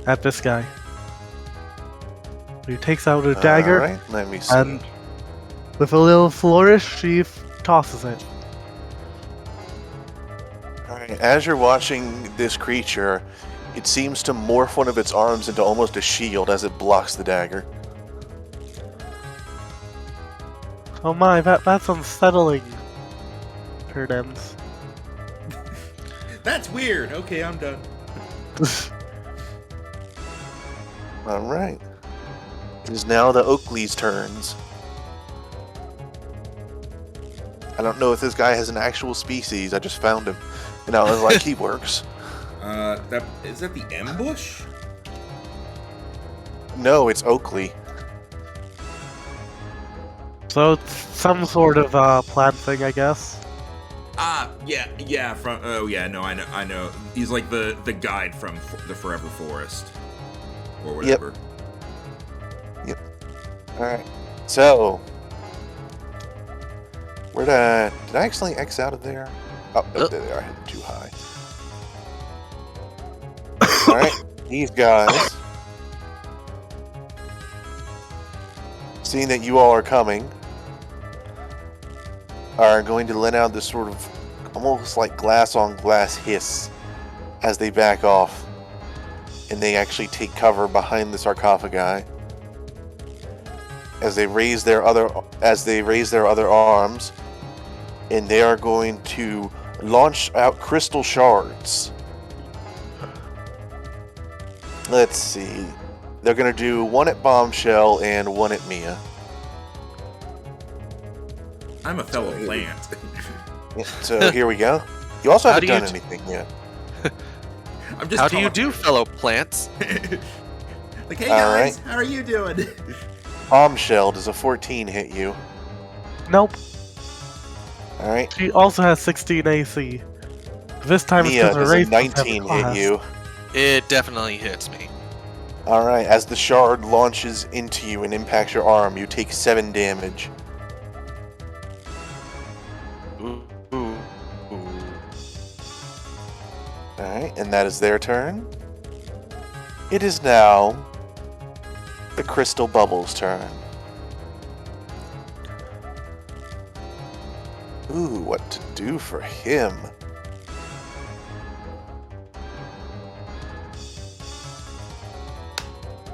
[SPEAKER 4] At this guy. He takes out a dagger,
[SPEAKER 2] Alright, let me see.
[SPEAKER 4] and with a little flourish, she tosses it.
[SPEAKER 2] Alright, as you're watching this creature, it seems to morph one of its arms into almost a shield as it blocks the dagger.
[SPEAKER 4] Oh my, that's unsettling. Turn ends.
[SPEAKER 1] That's weird. Okay, I'm done.
[SPEAKER 2] Alright. It is now the Oakley's turns. I don't know if this guy has an actual species, I just found him. And I was like, he works.
[SPEAKER 1] Is that the ambush?
[SPEAKER 2] No, it's Oakley.
[SPEAKER 4] So it's some sort of plant thing, I guess.
[SPEAKER 1] Yeah. I know. He's like the guide from the Forever Forest, or whatever.
[SPEAKER 2] Yep. Alright. So, did I accidentally X out of there? Oh, there they are. I hit them too high. Alright, these guys, seeing that you all are coming, are going to let out this sort of almost like glass on glass hiss as they back off, and they actually take cover behind the sarcophagi as they raise their other arms, and they are going to launch out crystal shards. Let's see. They're going to do one at Bombshell and one at Mia.
[SPEAKER 1] I'm a fellow plant.
[SPEAKER 2] Yeah, so here we go. You also
[SPEAKER 3] How
[SPEAKER 2] haven't
[SPEAKER 3] do you
[SPEAKER 2] done anything yet.
[SPEAKER 1] I'm just.
[SPEAKER 3] How do you
[SPEAKER 1] talking.
[SPEAKER 3] do, fellow plants?
[SPEAKER 1] Like, hey
[SPEAKER 2] All
[SPEAKER 1] guys,
[SPEAKER 2] right.
[SPEAKER 1] how are you doing?
[SPEAKER 2] Bombshell, does a 14 hit you?
[SPEAKER 4] Nope.
[SPEAKER 2] Alright.
[SPEAKER 4] She also has 16 AC. This time
[SPEAKER 2] Mia,
[SPEAKER 4] it's because
[SPEAKER 2] does
[SPEAKER 4] her
[SPEAKER 2] a
[SPEAKER 4] race
[SPEAKER 2] 19 hit you?
[SPEAKER 3] It definitely hits me.
[SPEAKER 2] Alright, as the shard launches into you and impacts your arm, you take 7 damage.
[SPEAKER 3] Ooh.
[SPEAKER 2] Alright, and that is their turn. It is now the Crystal Bubble's turn. Ooh, what to do for him?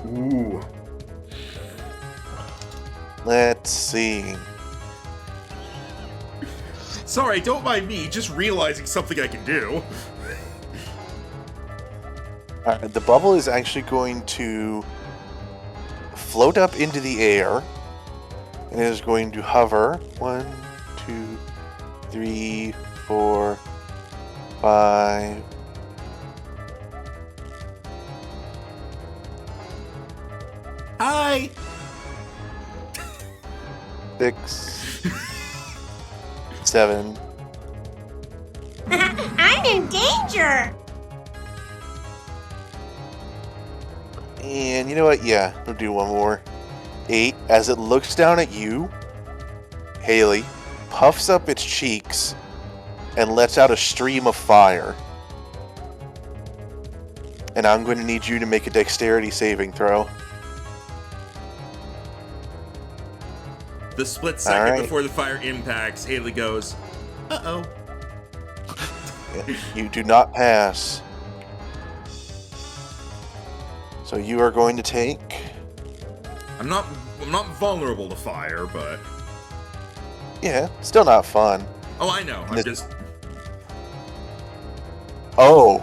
[SPEAKER 1] Ooh.
[SPEAKER 2] Let's see.
[SPEAKER 1] Sorry, don't mind me. Just realizing something I can do.
[SPEAKER 2] Alright, the bubble is actually going to float up into the air and it is going to hover 1, 2, 3, 4, 5.
[SPEAKER 1] Hi.
[SPEAKER 2] 6, 7.
[SPEAKER 5] I'm in danger!
[SPEAKER 2] And you know what? Yeah, we'll do one more. 8. As it looks down at you, Haley puffs up its cheeks and lets out a stream of fire. And I'm going to need you to make a dexterity saving throw.
[SPEAKER 1] The split second
[SPEAKER 2] right.
[SPEAKER 1] before the fire impacts, Haley goes, "Uh-oh."
[SPEAKER 2] You do not pass. So you are going to take...
[SPEAKER 1] I'm not vulnerable to fire, but
[SPEAKER 2] Yeah, still not fun.
[SPEAKER 1] oh, I know. I'm just
[SPEAKER 2] Oh.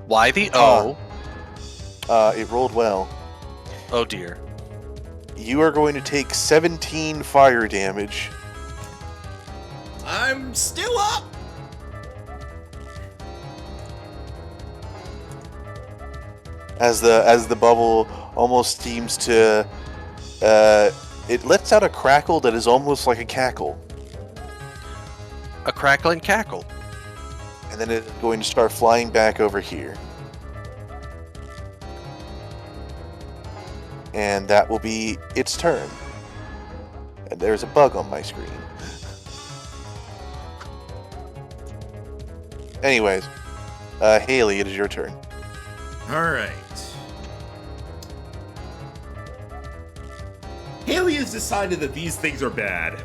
[SPEAKER 3] Why the O?
[SPEAKER 2] It rolled well.
[SPEAKER 3] Oh dear.
[SPEAKER 2] You are going to take 17 fire damage.
[SPEAKER 1] I'm still up.
[SPEAKER 2] As the bubble almost seems to... it lets out a crackle that is almost like a cackle.
[SPEAKER 3] A crackling cackle.
[SPEAKER 2] And then it's going to start flying back over here. And that will be its turn. And there's a bug on my screen. Anyways, Haley, it is your turn.
[SPEAKER 1] All right. Haley has decided that these things are bad.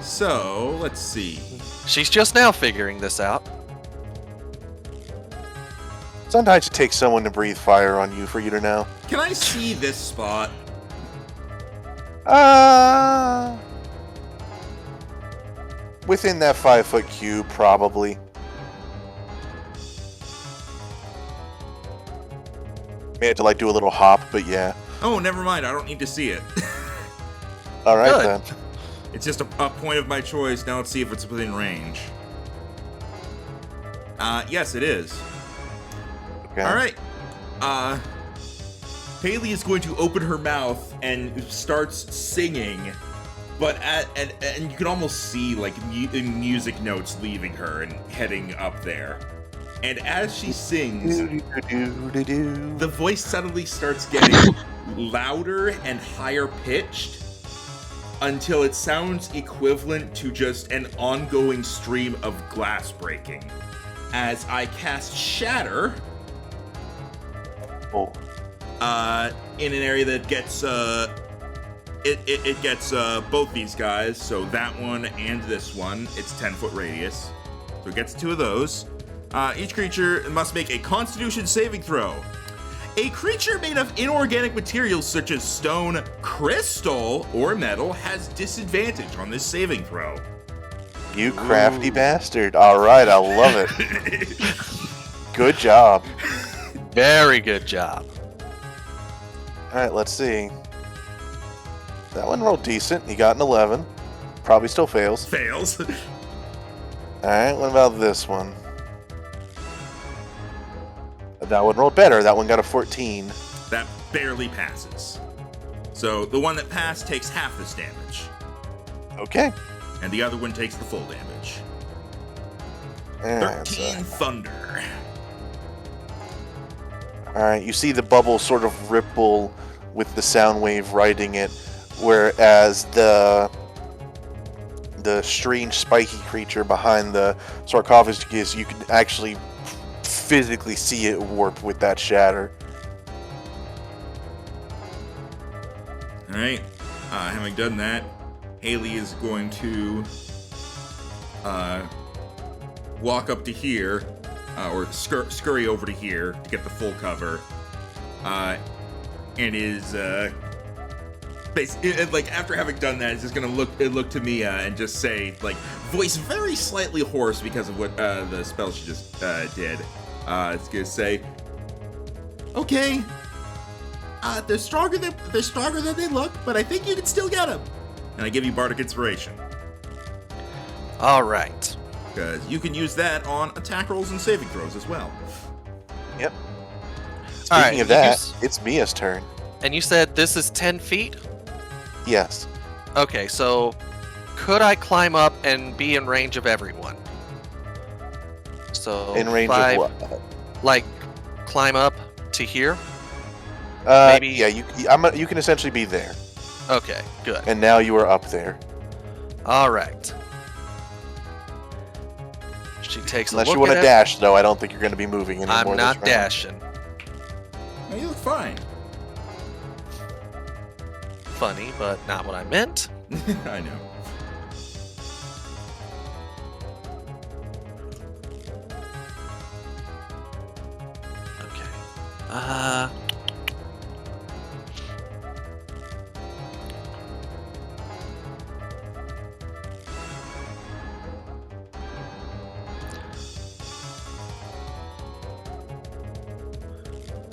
[SPEAKER 1] So, let's see.
[SPEAKER 3] She's just now figuring this out.
[SPEAKER 2] Sometimes it takes someone to breathe fire on you for you to know.
[SPEAKER 1] Can I see this spot?
[SPEAKER 2] Within that 5-foot cube, probably. May have to like do a little hop, but yeah.
[SPEAKER 1] Oh, never mind. I don't need to see it.
[SPEAKER 2] All right
[SPEAKER 3] Good.
[SPEAKER 2] then.
[SPEAKER 1] It's just a point of my choice. Now let's see if it's within range. Yes, it is.
[SPEAKER 2] Okay.
[SPEAKER 1] All right. Haley is going to open her mouth and starts singing, but and you can almost see like music notes leaving her and heading up there. And as she sings, the voice suddenly starts getting louder and higher pitched until it sounds equivalent to just an ongoing stream of glass breaking. As I cast Shatter
[SPEAKER 2] Oh.
[SPEAKER 1] in an area that gets it gets both these guys, so that one and this one. It's 10-foot radius, so it gets 2 of those. Each creature must make a Constitution saving throw. A creature made of inorganic materials such as stone, crystal, or metal has disadvantage on this saving throw.
[SPEAKER 2] You crafty bastard. Alright, I love it. Good job.
[SPEAKER 3] Very good job.
[SPEAKER 2] Alright, let's see. That one rolled decent. He got an 11. Probably still fails.
[SPEAKER 1] Fails.
[SPEAKER 2] Alright, what about this one? That one rolled better. That one got a 14.
[SPEAKER 1] That barely passes. So the one that passed takes half this damage,
[SPEAKER 2] Okay.
[SPEAKER 1] and the other one takes the full damage.
[SPEAKER 2] Alright,
[SPEAKER 1] 13 thunder.
[SPEAKER 2] Alright, you see the bubble sort of ripple with the sound wave riding it, whereas the strange spiky creature behind the sarcophagus, you can actually physically see it warp with that shatter.
[SPEAKER 1] Alright, having done that, Haley is going to walk up to here, or scurry over to here to get the full cover, and is like after having done that, it's just gonna look to me and just say, like, voice very slightly hoarse because of what the spell she just did. It's gonna say, okay, they're stronger than they look, but I think you can still get them. And I give you Bardic Inspiration,
[SPEAKER 3] All right.
[SPEAKER 1] because you can use that on attack rolls and saving throws as well.
[SPEAKER 2] Yep.
[SPEAKER 3] All
[SPEAKER 2] Speaking
[SPEAKER 3] right,
[SPEAKER 2] of that, it's Mia's turn.
[SPEAKER 3] And you said this is 10 feet?
[SPEAKER 2] Yes.
[SPEAKER 3] Okay, so could I climb up and be in range of everyone? So
[SPEAKER 2] In range
[SPEAKER 3] 5,
[SPEAKER 2] of what?
[SPEAKER 3] like climb up to here?
[SPEAKER 2] Maybe.
[SPEAKER 3] Maybe-
[SPEAKER 2] Yeah, you can essentially be there.
[SPEAKER 3] Okay, good.
[SPEAKER 2] And now you are up there.
[SPEAKER 3] All right. She takes
[SPEAKER 2] Unless
[SPEAKER 3] a
[SPEAKER 2] you
[SPEAKER 3] look
[SPEAKER 2] want to
[SPEAKER 3] at
[SPEAKER 2] dash, though, I don't think you're going to be moving anymore.
[SPEAKER 3] I'm
[SPEAKER 2] this
[SPEAKER 3] not
[SPEAKER 2] round.
[SPEAKER 3] dashing.
[SPEAKER 1] Now you look fine.
[SPEAKER 3] Funny, but not what I meant.
[SPEAKER 1] I know.
[SPEAKER 3] Okay.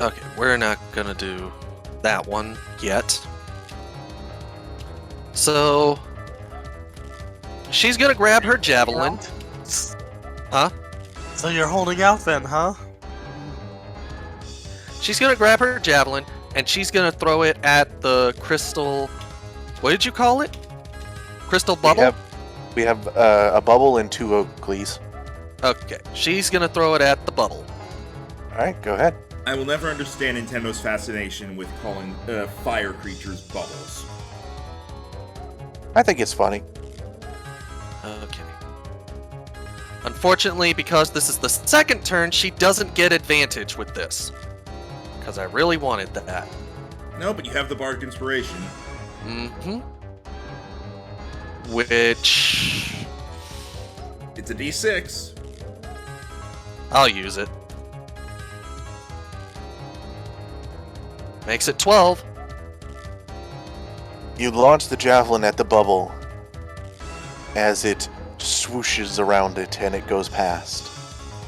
[SPEAKER 3] Okay, we're not gonna do that one yet. So she's gonna grab her javelin. Huh?
[SPEAKER 4] So you're holding out then, huh?
[SPEAKER 3] She's gonna grab her javelin and she's gonna throw it at the crystal. What did you call it? Crystal bubble?
[SPEAKER 2] We have a bubble and 2 Oakleys.
[SPEAKER 3] Okay, she's gonna throw it at the bubble.
[SPEAKER 2] Alright, go ahead.
[SPEAKER 1] I will never understand Nintendo's fascination with calling fire creatures bubbles.
[SPEAKER 2] I think it's funny.
[SPEAKER 3] Okay. Unfortunately, because this is the second turn, she doesn't get advantage with this. Because I really wanted that.
[SPEAKER 1] No, but you have the Bardic Inspiration.
[SPEAKER 3] Mm-hmm. Which...
[SPEAKER 1] It's a D6.
[SPEAKER 3] I'll use it. Makes it 12.
[SPEAKER 2] You launch the javelin at the bubble as it swooshes around it and it goes past,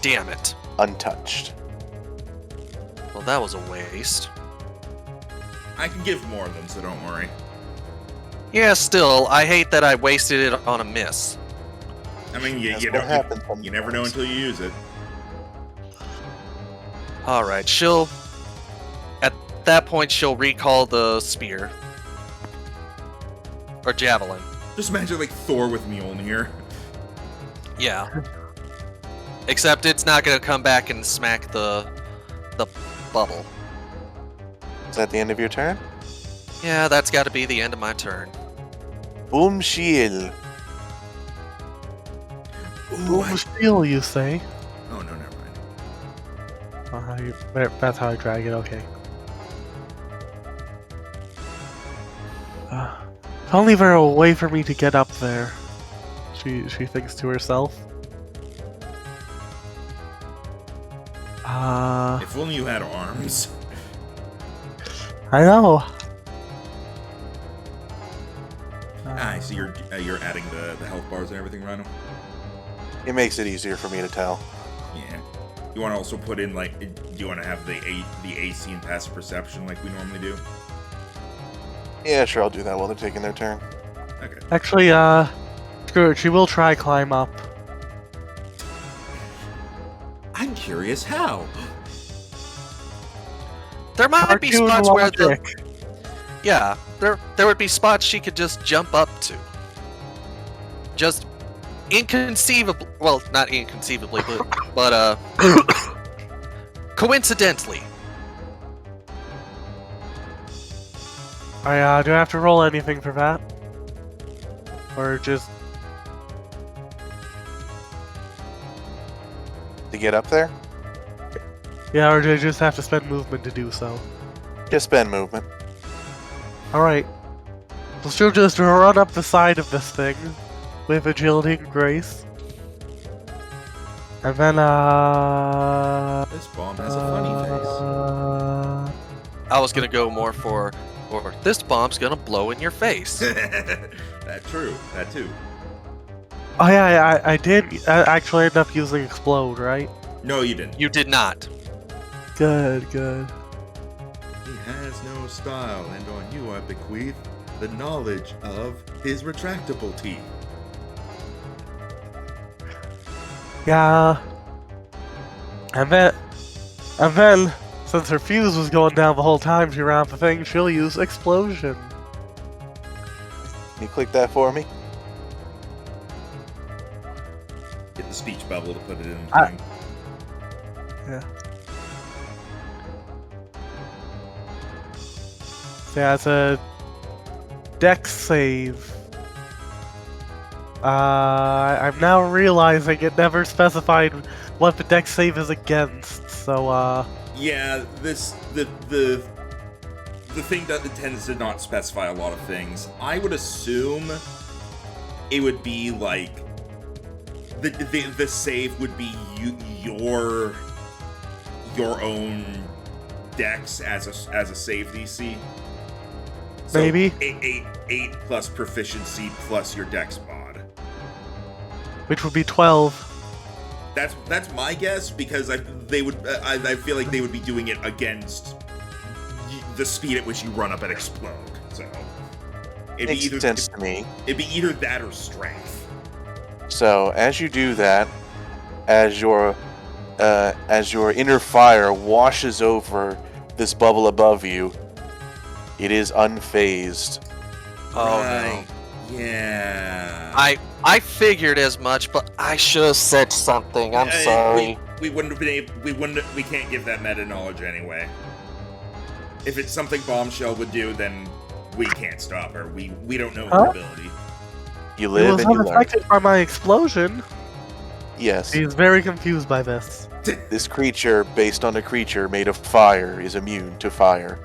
[SPEAKER 3] Damn it.
[SPEAKER 2] untouched.
[SPEAKER 3] Well, that was a waste.
[SPEAKER 1] I can give more of them, so don't worry.
[SPEAKER 3] Yeah, still, I hate that I wasted it on a miss.
[SPEAKER 1] I mean, you
[SPEAKER 2] That's what
[SPEAKER 1] don't.
[SPEAKER 2] happens
[SPEAKER 1] You never know
[SPEAKER 2] sometimes.
[SPEAKER 1] until you use it.
[SPEAKER 3] Alright, she'll... At that point, she'll recall the spear. Or javelin.
[SPEAKER 1] Just imagine like Thor with Mjolnir.
[SPEAKER 3] Yeah. Except it's not gonna come back and smack the bubble.
[SPEAKER 2] Is that the end of your turn?
[SPEAKER 3] Yeah, that's gotta be the end of my turn.
[SPEAKER 2] Boom shield.
[SPEAKER 1] Ooh, I-
[SPEAKER 4] Steel, you say?
[SPEAKER 1] Oh no, never mind.
[SPEAKER 4] That's how I drag it, okay. If only there were a way for me to get up there. She thinks to herself.
[SPEAKER 1] If only you had arms.
[SPEAKER 4] I know.
[SPEAKER 1] I see you're adding the health bars and everything, Rhino.
[SPEAKER 2] It makes it easier for me to tell.
[SPEAKER 1] Yeah. You want to also put in like, do you want to have the AC and passive perception like we normally do?
[SPEAKER 2] Yeah, sure, I'll do that while they're taking their turn.
[SPEAKER 1] Okay.
[SPEAKER 4] Actually, screw it. She will try climb up.
[SPEAKER 1] I'm curious how.
[SPEAKER 3] There might be
[SPEAKER 4] Cartoon
[SPEAKER 3] spots where
[SPEAKER 4] logic.
[SPEAKER 3] Yeah, there would be spots she could just jump up to. Just inconceivably, well, not inconceivably, but coincidentally.
[SPEAKER 4] Do I have to roll anything for that? Or just...
[SPEAKER 2] To get up there,
[SPEAKER 4] Yeah, or do I just have to spend movement to do so?
[SPEAKER 2] just spend movement.
[SPEAKER 4] Alright. So she'll just run up the side of this thing with agility and grace. And then,
[SPEAKER 1] This bomb has a funny
[SPEAKER 3] I was gonna go more for this bomb's gonna blow in your face.
[SPEAKER 1] face. That true. That too.
[SPEAKER 4] Oh yeah, I did actually end up using explode, right?
[SPEAKER 1] No, you didn't.
[SPEAKER 3] You did not.
[SPEAKER 4] Good, good.
[SPEAKER 1] He has no style, and on you I bequeath the knowledge of his retractable teeth.
[SPEAKER 4] Yeah. And then, since her fuse was going down the whole time she ran up the thing, she'll use explosion.
[SPEAKER 2] Can you click that for me?
[SPEAKER 1] Get the speech bubble to put it in the
[SPEAKER 4] I-
[SPEAKER 1] thing.
[SPEAKER 4] Yeah. Yeah, it's a dex save. I'm now realizing it never specified what the dex save is against, so
[SPEAKER 1] Yeah, the the thing that it tends to not specify a lot of things. I would assume it would be like the save would be your own dex as a save DC. So
[SPEAKER 4] Maybe.
[SPEAKER 1] 8 plus proficiency plus your dex mod.
[SPEAKER 4] Which would be 12.
[SPEAKER 1] That's my guess, because I feel like they would be doing it against the speed at which you run up and explode. So
[SPEAKER 2] Makes sense to me.
[SPEAKER 1] It'd be either that or strength.
[SPEAKER 2] So as you do that, as your inner fire washes over this bubble above you, it is unfazed.
[SPEAKER 3] Oh
[SPEAKER 1] Right. Yeah.
[SPEAKER 3] I figured as much, but I should have said something. I'm sorry.
[SPEAKER 1] We wouldn't have been able. We can't give that meta knowledge anyway. If it's something Bombshell would do, then we can't stop her. We don't know her ability.
[SPEAKER 2] You
[SPEAKER 4] It
[SPEAKER 2] live
[SPEAKER 4] was
[SPEAKER 2] and you learn.
[SPEAKER 4] unaffected by my explosion.
[SPEAKER 2] Yes,
[SPEAKER 4] He's very confused by this.
[SPEAKER 2] this creature, based on a creature made of fire, is immune to fire.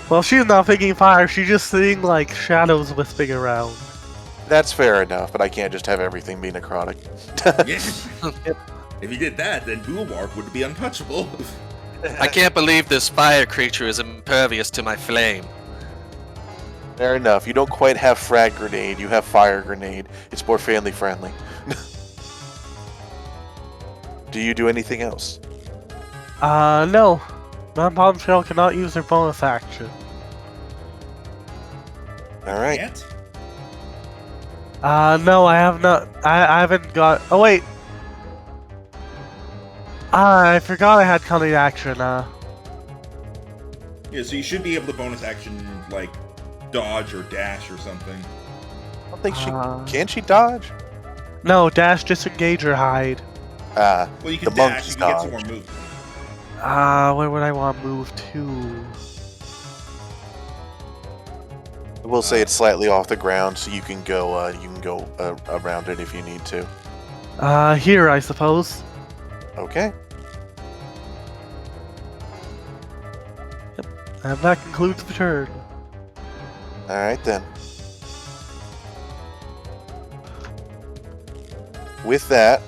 [SPEAKER 4] Well, she's not thinking fire, she's just seeing, like, shadows wisping around.
[SPEAKER 2] That's fair enough, but I can't just have everything be necrotic.
[SPEAKER 1] Yeah. If you did that, then Bulwark would be untouchable.
[SPEAKER 3] I can't believe this fire creature is impervious to my flame.
[SPEAKER 2] Fair enough. You don't quite have frag grenade, you have fire grenade. It's more family friendly. Do you do anything else?
[SPEAKER 4] No. Non-bombshell cannot use their bonus action.
[SPEAKER 2] Alright.
[SPEAKER 1] Yet?
[SPEAKER 4] No, I have not. I haven't got. Oh, wait. I forgot I had cunning action.
[SPEAKER 1] Yeah, so you should be able to bonus action, like, dodge or dash or something.
[SPEAKER 2] I don't think she...
[SPEAKER 4] Uh.
[SPEAKER 2] Can she dodge?
[SPEAKER 4] No, dash, disengage, or hide.
[SPEAKER 1] Well, you can
[SPEAKER 2] The monk
[SPEAKER 1] dash, you
[SPEAKER 2] is
[SPEAKER 1] can get some more
[SPEAKER 2] dodge.
[SPEAKER 1] movement.
[SPEAKER 4] Where would I want to move to?
[SPEAKER 2] We'll say it's slightly off the ground, so you can go around it if you need to.
[SPEAKER 4] Here, I suppose.
[SPEAKER 2] Okay.
[SPEAKER 4] And that concludes the turn.
[SPEAKER 2] Alright then. With that,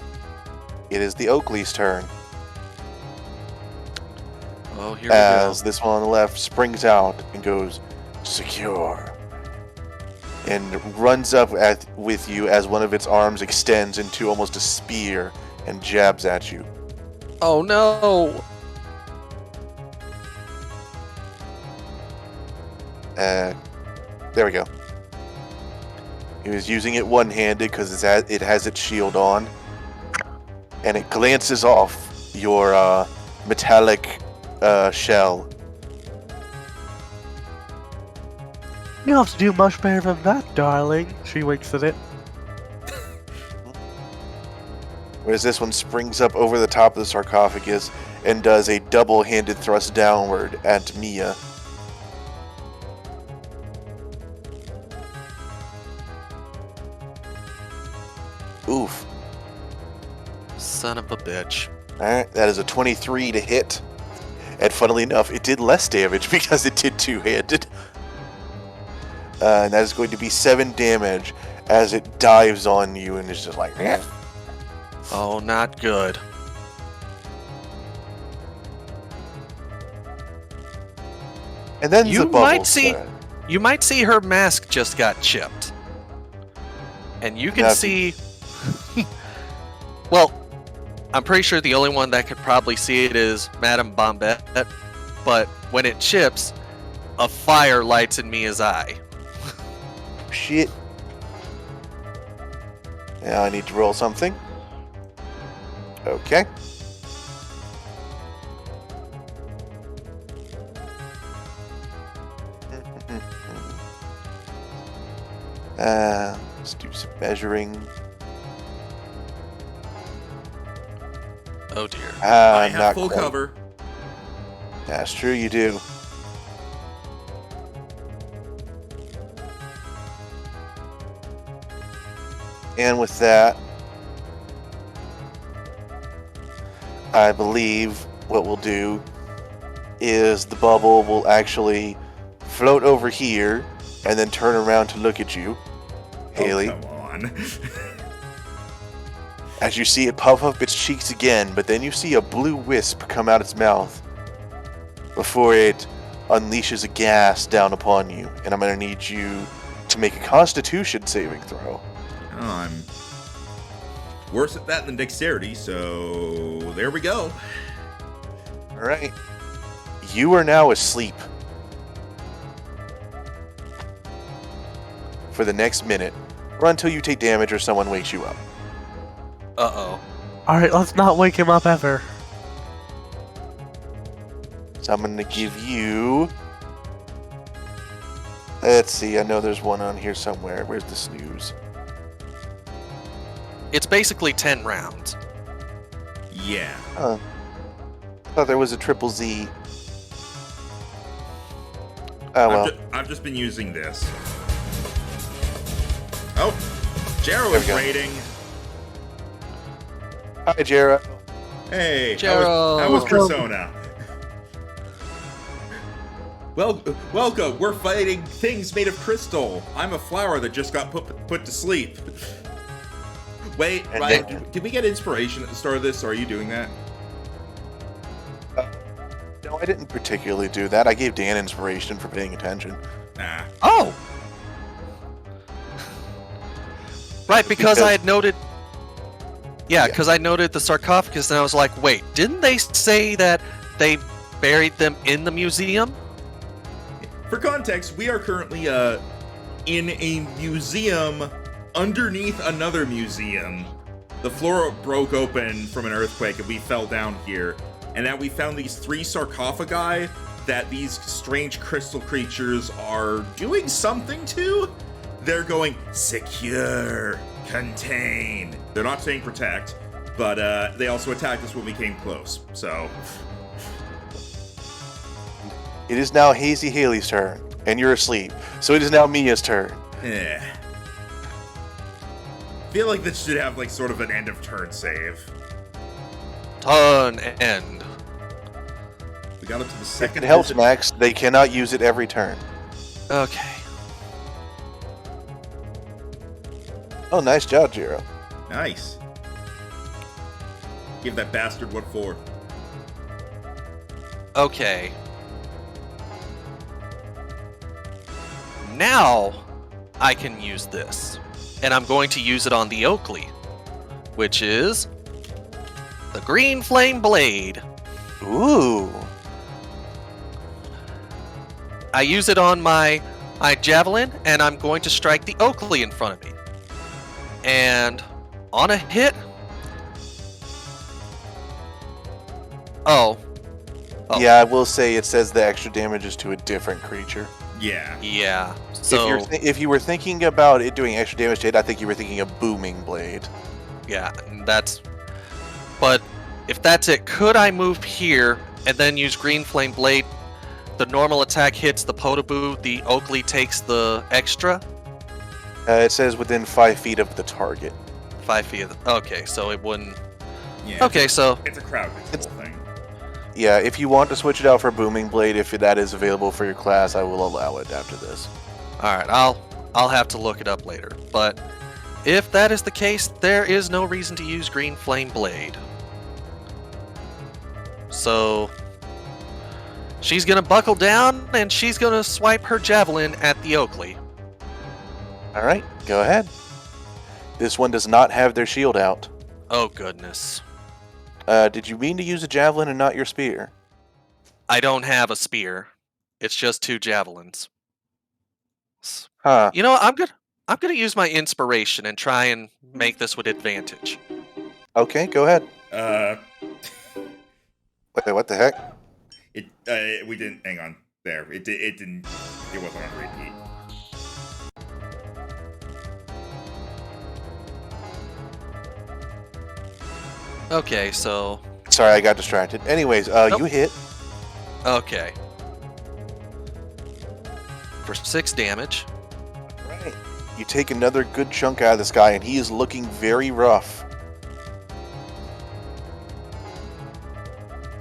[SPEAKER 2] it is the Oakley's turn.
[SPEAKER 3] Oh, here we
[SPEAKER 2] As
[SPEAKER 3] go.
[SPEAKER 2] this one on the left springs out and goes, secure. And runs up with you as one of its arms extends into almost a spear and jabs at you.
[SPEAKER 3] Oh no!
[SPEAKER 2] There we go. He was using it one-handed because it has its shield on. And it glances off your metallic shell.
[SPEAKER 4] You have to do much better than that, darling. She winks at it.
[SPEAKER 2] Whereas this one springs up over the top of the sarcophagus and does a double-handed thrust downward at Mia. Oof.
[SPEAKER 3] Son of a bitch.
[SPEAKER 2] Alright, that is a 23 to hit. And funnily enough, it did less damage because it did two-handed. And that is going to be 7 damage as it dives on you and is just like...
[SPEAKER 3] Oh, not good.
[SPEAKER 2] And then
[SPEAKER 3] You
[SPEAKER 2] the bubble
[SPEAKER 3] might see-
[SPEAKER 2] turn.
[SPEAKER 3] You might see her mask just got chipped. And you can
[SPEAKER 2] Yeah.
[SPEAKER 3] see... Well, I'm pretty sure the only one that could probably see it is Madame Bombette. But when it chips, a fire lights in Mia's eye.
[SPEAKER 2] Shit. Now I need to roll something. Okay. Let's do some measuring.
[SPEAKER 3] Oh dear.
[SPEAKER 1] I have
[SPEAKER 2] Not
[SPEAKER 1] full
[SPEAKER 2] quite.
[SPEAKER 1] cover.
[SPEAKER 2] That's true, you do. And with that, I believe what we'll do is the bubble will actually float over here, and then turn around to look at you, Haley.
[SPEAKER 1] Oh, come on.
[SPEAKER 2] As you see it puff up its cheeks again, but then you see a blue wisp come out its mouth before it unleashes a gas down upon you. And I'm going to need you to make a Constitution saving throw.
[SPEAKER 1] Oh, I'm worse at that than dexterity, so there we go.
[SPEAKER 2] All right. You are now asleep for the next minute, or until you take damage or someone wakes you up.
[SPEAKER 3] Uh-oh.
[SPEAKER 4] Alright, let's not wake him up ever.
[SPEAKER 2] So I'm going to give you... Let's see, I know there's one on here somewhere. Where's the snooze?
[SPEAKER 3] It's basically 10 rounds.
[SPEAKER 1] Yeah.
[SPEAKER 2] Huh. I thought there was a triple Z. Oh well.
[SPEAKER 1] I've just been using this. Oh, Jero
[SPEAKER 2] There
[SPEAKER 1] is
[SPEAKER 2] we go.
[SPEAKER 1] raiding.
[SPEAKER 2] Hi, Jera.
[SPEAKER 1] Hey,
[SPEAKER 3] Jero.
[SPEAKER 1] how was Persona? Well, welcome. We're fighting things made of crystal. I'm a flower that just got put to sleep. Wait,
[SPEAKER 2] And
[SPEAKER 1] Ryan,
[SPEAKER 2] then-
[SPEAKER 1] did we get inspiration at the start of this, or are you doing that?
[SPEAKER 2] No, I didn't particularly do that. I gave Dan inspiration for paying attention.
[SPEAKER 1] Nah.
[SPEAKER 3] Oh! Right, because
[SPEAKER 2] Because-
[SPEAKER 3] I had noted... Yeah,
[SPEAKER 2] Yeah.
[SPEAKER 3] because I noted the sarcophagus, and I was like, wait, didn't they say that they buried them in the museum?
[SPEAKER 1] For context, we are currently in a museum underneath another museum. The floor broke open from an earthquake and we fell down here. And now we found these 3 sarcophagi that these strange crystal creatures are doing something to. They're going secure, contain. They're not saying protect, but they also attacked us when we came close. So
[SPEAKER 2] It is now Hazy Haley's turn, and you're asleep. So it is now Mia's turn.
[SPEAKER 1] yeah. Feel like this should have like sort of an end of turn save.
[SPEAKER 3] Turn end.
[SPEAKER 1] We got up to the
[SPEAKER 2] If
[SPEAKER 1] second.
[SPEAKER 2] it helps,
[SPEAKER 1] visit.
[SPEAKER 2] Max, they cannot use it every turn.
[SPEAKER 3] Okay.
[SPEAKER 2] Oh, nice job, Jiro.
[SPEAKER 1] Nice. Give that bastard what for.
[SPEAKER 3] Okay. Now I can use this. And I'm going to use it on the Oakley, which is the Green Flame Blade.
[SPEAKER 2] Ooh.
[SPEAKER 3] I use it on my javelin, and I'm going to strike the Oakley in front of me. And on a hit... Oh.
[SPEAKER 2] Yeah, I will say it says the extra damage is to a different creature.
[SPEAKER 1] Yeah.
[SPEAKER 3] Yeah. So,
[SPEAKER 2] If you were thinking about it doing extra damage to it, I think you were thinking of Booming Blade.
[SPEAKER 3] yeah, that's... But if that's it, could I move here and then use Green Flame Blade? The normal attack hits the Potaboo, the Oakley takes the extra?
[SPEAKER 2] It says within 5 feet of the target.
[SPEAKER 3] 5 feet. Okay, so it wouldn't...
[SPEAKER 1] Yeah.
[SPEAKER 3] Okay, so...
[SPEAKER 1] It's a crowd control thing.
[SPEAKER 2] Yeah, if you want to switch it out for Booming Blade, if that is available for your class, I will allow it after this.
[SPEAKER 3] Alright, I'll have to look it up later. But if that is the case, there is no reason to use Green Flame Blade. So... she's gonna buckle down, and she's gonna swipe her javelin at the Oakley.
[SPEAKER 2] Alright, go ahead. This one does not have their shield out.
[SPEAKER 3] Oh, goodness.
[SPEAKER 2] Did you mean to use a javelin and not your spear?
[SPEAKER 3] I don't have a spear. It's just 2 javelins.
[SPEAKER 2] Huh.
[SPEAKER 3] You know, I'm gonna use my inspiration and try and make this with advantage.
[SPEAKER 2] Okay, go ahead. Wait, what the heck?
[SPEAKER 1] We didn't. Hang on. There. It didn't. It wasn't on repeat.
[SPEAKER 3] Okay, so
[SPEAKER 2] Sorry, I got distracted. Anyways,
[SPEAKER 3] Nope.
[SPEAKER 2] you hit.
[SPEAKER 3] okay. For 6 damage.
[SPEAKER 2] Right. You take another good chunk out of this guy, and he is looking very rough.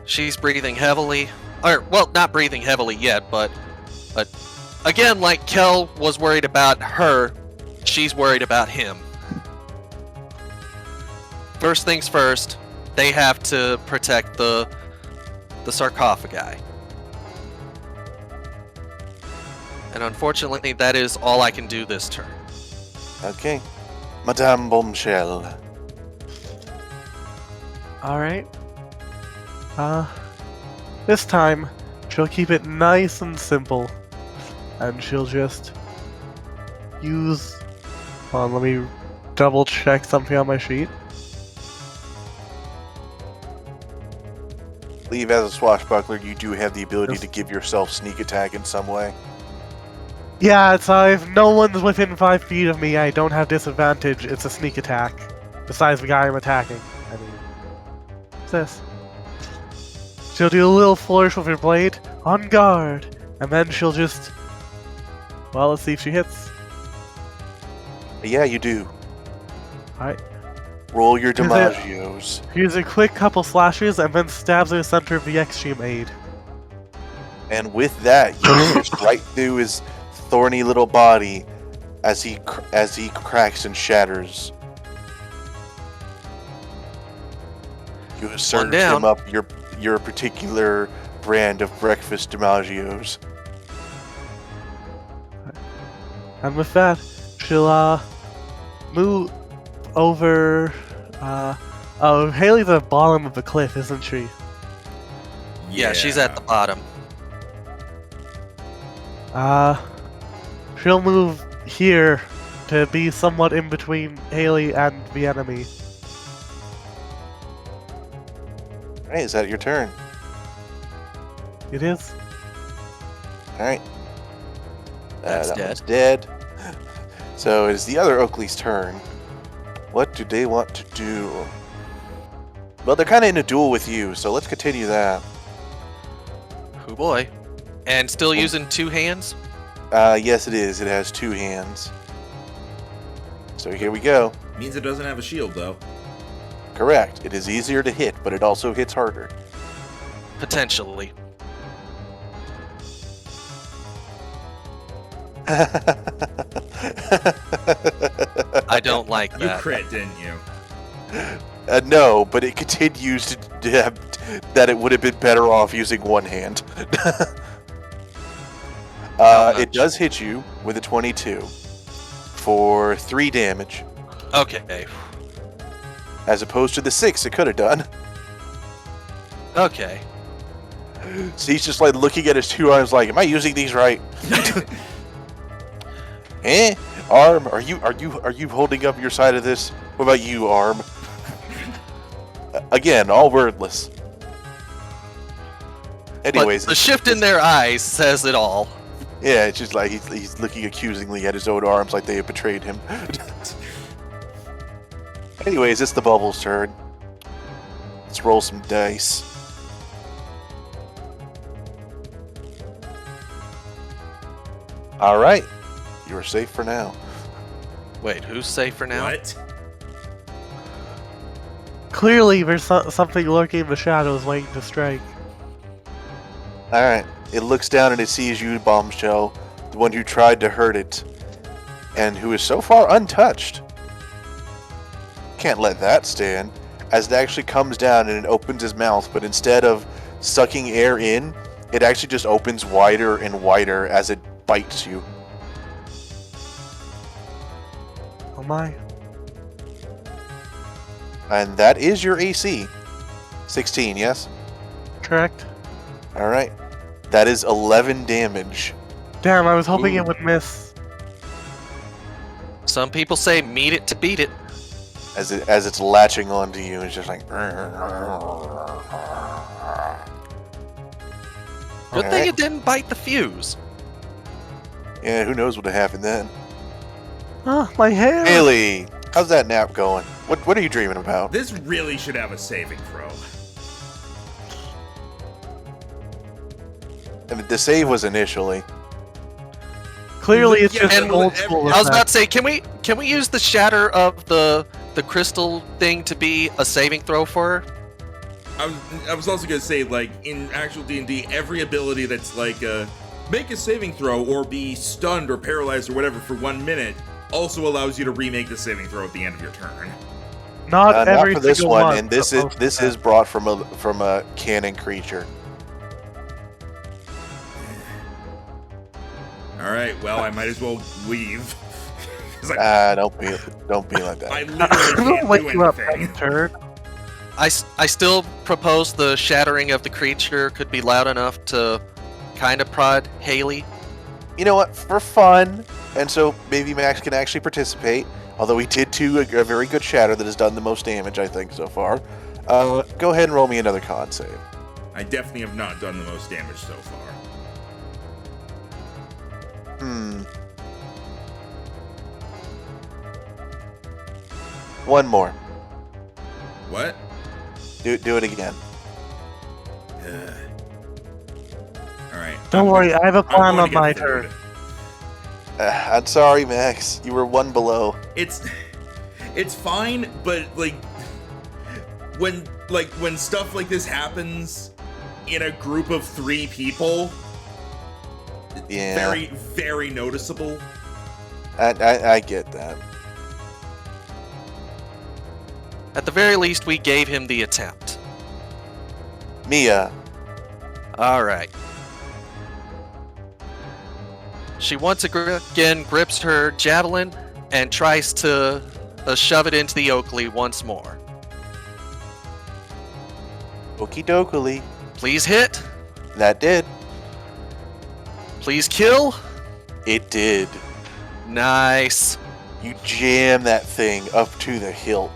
[SPEAKER 3] She's breathing heavily. Or, well, not breathing heavily yet, but Again, like Kel was worried about her, she's worried about him. First things first, they have to protect the sarcophagi. And unfortunately, that is all I can do this turn.
[SPEAKER 2] Okay. Madame Bombshell.
[SPEAKER 4] Alright. This time, she'll keep it nice and simple. And she'll just use... Hold on, let me double check something on my sheet.
[SPEAKER 2] Leave as a swashbuckler, you do have the ability to give yourself sneak attack in some way.
[SPEAKER 4] Yeah, it's if no one's within 5 feet of me, I don't have disadvantage. It's a sneak attack. Besides the guy I'm attacking. I mean, what's this? She'll do a little flourish with her blade, on guard, and then she'll just... Well, let's see if she hits.
[SPEAKER 2] Yeah, you do.
[SPEAKER 4] Alright.
[SPEAKER 2] Roll your
[SPEAKER 4] Is it-
[SPEAKER 2] Damagios.
[SPEAKER 4] Here's a quick couple slashes, and then stabs in the center of the X she made.
[SPEAKER 2] And with that, you pierce right through his thorny little body as he cracks and shatters. You have served
[SPEAKER 3] down.
[SPEAKER 2] him up your particular brand of breakfast Damagios.
[SPEAKER 4] And with that, she'll move over. Oh, Haley's at the bottom of the cliff, isn't she?
[SPEAKER 3] Yeah, she's at the bottom.
[SPEAKER 4] She'll move here to be somewhat in between Haley and the enemy.
[SPEAKER 2] Alright, is that your turn?
[SPEAKER 4] It is.
[SPEAKER 2] Alright.
[SPEAKER 3] That's
[SPEAKER 2] that
[SPEAKER 3] dead.
[SPEAKER 2] one's dead. So it is the other Oakley's turn. What do they want to do? Well, they're kind of in a duel with you, so let's continue that.
[SPEAKER 3] Oh boy. And still using 2 hands?
[SPEAKER 2] Yes, it is. It has 2 hands. So here we go.
[SPEAKER 1] Means it doesn't have a shield, though.
[SPEAKER 2] Correct. It is easier to hit, but it also hits harder.
[SPEAKER 3] Potentially. I don't like
[SPEAKER 1] You
[SPEAKER 3] that.
[SPEAKER 1] crit, didn't you?
[SPEAKER 2] No, but it continues to have that it would have been better off using one hand. It does hit you with a 22 for 3 damage,
[SPEAKER 3] Okay.
[SPEAKER 2] as opposed to the 6 it could have done.
[SPEAKER 3] Okay.
[SPEAKER 2] So he's just like looking at his 2 arms, like, "Am I using these right?" Arm, are you holding up your side of this? What about you, Arm? Again, all wordless. Anyways,
[SPEAKER 3] But the shift in their eyes says it all.
[SPEAKER 2] yeah, it's just like he's looking accusingly at his own arms, like they have betrayed him. Anyways, it's the Bubble's turn. Let's roll some dice. All right, you are safe for now.
[SPEAKER 3] Wait, who's safe for now?
[SPEAKER 1] What?
[SPEAKER 4] Clearly, there's something lurking in the shadows waiting to strike.
[SPEAKER 2] All right, it looks down and it sees you, Bombshell, the one who tried to hurt it, and who is so far untouched. Can't let that stand. As it actually comes down and it opens his mouth, but instead of sucking air in, it actually just opens wider and wider as it bites you.
[SPEAKER 4] Oh my.
[SPEAKER 2] And that is your AC. 16, yes?
[SPEAKER 4] Correct.
[SPEAKER 2] Alright. That is 11 damage.
[SPEAKER 4] Damn, I was hoping
[SPEAKER 3] Ooh.
[SPEAKER 4] it would miss.
[SPEAKER 3] Some people say meet it to beat it.
[SPEAKER 2] As it's latching onto you, it's just like...
[SPEAKER 3] Good
[SPEAKER 2] Alright.
[SPEAKER 3] thing it didn't bite the fuse.
[SPEAKER 2] Yeah, who knows what would happen then.
[SPEAKER 4] Oh, my hair!
[SPEAKER 2] Haley, how's that nap going? What are you dreaming about?
[SPEAKER 1] This really should have a saving throw.
[SPEAKER 2] I mean, the save was initially.
[SPEAKER 4] Clearly, it's
[SPEAKER 1] Yeah,
[SPEAKER 4] just
[SPEAKER 1] and
[SPEAKER 4] an old
[SPEAKER 1] with
[SPEAKER 4] school
[SPEAKER 3] I was
[SPEAKER 4] effect.
[SPEAKER 3] about to say, can we use the shatter of the crystal thing to be a saving throw for her?
[SPEAKER 1] I was also gonna say, like, in actual D&D, every ability that's like make a saving throw or be stunned or paralyzed or whatever for 1 minute also allows you to remake the saving throw at the end of your turn.
[SPEAKER 4] Not every
[SPEAKER 2] for this
[SPEAKER 4] single
[SPEAKER 2] one,
[SPEAKER 4] one.
[SPEAKER 2] and this is brought from a canon creature.
[SPEAKER 1] All right, well, I might as well leave. 'Cause
[SPEAKER 2] Don't be like that.
[SPEAKER 1] I literally can't
[SPEAKER 4] Wake
[SPEAKER 1] do
[SPEAKER 4] you up,
[SPEAKER 1] anything.
[SPEAKER 4] turd.
[SPEAKER 3] I still propose the shattering of the creature could be loud enough to kind of prod Haley.
[SPEAKER 2] You know what? For fun, and so maybe Max can actually participate. Although he did do a very good shatter that has done the most damage, I think, so far. Go ahead and roll me another con save.
[SPEAKER 1] I definitely have not done the most damage so far.
[SPEAKER 2] One more.
[SPEAKER 1] What?
[SPEAKER 2] Do it again.
[SPEAKER 1] All right.
[SPEAKER 4] Don't worry, I have a
[SPEAKER 1] I'm
[SPEAKER 4] plan
[SPEAKER 1] going to
[SPEAKER 4] on
[SPEAKER 1] get
[SPEAKER 4] my
[SPEAKER 1] food.
[SPEAKER 4] turn.
[SPEAKER 2] I'm sorry, Max. You were one below.
[SPEAKER 1] It's fine, but when stuff like this happens in a group of 3 people,
[SPEAKER 2] Yeah.
[SPEAKER 1] very, very noticeable.
[SPEAKER 2] I get that.
[SPEAKER 3] At the very least, we gave him the attempt.
[SPEAKER 2] Mia.
[SPEAKER 3] All right. She once again grips her javelin and tries to shove it into the Oakley once more.
[SPEAKER 2] Okie dokie.
[SPEAKER 3] Please hit.
[SPEAKER 2] That did.
[SPEAKER 3] Please kill.
[SPEAKER 2] It did.
[SPEAKER 3] Nice.
[SPEAKER 2] You jam that thing up to the hilt.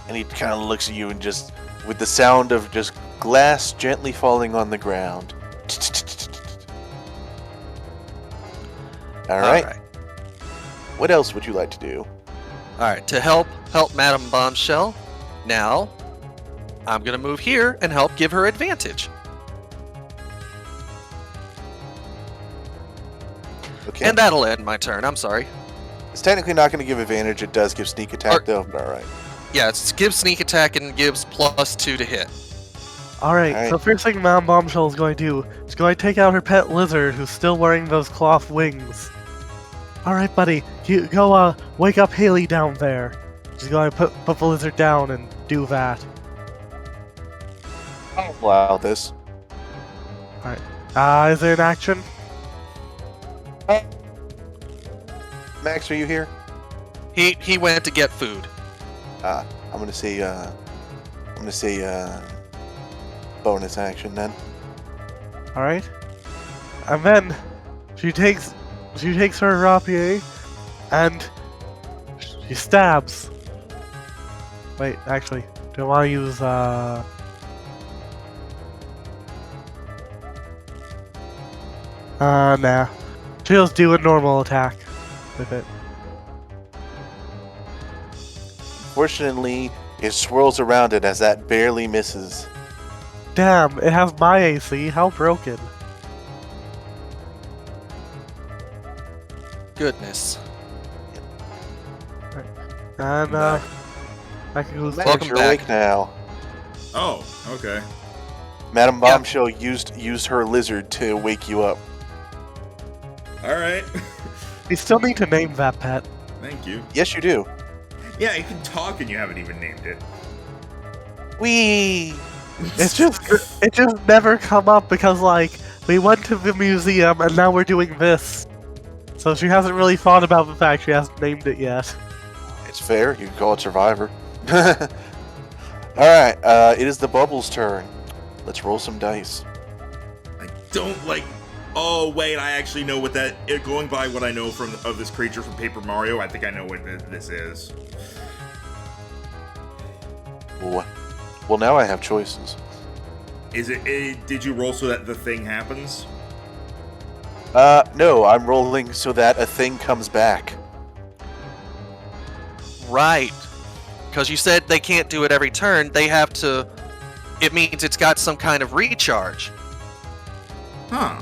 [SPEAKER 2] And he kind of looks at you and just, with the sound of just glass gently falling on the ground. All right. What else would you like to do?
[SPEAKER 3] All right. To help Madame Bombshell. Now, I'm gonna move here and help give her advantage.
[SPEAKER 2] Okay.
[SPEAKER 3] And that'll end my turn. I'm sorry.
[SPEAKER 2] It's technically not going to give advantage. It does give sneak attack, though. But all right.
[SPEAKER 3] Yeah, it gives sneak attack and gives +2 to hit.
[SPEAKER 4] Alright,
[SPEAKER 2] Alright.
[SPEAKER 4] so first thing Mom Bombshell is going to do is going to take out her pet lizard who's still wearing those cloth wings. Alright, buddy, you go wake up Haley down there. She's going to put the lizard down and do that.
[SPEAKER 2] Wow, this.
[SPEAKER 4] Is there an action?
[SPEAKER 2] Max, are you here?
[SPEAKER 3] He went to get food.
[SPEAKER 2] I'm gonna say bonus action then.
[SPEAKER 4] Alright. And then she takes her rapier and she stabs. Wait, actually, do I want to use nah. She'll just do a normal attack with it.
[SPEAKER 2] Fortunately, it swirls around it as that barely misses.
[SPEAKER 4] Damn, it has my AC. How broken.
[SPEAKER 3] Goodness.
[SPEAKER 4] And I can go.
[SPEAKER 2] Max,
[SPEAKER 3] Welcome
[SPEAKER 2] you're
[SPEAKER 3] back.
[SPEAKER 2] awake now.
[SPEAKER 1] Oh, okay.
[SPEAKER 2] Madame
[SPEAKER 3] Yeah.
[SPEAKER 2] Bombshell used her lizard to wake you up.
[SPEAKER 1] All right.
[SPEAKER 4] We still need to name that pet.
[SPEAKER 1] Thank you.
[SPEAKER 2] Yes, you do.
[SPEAKER 1] Yeah, it can talk and you haven't even named it.
[SPEAKER 2] Wee.
[SPEAKER 4] It just never come up because like we went to the museum and now we're doing this. So she hasn't really thought about the fact she hasn't named it yet.
[SPEAKER 2] It's fair. You can call it Survivor. All right. It is the Bubble's turn. Let's roll some dice.
[SPEAKER 1] I don't like. Oh wait, I actually know what that. Going by what I know of this creature from Paper Mario, I think I know what this is.
[SPEAKER 2] Well, now I have choices.
[SPEAKER 1] Is it? Did you roll so that the thing happens?
[SPEAKER 2] No, I'm rolling so that a thing comes back.
[SPEAKER 3] Right. Because you said they can't do it every turn. They have to. It means it's got some kind of recharge.
[SPEAKER 1] Huh.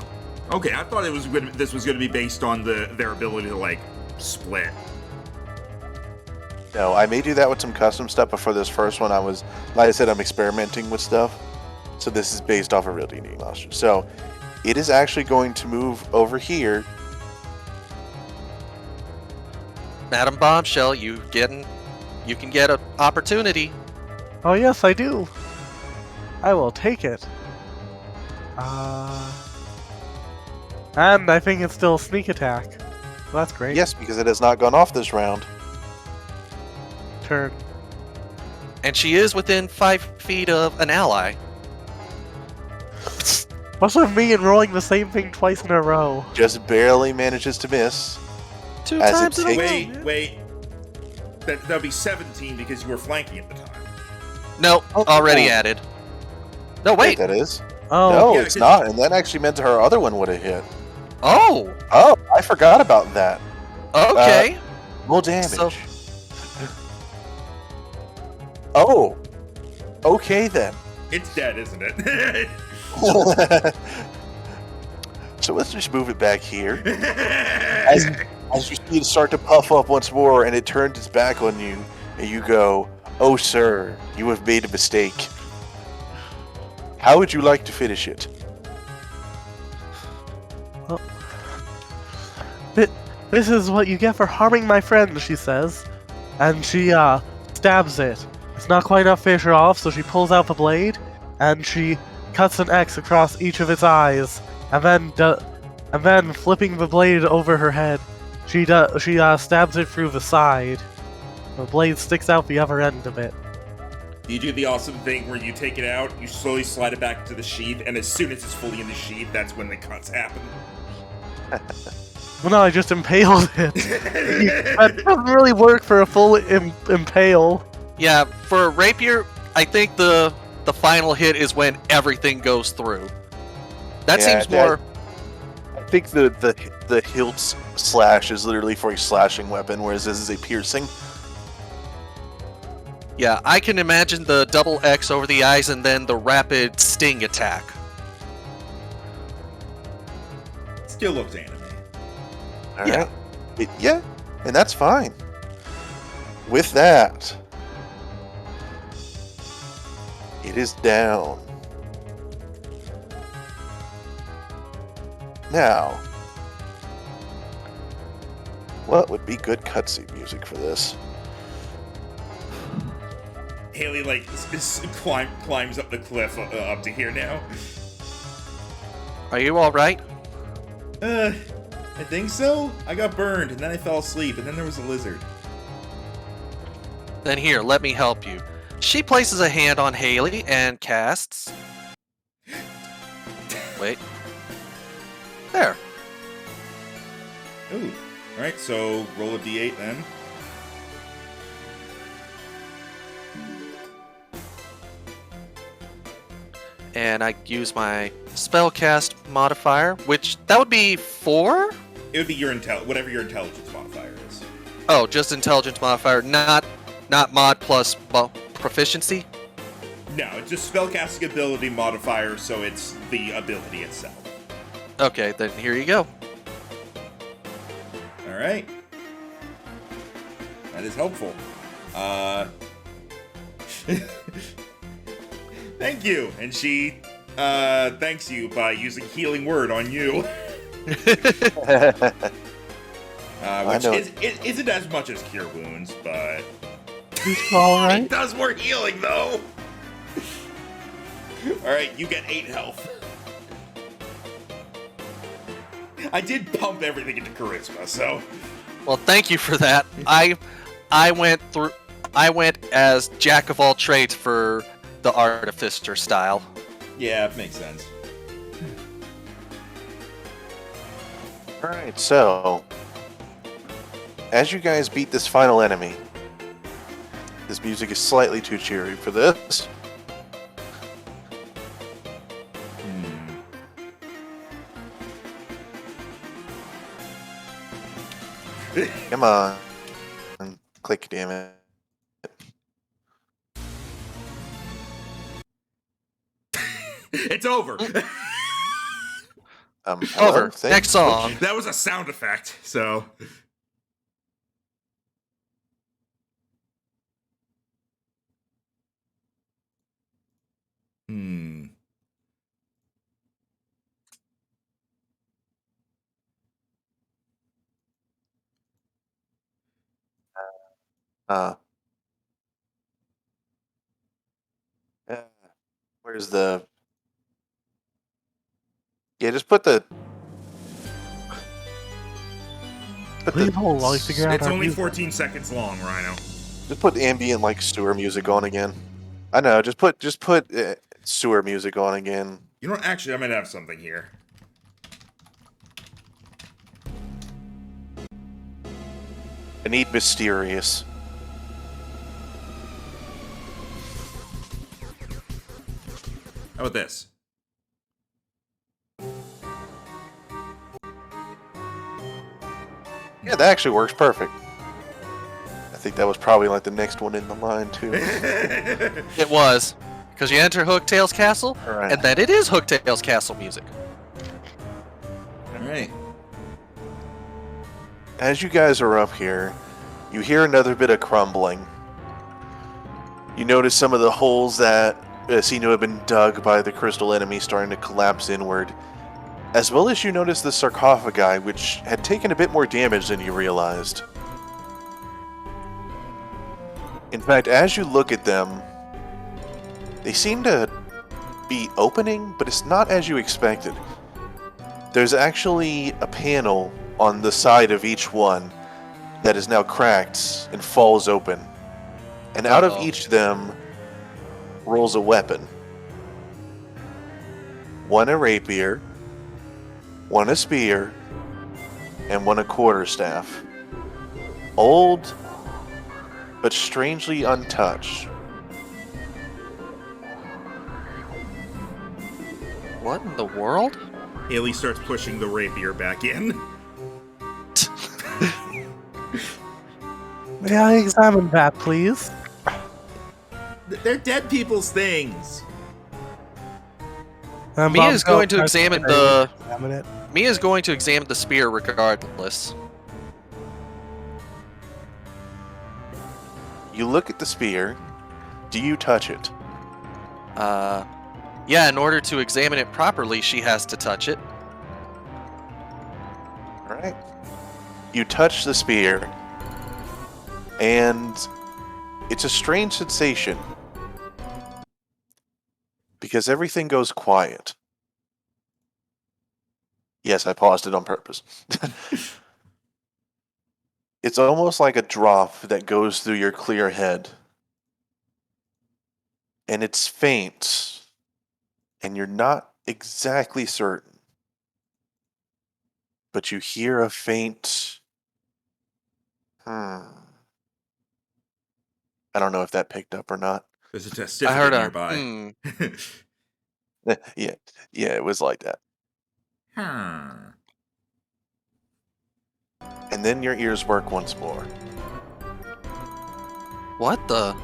[SPEAKER 1] Okay, I thought this was going to be based on their ability to like split.
[SPEAKER 2] No, I may do that with some custom stuff, but for this first one, like I said, I'm experimenting with stuff. So this is based off a real D&D monster. So it is actually going to move over here.
[SPEAKER 3] Madam Bombshell, you can get an opportunity.
[SPEAKER 4] Oh yes, I do. I will take it. And I think it's still sneak attack. Well, that's great.
[SPEAKER 2] Yes, because it has not gone off this round.
[SPEAKER 4] Turn.
[SPEAKER 3] And she is within 5 feet of an ally.
[SPEAKER 4] What's with me and rolling the same thing twice in a row?
[SPEAKER 2] Just barely manages to miss.
[SPEAKER 3] 2
[SPEAKER 2] As it
[SPEAKER 3] times in a row.
[SPEAKER 2] takes-
[SPEAKER 1] Wait. That'd be 17 because you were flanking at the time.
[SPEAKER 3] No,
[SPEAKER 2] Oh,
[SPEAKER 3] already
[SPEAKER 2] oh.
[SPEAKER 3] added. No, wait.
[SPEAKER 2] That is.
[SPEAKER 4] Oh,
[SPEAKER 2] No,
[SPEAKER 1] Yeah,
[SPEAKER 2] it's
[SPEAKER 1] 'cause-
[SPEAKER 2] not. And that actually meant her other one would have hit.
[SPEAKER 3] Oh,
[SPEAKER 2] Oh, I forgot about that.
[SPEAKER 3] okay.
[SPEAKER 2] Roll damage.
[SPEAKER 3] So-
[SPEAKER 2] Oh. Okay then.
[SPEAKER 1] It's dead, isn't it?
[SPEAKER 2] So let's just move it back here. As you see it start to puff up once more and it turns its back on you, and you go, "Oh, sir, you have made a mistake. How would you like to finish it?"
[SPEAKER 4] this is what you get for harming my friend, she says. And she, stabs it. It's not quite enough to finish her off, so she pulls out the blade, and she cuts an X across each of its eyes, and then flipping the blade over her head, she stabs it through the side. The blade sticks out the other end of it.
[SPEAKER 1] You do the awesome thing where you take it out, you slowly slide it back to the sheath, and as soon as it's fully in the sheath, that's when the cuts happen.
[SPEAKER 4] Well, no, I just impaled it. That doesn't really work for a full impale.
[SPEAKER 3] Yeah, for a rapier, I think the final hit is when everything goes through. That
[SPEAKER 2] Yeah,
[SPEAKER 3] seems more.
[SPEAKER 2] I think the hilt slash is literally for a slashing weapon, whereas this is a piercing.
[SPEAKER 3] Yeah, I can imagine the double X over the eyes and then the rapid sting attack.
[SPEAKER 1] Still looks anime.
[SPEAKER 2] All
[SPEAKER 3] Yeah.
[SPEAKER 2] right. Yeah, and that's fine. With that, it is down. Now, what would be good cutscene music for this?
[SPEAKER 1] Haley, like, climbs up the cliff up to here now.
[SPEAKER 3] Are you alright?
[SPEAKER 1] I think so. I got burned, and then I fell asleep, and then there was a lizard.
[SPEAKER 3] Then here, let me help you. She places a hand on Haley and casts. Wait. There.
[SPEAKER 1] Ooh. Alright, so roll a d8 then.
[SPEAKER 3] And I use my spellcast modifier, which that would be 4?
[SPEAKER 1] It would be your whatever your intelligence modifier is.
[SPEAKER 3] Oh, just intelligence modifier, not mod plus proficiency.
[SPEAKER 1] No, it's just spellcasting ability modifier, so it's the ability itself.
[SPEAKER 3] Okay, then here you go.
[SPEAKER 1] Alright. That is helpful. Thank you. And she thanks you by using healing word on you. Which
[SPEAKER 2] know.
[SPEAKER 1] isn't as much as cure wounds, but
[SPEAKER 4] Alright.
[SPEAKER 1] it does more healing though. Alright, you get 8 health. I did pump everything into charisma, so
[SPEAKER 3] Well, thank you for that. I went as jack of all trades for the artificer style.
[SPEAKER 1] yeah, it makes sense.
[SPEAKER 2] Alright, so as you guys beat this final enemy, this music is slightly too cheery for this. Come on. Click, damn it.
[SPEAKER 1] It's over.
[SPEAKER 2] Hello,
[SPEAKER 3] Over.
[SPEAKER 2] thank-
[SPEAKER 3] Next song.
[SPEAKER 1] That was a sound effect, so.
[SPEAKER 2] Uh, uh, where's the... Yeah, just put the...
[SPEAKER 4] Please hold while we figure out
[SPEAKER 1] It's
[SPEAKER 4] our
[SPEAKER 1] only
[SPEAKER 4] music.
[SPEAKER 1] 14 seconds long, Rhino.
[SPEAKER 2] Just put ambient, like, sewer music on again. I know, just put sewer music on again.
[SPEAKER 1] You know what? Actually, I might have something here.
[SPEAKER 2] I need mysterious.
[SPEAKER 1] How about this?
[SPEAKER 2] Yeah, that actually works perfect. I think that was probably like the next one in the line too.
[SPEAKER 3] It was. Because you enter Hooktail's castle,
[SPEAKER 2] Alright.
[SPEAKER 3] and then it is Hooktail's castle music.
[SPEAKER 1] Alright.
[SPEAKER 2] As you guys are up here, you hear another bit of crumbling. You notice some of the holes that seem to have been dug by the crystal enemy starting to collapse inward. As well as you notice the sarcophagi, which had taken a bit more damage than you realized. In fact, as you look at them, they seem to be opening, but it's not as you expected. There's actually a panel on the side of each one that is now cracked and falls open. And out of each of them rolls a weapon. One a rapier, one a spear, and one a quarterstaff. Old, but strangely untouched.
[SPEAKER 3] What in the world?
[SPEAKER 1] Haley starts pushing the rapier back in.
[SPEAKER 4] May I examine that, please?
[SPEAKER 1] They're dead people's things.
[SPEAKER 3] Mia's going to examine the...
[SPEAKER 4] Examine it.
[SPEAKER 3] Mia's going to examine the spear regardless.
[SPEAKER 2] You look at the spear. Do you touch it?
[SPEAKER 3] Yeah, in order to examine it properly, she has to touch it.
[SPEAKER 2] Alright. You touch the spear, and it's a strange sensation. Because everything goes quiet. Yes, I paused it on purpose. It's almost like a drop that goes through your clear head. And it's faint. And you're not exactly certain. But you hear a faint... I don't know if that picked up or not.
[SPEAKER 1] There's a
[SPEAKER 3] I
[SPEAKER 1] testificate
[SPEAKER 3] heard a...
[SPEAKER 1] nearby.
[SPEAKER 2] Yeah, it was like that.
[SPEAKER 1] Hmm.
[SPEAKER 2] And then your ears work once more.
[SPEAKER 3] What the...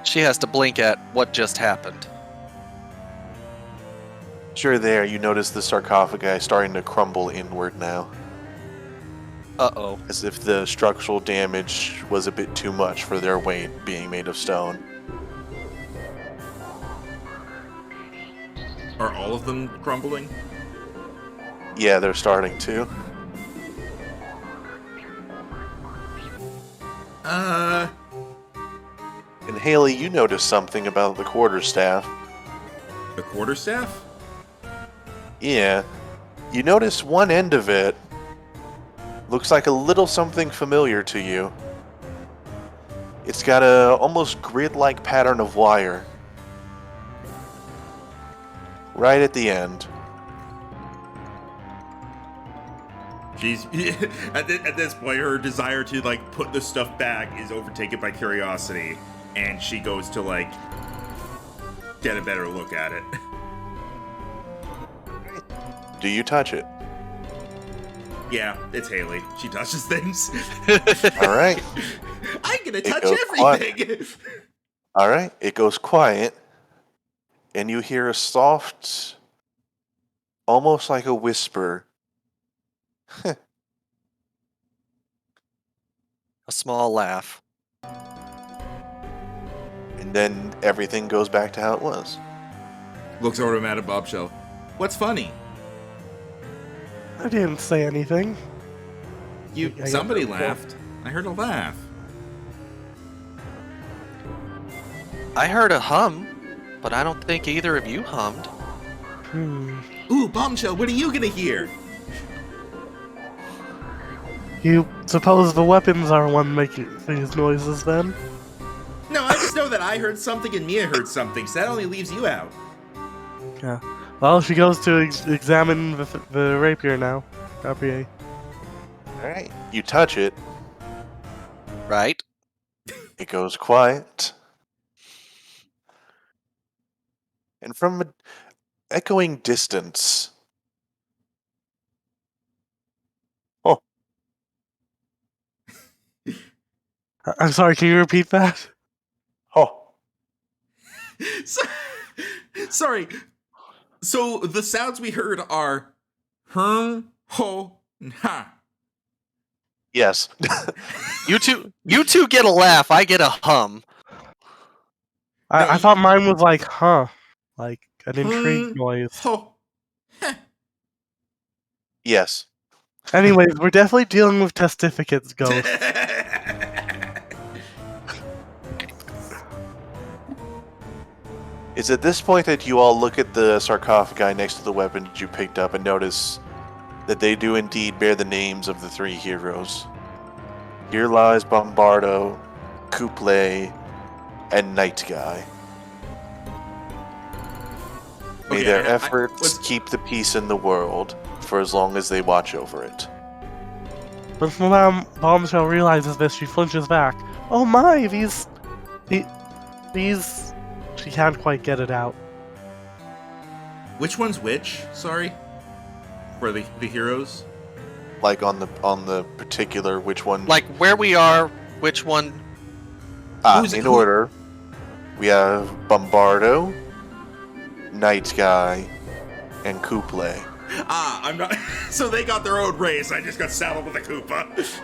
[SPEAKER 3] She has to blink at what just happened.
[SPEAKER 2] Sure, there, you notice the sarcophagi starting to crumble inward now.
[SPEAKER 3] Uh-oh.
[SPEAKER 2] As if the structural damage was a bit too much for their weight, being made of stone.
[SPEAKER 1] Are all of them crumbling?
[SPEAKER 2] Yeah, they're starting to. And Haley, you notice something about the quarterstaff.
[SPEAKER 1] The quarterstaff?
[SPEAKER 2] Yeah. You notice one end of it looks like a little something familiar to you. It's got a almost grid-like pattern of wire. Right at the end.
[SPEAKER 1] She's at this point, her desire to like put the stuff back is overtaken by curiosity, and she goes to like get a better look at it.
[SPEAKER 2] Do you touch it?
[SPEAKER 1] Yeah, it's Haley. She touches things.
[SPEAKER 2] Alright.
[SPEAKER 1] I'm gonna
[SPEAKER 2] It
[SPEAKER 1] touch
[SPEAKER 2] goes
[SPEAKER 1] everything.
[SPEAKER 2] Alright, it goes quiet. And you hear a soft, almost like a whisper.
[SPEAKER 3] A small laugh.
[SPEAKER 2] And then everything goes back to how it was.
[SPEAKER 1] Looks over to Matt and Bombshell. What's funny?
[SPEAKER 4] I didn't say anything.
[SPEAKER 1] Somebody laughed. I heard a laugh.
[SPEAKER 3] I heard a hum, but I don't think either of you hummed.
[SPEAKER 1] Ooh, Bombshell, what are you gonna hear?
[SPEAKER 4] You suppose the weapons are one making these noises then?
[SPEAKER 1] No, I just know that I heard something and Mia heard something, so that only leaves you out.
[SPEAKER 4] Yeah. Well, she goes to examine the rapier now. Rapier.
[SPEAKER 2] Alright. You touch it,
[SPEAKER 3] Right?
[SPEAKER 2] it goes quiet. And from an echoing distance. Oh,
[SPEAKER 4] I'm sorry, can you repeat that?
[SPEAKER 2] oh.
[SPEAKER 1] So, sorry. So the sounds we heard are ho, and ha.
[SPEAKER 2] Yes.
[SPEAKER 3] You two get a laugh. I get a hum.
[SPEAKER 4] I thought mine was like, huh. Like an intrigued noise.
[SPEAKER 1] Ho.
[SPEAKER 2] Yes.
[SPEAKER 4] Anyways, we're definitely dealing with testificates, Ghost.
[SPEAKER 2] It's at this point that you all look at the sarcophagi next to the weapons you picked up and notice that they do indeed bear the names of the three heroes. Here lies Bombardo, Couple, and Night Guy. May
[SPEAKER 1] Okay,
[SPEAKER 2] their
[SPEAKER 1] I-
[SPEAKER 2] efforts keep the peace in the world for as long as they watch over it.
[SPEAKER 4] Once Madame Bombshell realizes this, she flinches back. Oh my, these... She can't quite get it out.
[SPEAKER 1] Which one's which? Sorry? For the heroes?
[SPEAKER 2] Like on the particular which one.
[SPEAKER 3] Like where we are, which one?
[SPEAKER 2] In order, we have Bombardo, Night Guy, and Couple.
[SPEAKER 1] I'm not. So they got their own race. I just got saddled with a Koopa.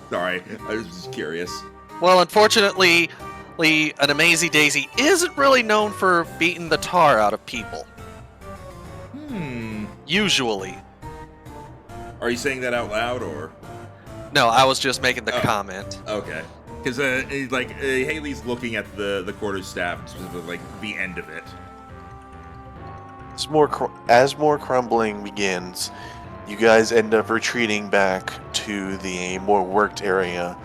[SPEAKER 1] Sorry, I was just curious.
[SPEAKER 3] Well, unfortunately, an Amazy Daisy isn't really known for beating the tar out of people. Usually.
[SPEAKER 1] Are you saying that out loud, or?
[SPEAKER 3] No, I was just making the comment.
[SPEAKER 1] Okay. Because, Haley's looking at the quarterstaff, specifically, like, the end of it.
[SPEAKER 2] As more crumbling begins, you guys end up retreating back to the more worked area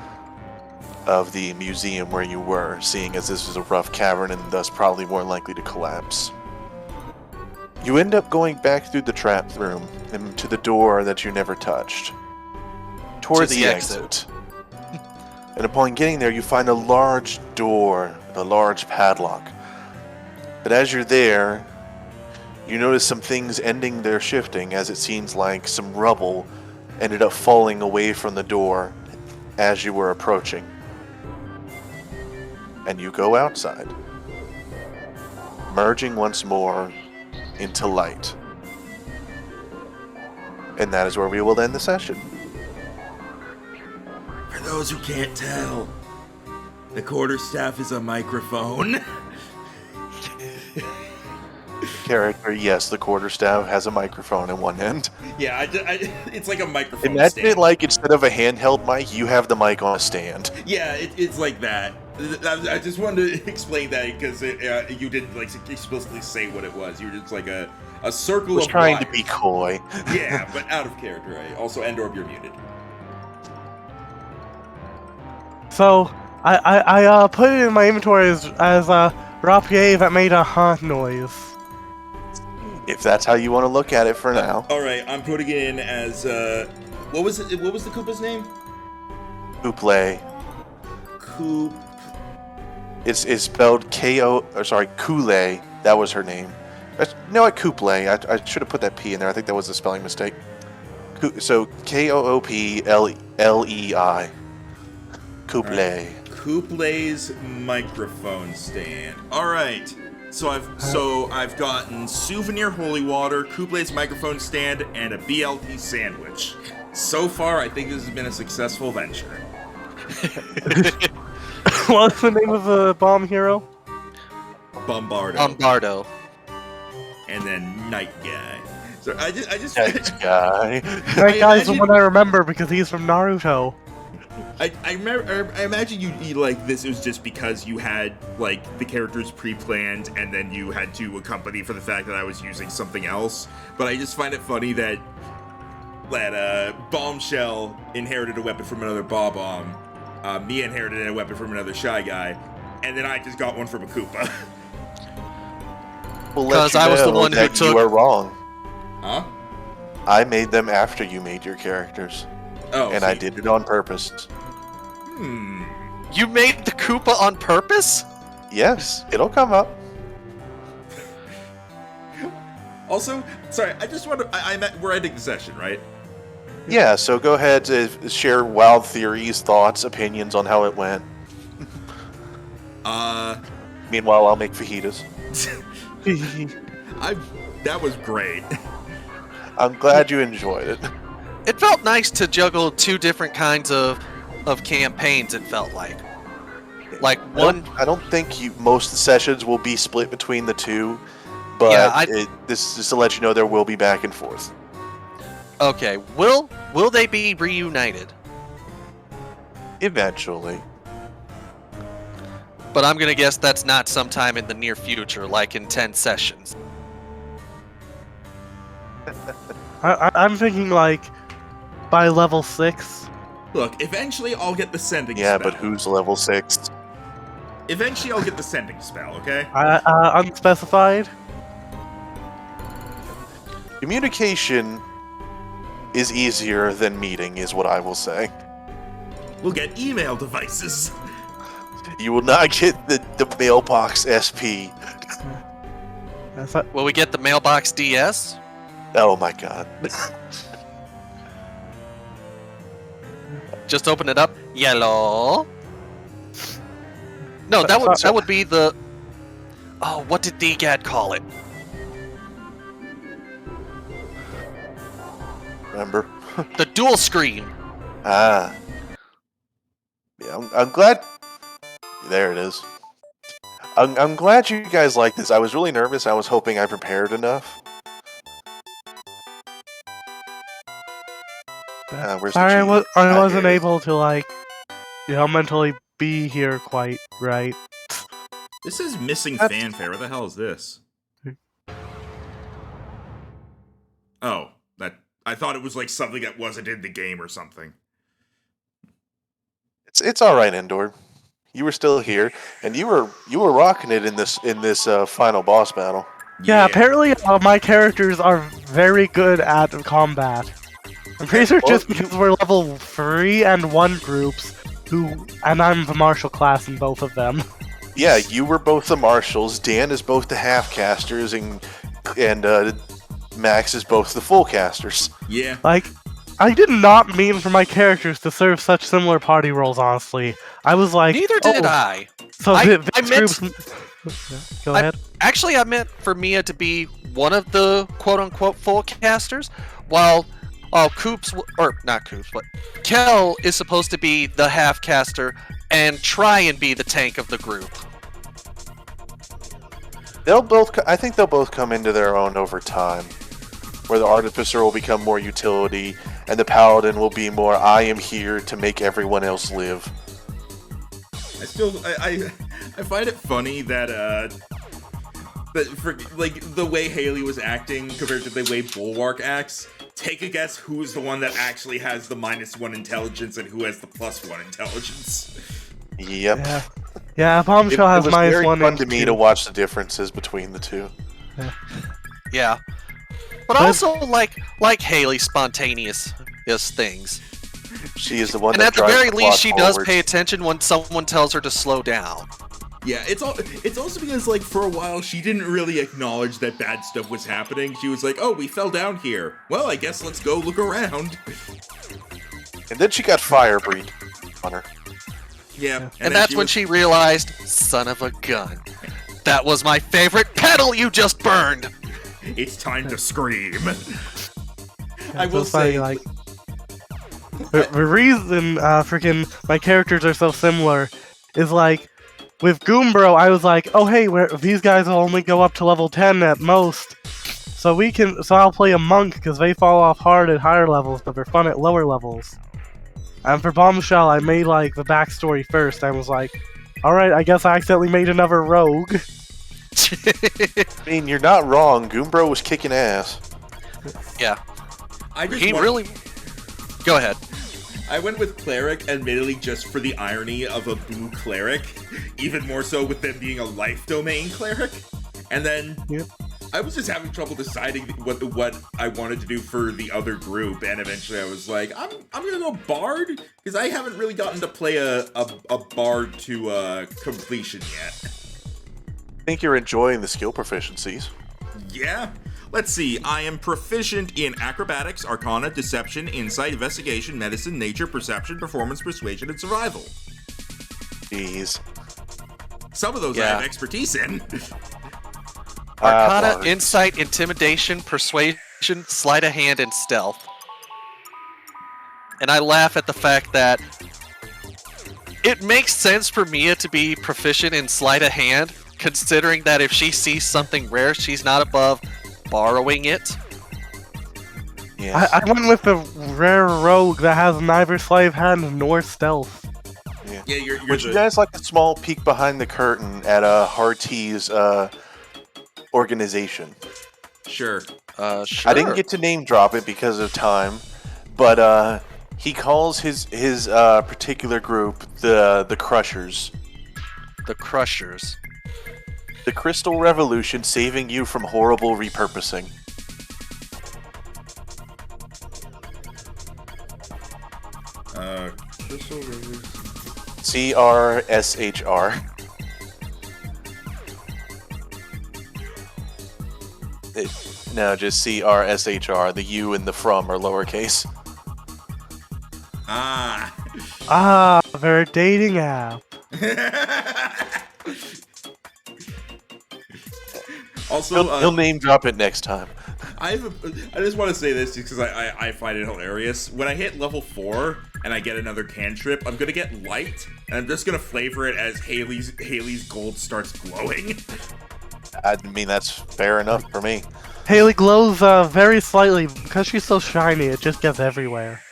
[SPEAKER 2] of the museum where you were, seeing as this was a rough cavern and thus probably more likely to collapse. You end up going back through the trap room and to the door that you never touched, toward the exit. And upon getting there, you find a large door, a large padlock. But as you're there, you notice some things ending their shifting, as it seems like some rubble ended up falling away from the door as you were approaching. And you go outside, merging once more into light. And that is where we will end the session.
[SPEAKER 1] For those who can't tell, the quarterstaff is a microphone.
[SPEAKER 2] Character, yes, the quarterstaff has a microphone in one end.
[SPEAKER 1] Yeah, it's like a microphone
[SPEAKER 2] Imagine
[SPEAKER 1] stand.
[SPEAKER 2] it like instead of a handheld mic, you have the mic on a stand.
[SPEAKER 1] Yeah, it's like that. I just wanted to explain that because you didn't like explicitly say what it was. You were just like a circle
[SPEAKER 2] Was
[SPEAKER 1] of
[SPEAKER 2] trying
[SPEAKER 1] wires.
[SPEAKER 2] to be coy.
[SPEAKER 1] Yeah, but out of character. Right? Also, Endorb, you're muted.
[SPEAKER 4] So, I put it in my inventory as a rapier that made a huh noise.
[SPEAKER 2] If that's how you want to look at it for now.
[SPEAKER 1] All right, I'm putting it in as what was it? What was the Koopa's name?
[SPEAKER 2] Couple.
[SPEAKER 1] Coop.
[SPEAKER 2] It's spelled Koule. That was her name. No, at Couple. I should have put that P in there. I think that was a spelling mistake. So Koopleei. Couple.
[SPEAKER 1] Right. Couple's microphone stand. All right. So I've gotten souvenir holy water, Couple's microphone stand, and a BLT sandwich. So far, I think this has been a successful venture.
[SPEAKER 4] What's the name of the bomb hero?
[SPEAKER 1] Bombardo.
[SPEAKER 3] Bombardo.
[SPEAKER 1] and then Night Guy. So I just
[SPEAKER 2] Nice guy.
[SPEAKER 4] That guy's the one I remember because he's from Naruto.
[SPEAKER 1] I imagine you like this was just because you had like the characters pre-planned and then you had to accompany for the fact that I was using something else. But I just find it funny that Bombshell inherited a weapon from another Bob-Omb. Mia inherited a weapon from another Shy Guy, and then I just got one from a Koopa.
[SPEAKER 3] Because I was the one who took.
[SPEAKER 2] You are wrong.
[SPEAKER 1] Huh?
[SPEAKER 2] I made them after you made your characters.
[SPEAKER 1] Oh,
[SPEAKER 2] and I did it on purpose.
[SPEAKER 3] You made the Koopa on purpose?
[SPEAKER 2] Yes, it'll come up.
[SPEAKER 1] Also, sorry, I just want to. We're ending the session, right?
[SPEAKER 2] Yeah, so go ahead to share wild theories, thoughts, opinions on how it went. Meanwhile, I'll make fajitas.
[SPEAKER 1] That was great.
[SPEAKER 2] I'm glad you enjoyed it.
[SPEAKER 3] It felt nice to juggle two different kinds of campaigns, it felt like. Like one...
[SPEAKER 2] I don't think most sessions will be split between the two, but
[SPEAKER 3] yeah,
[SPEAKER 2] this is to let you know there will be back and forth.
[SPEAKER 3] Okay, will they be reunited?
[SPEAKER 2] Eventually.
[SPEAKER 3] But I'm gonna guess that's not sometime in the near future, like in 10 sessions.
[SPEAKER 4] I'm thinking like by level 6.
[SPEAKER 1] Look, eventually I'll get the sending spell.
[SPEAKER 2] Yeah, but who's level 6?
[SPEAKER 1] Eventually I'll get the sending spell, okay?
[SPEAKER 4] Unspecified?
[SPEAKER 2] Communication is easier than meeting, is what I will say.
[SPEAKER 1] We'll get email devices.
[SPEAKER 2] You will not get the mailbox SP.
[SPEAKER 3] Will we get the mailbox DS?
[SPEAKER 2] Oh my god.
[SPEAKER 3] Just open it up. Yellow. No, that would be the. Oh, what did DGAD call it?
[SPEAKER 2] Remember?
[SPEAKER 3] The dual screen.
[SPEAKER 2] Ah. Yeah, I'm glad. There it is. I'm glad you guys like this. I was really nervous. I was hoping I prepared enough. Where's
[SPEAKER 4] Sorry,
[SPEAKER 2] the
[SPEAKER 4] I wasn't able to mentally be here quite right.
[SPEAKER 1] This is missing fanfare. What the hell is this? Oh, I thought it was like something that wasn't in the game or something.
[SPEAKER 2] It's all right, Endor. You were still here, and you were rocking it in this final boss battle.
[SPEAKER 4] Yeah, apparently my characters are very good at combat. I'm pretty sure just because we're level 3 and 1 groups, and I'm the martial class in both of them.
[SPEAKER 2] Yeah, you were both the marshals. Dan is both the half casters, and Max is both the full casters.
[SPEAKER 1] Yeah.
[SPEAKER 4] I did not mean for my characters to serve such similar party roles, honestly. I was like...
[SPEAKER 3] Neither did I.
[SPEAKER 4] So
[SPEAKER 3] I meant...
[SPEAKER 4] Go ahead.
[SPEAKER 3] Actually, I meant for Mia to be one of the quote-unquote full casters, while Koops, or not Koops, but Kel is supposed to be the half caster and try and be the tank of the group.
[SPEAKER 2] I think they'll both come into their own over time, where the Artificer will become more utility, and the Paladin will be more, I am here to make everyone else live.
[SPEAKER 1] I find it funny that for the way Haley was acting compared to the way Bulwark acts. Take a guess who's the one that actually has the -1 intelligence and who has the +1 intelligence.
[SPEAKER 2] Yep.
[SPEAKER 4] Yeah, Bombshell has -1.
[SPEAKER 2] It was very fun to me to watch the differences between the two.
[SPEAKER 3] Yeah. But also like Haley, spontaneous things.
[SPEAKER 2] She is the one
[SPEAKER 3] and
[SPEAKER 2] that
[SPEAKER 3] at the very
[SPEAKER 2] drives
[SPEAKER 3] least, she
[SPEAKER 2] forward.
[SPEAKER 3] does pay attention when someone tells her to slow down.
[SPEAKER 1] Yeah, it's also because for a while she didn't really acknowledge that bad stuff was happening. She was like, "Oh, we fell down here. Well, I guess let's go look around."
[SPEAKER 2] And then she got fire breathed on her.
[SPEAKER 1] Yeah,
[SPEAKER 3] and that's when she realized, son of a gun, that was my favorite pedal you just burned.
[SPEAKER 1] It's time to scream.
[SPEAKER 4] I will say, the reason freaking my characters are so similar is with Goombro, I was like, oh hey, these guys will only go up to level 10 at most. So I'll play a monk because they fall off hard at higher levels, but they're fun at lower levels. And for Bombshell, I made like the backstory first. I was like, all right, I guess I accidentally made another rogue.
[SPEAKER 2] I mean, you're not wrong. Goombro was kicking ass.
[SPEAKER 3] Yeah.
[SPEAKER 1] He
[SPEAKER 3] really. Go ahead.
[SPEAKER 1] I went with Cleric, admittedly, just for the irony of a blue Cleric, even more so with them being a life domain Cleric. And then I was just having trouble deciding what I wanted to do for the other group, and eventually I was like, I'm gonna go Bard, because I haven't really gotten to play a Bard to completion yet.
[SPEAKER 2] I think you're enjoying the skill proficiencies.
[SPEAKER 1] Yeah. Let's see, I am proficient in Acrobatics, Arcana, Deception, Insight, Investigation, Medicine, Nature, Perception, Performance, Persuasion, and Survival.
[SPEAKER 2] Jeez.
[SPEAKER 1] Some of those I have expertise in.
[SPEAKER 3] Arcana, Insight, Intimidation, Persuasion, Sleight of Hand, and Stealth. And I laugh at the fact that it makes sense for Mia to be proficient in Sleight of Hand, considering that if she sees something rare, she's not above borrowing it.
[SPEAKER 2] Yes.
[SPEAKER 4] I went with the rare rogue that has neither sleight of hand nor stealth.
[SPEAKER 1] Yeah, you're
[SPEAKER 2] Would you guys like a small peek behind the curtain at Harty's organization?
[SPEAKER 1] Sure.
[SPEAKER 3] Sure.
[SPEAKER 2] I didn't get to name drop it because of time, but he calls his particular group the Crushers.
[SPEAKER 3] The Crushers.
[SPEAKER 2] The Crystal Revolution, saving you from horrible repurposing.
[SPEAKER 1] Crystal Revolution.
[SPEAKER 2] CRSHR. No, just CRSHR. The U and the from are lowercase.
[SPEAKER 4] They're a dating app.
[SPEAKER 1] Also,
[SPEAKER 2] He'll name drop it next time.
[SPEAKER 1] I just want to say this because I find it hilarious. When I hit level 4 and I get another cantrip, I'm gonna get light, and I'm just gonna flavor it as Haley's gold starts glowing.
[SPEAKER 2] I mean, that's fair enough for me.
[SPEAKER 4] Haley glows very slightly because she's so shiny. It just gets everywhere.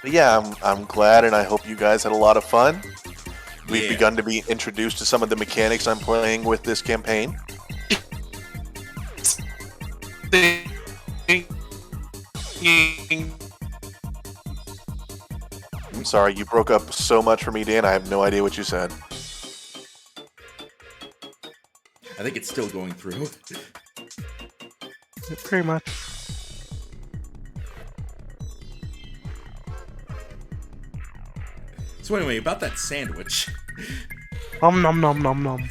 [SPEAKER 2] But yeah, I'm glad, and I hope you guys had a lot of fun. We've
[SPEAKER 1] Yeah.
[SPEAKER 2] begun to be introduced to some of the mechanics I'm playing with this campaign. I'm sorry, you broke up so much for me, Dan. I have no idea what you said.
[SPEAKER 1] I think it's still going through.
[SPEAKER 4] Pretty much.
[SPEAKER 1] So anyway, about that sandwich.
[SPEAKER 4] Nom nom nom nom nom.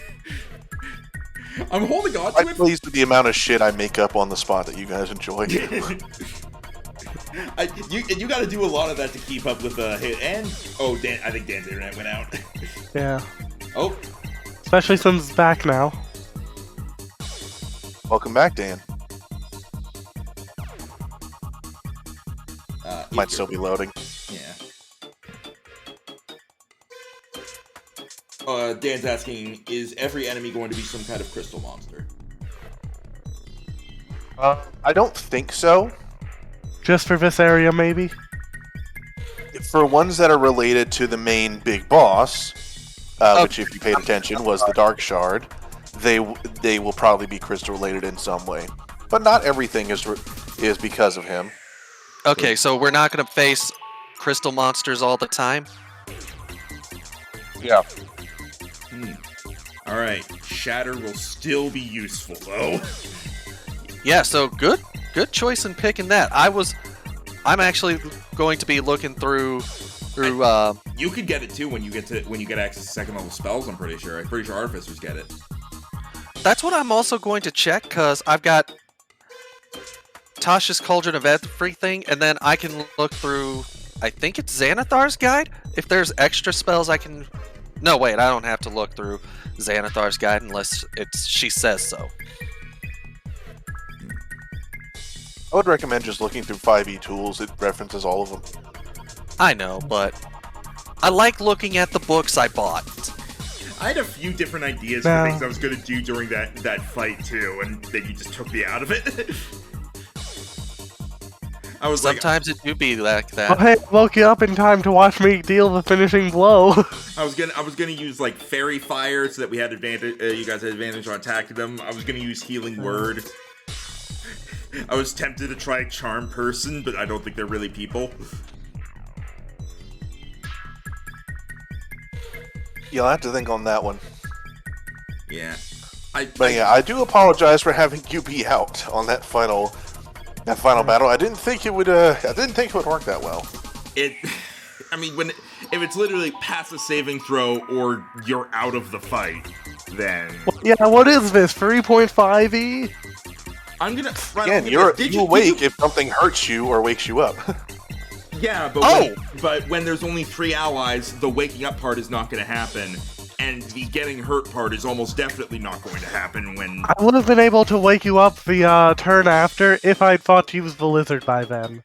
[SPEAKER 1] I'm holding on to
[SPEAKER 2] I'm
[SPEAKER 1] it.
[SPEAKER 2] pleased with the amount of shit I make up on the spot that you guys enjoy.
[SPEAKER 1] You got to do a lot of that to keep up with and Dan. I think Dan's internet went out.
[SPEAKER 4] Yeah.
[SPEAKER 1] Oh,
[SPEAKER 4] Especially since it's back now.
[SPEAKER 2] Welcome back, Dan. Might still be loading.
[SPEAKER 1] Yeah. Dan's asking, is every enemy going to be some kind of crystal monster?
[SPEAKER 2] I don't think so.
[SPEAKER 4] Just for this area, maybe?
[SPEAKER 2] For ones that are related to the main big boss, which, if you paid attention, was the Dark Shard, they will probably be crystal related in some way. But not everything is because of him.
[SPEAKER 3] Okay, so we're not going to face crystal monsters all the time?
[SPEAKER 2] Yeah.
[SPEAKER 1] Alright, Shatter will still be useful, though.
[SPEAKER 3] Yeah, so good choice in picking that. I'm actually going to be looking through
[SPEAKER 1] You could get it too when you get access to second level spells, I'm pretty sure. I'm pretty sure Artificers get it.
[SPEAKER 3] That's what I'm also going to check, because I've got Tasha's Cauldron of Everything, and then I can look through, I think it's Xanathar's Guide? If there's extra spells I can... No, wait, I don't have to look through Xanathar's Guide unless she says so.
[SPEAKER 2] I would recommend just looking through 5e tools. It references all of them.
[SPEAKER 3] I know, but I like looking at the books I bought.
[SPEAKER 1] I had a few different ideas
[SPEAKER 4] No.
[SPEAKER 1] for things I was gonna do during that fight too, and then you just took me out of it. I was
[SPEAKER 3] Sometimes it do be like
[SPEAKER 4] Oh,
[SPEAKER 3] that.
[SPEAKER 4] hey, I woke you up in time to watch me deal the finishing blow.
[SPEAKER 1] I was gonna use like fairy fire so that we had advantage. You guys had advantage on attacking them. I was gonna use healing word. I was tempted to try charm person, but I don't think they're really people.
[SPEAKER 2] You'll have to think on that one.
[SPEAKER 1] Yeah.
[SPEAKER 2] But yeah, I do apologize for having you be out on that final battle. I didn't think it would work that well.
[SPEAKER 1] I mean, if it's literally pass a saving throw or you're out of the fight, then
[SPEAKER 4] Yeah, what is this, 3.5e?
[SPEAKER 1] I'm gonna.
[SPEAKER 2] Again, you awake if something hurts you or wakes you up.
[SPEAKER 1] Yeah, but but when there's only 3 allies, the waking up part is not going to happen, and the getting hurt part is almost definitely not going to happen when.
[SPEAKER 4] I would have been able to wake you up the turn after if I'd thought you was the lizard by then.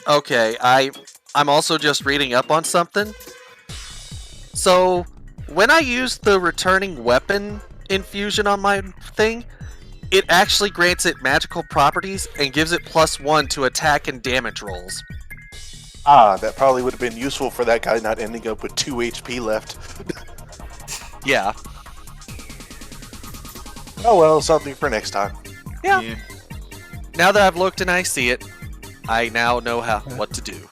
[SPEAKER 3] Okay, I'm also just reading up on something. So, when I use the returning weapon infusion on my thing, it actually grants it magical properties and gives it +1 to attack and damage rolls.
[SPEAKER 2] That probably would have been useful for that guy not ending up with 2 HP left.
[SPEAKER 3] Yeah.
[SPEAKER 2] Oh well, something for next time.
[SPEAKER 3] Yeah. Now that I've looked and I see it, I now know what to do.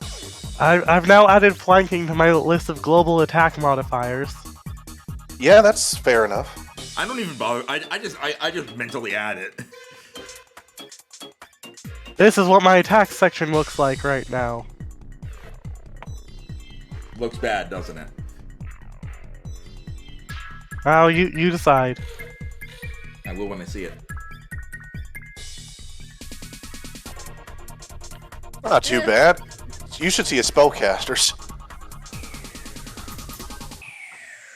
[SPEAKER 4] I've now added flanking to my list of global attack modifiers.
[SPEAKER 2] Yeah, that's fair enough.
[SPEAKER 1] I don't even bother. I just mentally add it.
[SPEAKER 4] This is what my attack section looks like right now.
[SPEAKER 1] Looks bad, doesn't it?
[SPEAKER 4] Oh, you decide.
[SPEAKER 1] I will when I see it.
[SPEAKER 2] Not too bad. You should see a spellcasters.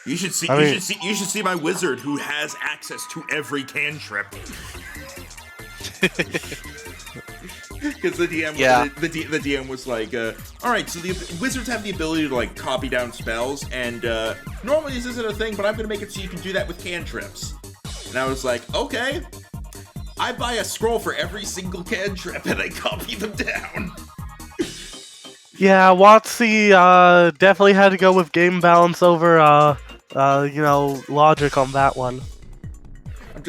[SPEAKER 1] You should see.
[SPEAKER 4] I mean-
[SPEAKER 1] You should see my wizard who has access to every cantrip. Because the DM, the DM was like, all right, so the wizards have the ability to like copy down spells, and normally this isn't a thing, but I'm gonna make it so you can do that with cantrips. And I was like, okay. I buy a scroll for every single cantrip, and I copy them down.
[SPEAKER 4] Yeah, Watsy definitely had to go with game balance over logic on that one.
[SPEAKER 1] I'm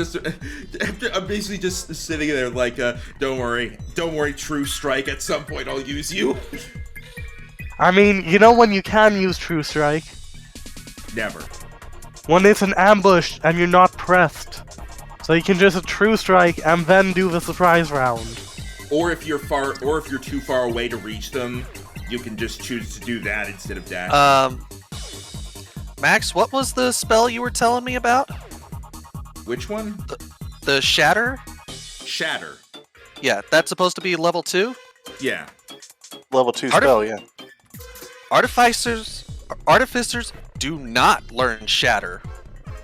[SPEAKER 1] basically just sitting there like, don't worry, True Strike. At some point, I'll use you.
[SPEAKER 4] I mean, you know when you can use True Strike?
[SPEAKER 1] Never.
[SPEAKER 4] When it's an ambush and you're not pressed. So you can just True Strike and then do the surprise round.
[SPEAKER 1] Or if you're too far away to reach them, you can just choose to do that instead of dash.
[SPEAKER 3] Max, what was the spell you were telling me about?
[SPEAKER 1] Which one?
[SPEAKER 3] The Shatter?
[SPEAKER 1] Shatter.
[SPEAKER 3] Yeah, that's supposed to be level 2?
[SPEAKER 1] Yeah.
[SPEAKER 2] Level 2 spell, yeah.
[SPEAKER 3] Artificers do not learn Shatter.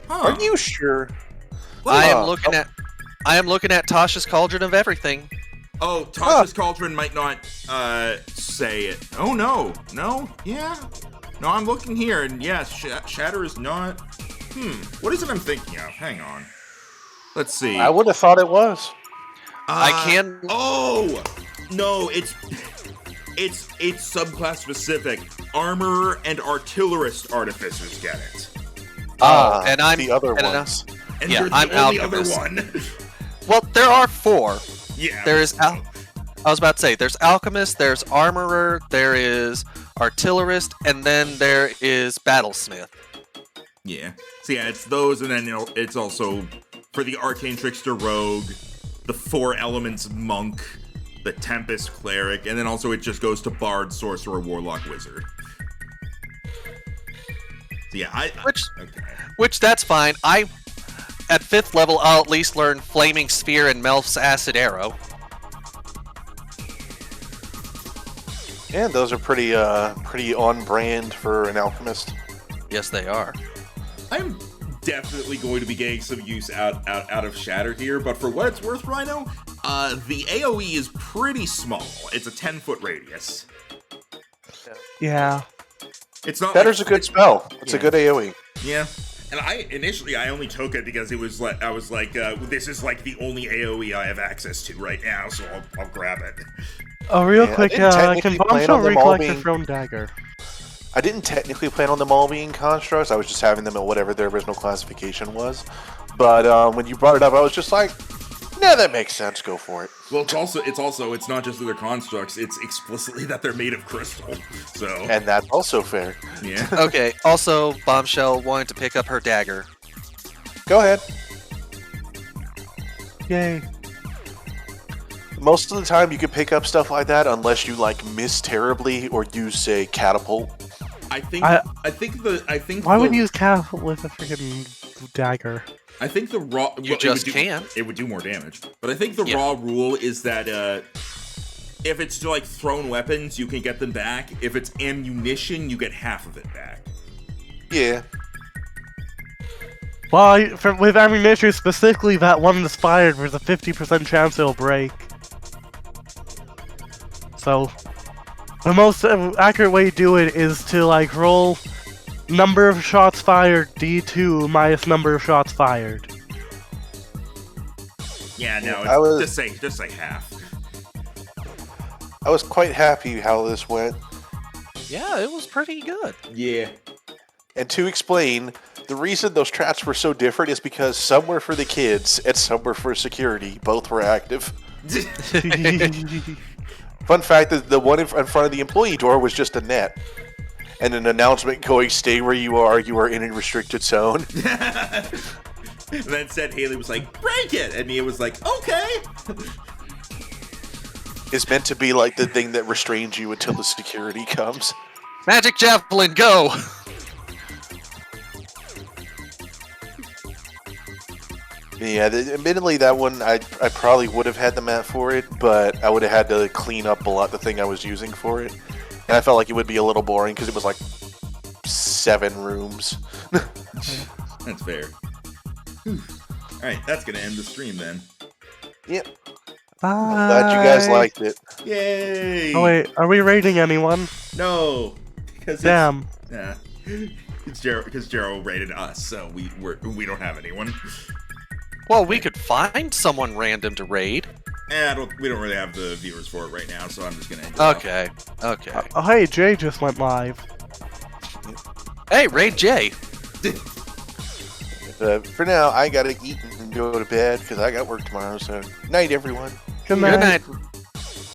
[SPEAKER 1] Huh.
[SPEAKER 2] Are you sure?
[SPEAKER 3] I am looking at Tasha's Cauldron of Everything.
[SPEAKER 1] Oh, Tasha's Cauldron might not say it. Oh no, yeah. No, I'm looking here, and yes, Shatter is not. What is it I'm thinking of? Hang on. Let's see.
[SPEAKER 2] I would have thought it was.
[SPEAKER 3] I can.
[SPEAKER 1] Oh no, it's subclass specific. Armor and artillerist artificers get it.
[SPEAKER 3] And I'm
[SPEAKER 2] the other
[SPEAKER 3] and
[SPEAKER 2] ones.
[SPEAKER 1] And
[SPEAKER 3] Yeah,
[SPEAKER 1] you're the
[SPEAKER 3] I'm
[SPEAKER 1] only
[SPEAKER 3] Alchemist.
[SPEAKER 1] other one.
[SPEAKER 3] Well, there are 4.
[SPEAKER 1] Yeah.
[SPEAKER 3] There is. I was about to say, there's Alchemist, there's Armorer, there is Artillerist, and then there is Battlesmith.
[SPEAKER 1] Yeah. So yeah, it's those, and then it's also for the Arcane Trickster Rogue, the 4 Elements Monk, the Tempest Cleric, and then also it just goes to Bard, Sorcerer, Warlock, Wizard. So yeah,
[SPEAKER 3] Which that's fine. At 5th level, I'll at least learn Flaming Sphere and Melf's Acid Arrow.
[SPEAKER 2] And those are pretty on brand for an alchemist.
[SPEAKER 3] Yes, they are.
[SPEAKER 1] I'm definitely going to be getting some use out of Shatter here, but for what it's worth, Rhino, the AoE is pretty small. It's a 10-foot radius.
[SPEAKER 4] Yeah.
[SPEAKER 1] It's not.
[SPEAKER 2] Shatter's a good spell. It's a good AoE.
[SPEAKER 1] Yeah. And I only took it because it was like, I was like, this is like the only AoE I have access to right now, so I'll grab it.
[SPEAKER 4] Oh, real
[SPEAKER 2] Yeah, I
[SPEAKER 4] quick,
[SPEAKER 2] didn't
[SPEAKER 4] can
[SPEAKER 2] technically plan
[SPEAKER 4] Bombshell
[SPEAKER 2] on them all
[SPEAKER 4] recollect her
[SPEAKER 2] being-
[SPEAKER 4] thrown dagger?
[SPEAKER 2] I didn't technically plan on them all being constructs. I was just having them at whatever their original classification was. But when you brought it up, I was just like, nah, that makes sense. Go for it.
[SPEAKER 1] Well, it's not just that they're constructs, it's explicitly that they're made of crystal, so,
[SPEAKER 2] And that's also fair.
[SPEAKER 1] yeah.
[SPEAKER 3] Okay, also, Bombshell wanted to pick up her dagger.
[SPEAKER 2] Go ahead.
[SPEAKER 4] Yay.
[SPEAKER 2] Most of the time, you can pick up stuff like that unless you like miss terribly or use, say, catapult.
[SPEAKER 1] I think
[SPEAKER 4] Why would you use cat with a freaking dagger?
[SPEAKER 1] I think the raw...
[SPEAKER 3] You just can.
[SPEAKER 1] It would do more damage. But I think the
[SPEAKER 3] Yeah.
[SPEAKER 1] raw rule is that if it's like thrown weapons, you can get them back. If it's ammunition, you get half of it back.
[SPEAKER 2] Yeah.
[SPEAKER 4] Well, with ammunition specifically, that one that's fired, there's a 50% chance it'll break. So, the most accurate way to do it is to like roll number of shots fired d2 minus number of shots fired.
[SPEAKER 1] Yeah, no,
[SPEAKER 2] I was-
[SPEAKER 1] just say half.
[SPEAKER 2] I was quite happy how this went.
[SPEAKER 3] Yeah, it was pretty good.
[SPEAKER 1] Yeah.
[SPEAKER 2] And to explain, the reason those traps were so different is because some were for the kids and some were for security. Both were active. Fun fact that the one in front of the employee door was just a net. And an announcement going, stay where you are in a restricted zone.
[SPEAKER 1] And then said Haley was like, break it! And Mia was like, okay!
[SPEAKER 2] It's meant to be like the thing that restrains you until the security comes.
[SPEAKER 3] Magic Javelin, go!
[SPEAKER 2] Yeah, admittedly that one I probably would have had the map for it, but I would have had to clean up a lot the thing I was using for it. And I felt like it would be a little boring because it was like 7 rooms.
[SPEAKER 1] That's fair. Alright, that's gonna end the stream then.
[SPEAKER 2] Yep.
[SPEAKER 4] Bye.
[SPEAKER 2] I'm glad you guys liked it.
[SPEAKER 1] Yay!
[SPEAKER 4] Oh wait, are we rating anyone?
[SPEAKER 1] No! Because
[SPEAKER 4] Damn.
[SPEAKER 1] Yeah. Because Jero rated us, so we don't have anyone.
[SPEAKER 3] Well, we could find someone random to raid.
[SPEAKER 1] We don't really have the viewers for it right now, so I'm just gonna end it off.
[SPEAKER 3] Okay, okay.
[SPEAKER 4] Oh hey, Jay just went live.
[SPEAKER 3] Hey, raid Jay.
[SPEAKER 2] For now, I gotta eat and go to bed because I got work tomorrow. So, night, everyone.
[SPEAKER 4] Good
[SPEAKER 3] Good
[SPEAKER 4] night.
[SPEAKER 3] night.